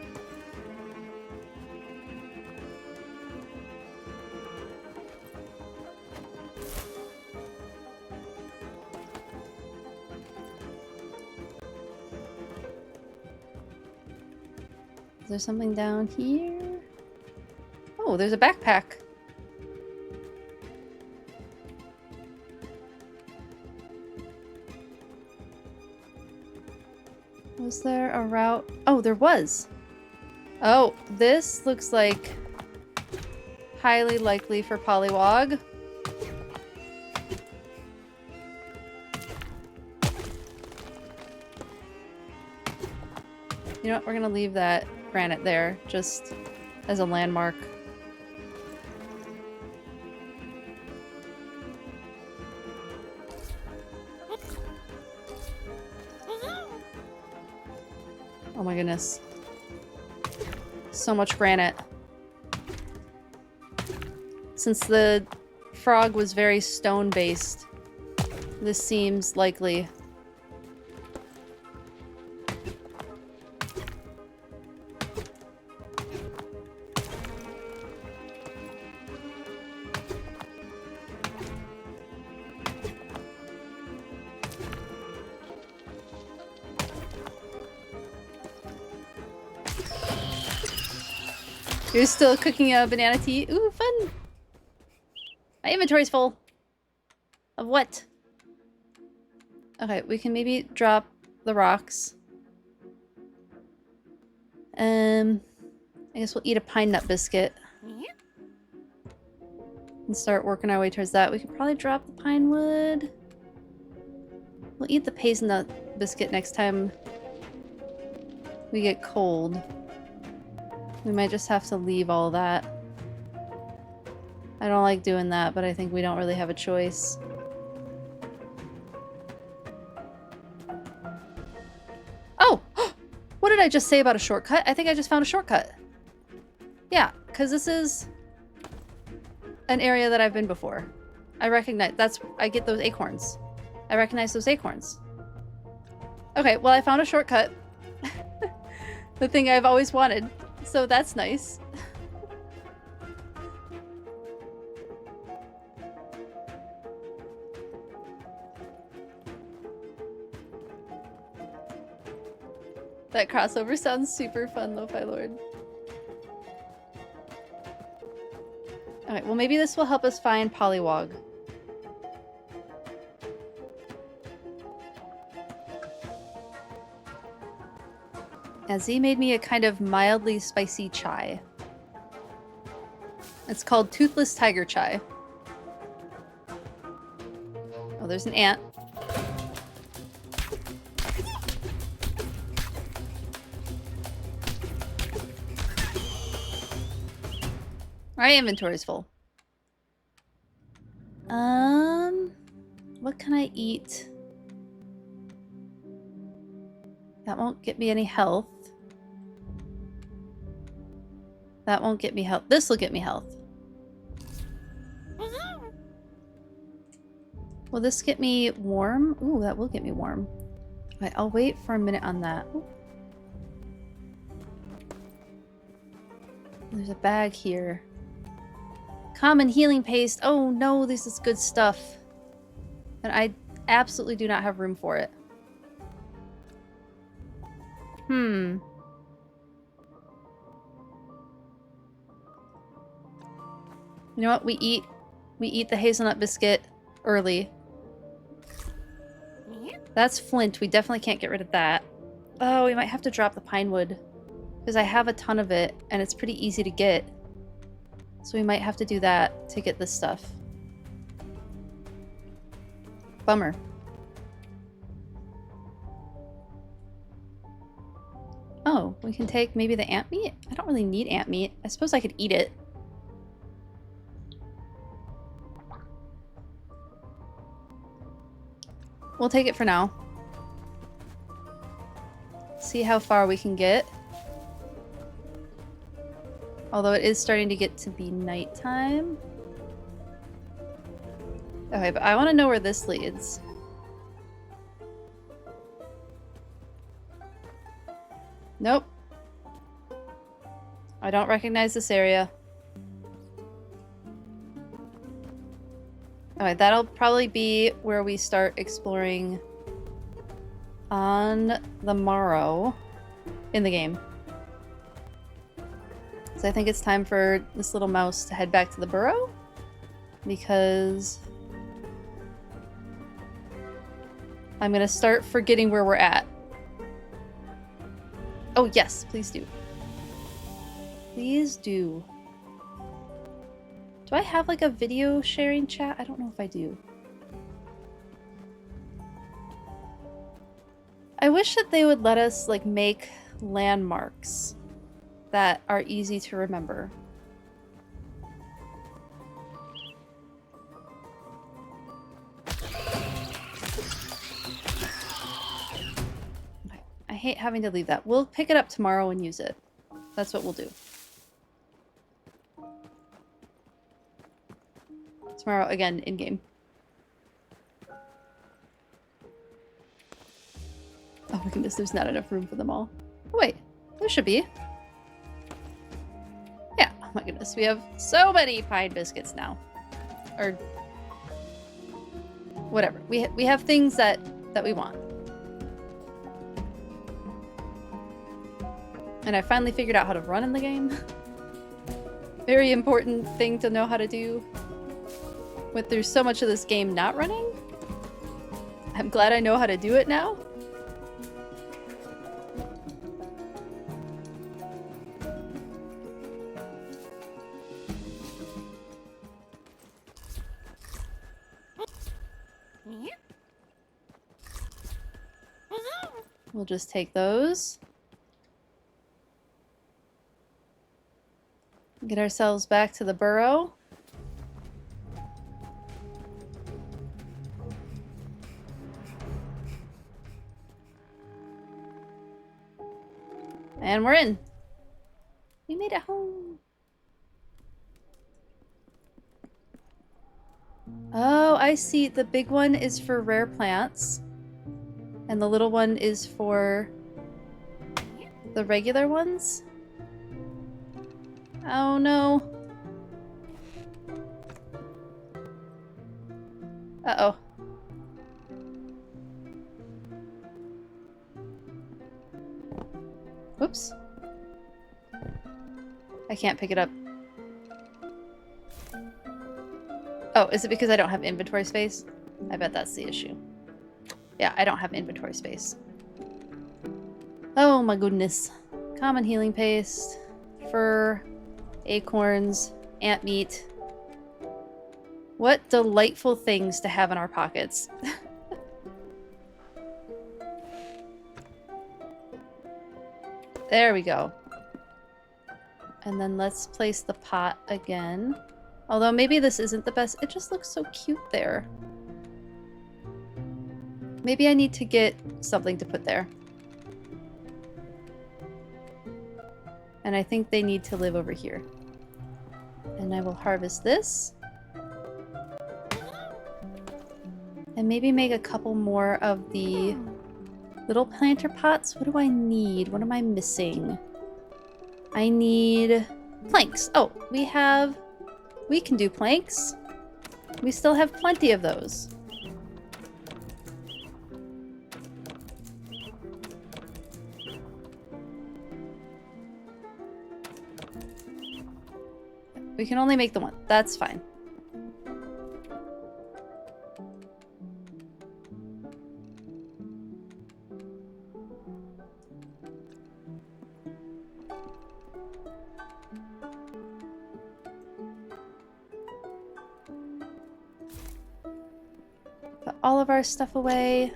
Is there something down here? Oh, there's a backpack. Was there a route? Oh, there was. Oh, this looks like highly likely for Pollywog. You know what? We're gonna leave that granite there just as a landmark. Oh my goodness. So much granite. Since the frog was very stone-based, this seems likely. You're still cooking a banana tea? Ooh, fun! My inventory's full. Of what? Okay, we can maybe drop the rocks. I guess we'll eat a pine nut biscuit. And start working our way towards that. We could probably drop the pine wood. We'll eat the hazelnut biscuit next time we get cold. We might just have to leave all that. I don't like doing that, but I think we don't really have a choice. Oh! What did I just say about a shortcut? I think I just found a shortcut. Yeah, because this is an area that I've been before. I recognize I get those acorns. I recognize those acorns. Okay, well I found a shortcut. The thing I've always wanted. So that's nice. That crossover sounds super fun, Lo-Fi Lord. Alright, well maybe this will help us find Pollywog. Z made me a kind of mildly spicy chai. It's called Toothless Tiger Chai. Oh, there's an ant. My inventory's full. What can I eat? That won't get me any health. That won't get me health. This will get me health. Will this get me warm? Ooh, that will get me warm. Okay, I'll wait for a minute on that. Ooh. There's a bag here. Common healing paste. Oh no, this is good stuff. And I absolutely do not have room for it. You know what? We eat the hazelnut biscuit early. That's flint. We definitely can't get rid of that. Oh, we might have to drop the pine wood. Because I have a ton of it, and it's pretty easy to get. So we might have to do that to get this stuff. Bummer. Oh, we can take maybe the ant meat? I don't really need ant meat. I suppose I could eat it. We'll take it for now. See how far we can get. Although it is starting to get to be nighttime. Okay, but I want to know where this leads. Nope. I don't recognize this area. Alright, that'll probably be where we start exploring on the morrow in the game. So I think it's time for this little mouse to head back to the burrow, because I'm gonna start forgetting where we're at. Oh yes, please do. Please do. Do I have like a video sharing chat? I don't know if I do. I wish that they would let us like make landmarks that are easy to remember. I hate having to leave that. We'll pick it up tomorrow and use it. That's what we'll do. Tomorrow, again, in-game. Oh my goodness, there's not enough room for them all. Oh wait, there should be. Yeah, oh my goodness, we have so many pine biscuits now. Or whatever. We have things that we want. And I finally figured out how to run in the game. Very important thing to know how to do. Went through so much of this game not running. I'm glad I know how to do it now. We'll just take those. Get ourselves back to the burrow. And we're in. We made it home. Oh, I see. The big one is for rare plants. And the little one is for the regular ones. Oh no. Uh-oh. Oops. I can't pick it up. Oh, is it because I don't have inventory space? I bet that's the issue. Yeah, I don't have inventory space. Oh my goodness. Common healing paste, fur, acorns, ant meat. What delightful things to have in our pockets. There we go. And then let's place the pot again. Although maybe this isn't the best. It just looks so cute there. Maybe I need to get something to put there. And I think they need to live over here. And I will harvest this. And maybe make a couple more of the little planter pots. What do I need? What am I missing? I need planks. Oh, we have We can do planks. We still have plenty of those. We can only make the one. That's fine. Put all of our stuff away.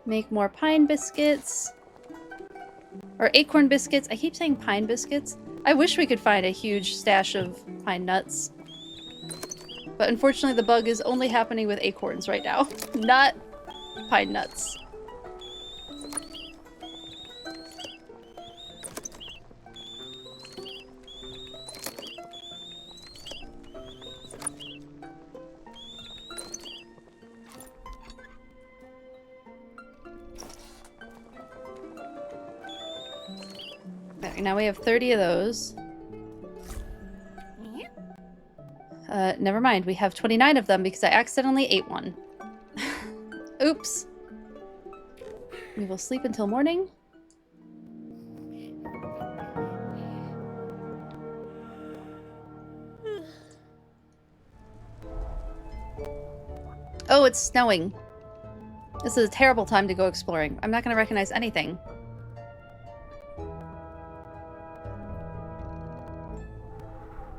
Make more pine biscuits. Or acorn biscuits. I keep saying pine biscuits. I wish we could find a huge stash of pine nuts. But unfortunately the bug is only happening with acorns right now. Not pine nuts. Now we have 30 of those. Never mind. We have 29 of them because I accidentally ate one. Oops. We will sleep until morning. Oh, it's snowing. This is a terrible time to go exploring. I'm not going to recognize anything.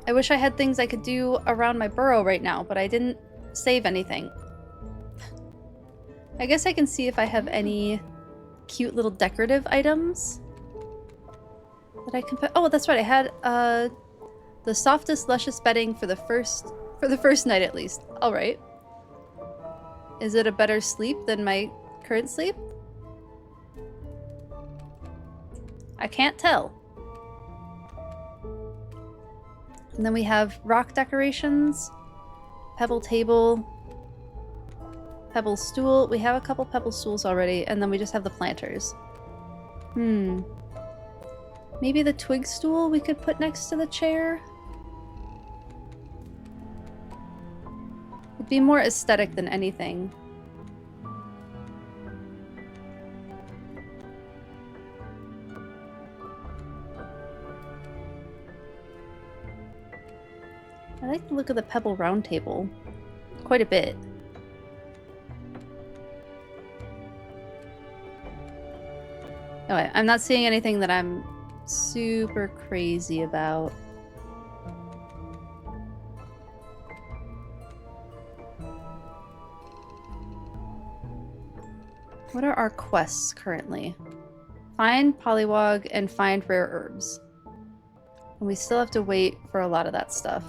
I wish I had things I could do around my burrow right now, but I didn't save anything. I guess I can see if I have any cute little decorative items that I can put. Oh, that's right. I had the softest, luscious bedding for the first night at least. All right. Is it a better sleep than my current sleep? I can't tell. And then we have rock decorations, pebble table, pebble stool. We have a couple pebble stools already, and then we just have the planters. Maybe the twig stool we could put next to the chair? It'd be more aesthetic than anything. I like the look of the pebble round table quite a bit. Okay, I'm not seeing anything that I'm super crazy about. What are our quests currently? Find polywog and find rare herbs. And we still have to wait for a lot of that stuff.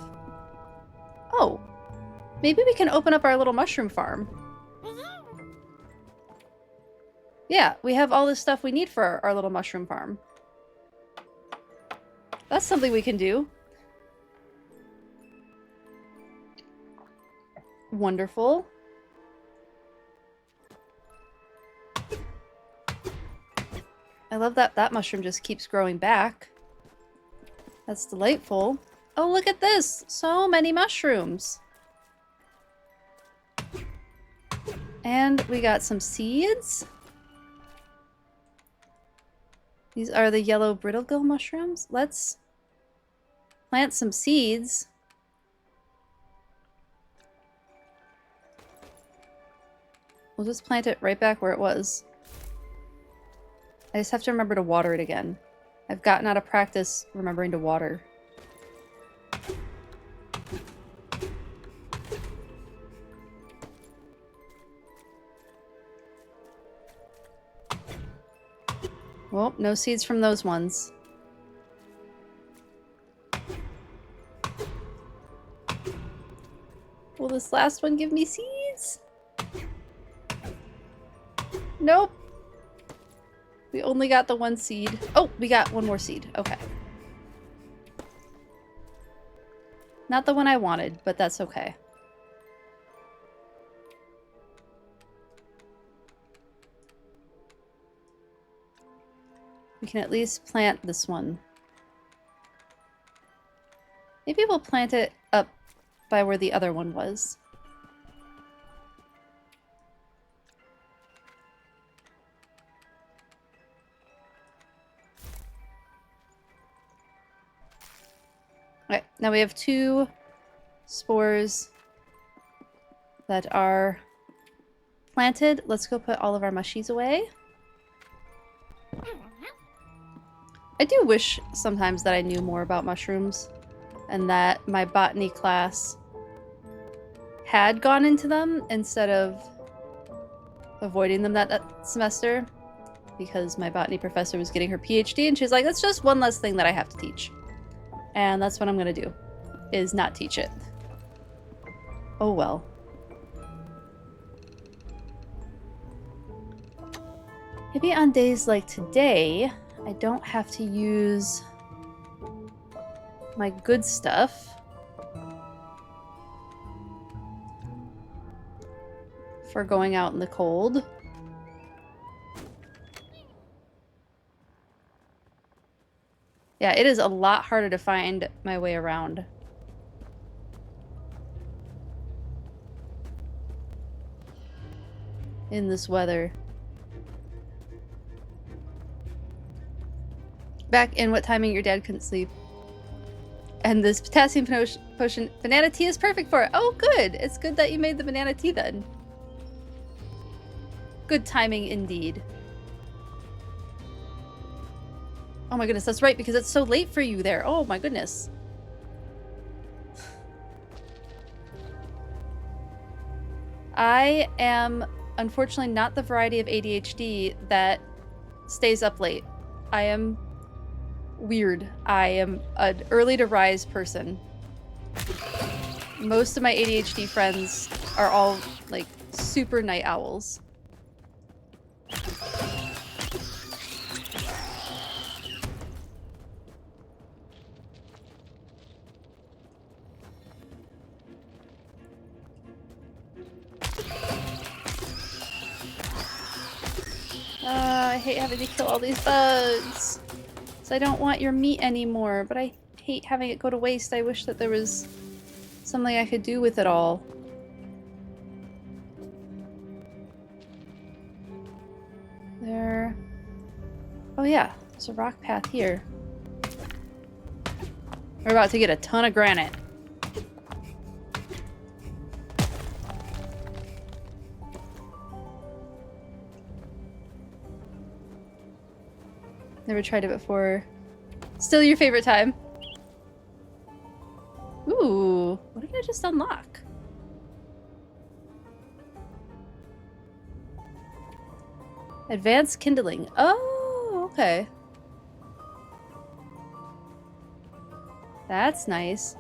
Oh, maybe we can open up our little mushroom farm. Yeah, we have all this stuff we need for our little mushroom farm. That's something we can do. Wonderful. I love that that mushroom just keeps growing back. That's delightful. Oh, look at this! So many mushrooms! And we got some seeds. These are the yellow brittlegill mushrooms. Let's plant some seeds. We'll just plant it right back where it was. I just have to remember to water it again. I've gotten out of practice remembering to water. Well, no seeds from those ones. Will this last one give me seeds? Nope. We only got the one seed. Oh, we got one more seed. Okay. Not the one I wanted, but that's okay. We can at least plant this one. Maybe we'll plant it up by where the other one was. Okay, now we have 2 spores that are planted. Let's go put all of our mushies away. I do wish sometimes that I knew more about mushrooms and that my botany class had gone into them instead of avoiding them that semester, because my botany professor was getting her PhD and she's like, that's just one less thing that I have to teach. And that's what I'm gonna do, is not teach it. Oh well. Maybe on days like today, I don't have to use my good stuff for going out in the cold. Yeah, it is a lot harder to find my way around. In this weather. Back in what timing your dad couldn't sleep. And this potassium potion banana tea is perfect for it. Oh, good. It's good that you made the banana tea then. Good timing indeed. Oh my goodness, that's right, because it's so late for you there. Oh my goodness. I am unfortunately not the variety of ADHD that stays up late. I am weird. I am an early to rise person. Most of my ADHD friends are all like super night owls. I hate having to kill all these bugs. So I don't want your meat anymore, but I hate having it go to waste. I wish that there was something I could do with it all. There... Oh yeah, there's a rock path here. We're about to get a ton of granite. Never tried it before. Still your favorite time? Ooh, what did I just unlock? Advanced kindling. Oh, okay. That's nice.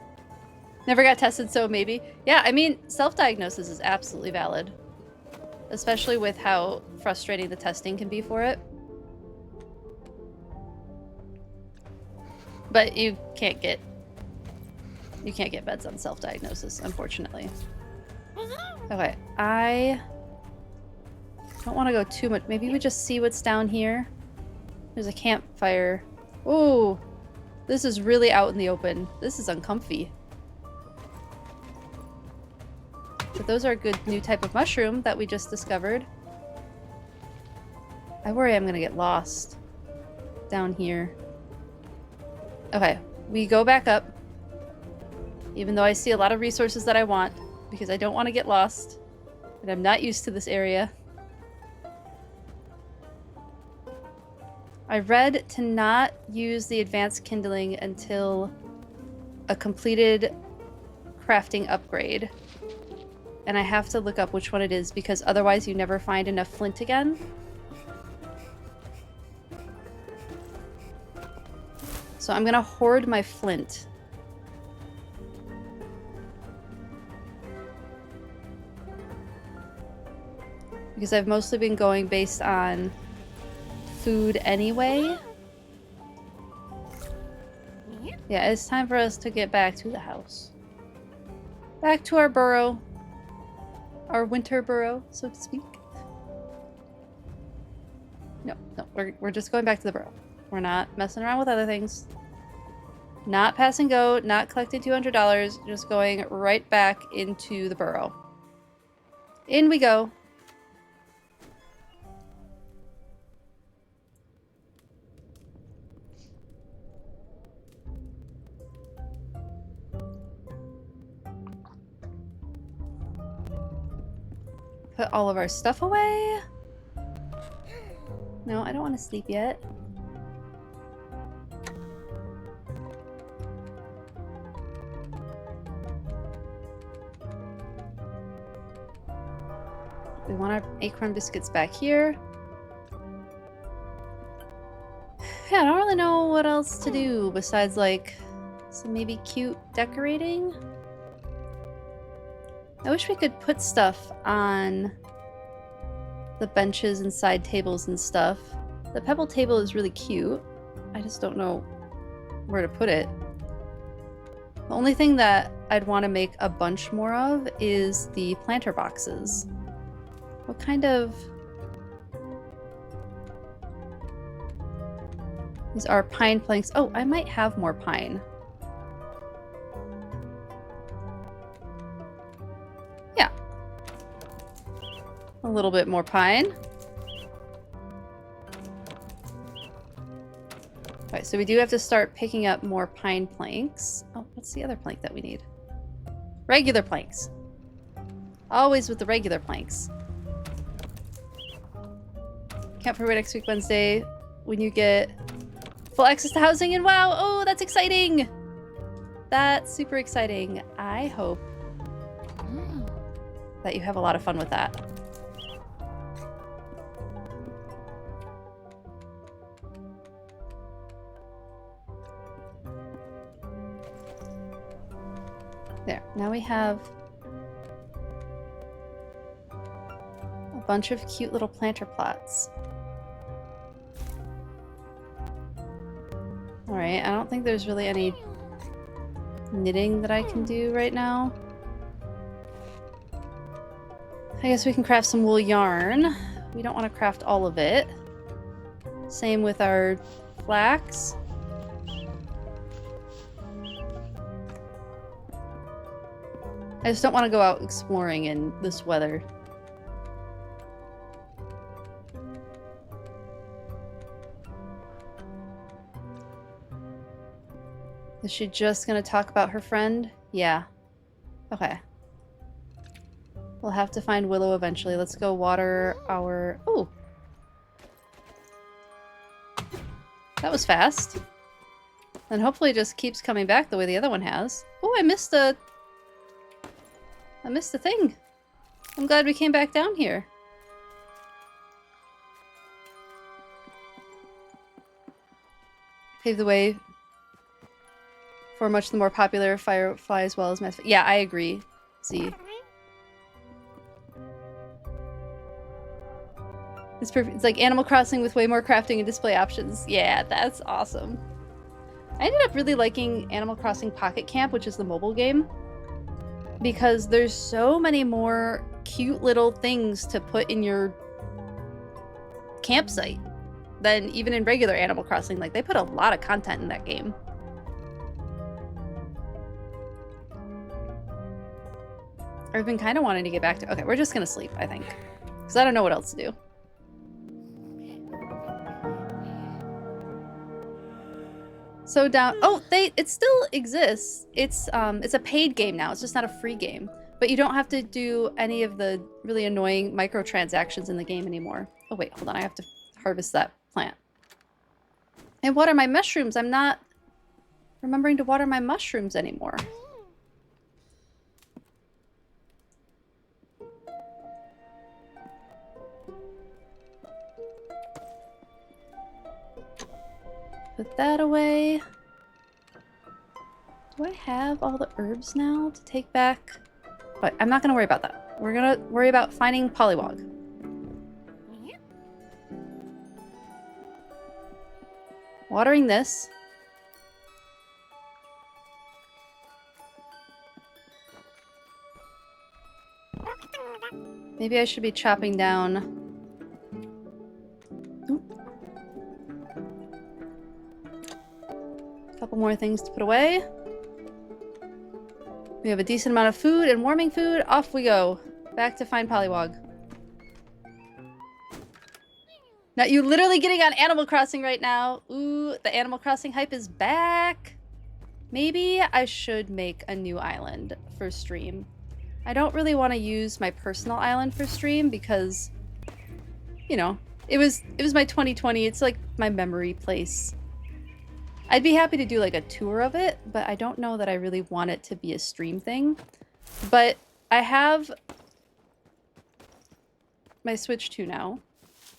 Never got tested, so maybe. Yeah, I mean, self-diagnosis is absolutely valid. Especially with how frustrating the testing can be for it. But you can't get meds on self-diagnosis, unfortunately. Okay, I don't want to go too much. Maybe we just see what's down here. There's a campfire. Ooh, this is really out in the open. This is uncomfy. But those are a good new type of mushroom that we just discovered. I worry I'm gonna get lost down here. Okay, we go back up. Even though I see a lot of resources that I want, because I don't want to get lost. And I'm not used to this area. I read to not use the advanced kindling until a completed crafting upgrade. And I have to look up which one it is, because otherwise you never find enough flint again. So I'm gonna hoard my flint. Because I've mostly been going based on food anyway. Yeah, it's time for us to get back to the house. Back to our burrow. Our winter burrow, so to speak. No, we're just going back to the burrow. We're not messing around with other things. Not pass and go, not collecting $200, just going right back into the burrow. In we go. Put all of our stuff away. No, I don't want to sleep yet. We want our acorn biscuits back here. Yeah, I don't really know what else to do besides like some maybe cute decorating. I wish we could put stuff on the benches and side tables and stuff. The pebble table is really cute. I just don't know where to put it. The only thing that I'd want to make a bunch more of is the planter boxes. What kind of... These are pine planks. Oh, I might have more pine. Yeah. A little bit more pine. Alright, so we do have to start picking up more pine planks. Oh, what's the other plank that we need? Regular planks. Always with the regular planks. Can't wait next week, Wednesday, when you get full access to housing and WoW. Oh, that's exciting! That's super exciting. I hope that you have a lot of fun with that. There. Now we have a bunch of cute little planter plots. Alright, I don't think there's really any knitting that I can do right now. I guess we can craft some wool yarn. We don't want to craft all of it. Same with our flax. I just don't want to go out exploring in this weather. Is she just gonna talk about her friend? Yeah. Okay. We'll have to find Willow eventually. Let's go water our... Ooh! That was fast. And hopefully it just keeps coming back the way the other one has. Oh, I missed a thing. I'm glad we came back down here. Pave the way for much the more popular Firefly as well as Mass. Yeah, I agree. Z. It's perfect. It's like Animal Crossing with way more crafting and display options. Yeah, that's awesome. I ended up really liking Animal Crossing Pocket Camp, which is the mobile game, because there's so many more cute little things to put in your campsite than even in regular Animal Crossing. Like, they put a lot of content in that game. I've been kind of wanting to get back to... Okay, we're just gonna sleep, I think. Because I don't know what else to do. So down... Oh, it still exists. It's a paid game now. It's just not a free game. But you don't have to do any of the really annoying microtransactions in the game anymore. Oh, wait, hold on. I have to harvest that plant. And water my mushrooms. I'm not remembering to water my mushrooms anymore. Put that away. Do I have all the herbs now to take back? But I'm not going to worry about that. We're going to worry about finding Pollywog. Watering this. Maybe I should be chopping down... Couple more things to put away. We have a decent amount of food and warming food. Off we go. Back to find Pollywog. Now, you literally getting on Animal Crossing right now. Ooh, the Animal Crossing hype is back. Maybe I should make a new island for stream. I don't really want to use my personal island for stream because, you know, it was my 2020. It's like my memory place. I'd be happy to do like a tour of it, but I don't know that I really want it to be a stream thing. But I have my Switch 2 now,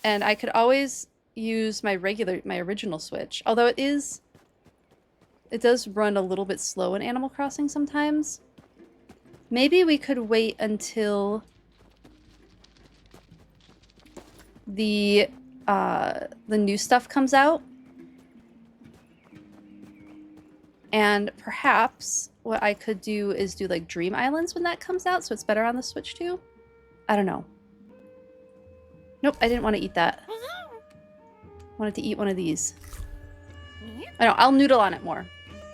and I could always use my original Switch, although it does run a little bit slow in Animal Crossing sometimes. Maybe we could wait until the new stuff comes out. And perhaps what I could do is do like Dream Islands when that comes out, so it's better on the Switch too. I don't know. Nope, I didn't want to eat that. I wanted to eat one of these. I know, I'll noodle on it more.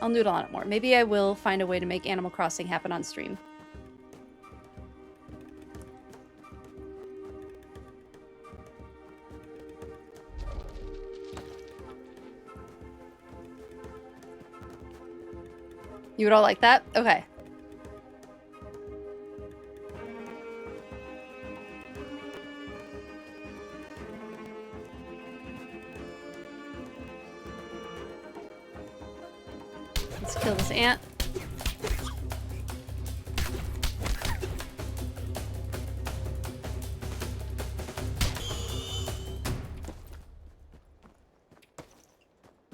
I'll noodle on it more. Maybe I will find a way to make Animal Crossing happen on stream. You would all like that? Okay. Let's kill this ant.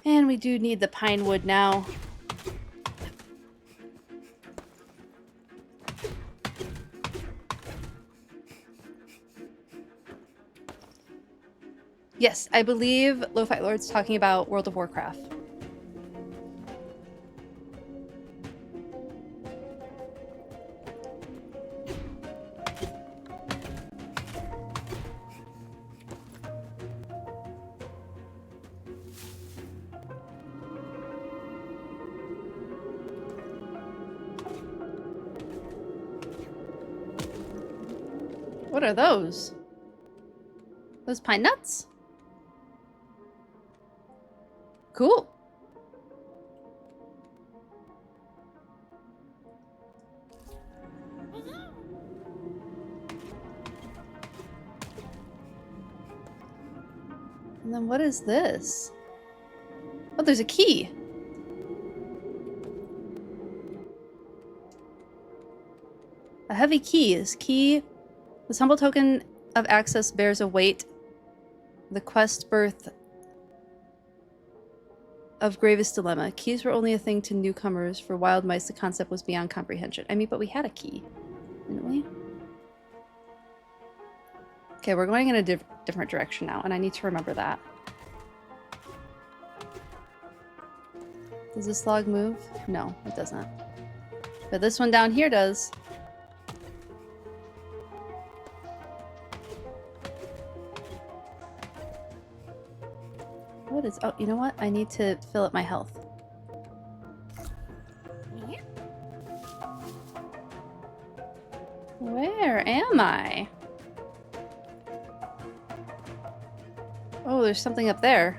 And we do need the pine wood now. Yes, I believe Lo-Fi Lord's talking about World of Warcraft. What are those? Those pine nuts? Cool. And then what is this? Oh, there's a key. A heavy key. This key, this humble token of access bears a weight. The quest birth of gravest dilemma. Keys were only a thing to newcomers. For wild mice, the concept was beyond comprehension. I mean, but we had a key, didn't we? Okay, we're going in a different direction now, and I need to remember that. Does this log move? No, it doesn't. But this one down here does. What is... Oh, you know what? I need to fill up my health. Where am I? Oh, there's something up there.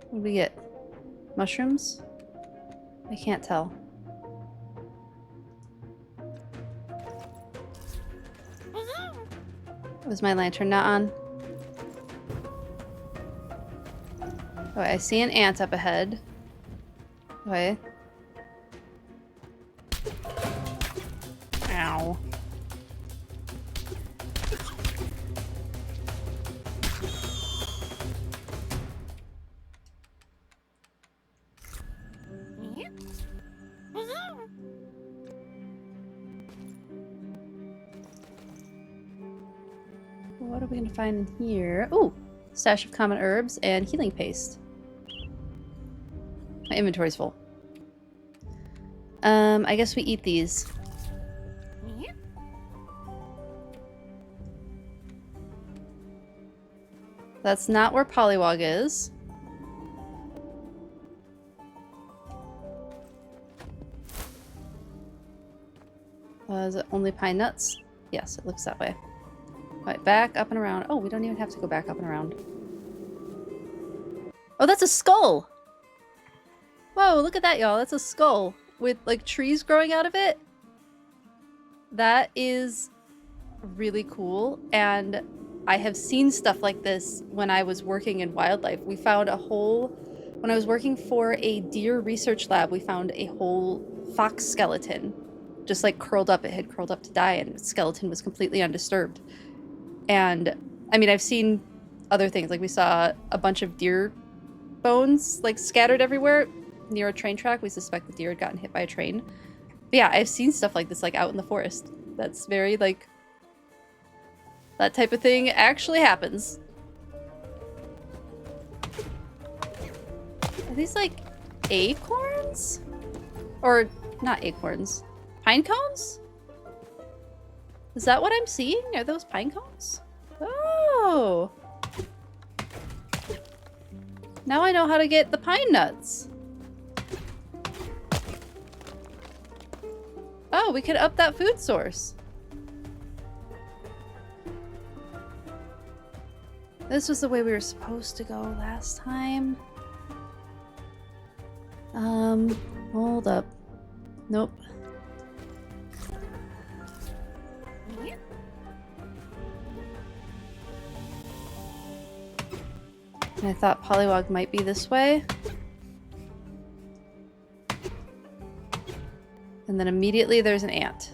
What did we get? Mushrooms? I can't tell. Was my lantern not on? Oh, I see an ant up ahead. Okay. Ow. What are we gonna find in here? Ooh, stash of common herbs and healing paste. My inventory's full. I guess we eat these. That's not where Pollywog is. Is it only pine nuts? Yes, it looks that way. Alright, back up and around. Oh, we don't even have to go back up and around. Oh, that's a skull! Whoa, look at that, y'all. That's a skull with, like, trees growing out of it. That is really cool, and I have seen stuff like this when I was working in wildlife. We found a whole... When I was working for a deer research lab, we found a whole fox skeleton. Just, like, curled up. It had curled up to die, and its skeleton was completely undisturbed. And, I mean, I've seen other things. Like, we saw a bunch of deer bones, like, scattered everywhere near a train track. We suspect the deer had gotten hit by a train. But yeah, I've seen stuff like this, like, out in the forest. That's very, like... That type of thing actually happens. Are these, like, acorns? Or, not acorns. Pine cones? Is that what I'm seeing? Are those pine cones? Oh! Now I know how to get the pine nuts. Oh, we could up that food source. This was the way we were supposed to go last time. Hold up. Nope. And I thought Pollywog might be this way. And then immediately there's an ant.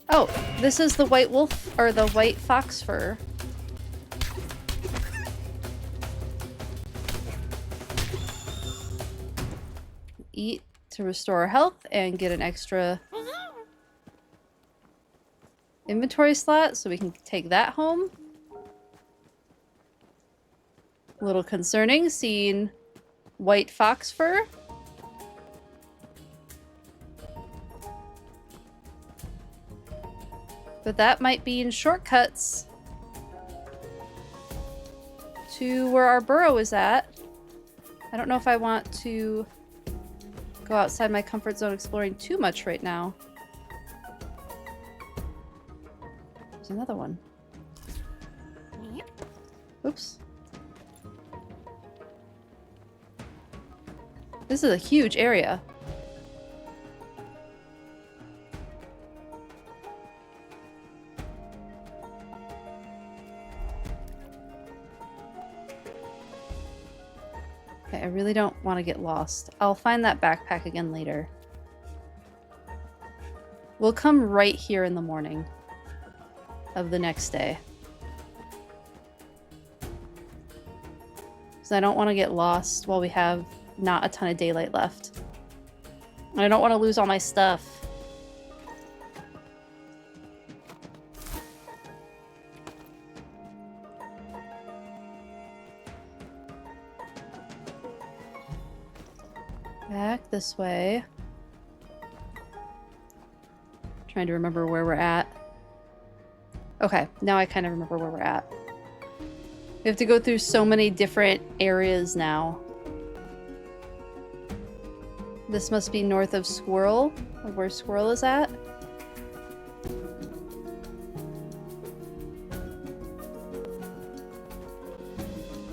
Oh, this is the white wolf, or the white fox fur. Eat to restore our health and get an extra inventory slot so we can take that home. A little concerning seeing white fox fur. But that might be in shortcuts to where our burrow is at. I don't know if I want to go outside my comfort zone exploring too much right now. There's another one. Oops. This is a huge area. Okay, I really don't want to get lost. I'll find that backpack again later. We'll come right here in the morning of the next day. Because I don't want to get lost while we have not a ton of daylight left. And I don't want to lose all my stuff. Back this way. Trying to remember where we're at. Okay, now I kind of remember where we're at. We have to go through so many different areas now. This must be north of Squirrel, or where Squirrel is at.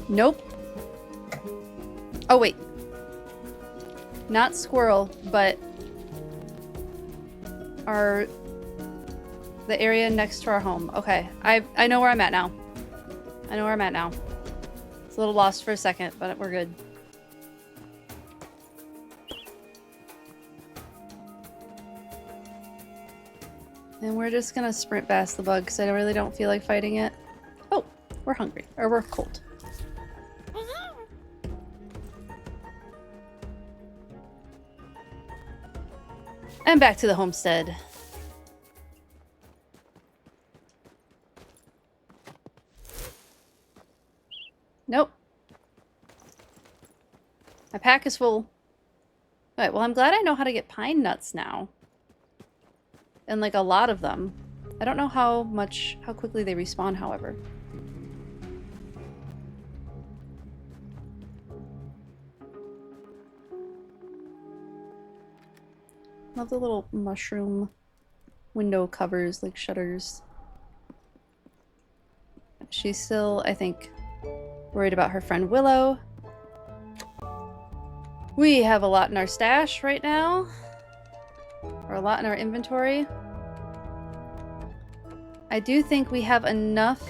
Nope. Oh, wait. Not Squirrel, but the area next to our home. Okay, I know where I'm at now. I know where I'm at now. It's a little lost for a second, but we're good. And we're just gonna sprint past the bug because I really don't feel like fighting it. Oh, we're hungry. Or we're cold. And back to the homestead. Nope. My pack is full. Alright, well I'm glad I know how to get pine nuts now. And like a lot of them. I don't know how quickly they respawn, however. Love the little mushroom window covers, like shutters. She's still, I think, worried about her friend Willow. We have a lot in our stash right now. Or a lot in our inventory. I do think we have enough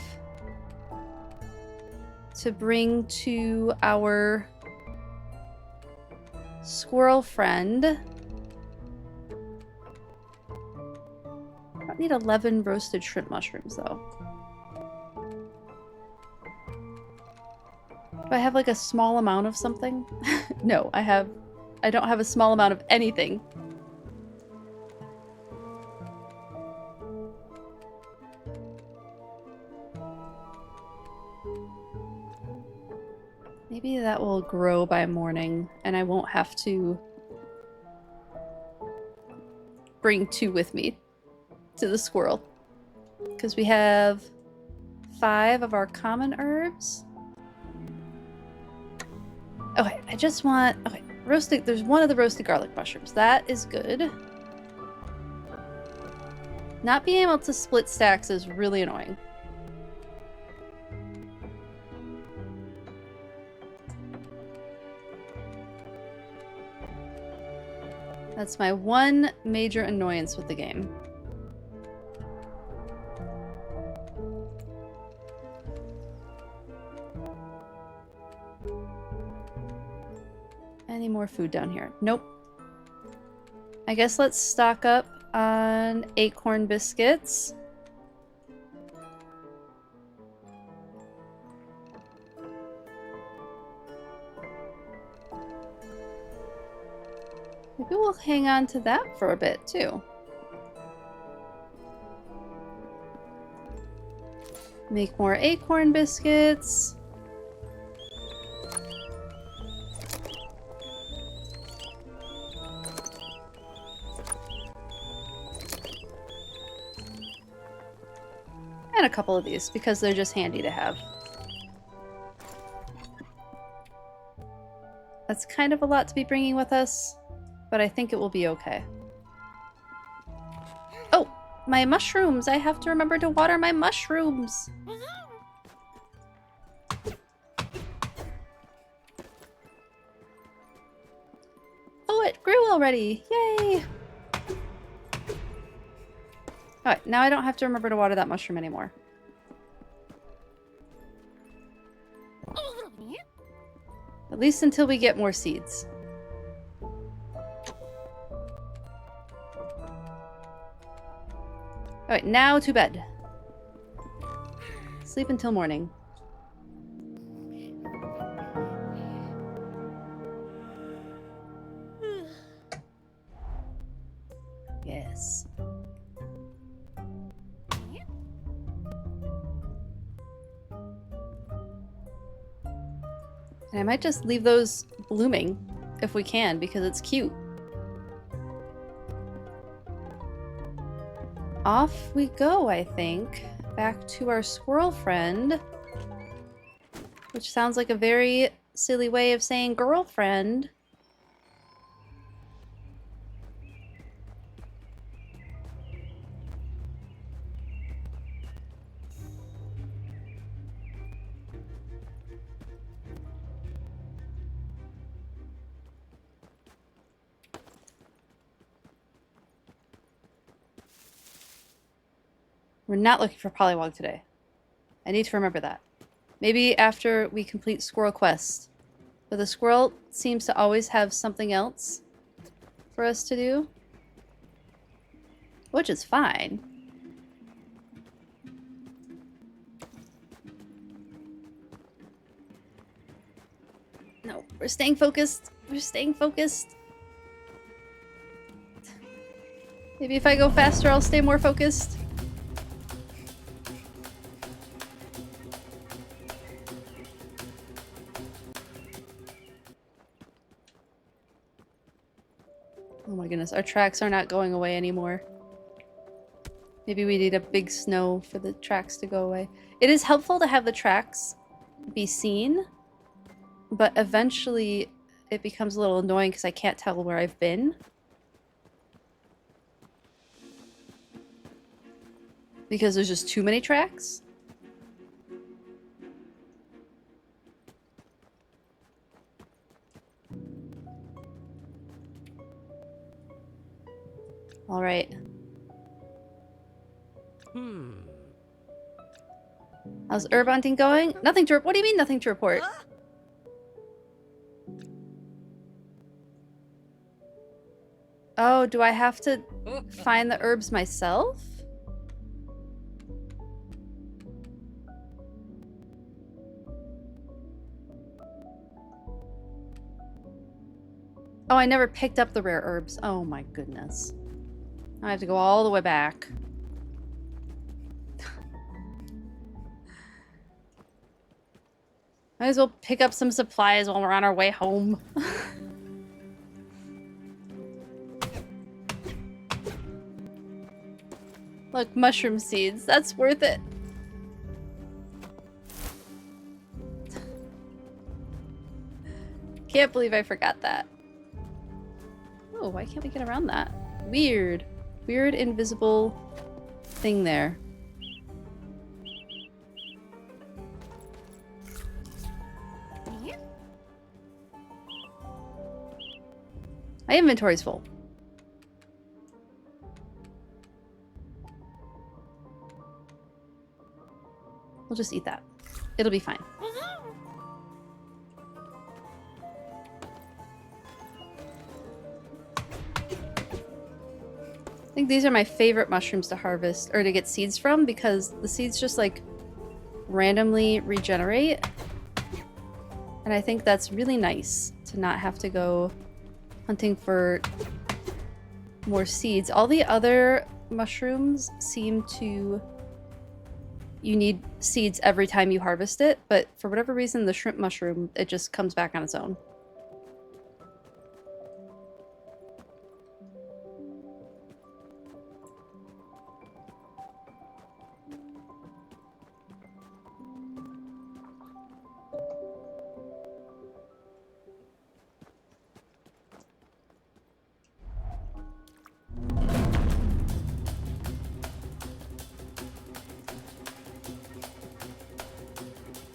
to bring to our squirrel friend. I don't need 11 roasted shrimp mushrooms, though. Do I have like a small amount of something? No, I don't have a small amount of anything. Maybe that will grow by morning and I won't have to bring 2 with me to the squirrel. Because we have 5 of our common herbs. Okay, I just want... Okay, roasted... There's one of the roasted garlic mushrooms. That is good. Not being able to split stacks is really annoying. That's my one major annoyance with the game. Any more food down here? Nope. I guess let's stock up on acorn biscuits. Maybe we'll hang on to that for a bit, too. Make more acorn biscuits. And a couple of these, because they're just handy to have. That's kind of a lot to be bringing with us, but I think it will be okay. Oh, my mushrooms! I have to remember to water my mushrooms! Oh, it grew already! Yay! Alright, now I don't have to remember to water that mushroom anymore. At least until we get more seeds. Alright, now to bed. Sleep until morning. Yes. And I might just leave those blooming if we can, because it's cute. Off we go, I think. Back to our squirrel friend. Which sounds like a very silly way of saying girlfriend. We're not looking for Pollywog today. I need to remember that. Maybe after we complete Squirrel Quest. But the squirrel seems to always have something else for us to do. Which is fine. No, we're staying focused. We're staying focused. Maybe if I go faster, I'll stay more focused. Oh my goodness, our tracks are not going away anymore. Maybe we need a big snow for the tracks to go away. It is helpful to have the tracks be seen, but eventually it becomes a little annoying because I can't tell where I've been. Because there's just too many tracks. All right. How's herb hunting going? Nothing to report. What do you mean nothing to report? Oh, do I have to find the herbs myself? Oh, I never picked up the rare herbs. Oh my goodness. I have to go all the way back. Might as well pick up some supplies while we're on our way home. Look, mushroom seeds. That's worth it. Can't believe I forgot that. Oh, why can't we get around that? Weird. Weird invisible thing there. My inventory's full. We'll just eat that. It'll be fine. I think these are my favorite mushrooms to harvest, or to get seeds from, because the seeds just like randomly regenerate. And I think that's really nice to not have to go hunting for more seeds. All the other mushrooms seem to... You need seeds every time you harvest it, but for whatever reason, the shrimp mushroom, it just comes back on its own.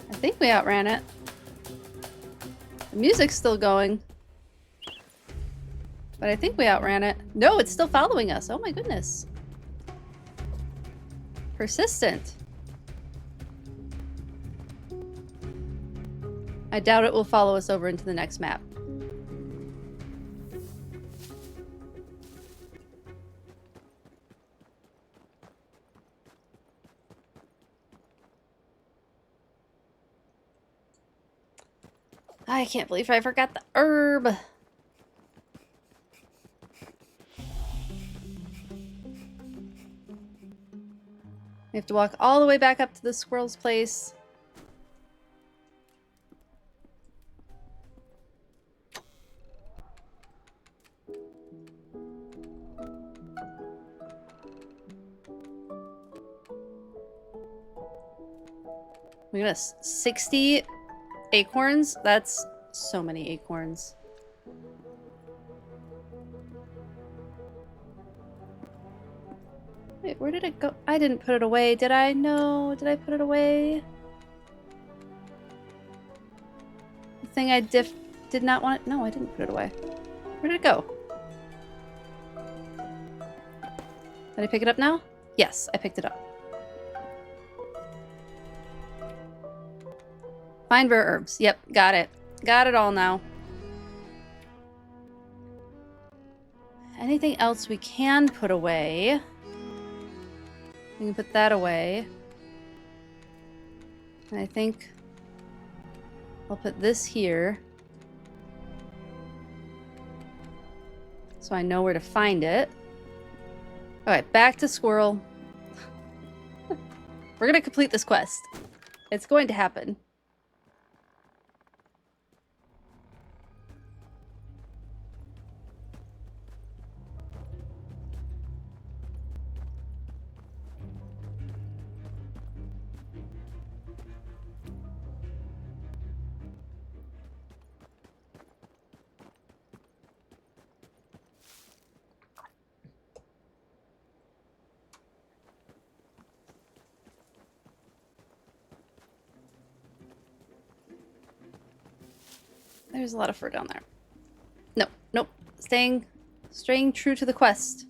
I think we outran it. The music's still going. But I think we outran it. No, it's still following us. Oh my goodness. Persistent. I doubt it will follow us over into the next map. I can't believe I forgot the herb. We have to walk all the way back up to the squirrel's place. Look at this. 60 acorns? That's so many acorns. Wait, where did it go? I didn't put it away, did I? No, did I put it away? The thing I did not want it? No, I didn't put it away. Where did it go? Did I pick it up now? Yes, I picked it up. Find rare herbs. Yep, got it. Got it all now. Anything else we can put away? We can put that away. And I think I'll put this here. So I know where to find it. Alright, back to squirrel. We're gonna complete this quest. It's going to happen. There's a lot of fur down there. No, nope. Staying true to the quest.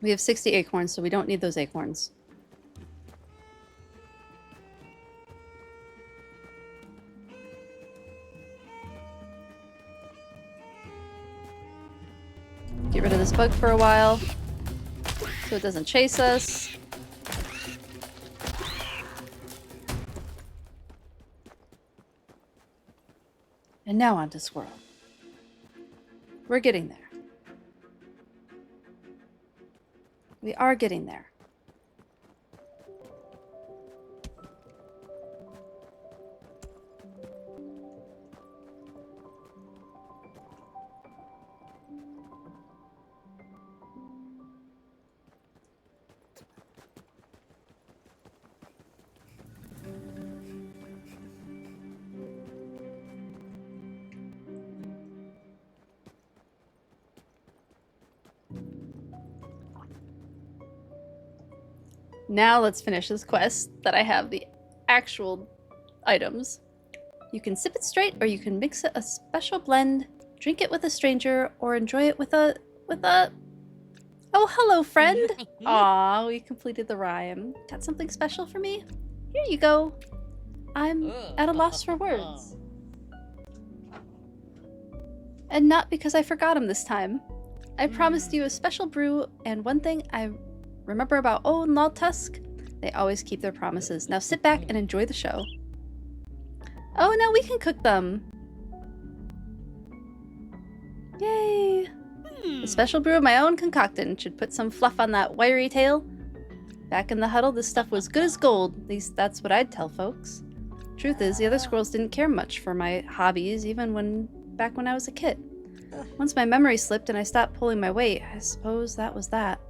We have 60 acorns, so we don't need those acorns. Get rid of this bug for a while, so it doesn't chase us. And now on to squirrel. We're getting there. We are getting there. Now let's finish this quest that I have the actual items. You can sip it straight, or you can mix it a special blend, drink it with a stranger, or enjoy it with a... Oh, hello, friend! Aw, we completed the rhyme. Got something special for me? Here you go. I'm at a loss for words. And not because I forgot him this time. I promised you a special brew, and one thing I remember about Owen and Lawtusk, they always keep their promises. Now sit back and enjoy the show. Oh, now we can cook them. Yay! A special brew of my own concocted. Should put some fluff on that wiry tail. Back in the huddle, this stuff was good as gold. At least that's what I'd tell folks. Truth is, the other squirrels didn't care much for my hobbies, even back when I was a kid. Once my memory slipped and I stopped pulling my weight, I suppose that was that.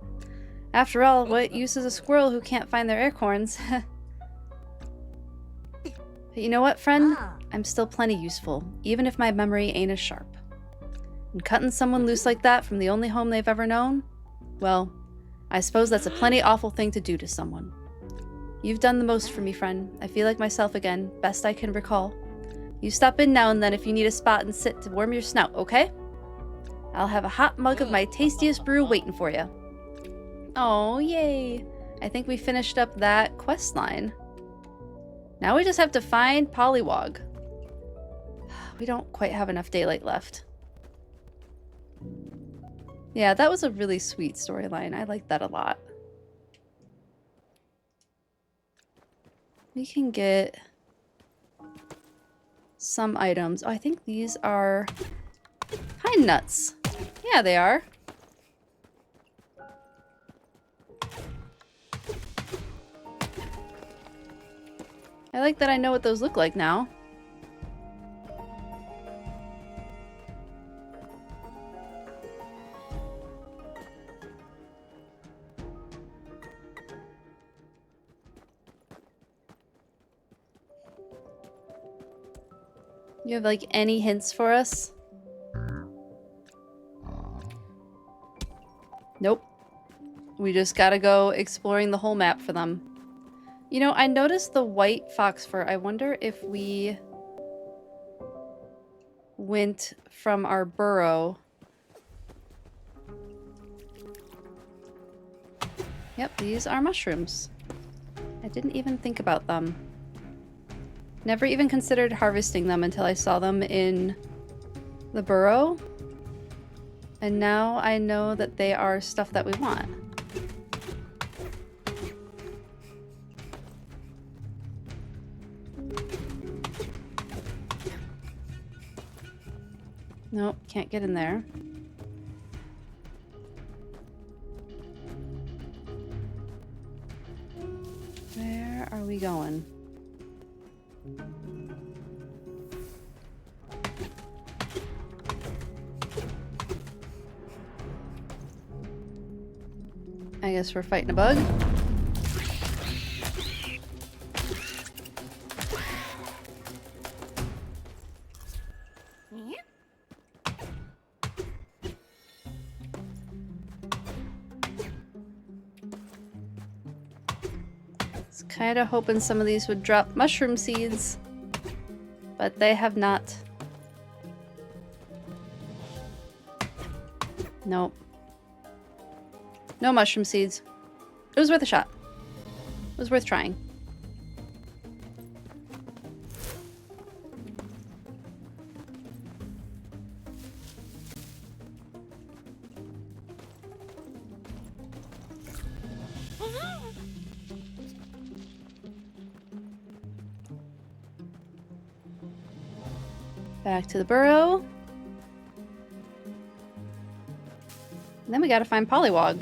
After all, what use is a squirrel who can't find their acorns? But you know what, friend? I'm still plenty useful, even if my memory ain't as sharp. And cutting someone loose like that from the only home they've ever known? Well, I suppose that's a plenty awful thing to do to someone. You've done the most for me, friend. I feel like myself again, best I can recall. You stop in now and then if you need a spot and sit to warm your snout, okay? I'll have a hot mug of my tastiest brew waiting for you. Oh, yay. I think we finished up that quest line. Now we just have to find Pollywog. We don't quite have enough daylight left. Yeah, that was a really sweet storyline. I like that a lot. We can get some items. Oh, I think these are pine nuts. Yeah, they are. I like that I know what those look like now. You have like any hints for us? Nope. We just gotta go exploring the whole map for them. You know, I noticed the white fox fur. I wonder if we went from our burrow. Yep, these are mushrooms. I didn't even think about them. Never even considered harvesting them until I saw them in the burrow. And now I know that they are stuff that we want. Nope, can't get in there. Where are we going? I guess we're fighting a bug. Kinda hoping some of these would drop mushroom seeds, but they have not. Nope. No mushroom seeds. It was worth a shot. It was worth trying. Back to the burrow. And then we gotta find Pollywog.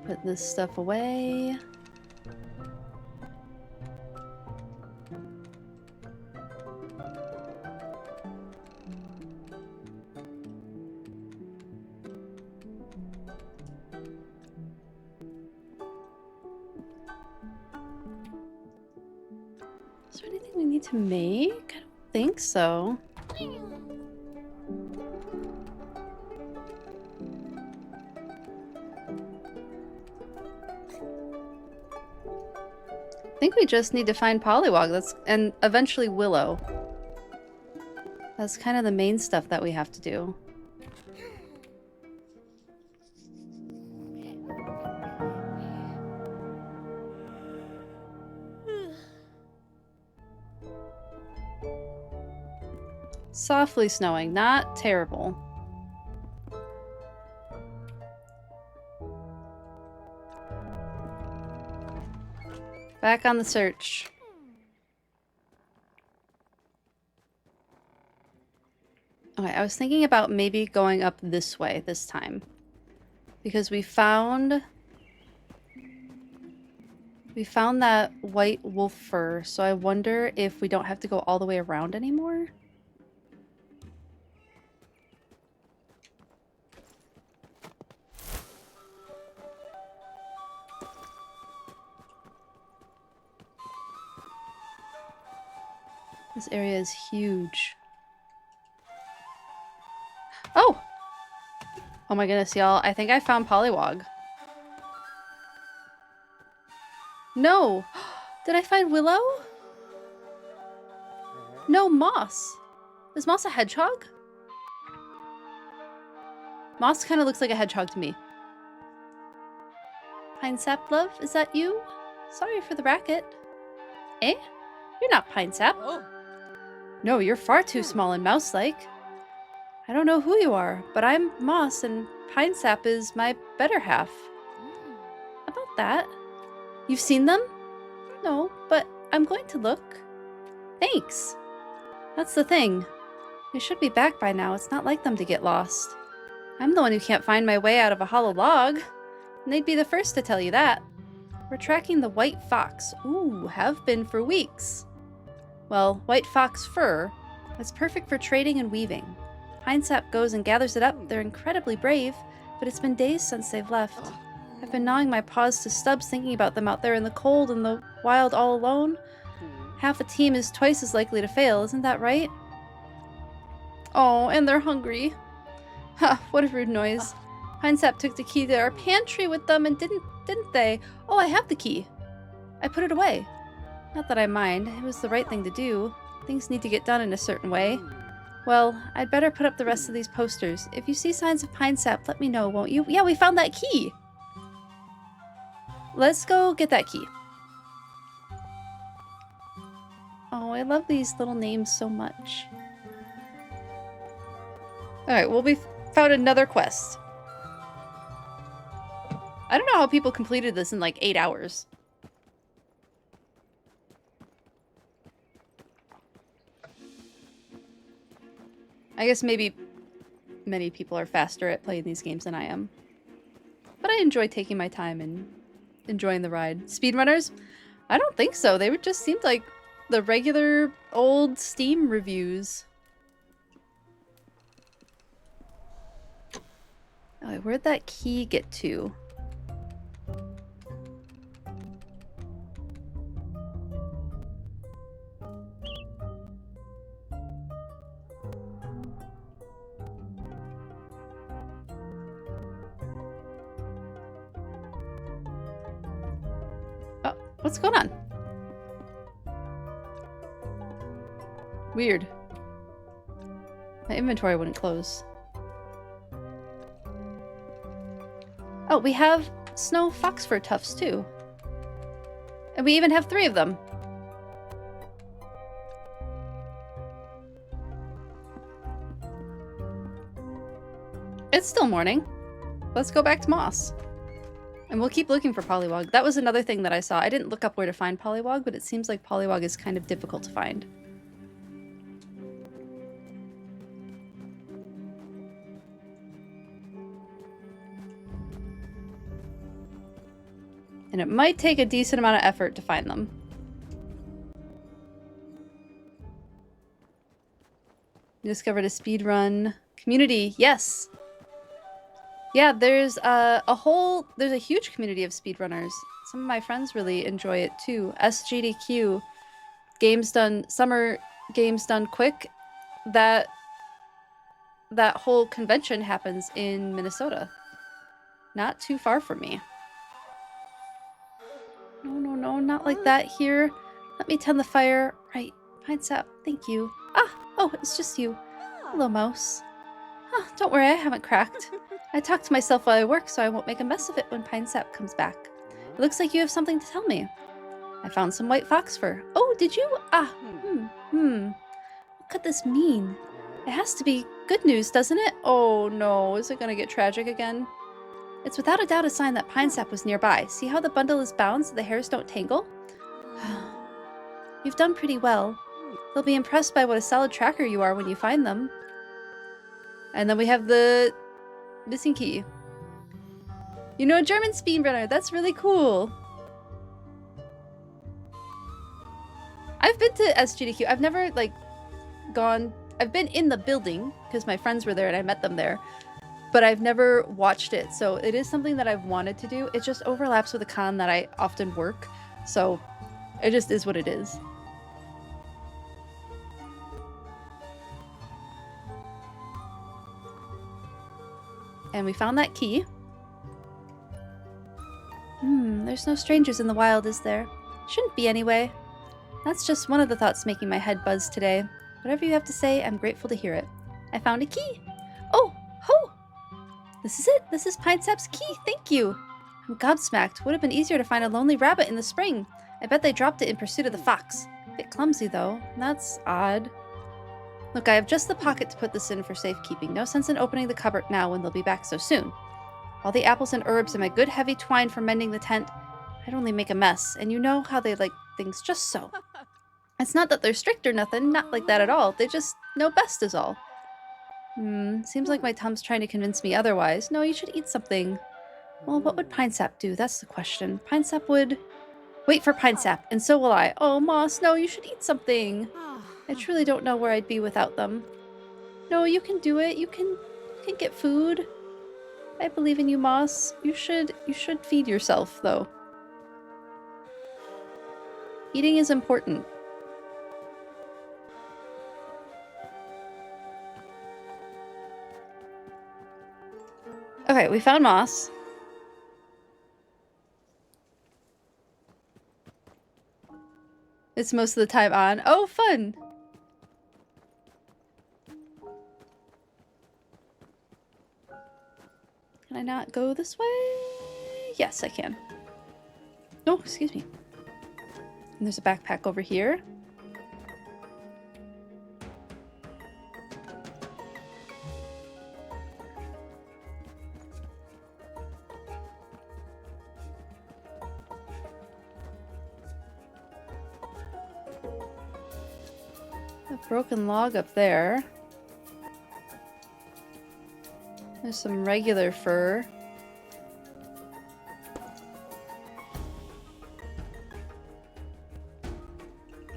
Put this stuff away. Is there anything we need to make? I don't think so. I think we just need to find Pollywog, and eventually Willow. That's kind of the main stuff that we have to do. Softly snowing, not terrible. Back on the search. Okay, I was thinking about maybe going up this way this time. Because we found that white wolf fur, so I wonder if we don't have to go all the way around anymore. This area is huge. Oh! Oh my goodness, y'all. I think I found Pollywog. No! Did I find Willow? No, Moss. Is Moss a hedgehog? Moss kind of looks like a hedgehog to me. Pine sap, love? Is that you? Sorry for the racket. Eh? You're not Pine sap. Oh. No, you're far too small and mouse-like. I don't know who you are, but I'm Moss and Pine sap is my better half. About that. You've seen them? No, but I'm going to look. Thanks. That's the thing. They should be back by now. It's not like them to get lost. I'm the one who can't find my way out of a hollow log. And they'd be the first to tell you that. We're tracking the white fox. Ooh, have been for weeks. Well, white fox fur. It's perfect for trading and weaving. Pine sap goes and gathers it up. They're incredibly brave, but it's been days since they've left. I've been gnawing my paws to stubs thinking about them out there in the cold and the wild all alone. Half a team is twice as likely to fail, isn't that right? Oh, and they're hungry. Ha, what a rude noise. Pine sap took the key to our pantry with them and didn't they? Oh, I have the key. I put it away. Not that I mind. It was the right thing to do. Things need to get done in a certain way. Well, I'd better put up the rest of these posters. If you see signs of pine sap, let me know, won't you? Yeah, we found that key! Let's go get that key. Oh, I love these little names so much. Alright, well, we found another quest. I don't know how people completed this in like 8 hours. I guess maybe many people are faster at playing these games than I am. But I enjoy taking my time and enjoying the ride. Speedrunners? I don't think so. They would just seemed like the regular old Steam reviews. Oh, where'd that key get to? Oh, what's going on? Weird. My inventory wouldn't close. Oh, we have snow fox fur tufts too. And we even have 3 of them. It's still morning. Let's go back to moss. And we'll keep looking for pollywog. That was another thing that I saw. I didn't look up where to find pollywog, but it seems like pollywog is kind of difficult to find. And it might take a decent amount of effort to find them. You discovered a speedrun community. Yes. Yeah, there's there's a huge community of speedrunners. Some of my friends really enjoy it too. SGDQ, games done, summer games done quick. That whole convention happens in Minnesota. Not too far from me. No, not like that here. Let me tend the fire. Right, pine sap, thank you. Ah, oh, it's just you. Hello, mouse. Huh, don't worry, I haven't cracked. I talk to myself while I work so I won't make a mess of it when pine sap comes back. It looks like you have something to tell me. I found some white fox fur. Oh, did you? Ah, What could this mean? It has to be good news, doesn't it? Oh no, is it gonna get tragic again? It's without a doubt a sign that pine sap was nearby. See how the bundle is bound so the hairs don't tangle? You've done pretty well. They'll be impressed by what a solid tracker you are when you find them. And then we have the missing key. You know a German speedrunner. That's really cool. I've been to SGDQ. I've never like gone. I've been in the building because my friends were there and I met them there. But I've never watched it, so it is something that I've wanted to do. It just overlaps with a con that I often work, so it just is what it is. And we found that key. There's no strangers in the wild, is there? Shouldn't be anyway. That's just one of the thoughts making my head buzz today. Whatever you have to say, I'm grateful to hear it. I found a key. Oh, ho! This is it. This is Pine Sap's key. Thank you. I'm gobsmacked. Would have been easier to find a lonely rabbit in the spring. I bet they dropped it in pursuit of the fox. Bit clumsy, though. That's odd. Look, I have just the pocket to put this in for safekeeping. No sense in opening the cupboard now when they'll be back so soon. All the apples and herbs and my good heavy twine for mending the tent. I'd only make a mess, and you know how they like things just so. It's not that they're strict or nothing. Not like that at all. They just know best is all. Seems like my Tom's trying to convince me otherwise. No, you should eat something. Well, what would pine sap do? That's the question. Pine sap would wait for pine sap, and so will I. Oh, Moss, no, you should eat something. I truly don't know where I'd be without them. No, you can do it. You can get food. I believe in you, Moss. You should feed yourself, though. Eating is important. Okay, we found moss. It's most of the time on. Oh, fun! Can I not go this way? Yes, I can. Oh, excuse me. And there's a backpack over here. A broken log up there. There's some regular fur.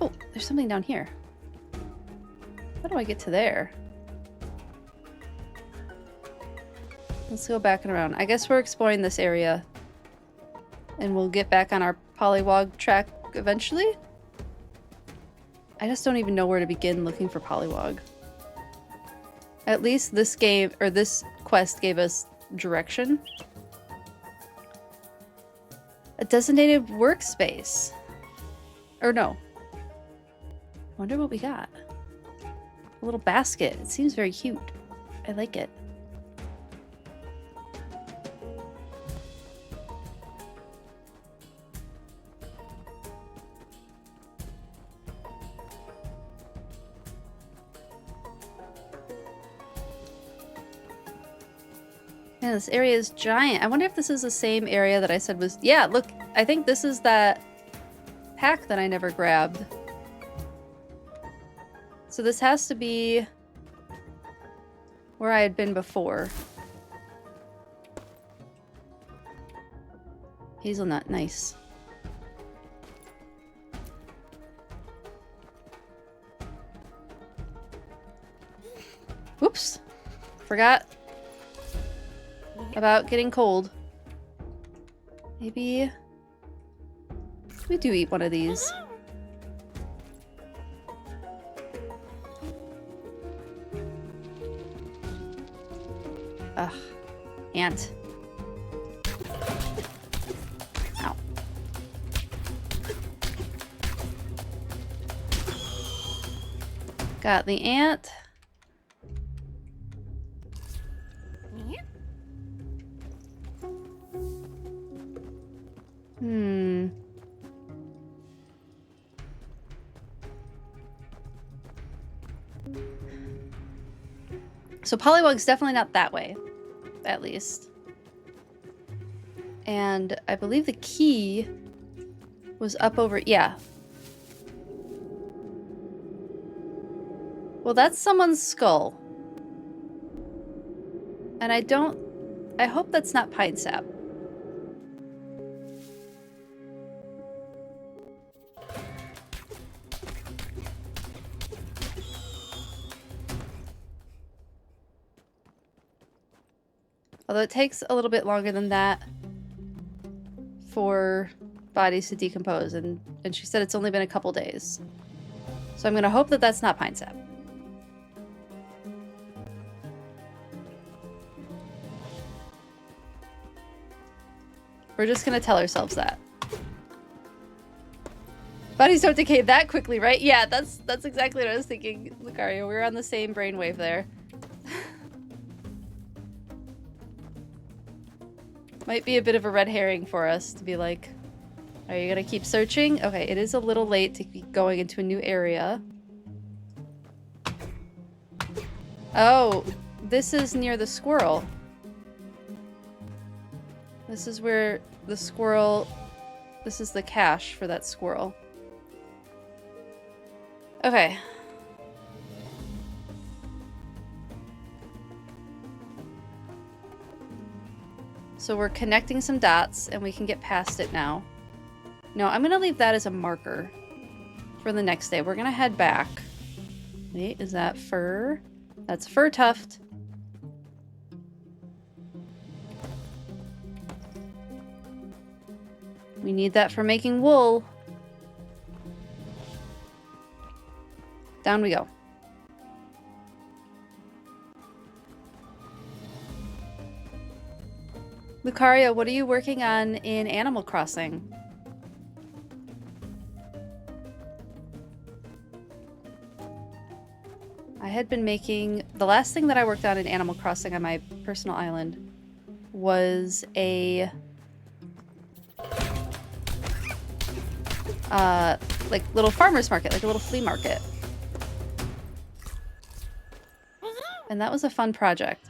Oh, there's something down here. How do I get to there? Let's go back and around. I guess we're exploring this area. And we'll get back on our polywog track eventually. I just don't even know where to begin looking for polywog. At least this game, or this quest, gave us direction. A designated workspace. Or no. Wonder what we got. A little basket. It seems very cute. I like it. Yeah, this area is giant. I wonder if this is the same area that I said was... Yeah, look, I think this is that pack that I never grabbed. So this has to be where I had been before. Hazelnut, nice. Whoops. Forgot about getting cold. Maybe we do eat one of these. Ugh. Ant. Ow. Got the ant. So polywog's definitely not that way, at least. And I believe the key was up over... Yeah. Well, that's someone's skull. And I hope that's not pine sap. Although it takes a little bit longer than that for bodies to decompose, and she said it's only been a couple days. So I'm gonna hope that that's not pine sap. We're just gonna tell ourselves that. Bodies don't decay that quickly, right? Yeah, that's exactly what I was thinking, Lucario. We're on the same brainwave there. Might be a bit of a red herring for us to be like, are you gonna keep searching? Okay, it is a little late to be going into a new area. Oh, this is near the squirrel. This is where the squirrel... This is the cache for that squirrel. Okay. So we're connecting some dots, and we can get past it now. No, I'm gonna leave that as a marker for the next day. We're gonna head back. Wait, is that fur? That's fur tuft. We need that for making wool. Down we go. Lucario, what are you working on in Animal Crossing? I had been making... The last thing that I worked on in Animal Crossing on my personal island was a... like little farmer's market, like a little flea market. And that was a fun project.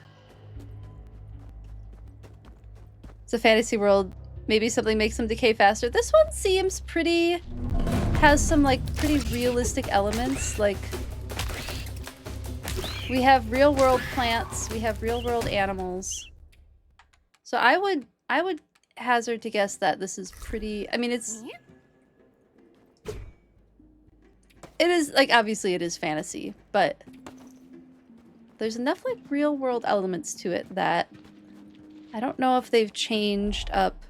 It's a fantasy world. Maybe something makes them decay faster. This one seems pretty... has some, like, pretty realistic elements. Like, We have real world plants. We have real world animals. So I would hazard to guess that this is pretty, I mean, it is, like, obviously it is fantasy, but there's enough, like, real world elements to it that I don't know if they've changed up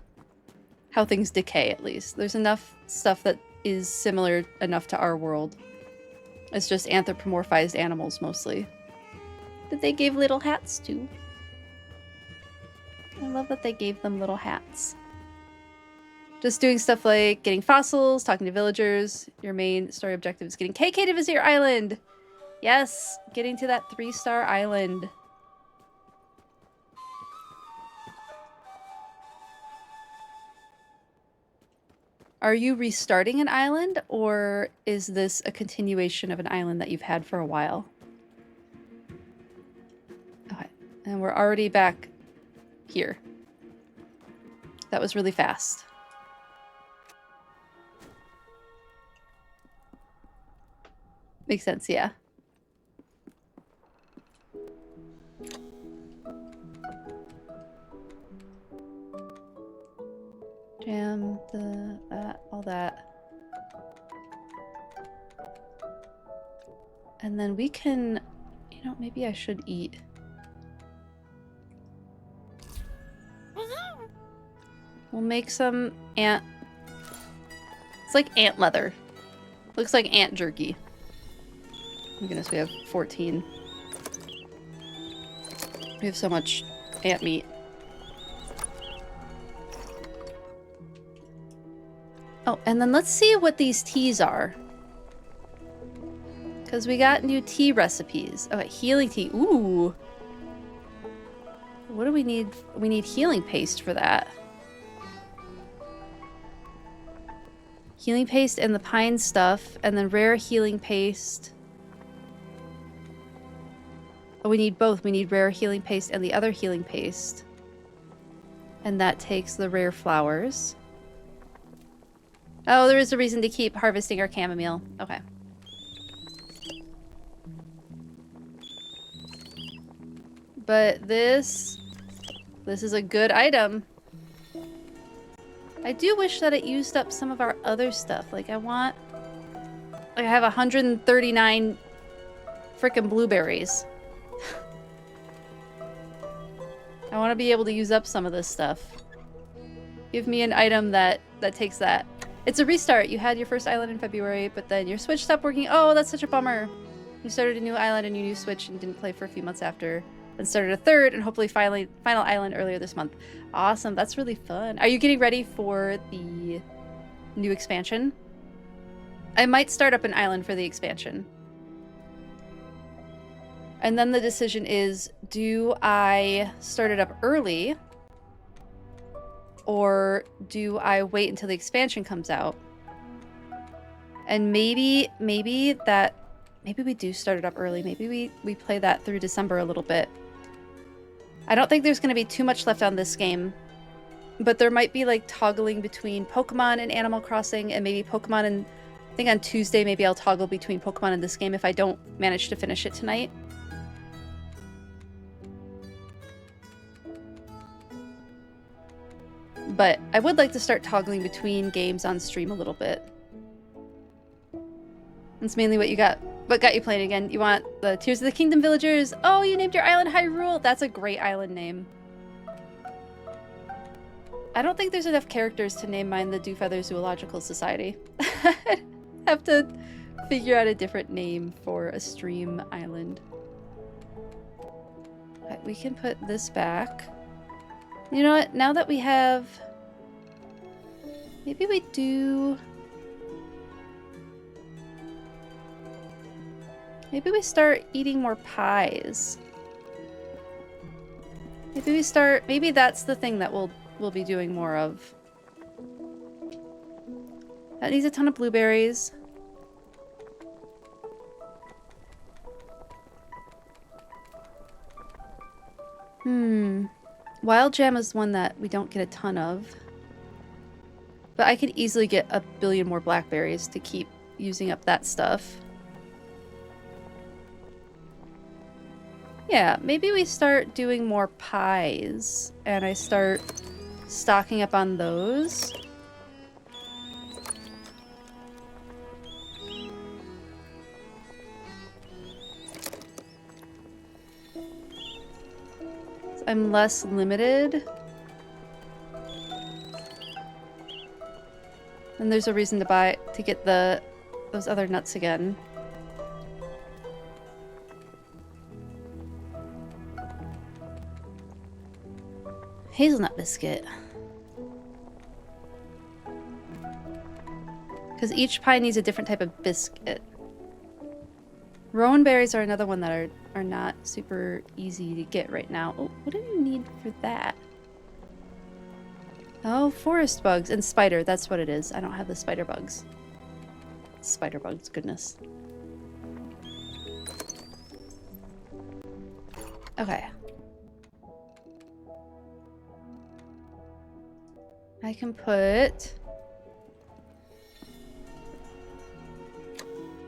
how things decay, at least. There's enough stuff that is similar enough to our world. It's just anthropomorphized animals, mostly. That they gave little hats to. I love that they gave them little hats. Just doing stuff like getting fossils, talking to villagers. Your main story objective is getting KK to visit your island. Yes, getting to that 3-star island. Are you restarting an island, or is this a continuation of an island that you've had for a while? Okay, and we're already back here. That was really fast. Makes sense, yeah. Jam, that, all that. And then we can, you know, maybe I should eat. We'll make some ant. It's like ant leather. Looks like ant jerky. Oh my goodness, we have 14. We have so much ant meat. Oh, and then let's see what these teas are. Because we got new tea recipes. Okay, healing tea. Ooh. What do we need? We need healing paste for that. Healing paste and the pine stuff, and then rare healing paste. Oh, we need both. We need rare healing paste and the other healing paste. And that takes the rare flowers. Oh, there is a reason to keep harvesting our chamomile. Okay. But this is a good item. I do wish that it used up some of our other stuff. Like, I have 139 frickin' blueberries. I want to be able to use up some of this stuff. Give me an item that takes that. It's a restart. You had your first island in February, but then your Switch stopped working. Oh, that's such a bummer. You started a new island and your new Switch and didn't play for a few months after. Then started a third and hopefully final island earlier this month. Awesome. That's really fun. Are you getting ready for the new expansion? I might start up an island for the expansion. And then the decision is, do I start it up early? Or do I wait until the expansion comes out? And maybe we do start it up early. Maybe we play that through December a little bit. I don't think there's going to be too much left on this game. But there might be like toggling between Pokemon and Animal Crossing, and maybe Pokemon and... I think on Tuesday maybe I'll toggle between Pokemon and this game if I don't manage to finish it tonight. But I would like to start toggling between games on stream a little bit. That's mainly what got you playing again. You want the Tears of the Kingdom villagers? Oh, you named your island Hyrule! That's a great island name. I don't think there's enough characters to name mine the Dewfeather Zoological Society. I'd have to figure out a different name for a stream island. Okay, we can put this back. You know what? Now that we have... Maybe we do... Maybe we start eating more pies. Maybe that's the thing that we'll be doing more of. That needs a ton of blueberries. Wild jam is one that we don't get a ton of. But I could easily get a billion more blackberries to keep using up that stuff. Yeah, maybe we start doing more pies and I start stocking up on those. So I'm less limited. And there's a reason to get those other nuts again. Hazelnut biscuit. Because each pie needs a different type of biscuit. Rowan berries are another one that are not super easy to get right now. Oh, what do you need for that? Oh, forest bugs and spider. That's what it is. I don't have the spider bugs. Spider bugs, goodness. Okay. I can put...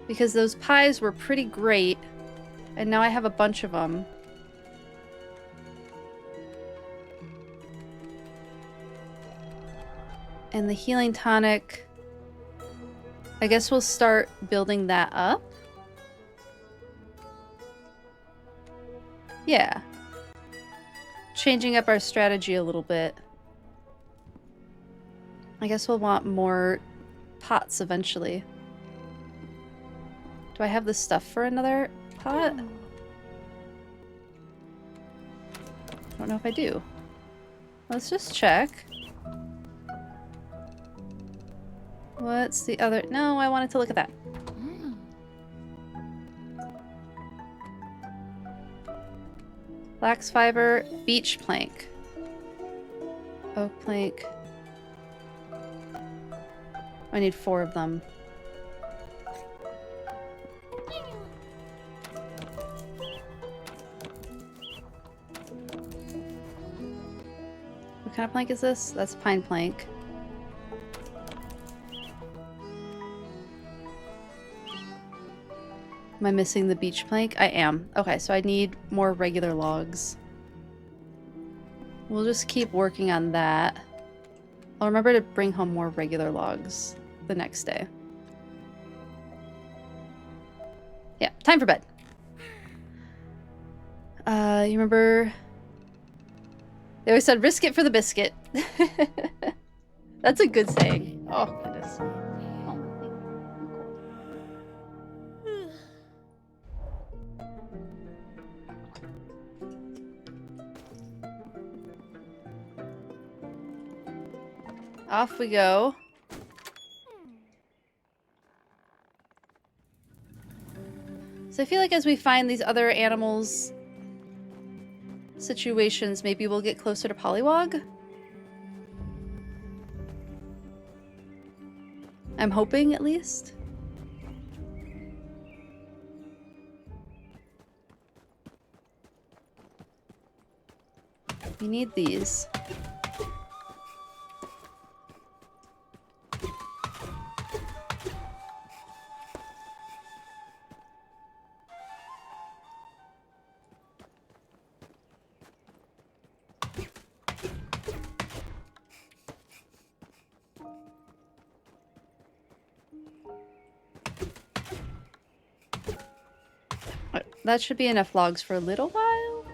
Because those pies were pretty great, and now I have a bunch of them. And the healing tonic, I guess we'll start building that up. Yeah. Changing up our strategy a little bit. I guess we'll want more pots eventually. Do I have the stuff for another pot? I don't know if I do. Let's just check. What's the other? No, I wanted to look at that. Flax fiber, beech plank. Oak plank. I need 4 of them. What kind of plank is this? That's pine plank. Am I missing the beech plank? I am. Okay, so I need more regular logs. We'll just keep working on that. I'll remember to bring home more regular logs the next day. Yeah, time for bed. You remember... They always said, risk it for the biscuit. That's a good saying. Oh, goodness. Off we go. So I feel like as we find these other animals situations, maybe we'll get closer to Pollywog. I'm hoping, at least. We need these. That should be enough logs for a little while.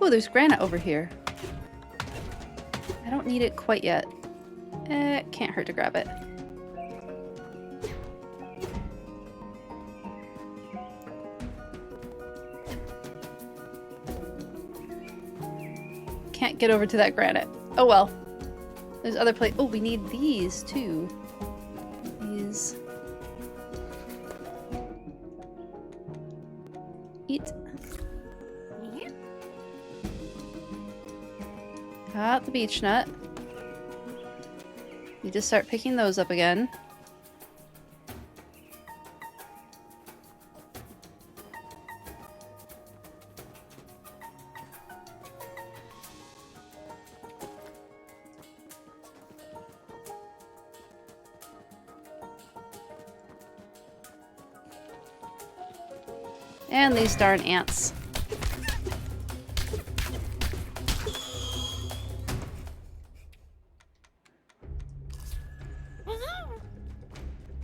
Oh, there's granite over here. I don't need it quite yet. Can't hurt to grab it. Can't get over to that granite. Oh well. There's other places. Oh, we need these too. These. Eat. Got the beech nut. Need to start picking those up again. And these darn ants.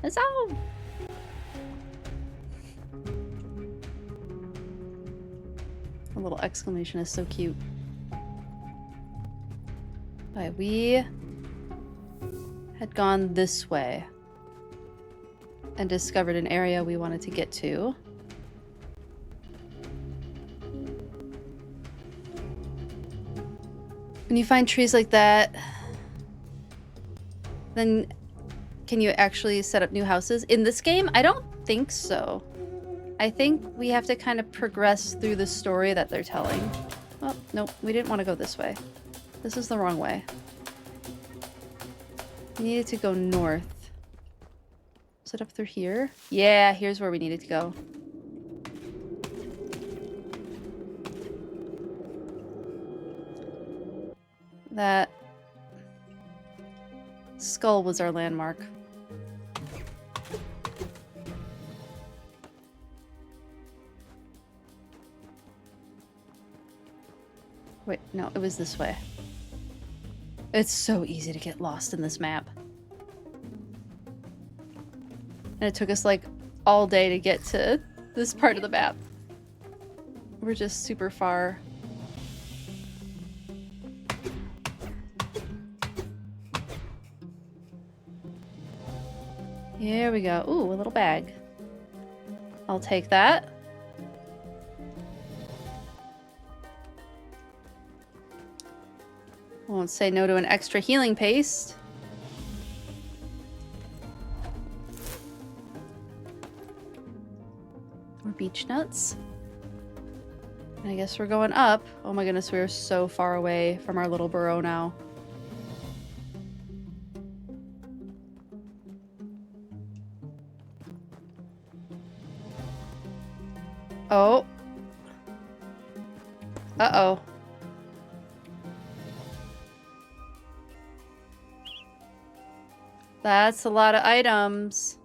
Huzzah! A little exclamation is so cute. Alright, we had gone this way and discovered an area we wanted to get to. When you find trees like that, then can you actually set up new houses? In this game, I don't think so. I think we have to kind of progress through the story that they're telling. Oh, nope, we didn't want to go this way. This is the wrong way. We needed to go north. Is it up through here? Yeah, here's where we needed to go. That skull was our landmark. Wait, no, it was this way. It's so easy to get lost in this map. And it took us like all day to get to this part of the map. We're just super far. Here we go. Ooh, a little bag. I'll take that. Won't say no to an extra healing paste. More beech nuts. I guess we're going up. Oh my goodness, we're so far away from our little burrow now. Oh. Uh-oh. That's a lot of items.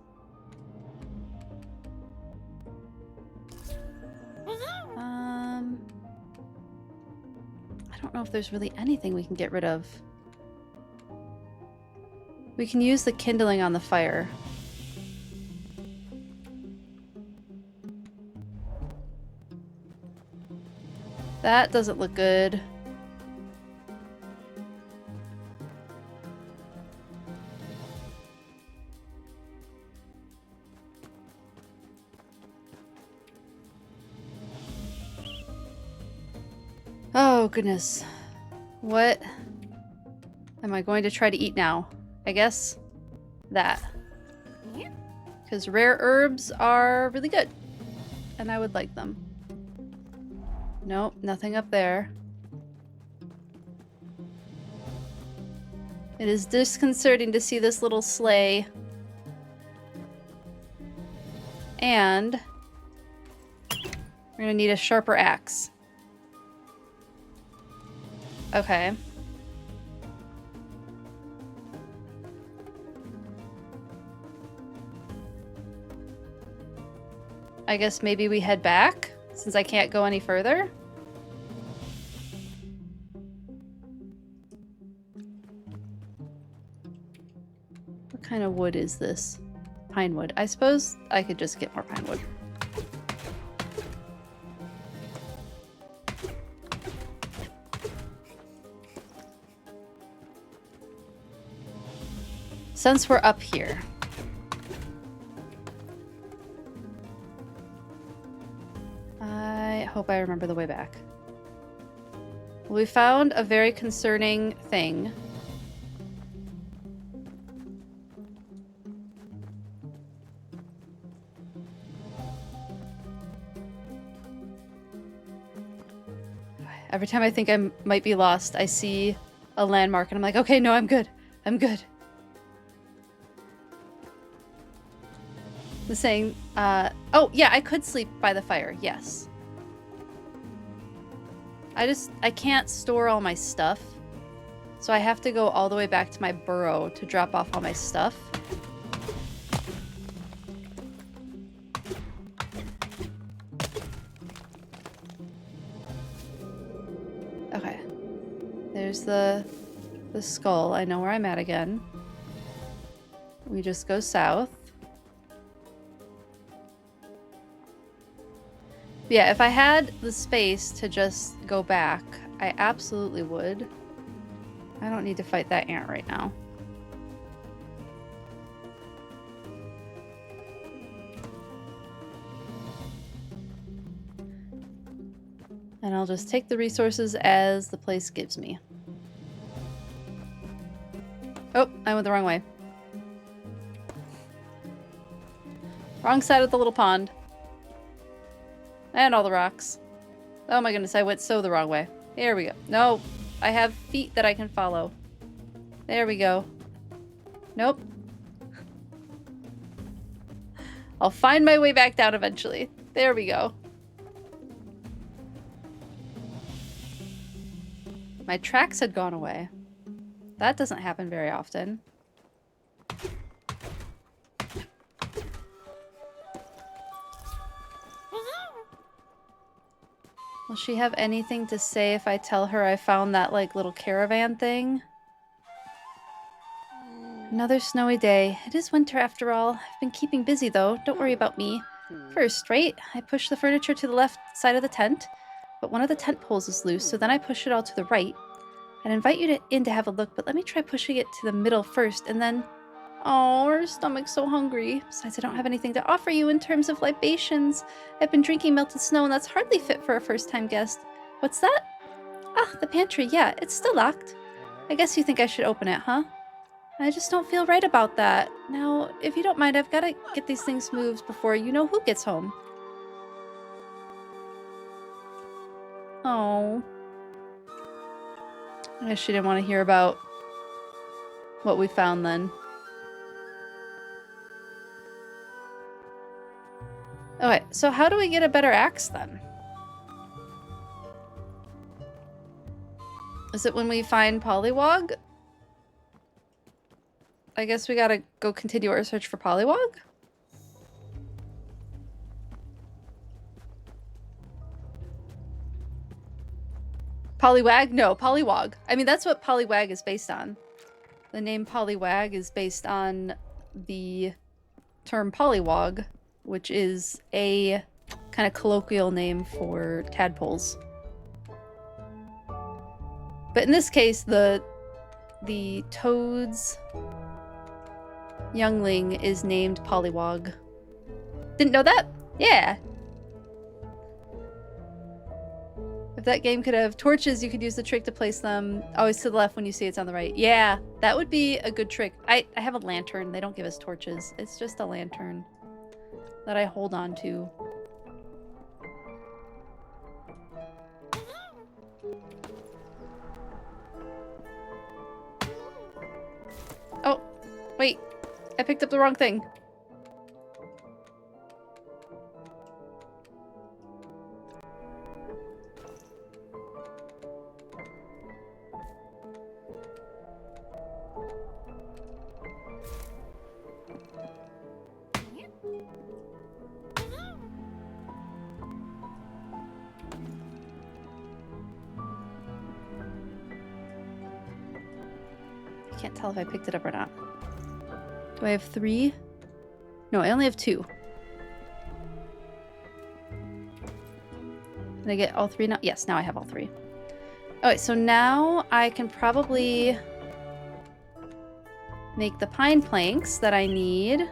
I don't know if there's really anything we can get rid of. We can use the kindling on the fire. That doesn't look good. Oh, goodness. What am I going to try to eat now? I guess that. Because rare herbs are really good. And I would like them. Nope, nothing up there. It is disconcerting to see this little sleigh. And we're gonna need a sharper axe. Okay. I guess maybe we head back, since I can't go any further. What kind of wood is this? Pine wood. I suppose I could just get more pine wood. Since we're up here, I hope I remember the way back. We found a very concerning thing. Every time I think I might be lost, I see a landmark and I'm like, okay, no, I'm good. I'm good. The saying, oh, yeah, I could sleep by the fire, yes. I can't store all my stuff. So I have to go all the way back to my burrow to drop off all my stuff. There's the skull. I know where I'm at again. We just go south. Yeah, if I had the space to just go back, I absolutely would. I don't need to fight that ant right now. And I'll just take the resources as the place gives me. Oh, I went the wrong way. Wrong side of the little pond. And all the rocks. Oh my goodness, I went so the wrong way. Here we go. No, I have feet that I can follow. There we go. Nope. I'll find my way back down eventually. There we go. My tracks had gone away. That doesn't happen very often. Will she have anything to say if I tell her I found that, like, little caravan thing? Another snowy day. It is winter after all. I've been keeping busy, though. Don't worry about me. First, right? I push the furniture to the left side of the tent, but one of the tent poles is loose, so then I push it all to the right. I'd invite you in to have a look, but let me try pushing it to the middle first, and then... Oh, her stomach's so hungry. Besides, I don't have anything to offer you in terms of libations. I've been drinking melted snow, and that's hardly fit for a first-time guest. What's that? Ah, the pantry. Yeah, it's still locked. I guess you think I should open it, huh? I just don't feel right about that. Now, if you don't mind, I've got to get these things moved before you know who gets home. Oh. I guess she didn't want to hear about what we found then. Okay, so how do we get a better axe then? Is it when we find Pollywog? I guess we gotta go continue our search for Pollywog? Pollywag? No, Pollywog. I mean, that's what Pollywag is based on. The name Pollywag is based on the term pollywog, which is a kind of colloquial name for tadpoles. But in this case, the toad's youngling is named Pollywog. Didn't know that? Yeah. If that game could have torches, you could use the trick to place them always to the left when you see it's on the right. Yeah, that would be a good trick. I have a lantern. They don't give us torches. It's just a lantern that I hold on to. Oh, wait. I picked up the wrong thing. I can't tell if I picked it up or not. Do I have 3? No, I only have 2. Did I get all 3 now? Yes, now I have all 3. Alright, so now I can probably make the pine planks that I need.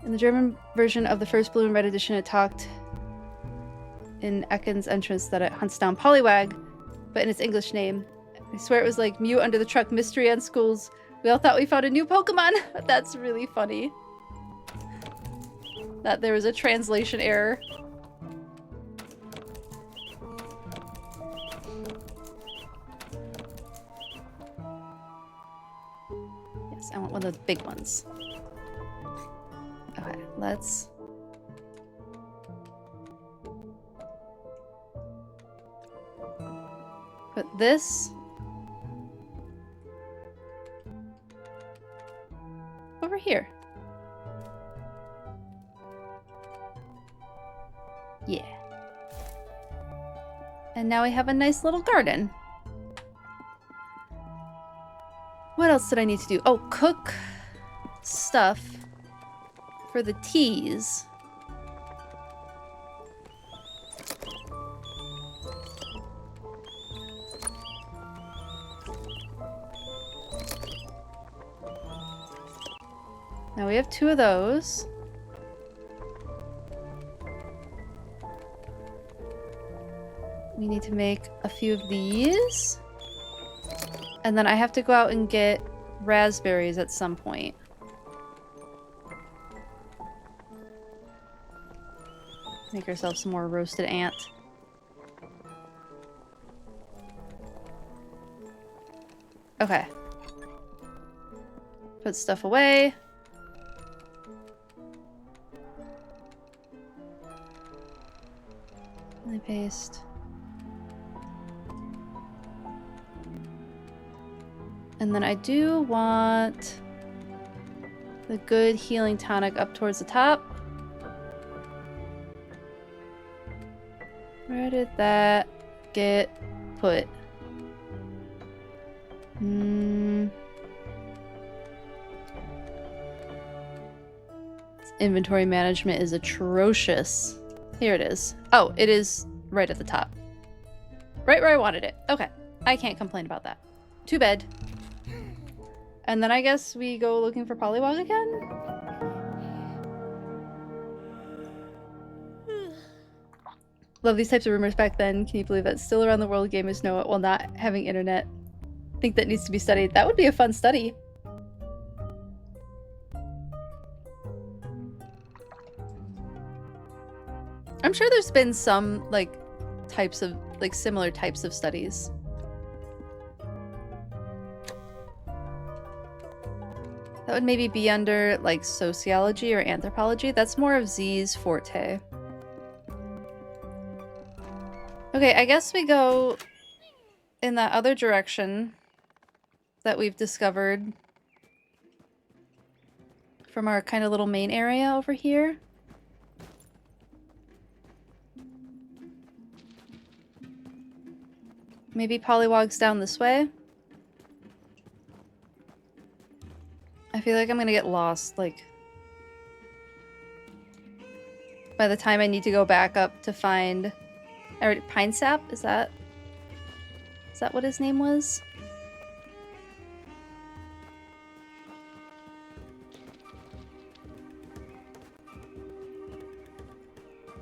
In the German version of the first Blue and Red edition, it talked in Ekken's entrance that it hunts down Pollywag, but in its English name. I swear it was like Mew under the truck mystery on schools. We all thought we found a new Pokemon. That's really funny. That there was a translation error. Yes, I want one of the big ones. Okay, let's... put this... over here. Yeah. And now we have a nice little garden. What else did I need to do? Oh, cook stuff for the teas. Now we have 2 of those. We need to make a few of these. And then I have to go out and get raspberries at some point. Make ourselves some more roasted ant. Okay. Put stuff away. Only paste. And then I do want the good healing tonic up towards the top. Where did that get put? Inventory management is atrocious. Here it is. Oh, it is right at the top. Right where I wanted it. Okay. I can't complain about that. Too bad. And then I guess we go looking for Pollywog again? Love these types of rumors back then. Can you believe that still around the world gamers know it while not having internet? Think that needs to be studied. That would be a fun study. I'm sure there's been some, similar types of studies. That would maybe be under, like, sociology or anthropology. That's more of Z's forte. Okay, I guess we go in that other direction that we've discovered from our kind of little main area over here. Maybe Pollywog's down this way. I feel like I'm gonna get lost, like, by the time I need to go back up to find Pine Sap. Is that what his name was?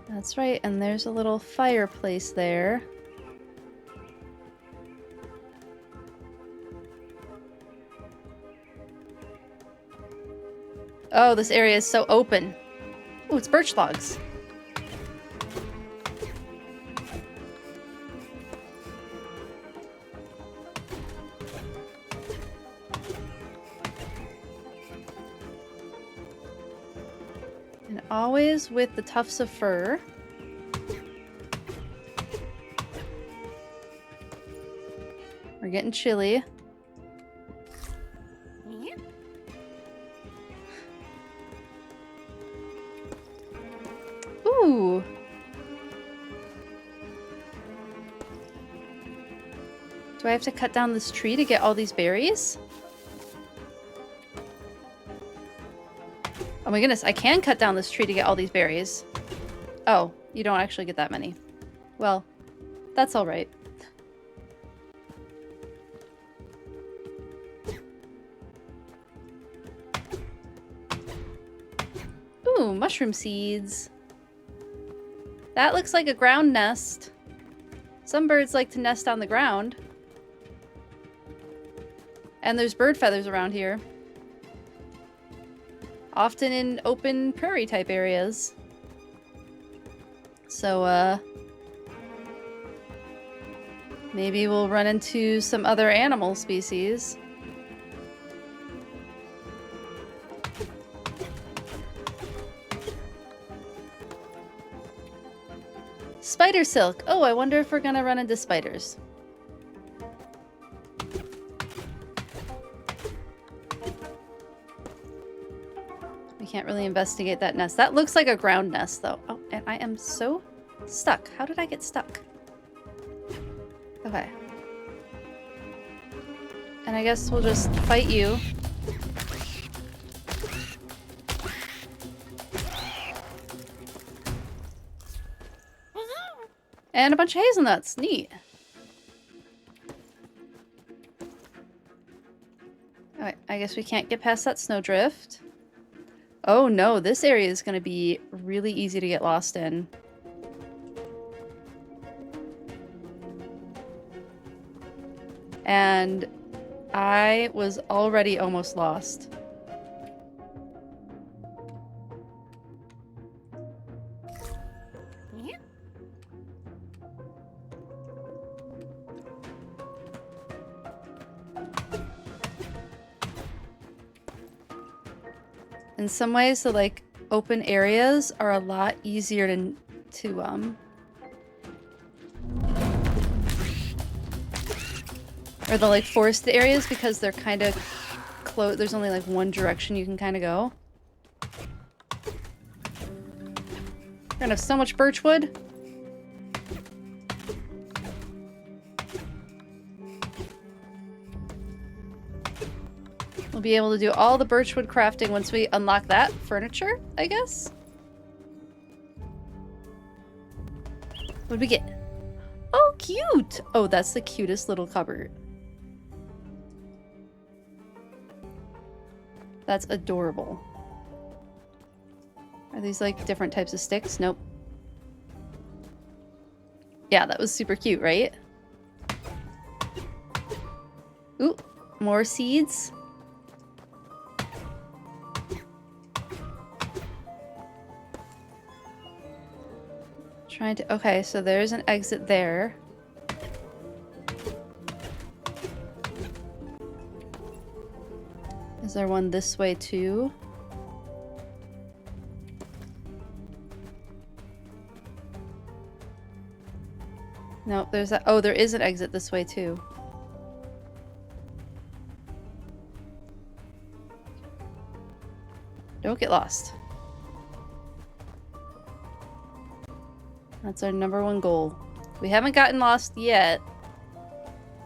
That's right, and there's a little fireplace there. Oh, this area is so open. Oh, it's birch logs. And always with the tufts of fur. We're getting chilly. Ooh. Do I have to cut down this tree to get all these berries? Oh my goodness, I can cut down this tree to get all these berries. Oh, you don't actually get that many. Well, that's all right. Ooh, mushroom seeds. That looks like a ground nest. Some birds like to nest on the ground. And there's bird feathers around here. Often in open prairie type areas. So, maybe we'll run into some other animal species. Spider silk. Oh, I wonder if we're gonna run into spiders. We can't really investigate that nest. That looks like a ground nest, though. Oh, and I am so stuck. How did I get stuck? Okay. And I guess we'll just fight you. And a bunch of hazelnuts. Neat. Alright, I guess we can't get past that snowdrift. Oh no, this area is going to be really easy to get lost in. And I was already almost lost. In some ways, the like open areas are a lot easier to or the like forested areas because they're kind of close. There's only like one direction you can kind of go. We're gonna have so much birchwood. We'll be able to do all the birchwood crafting once we unlock that furniture, I guess. What did we get? Oh, cute! Oh, that's the cutest little cupboard. That's adorable. Are these like different types of sticks? Nope. Yeah, that was super cute, right? Ooh, more seeds. Trying to... Okay, so there's an exit there. Is there one this way too? No, there's a... Oh, there is an exit this way too. Don't get lost. That's our #1 goal. We haven't gotten lost yet.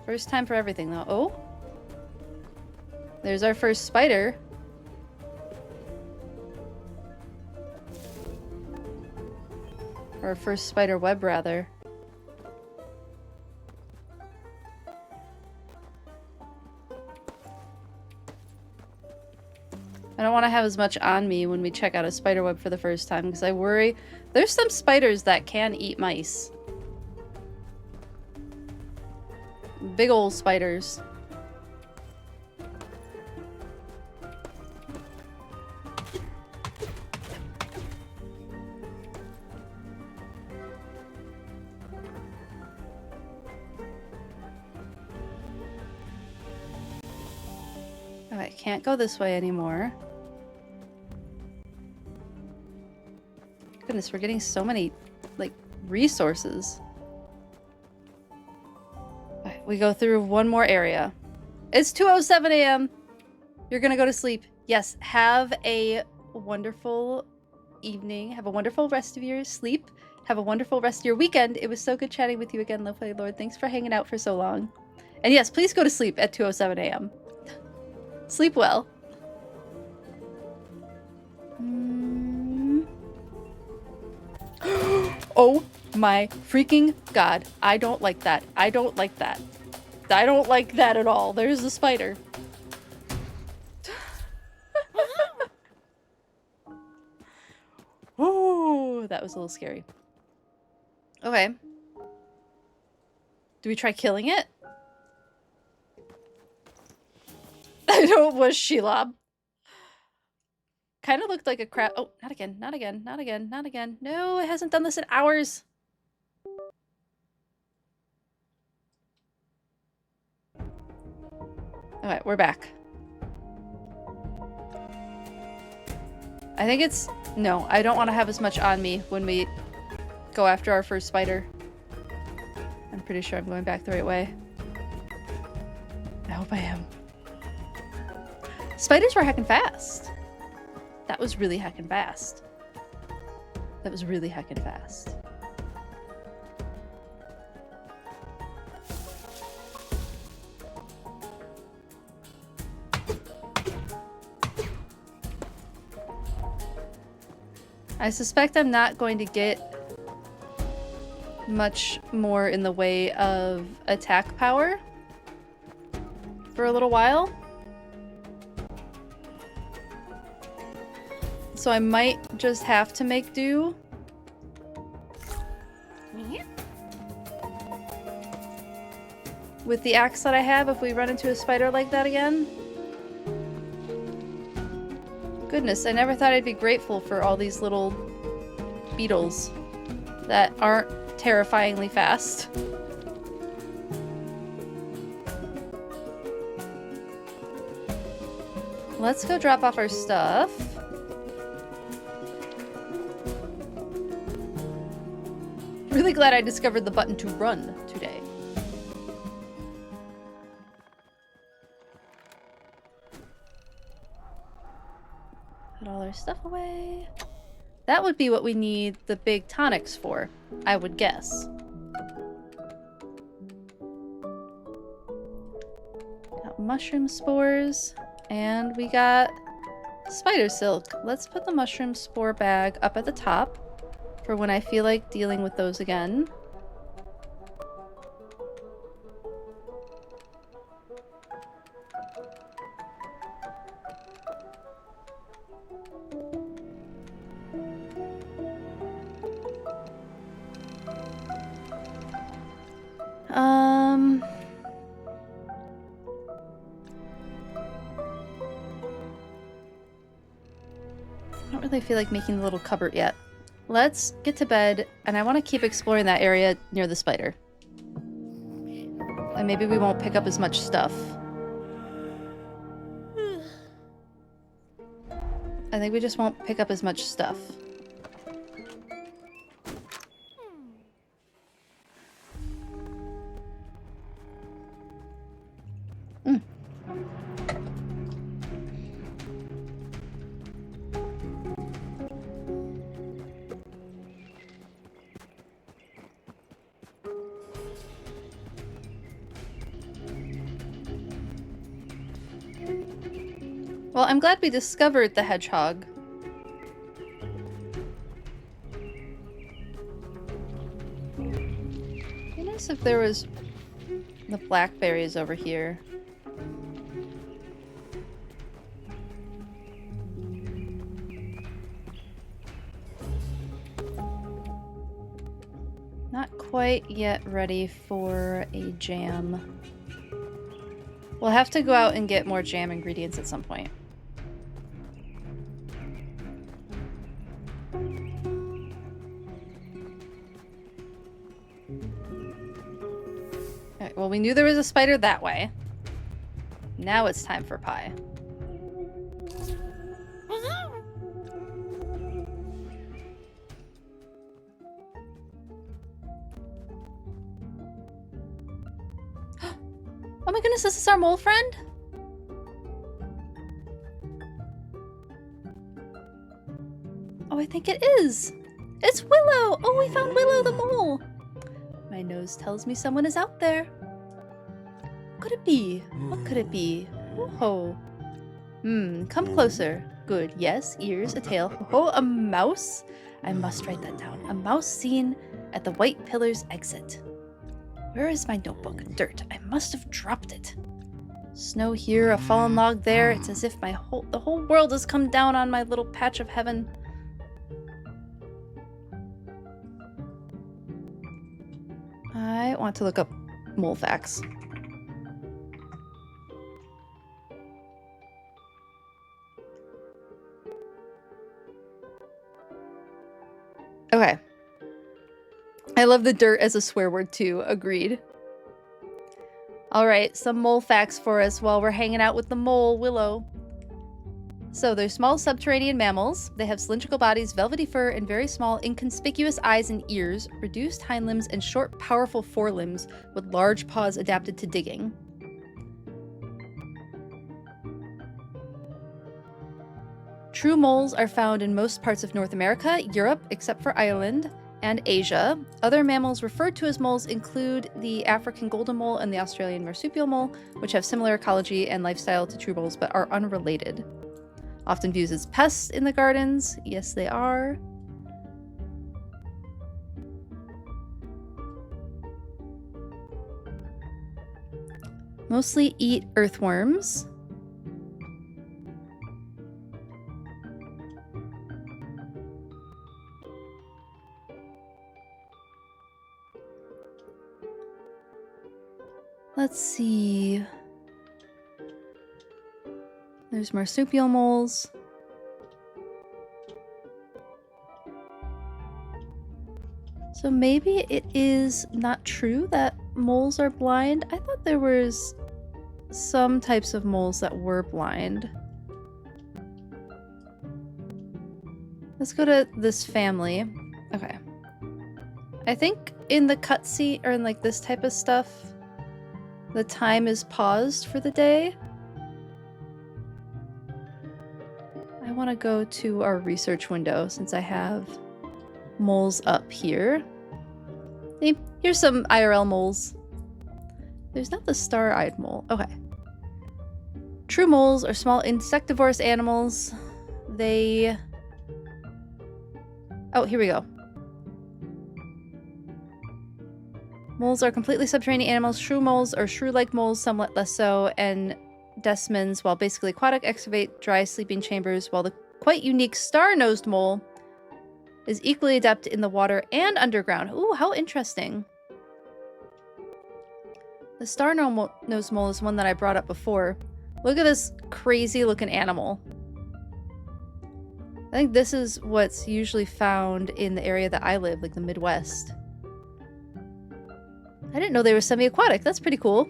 First time for everything, though. Oh! There's our first spider. Or our first spider web, rather. I don't want to have as much on me when we check out a spider web for the first time, because I worry there's some spiders that can eat mice. Big ol' spiders. Alright, can't go this way anymore. Goodness, we're getting so many, like, resources. Right, we go through one more area. It's 2:07 a.m. You're gonna go to sleep. Yes, have a wonderful evening. Have a wonderful rest of your sleep. Have a wonderful rest of your weekend. It was so good chatting with you again, Lovely Lord. Thanks for hanging out for so long. And yes, please go to sleep at 2:07 a.m. Sleep well. Oh my freaking god. I don't like that. I don't like that. I don't like that at all. There's a spider. Ooh, that was a little scary. Okay. Do we try killing it? I don't was Shelob. Kind of looked like a crab. Oh, not again, not again, not again, not again. No, it hasn't done this in hours. Alright, we're back. I think it's... No, I don't want to have as much on me when we go after our first spider. I'm pretty sure I'm going back the right way. I hope I am. Spiders were heckin' fast. That was really heckin' fast. That was really heckin' fast. I suspect I'm not going to get much more in the way of attack power for a little while. So I might just have to make do. With the axe that I have if we run into a spider like that again. Goodness, I never thought I'd be grateful for all these little beetles that aren't terrifyingly fast. Let's go drop off our stuff. Really glad I discovered the button to run today. Put all our stuff away. That would be what we need the big tonics for, I would guess. Got mushroom spores, and we got spider silk. Let's put the mushroom spore bag up at the top for when I feel like dealing with those again. I don't really feel like making the little cupboard yet. Let's get to bed, and I want to keep exploring that area near the spider. And maybe we won't pick up as much stuff. I think we just won't pick up as much stuff. Well, I'm glad we discovered the hedgehog. Be nice if there was the blackberries over here. Not quite yet ready for a jam. We'll have to go out and get more jam ingredients at some point. Alright, well, we knew there was a spider that way. Now it's time for pie. Oh my goodness, is this our mole friend? Oh, I think it is. It's Willow! Oh, we found Willow the mole! My nose tells me someone is out there. What could it be? What could it be? Oh. Come closer. Good. Yes, ears, a tail. Oh, a mouse? I must write that down. A mouse seen at the White Pillar's exit. Where is my notebook? Dirt. I must have dropped it. Snow here, a fallen log there. It's as if the whole world has come down on my little patch of heaven. I want to look up mole facts. Okay. I love the dirt as a swear word too. Agreed. Alright, some mole facts for us while we're hanging out with the mole, Willow. So they're small subterranean mammals. They have cylindrical bodies, velvety fur, and very small, inconspicuous eyes and ears, reduced hind limbs, and short, powerful forelimbs with large paws adapted to digging. True moles are found in most parts of North America, Europe, except for Ireland, and Asia. Other mammals referred to as moles include the African golden mole and the Australian marsupial mole, which have similar ecology and lifestyle to true moles but are unrelated. Often viewed as pests in the gardens. Yes, they are. Mostly eat earthworms. Let's see. There's marsupial moles. So maybe it is not true that moles are blind. I thought there was some types of moles that were blind. Let's go to this family. Okay. I think in the cutscene, or in like this type of stuff, the time is paused for the day. I want to go to our research window since I have moles up here. Hey, here's some IRL moles. There's not the star-eyed mole. Okay. True moles are small insectivorous animals. They... Oh, here we go. Moles are completely subterranean animals. Shrew moles or shrew-like moles, somewhat less so, and desmans, while basically aquatic, excavate dry sleeping chambers, while the quite unique star-nosed mole is equally adept in the water and underground. Ooh, how interesting. The star-nosed mole is one that I brought up before. Look at this crazy-looking animal. I think this is what's usually found in the area that I live, like the Midwest. I didn't know they were semi-aquatic. That's pretty cool.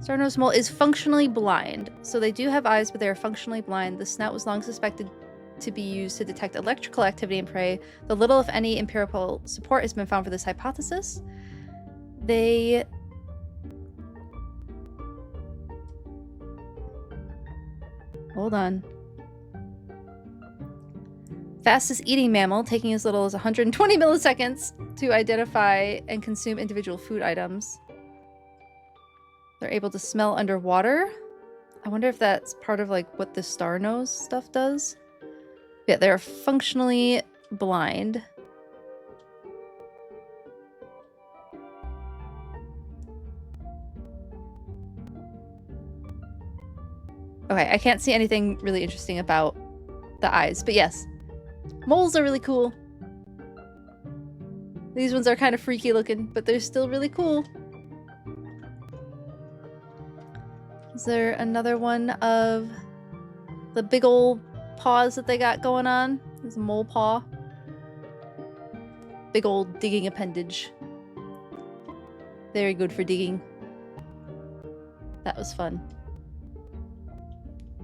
Star-nosed mole is functionally blind. So they do have eyes, but they are functionally blind. The snout was long suspected to be used to detect electrical activity in prey, though little, if any, empirical support has been found for this hypothesis. Hold on. Fastest eating mammal, taking as little as 120 milliseconds to identify and consume individual food items. They're able to smell underwater. I wonder if that's part of like what the star nose stuff does. Yeah, they're functionally blind. Okay, I can't see anything really interesting about the eyes, but yes. Moles are really cool. These ones are kind of freaky looking, but they're still really cool. Is there another one of the big old paws that they got going on? There's a mole paw. Big old digging appendage. Very good for digging. That was fun.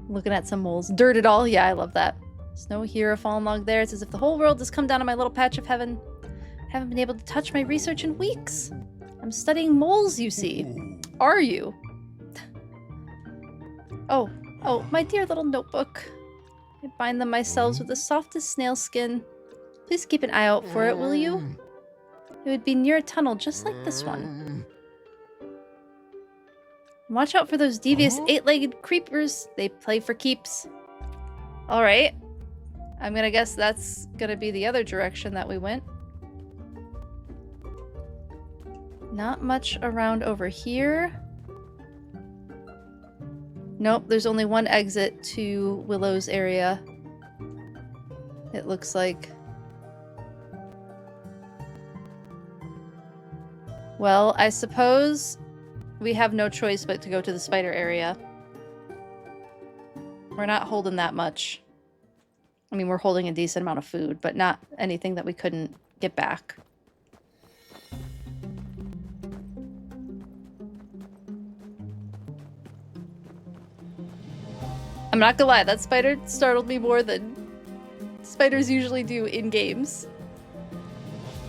Looking at some moles. Dirt it all. Yeah, I love that. Snow here, a fallen log there. It's as if the whole world has come down on my little patch of heaven. I haven't been able to touch my research in weeks. I'm studying moles, you see. Are you? Oh, my dear little notebook. I bind them myself with the softest snail skin. Please keep an eye out for it, will you? It would be near a tunnel just like this one. Watch out for those devious eight-legged creepers. They play for keeps. Alright. I'm gonna guess that's gonna be the other direction that we went. Not much around over here. Nope, there's only one exit to Willow's area. It looks like. Well, I suppose we have no choice but to go to the spider area. We're not holding that much. I mean, we're holding a decent amount of food, but not anything that we couldn't get back. I'm not gonna lie, that spider startled me more than spiders usually do in games.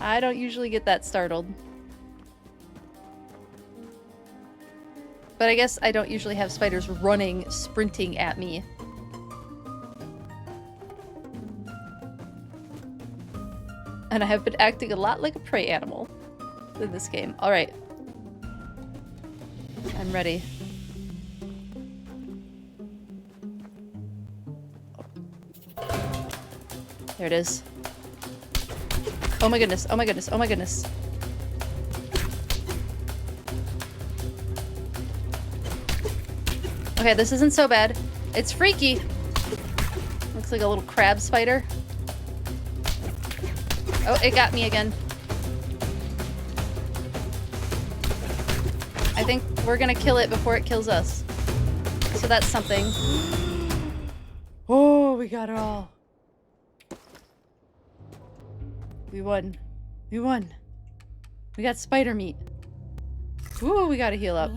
I don't usually get that startled. But I guess I don't usually have spiders running, sprinting at me. And I have been acting a lot like a prey animal in this game. Alright. I'm ready. There it is. Oh my goodness, oh my goodness, oh my goodness. Okay, this isn't so bad. It's freaky. Looks like a little crab spider. Oh, it got me again. I think we're gonna kill it before it kills us. So that's something. Oh, we got it all. We won. We won. We got spider meat. Ooh, we gotta heal up.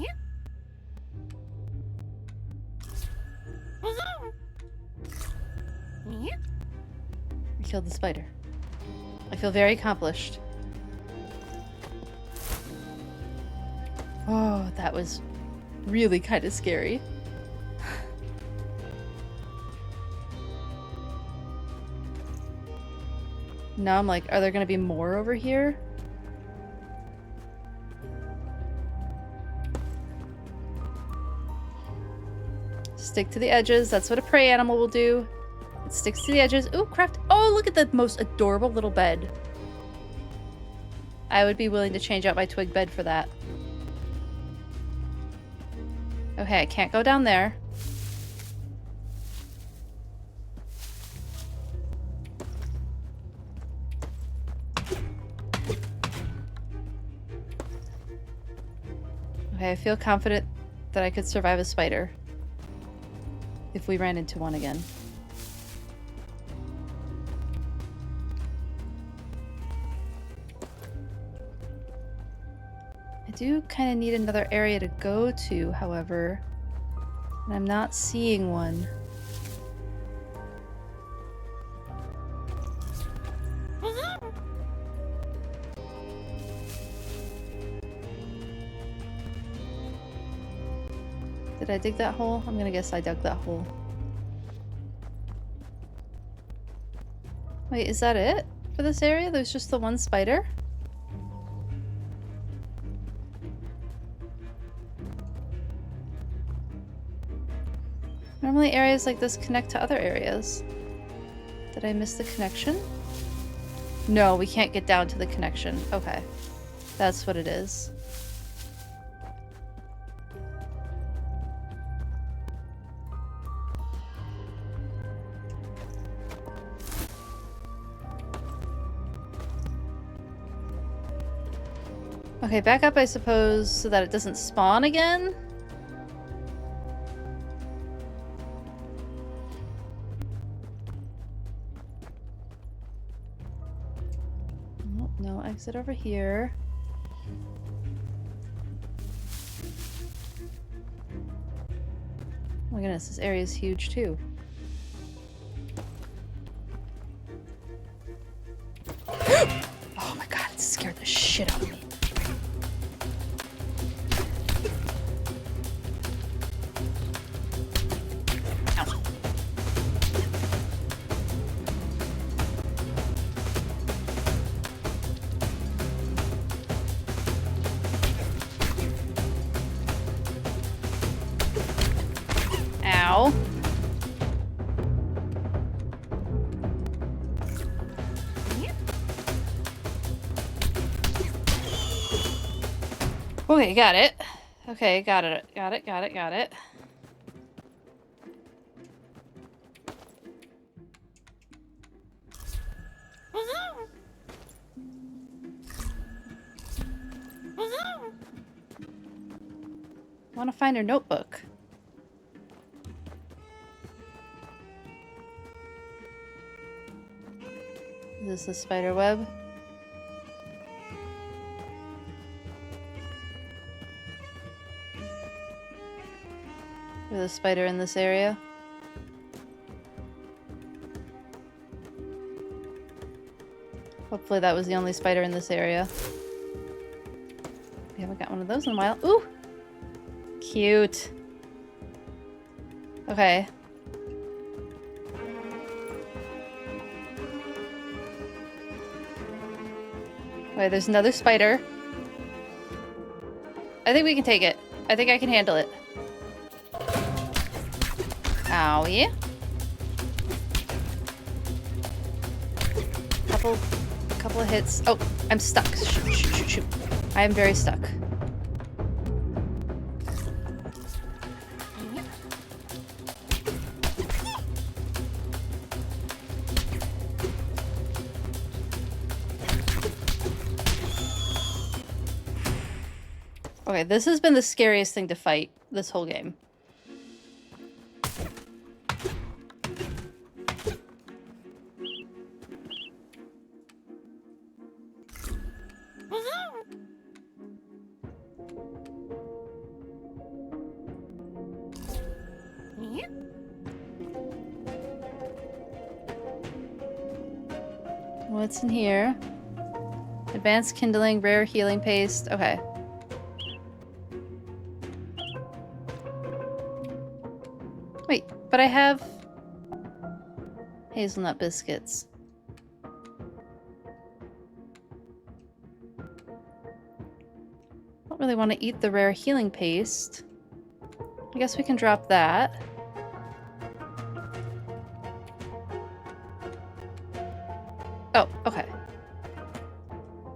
We killed the spider. I feel very accomplished. Oh, that was really kind of scary. Now I'm like, are there gonna be more over here? Stick to the edges. That's what a prey animal will do. It sticks to the edges. Ooh, craft. Oh, look at the most adorable little bed. I would be willing to change out my twig bed for that. Okay, I can't go down there. Okay, I feel confident that I could survive a spider. If we ran into one again. I do kind of need another area to go to, however. And I'm not seeing one. Did I dig that hole? I'm gonna guess I dug that hole. Wait, is that it for this area? There's just the one spider? Normally areas like this connect to other areas. Did I miss the connection? No, we can't get down to the connection. Okay. That's what it is. Okay, back up, I suppose, so that it doesn't spawn again? Oh, no, exit over here. Oh my goodness, this area is huge too. Oh my god, it scared the shit out of me. Ow. Okay, got it. Okay, got it. Got it, got it, got it. I want to find her notebook. Is this a spider web? There's a spider in this area. Hopefully that was the only spider in this area. We haven't got one of those in a while. Ooh! Cute. Okay. Wait, there's another spider. I think we can take it. I think I can handle it. Owie. couple of hits. Oh, I'm stuck. Shoot, shoot, shoot, shoot. I am very stuck. Okay, this has been the scariest thing to fight this whole game. What's in here? Advanced kindling, rare healing paste. Okay. Wait, but I have hazelnut biscuits. Don't really want to eat the rare healing paste. I guess we can drop that. Oh, okay.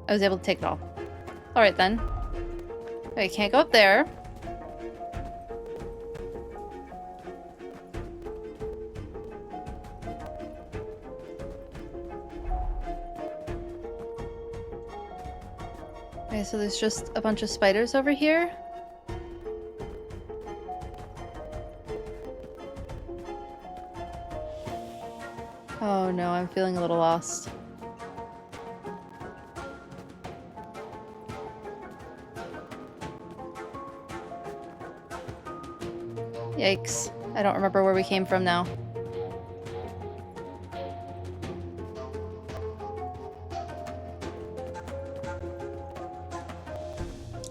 I was able to take it all. Alright then. Okay, can't go up there. Okay, so there's just a bunch of spiders over here. Oh no, I'm feeling a little lost. Yikes. I don't remember where we came from now.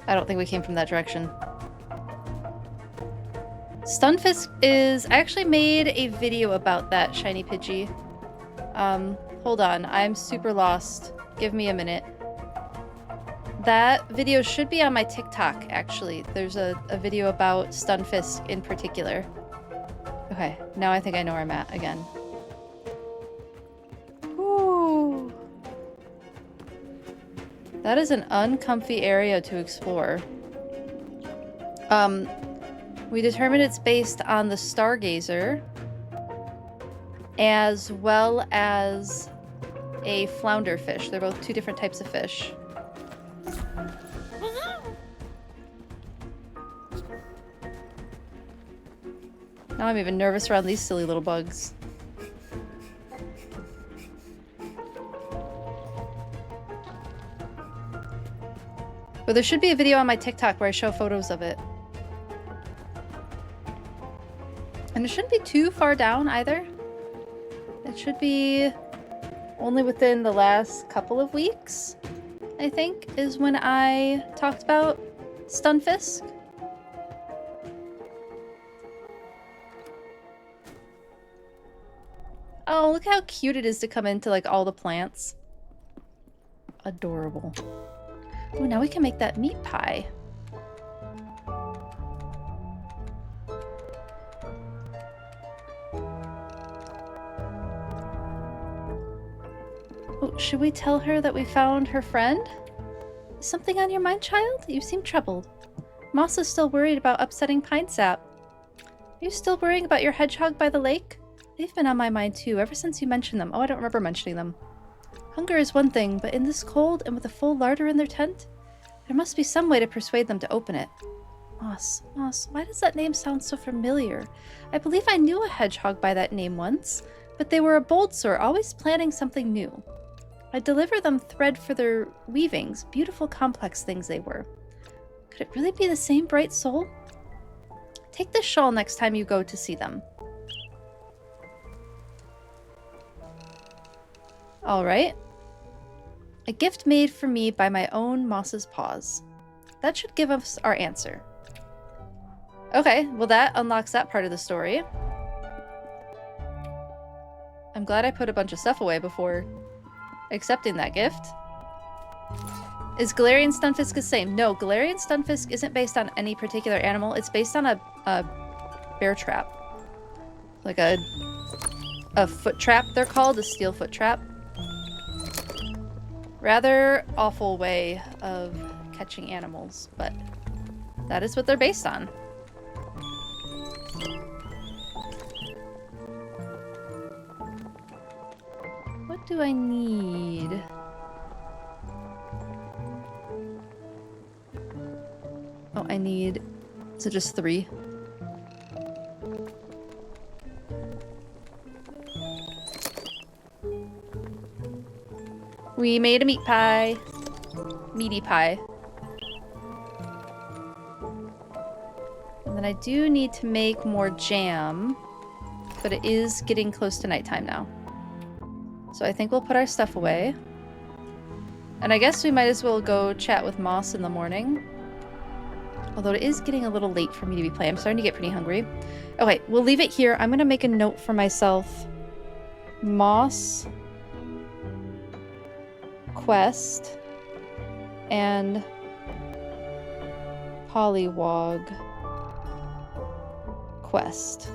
I don't think we came from that direction. Stunfisk is... I actually made a video about that, Shiny Pidgey. Hold on. I'm super lost. Give me a minute. That video should be on my TikTok, actually. There's a video about Stunfisk in particular. Okay, now I think I know where I'm at again. Ooh. That is an uncomfy area to explore. We determined it's based on the Stargazer, as well as a flounder fish. They're both two different types of fish. Now I'm even nervous around these silly little bugs. But there should be a video on my TikTok where I show photos of it. And it shouldn't be too far down either. It should be only within the last couple of weeks, I think, is when I talked about Stunfisk. Oh, look how cute it is to come into like all the plants. Adorable. Oh, now we can make that meat pie. Oh, should we tell her that we found her friend? Is something on your mind, child? You seem troubled. Moss is still worried about upsetting Pine Sap. Are you still worrying about your hedgehog by the lake? They've been on my mind too, ever since you mentioned them. Oh, I don't remember mentioning them. Hunger is one thing, but in this cold and with a full larder in their tent, there must be some way to persuade them to open it. Moss, why does that name sound so familiar? I believe I knew a hedgehog by that name once, but they were a bold sort, always planning something new. I'd deliver them thread for their weavings, beautiful complex things they were. Could it really be the same bright soul? Take this shawl next time you go to see them. Alright. A gift made for me by my own Moss's paws. That should give us our answer. Okay, well that unlocks that part of the story. I'm glad I put a bunch of stuff away before accepting that gift. Is Galarian Stunfisk the same? No, Galarian Stunfisk isn't based on any particular animal. It's based on a bear trap. Like a foot trap, they're called. A steel foot trap. Rather awful way of catching animals, but that is what they're based on. What do I need? Oh, I need... So just 3. We made a meat pie. Meaty pie. And then I do need to make more jam, but it is getting close to nighttime now. So I think we'll put our stuff away. And I guess we might as well go chat with Moss in the morning. Although it is getting a little late for me to be playing. I'm starting to get pretty hungry. Okay, we'll leave it here. I'm going to make a note for myself. Moss, quest, and Pollywog quest.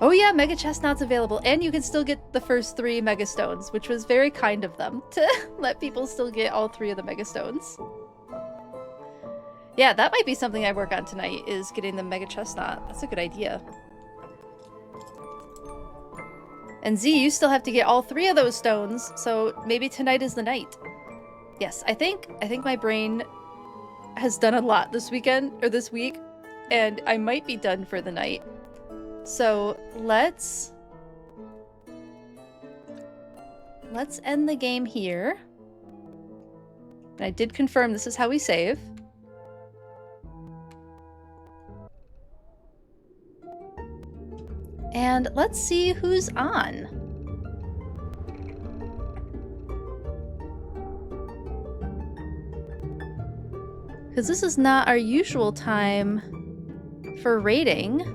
Oh yeah, Mega Chestnut's available, and you can still get the first 3 Mega Stones, which was very kind of them to let people still get all 3 of the Mega Stones. Yeah, that might be something I work on tonight, is getting the Mega Chestnut. That's a good idea. And Z, you still have to get all 3 of those stones, so maybe tonight is the night. Yes, I think my brain has done a lot this weekend, or this week, and I might be done for the night. So let's end the game here. And I did confirm this is how we save. And let's see who's on. Because this is not our usual time for raiding.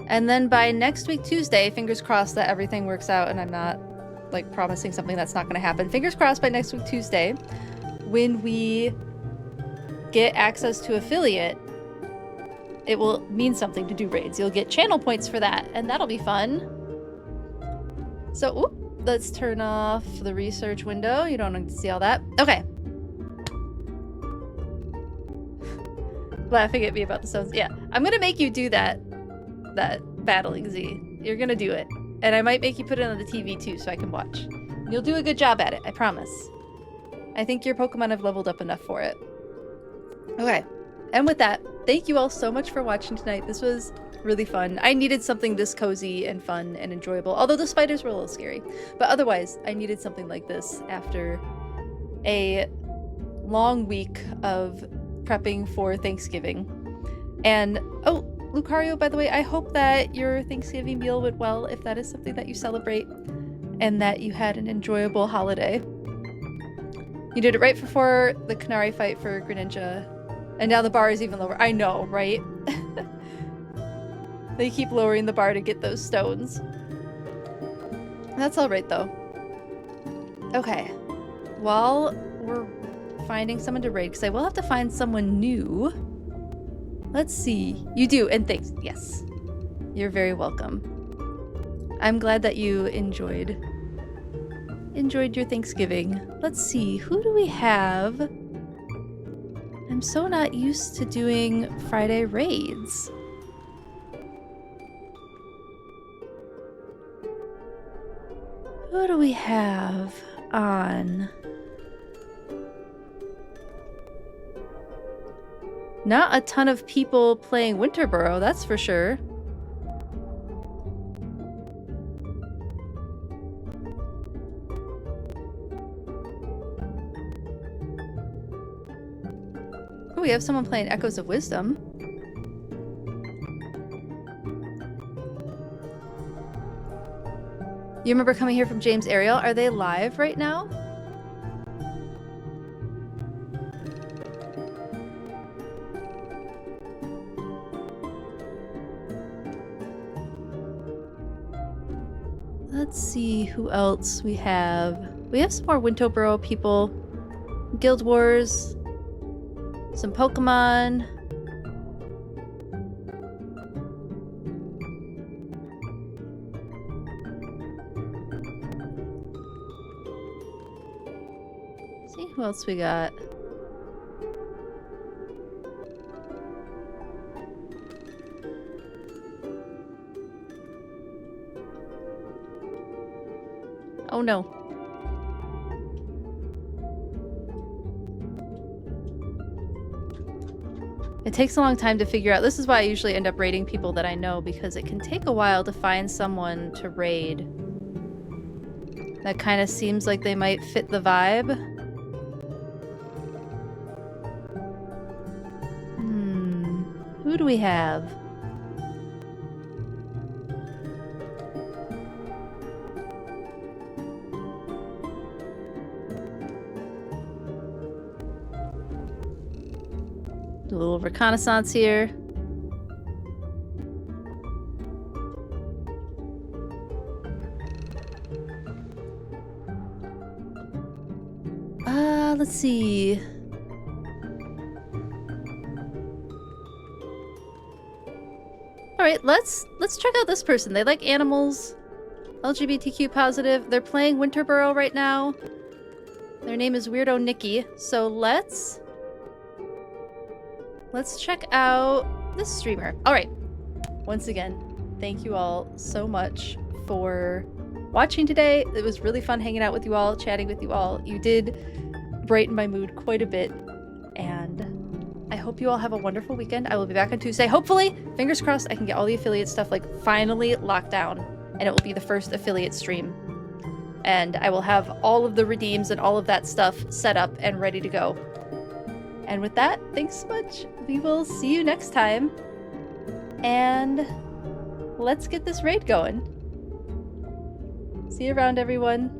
And then by next week, Tuesday, fingers crossed that everything works out and I'm not, like, promising something that's not going to happen. Fingers crossed by next week, Tuesday, when we get access to affiliate, it will mean something to do raids. You'll get channel points for that, and that'll be fun. So, let's turn off the research window. You don't need to see all that. Okay. Laughing at me about the stones. Yeah, I'm going to make you do that battling Z. You're gonna do it. And I might make you put it on the TV too so I can watch. You'll do a good job at it, I promise. I think your Pokemon have leveled up enough for it. Okay. And with that, thank you all so much for watching tonight. This was really fun. I needed something this cozy and fun and enjoyable, although the spiders were a little scary. But otherwise, I needed something like this after a long week of prepping for Thanksgiving. And, oh, Lucario, by the way, I hope that your Thanksgiving meal went well, if that is something that you celebrate, and that you had an enjoyable holiday. You did it right before the Canary fight for Greninja, and now the bar is even lower. I know, right? They keep lowering the bar to get those stones. That's alright, though. Okay. While we're finding someone to raid, because I will have to find someone new. Let's see. You do, and thanks. Yes. You're very welcome. I'm glad that you enjoyed your Thanksgiving. Let's see. Who do we have? I'm so not used to doing Friday raids. Who do we have on? Not a ton of people playing Winter Burrow, that's for sure. Oh, we have someone playing Echoes of Wisdom. You remember coming here from James Ariel? Are they live right now? Let's see who else we have. We have some more Winter Burrow people. Guild Wars. Some Pokemon. See who else we got. Oh no. It takes a long time to figure out. This is why I usually end up raiding people that I know, because it can take a while to find someone to raid that kind of seems like they might fit the vibe. Who do we have? Do a little reconnaissance here. Let's see. Alright, let's check out this person. They like animals. LGBTQ positive. They're playing Winter Burrow right now. Their name is Weirdo Nikki. So let's check out this streamer. Alright. Once again, thank you all so much for watching today. It was really fun hanging out with you all, chatting with you all. You did brighten my mood quite a bit, and I hope you all have a wonderful weekend. I will be back on Tuesday. Hopefully, fingers crossed, I can get all the affiliate stuff like finally locked down, and it will be the first affiliate stream. And I will have all of the redeems and all of that stuff set up and ready to go. And with that, thanks so much. We will see you next time. And let's get this raid going. See you around, everyone.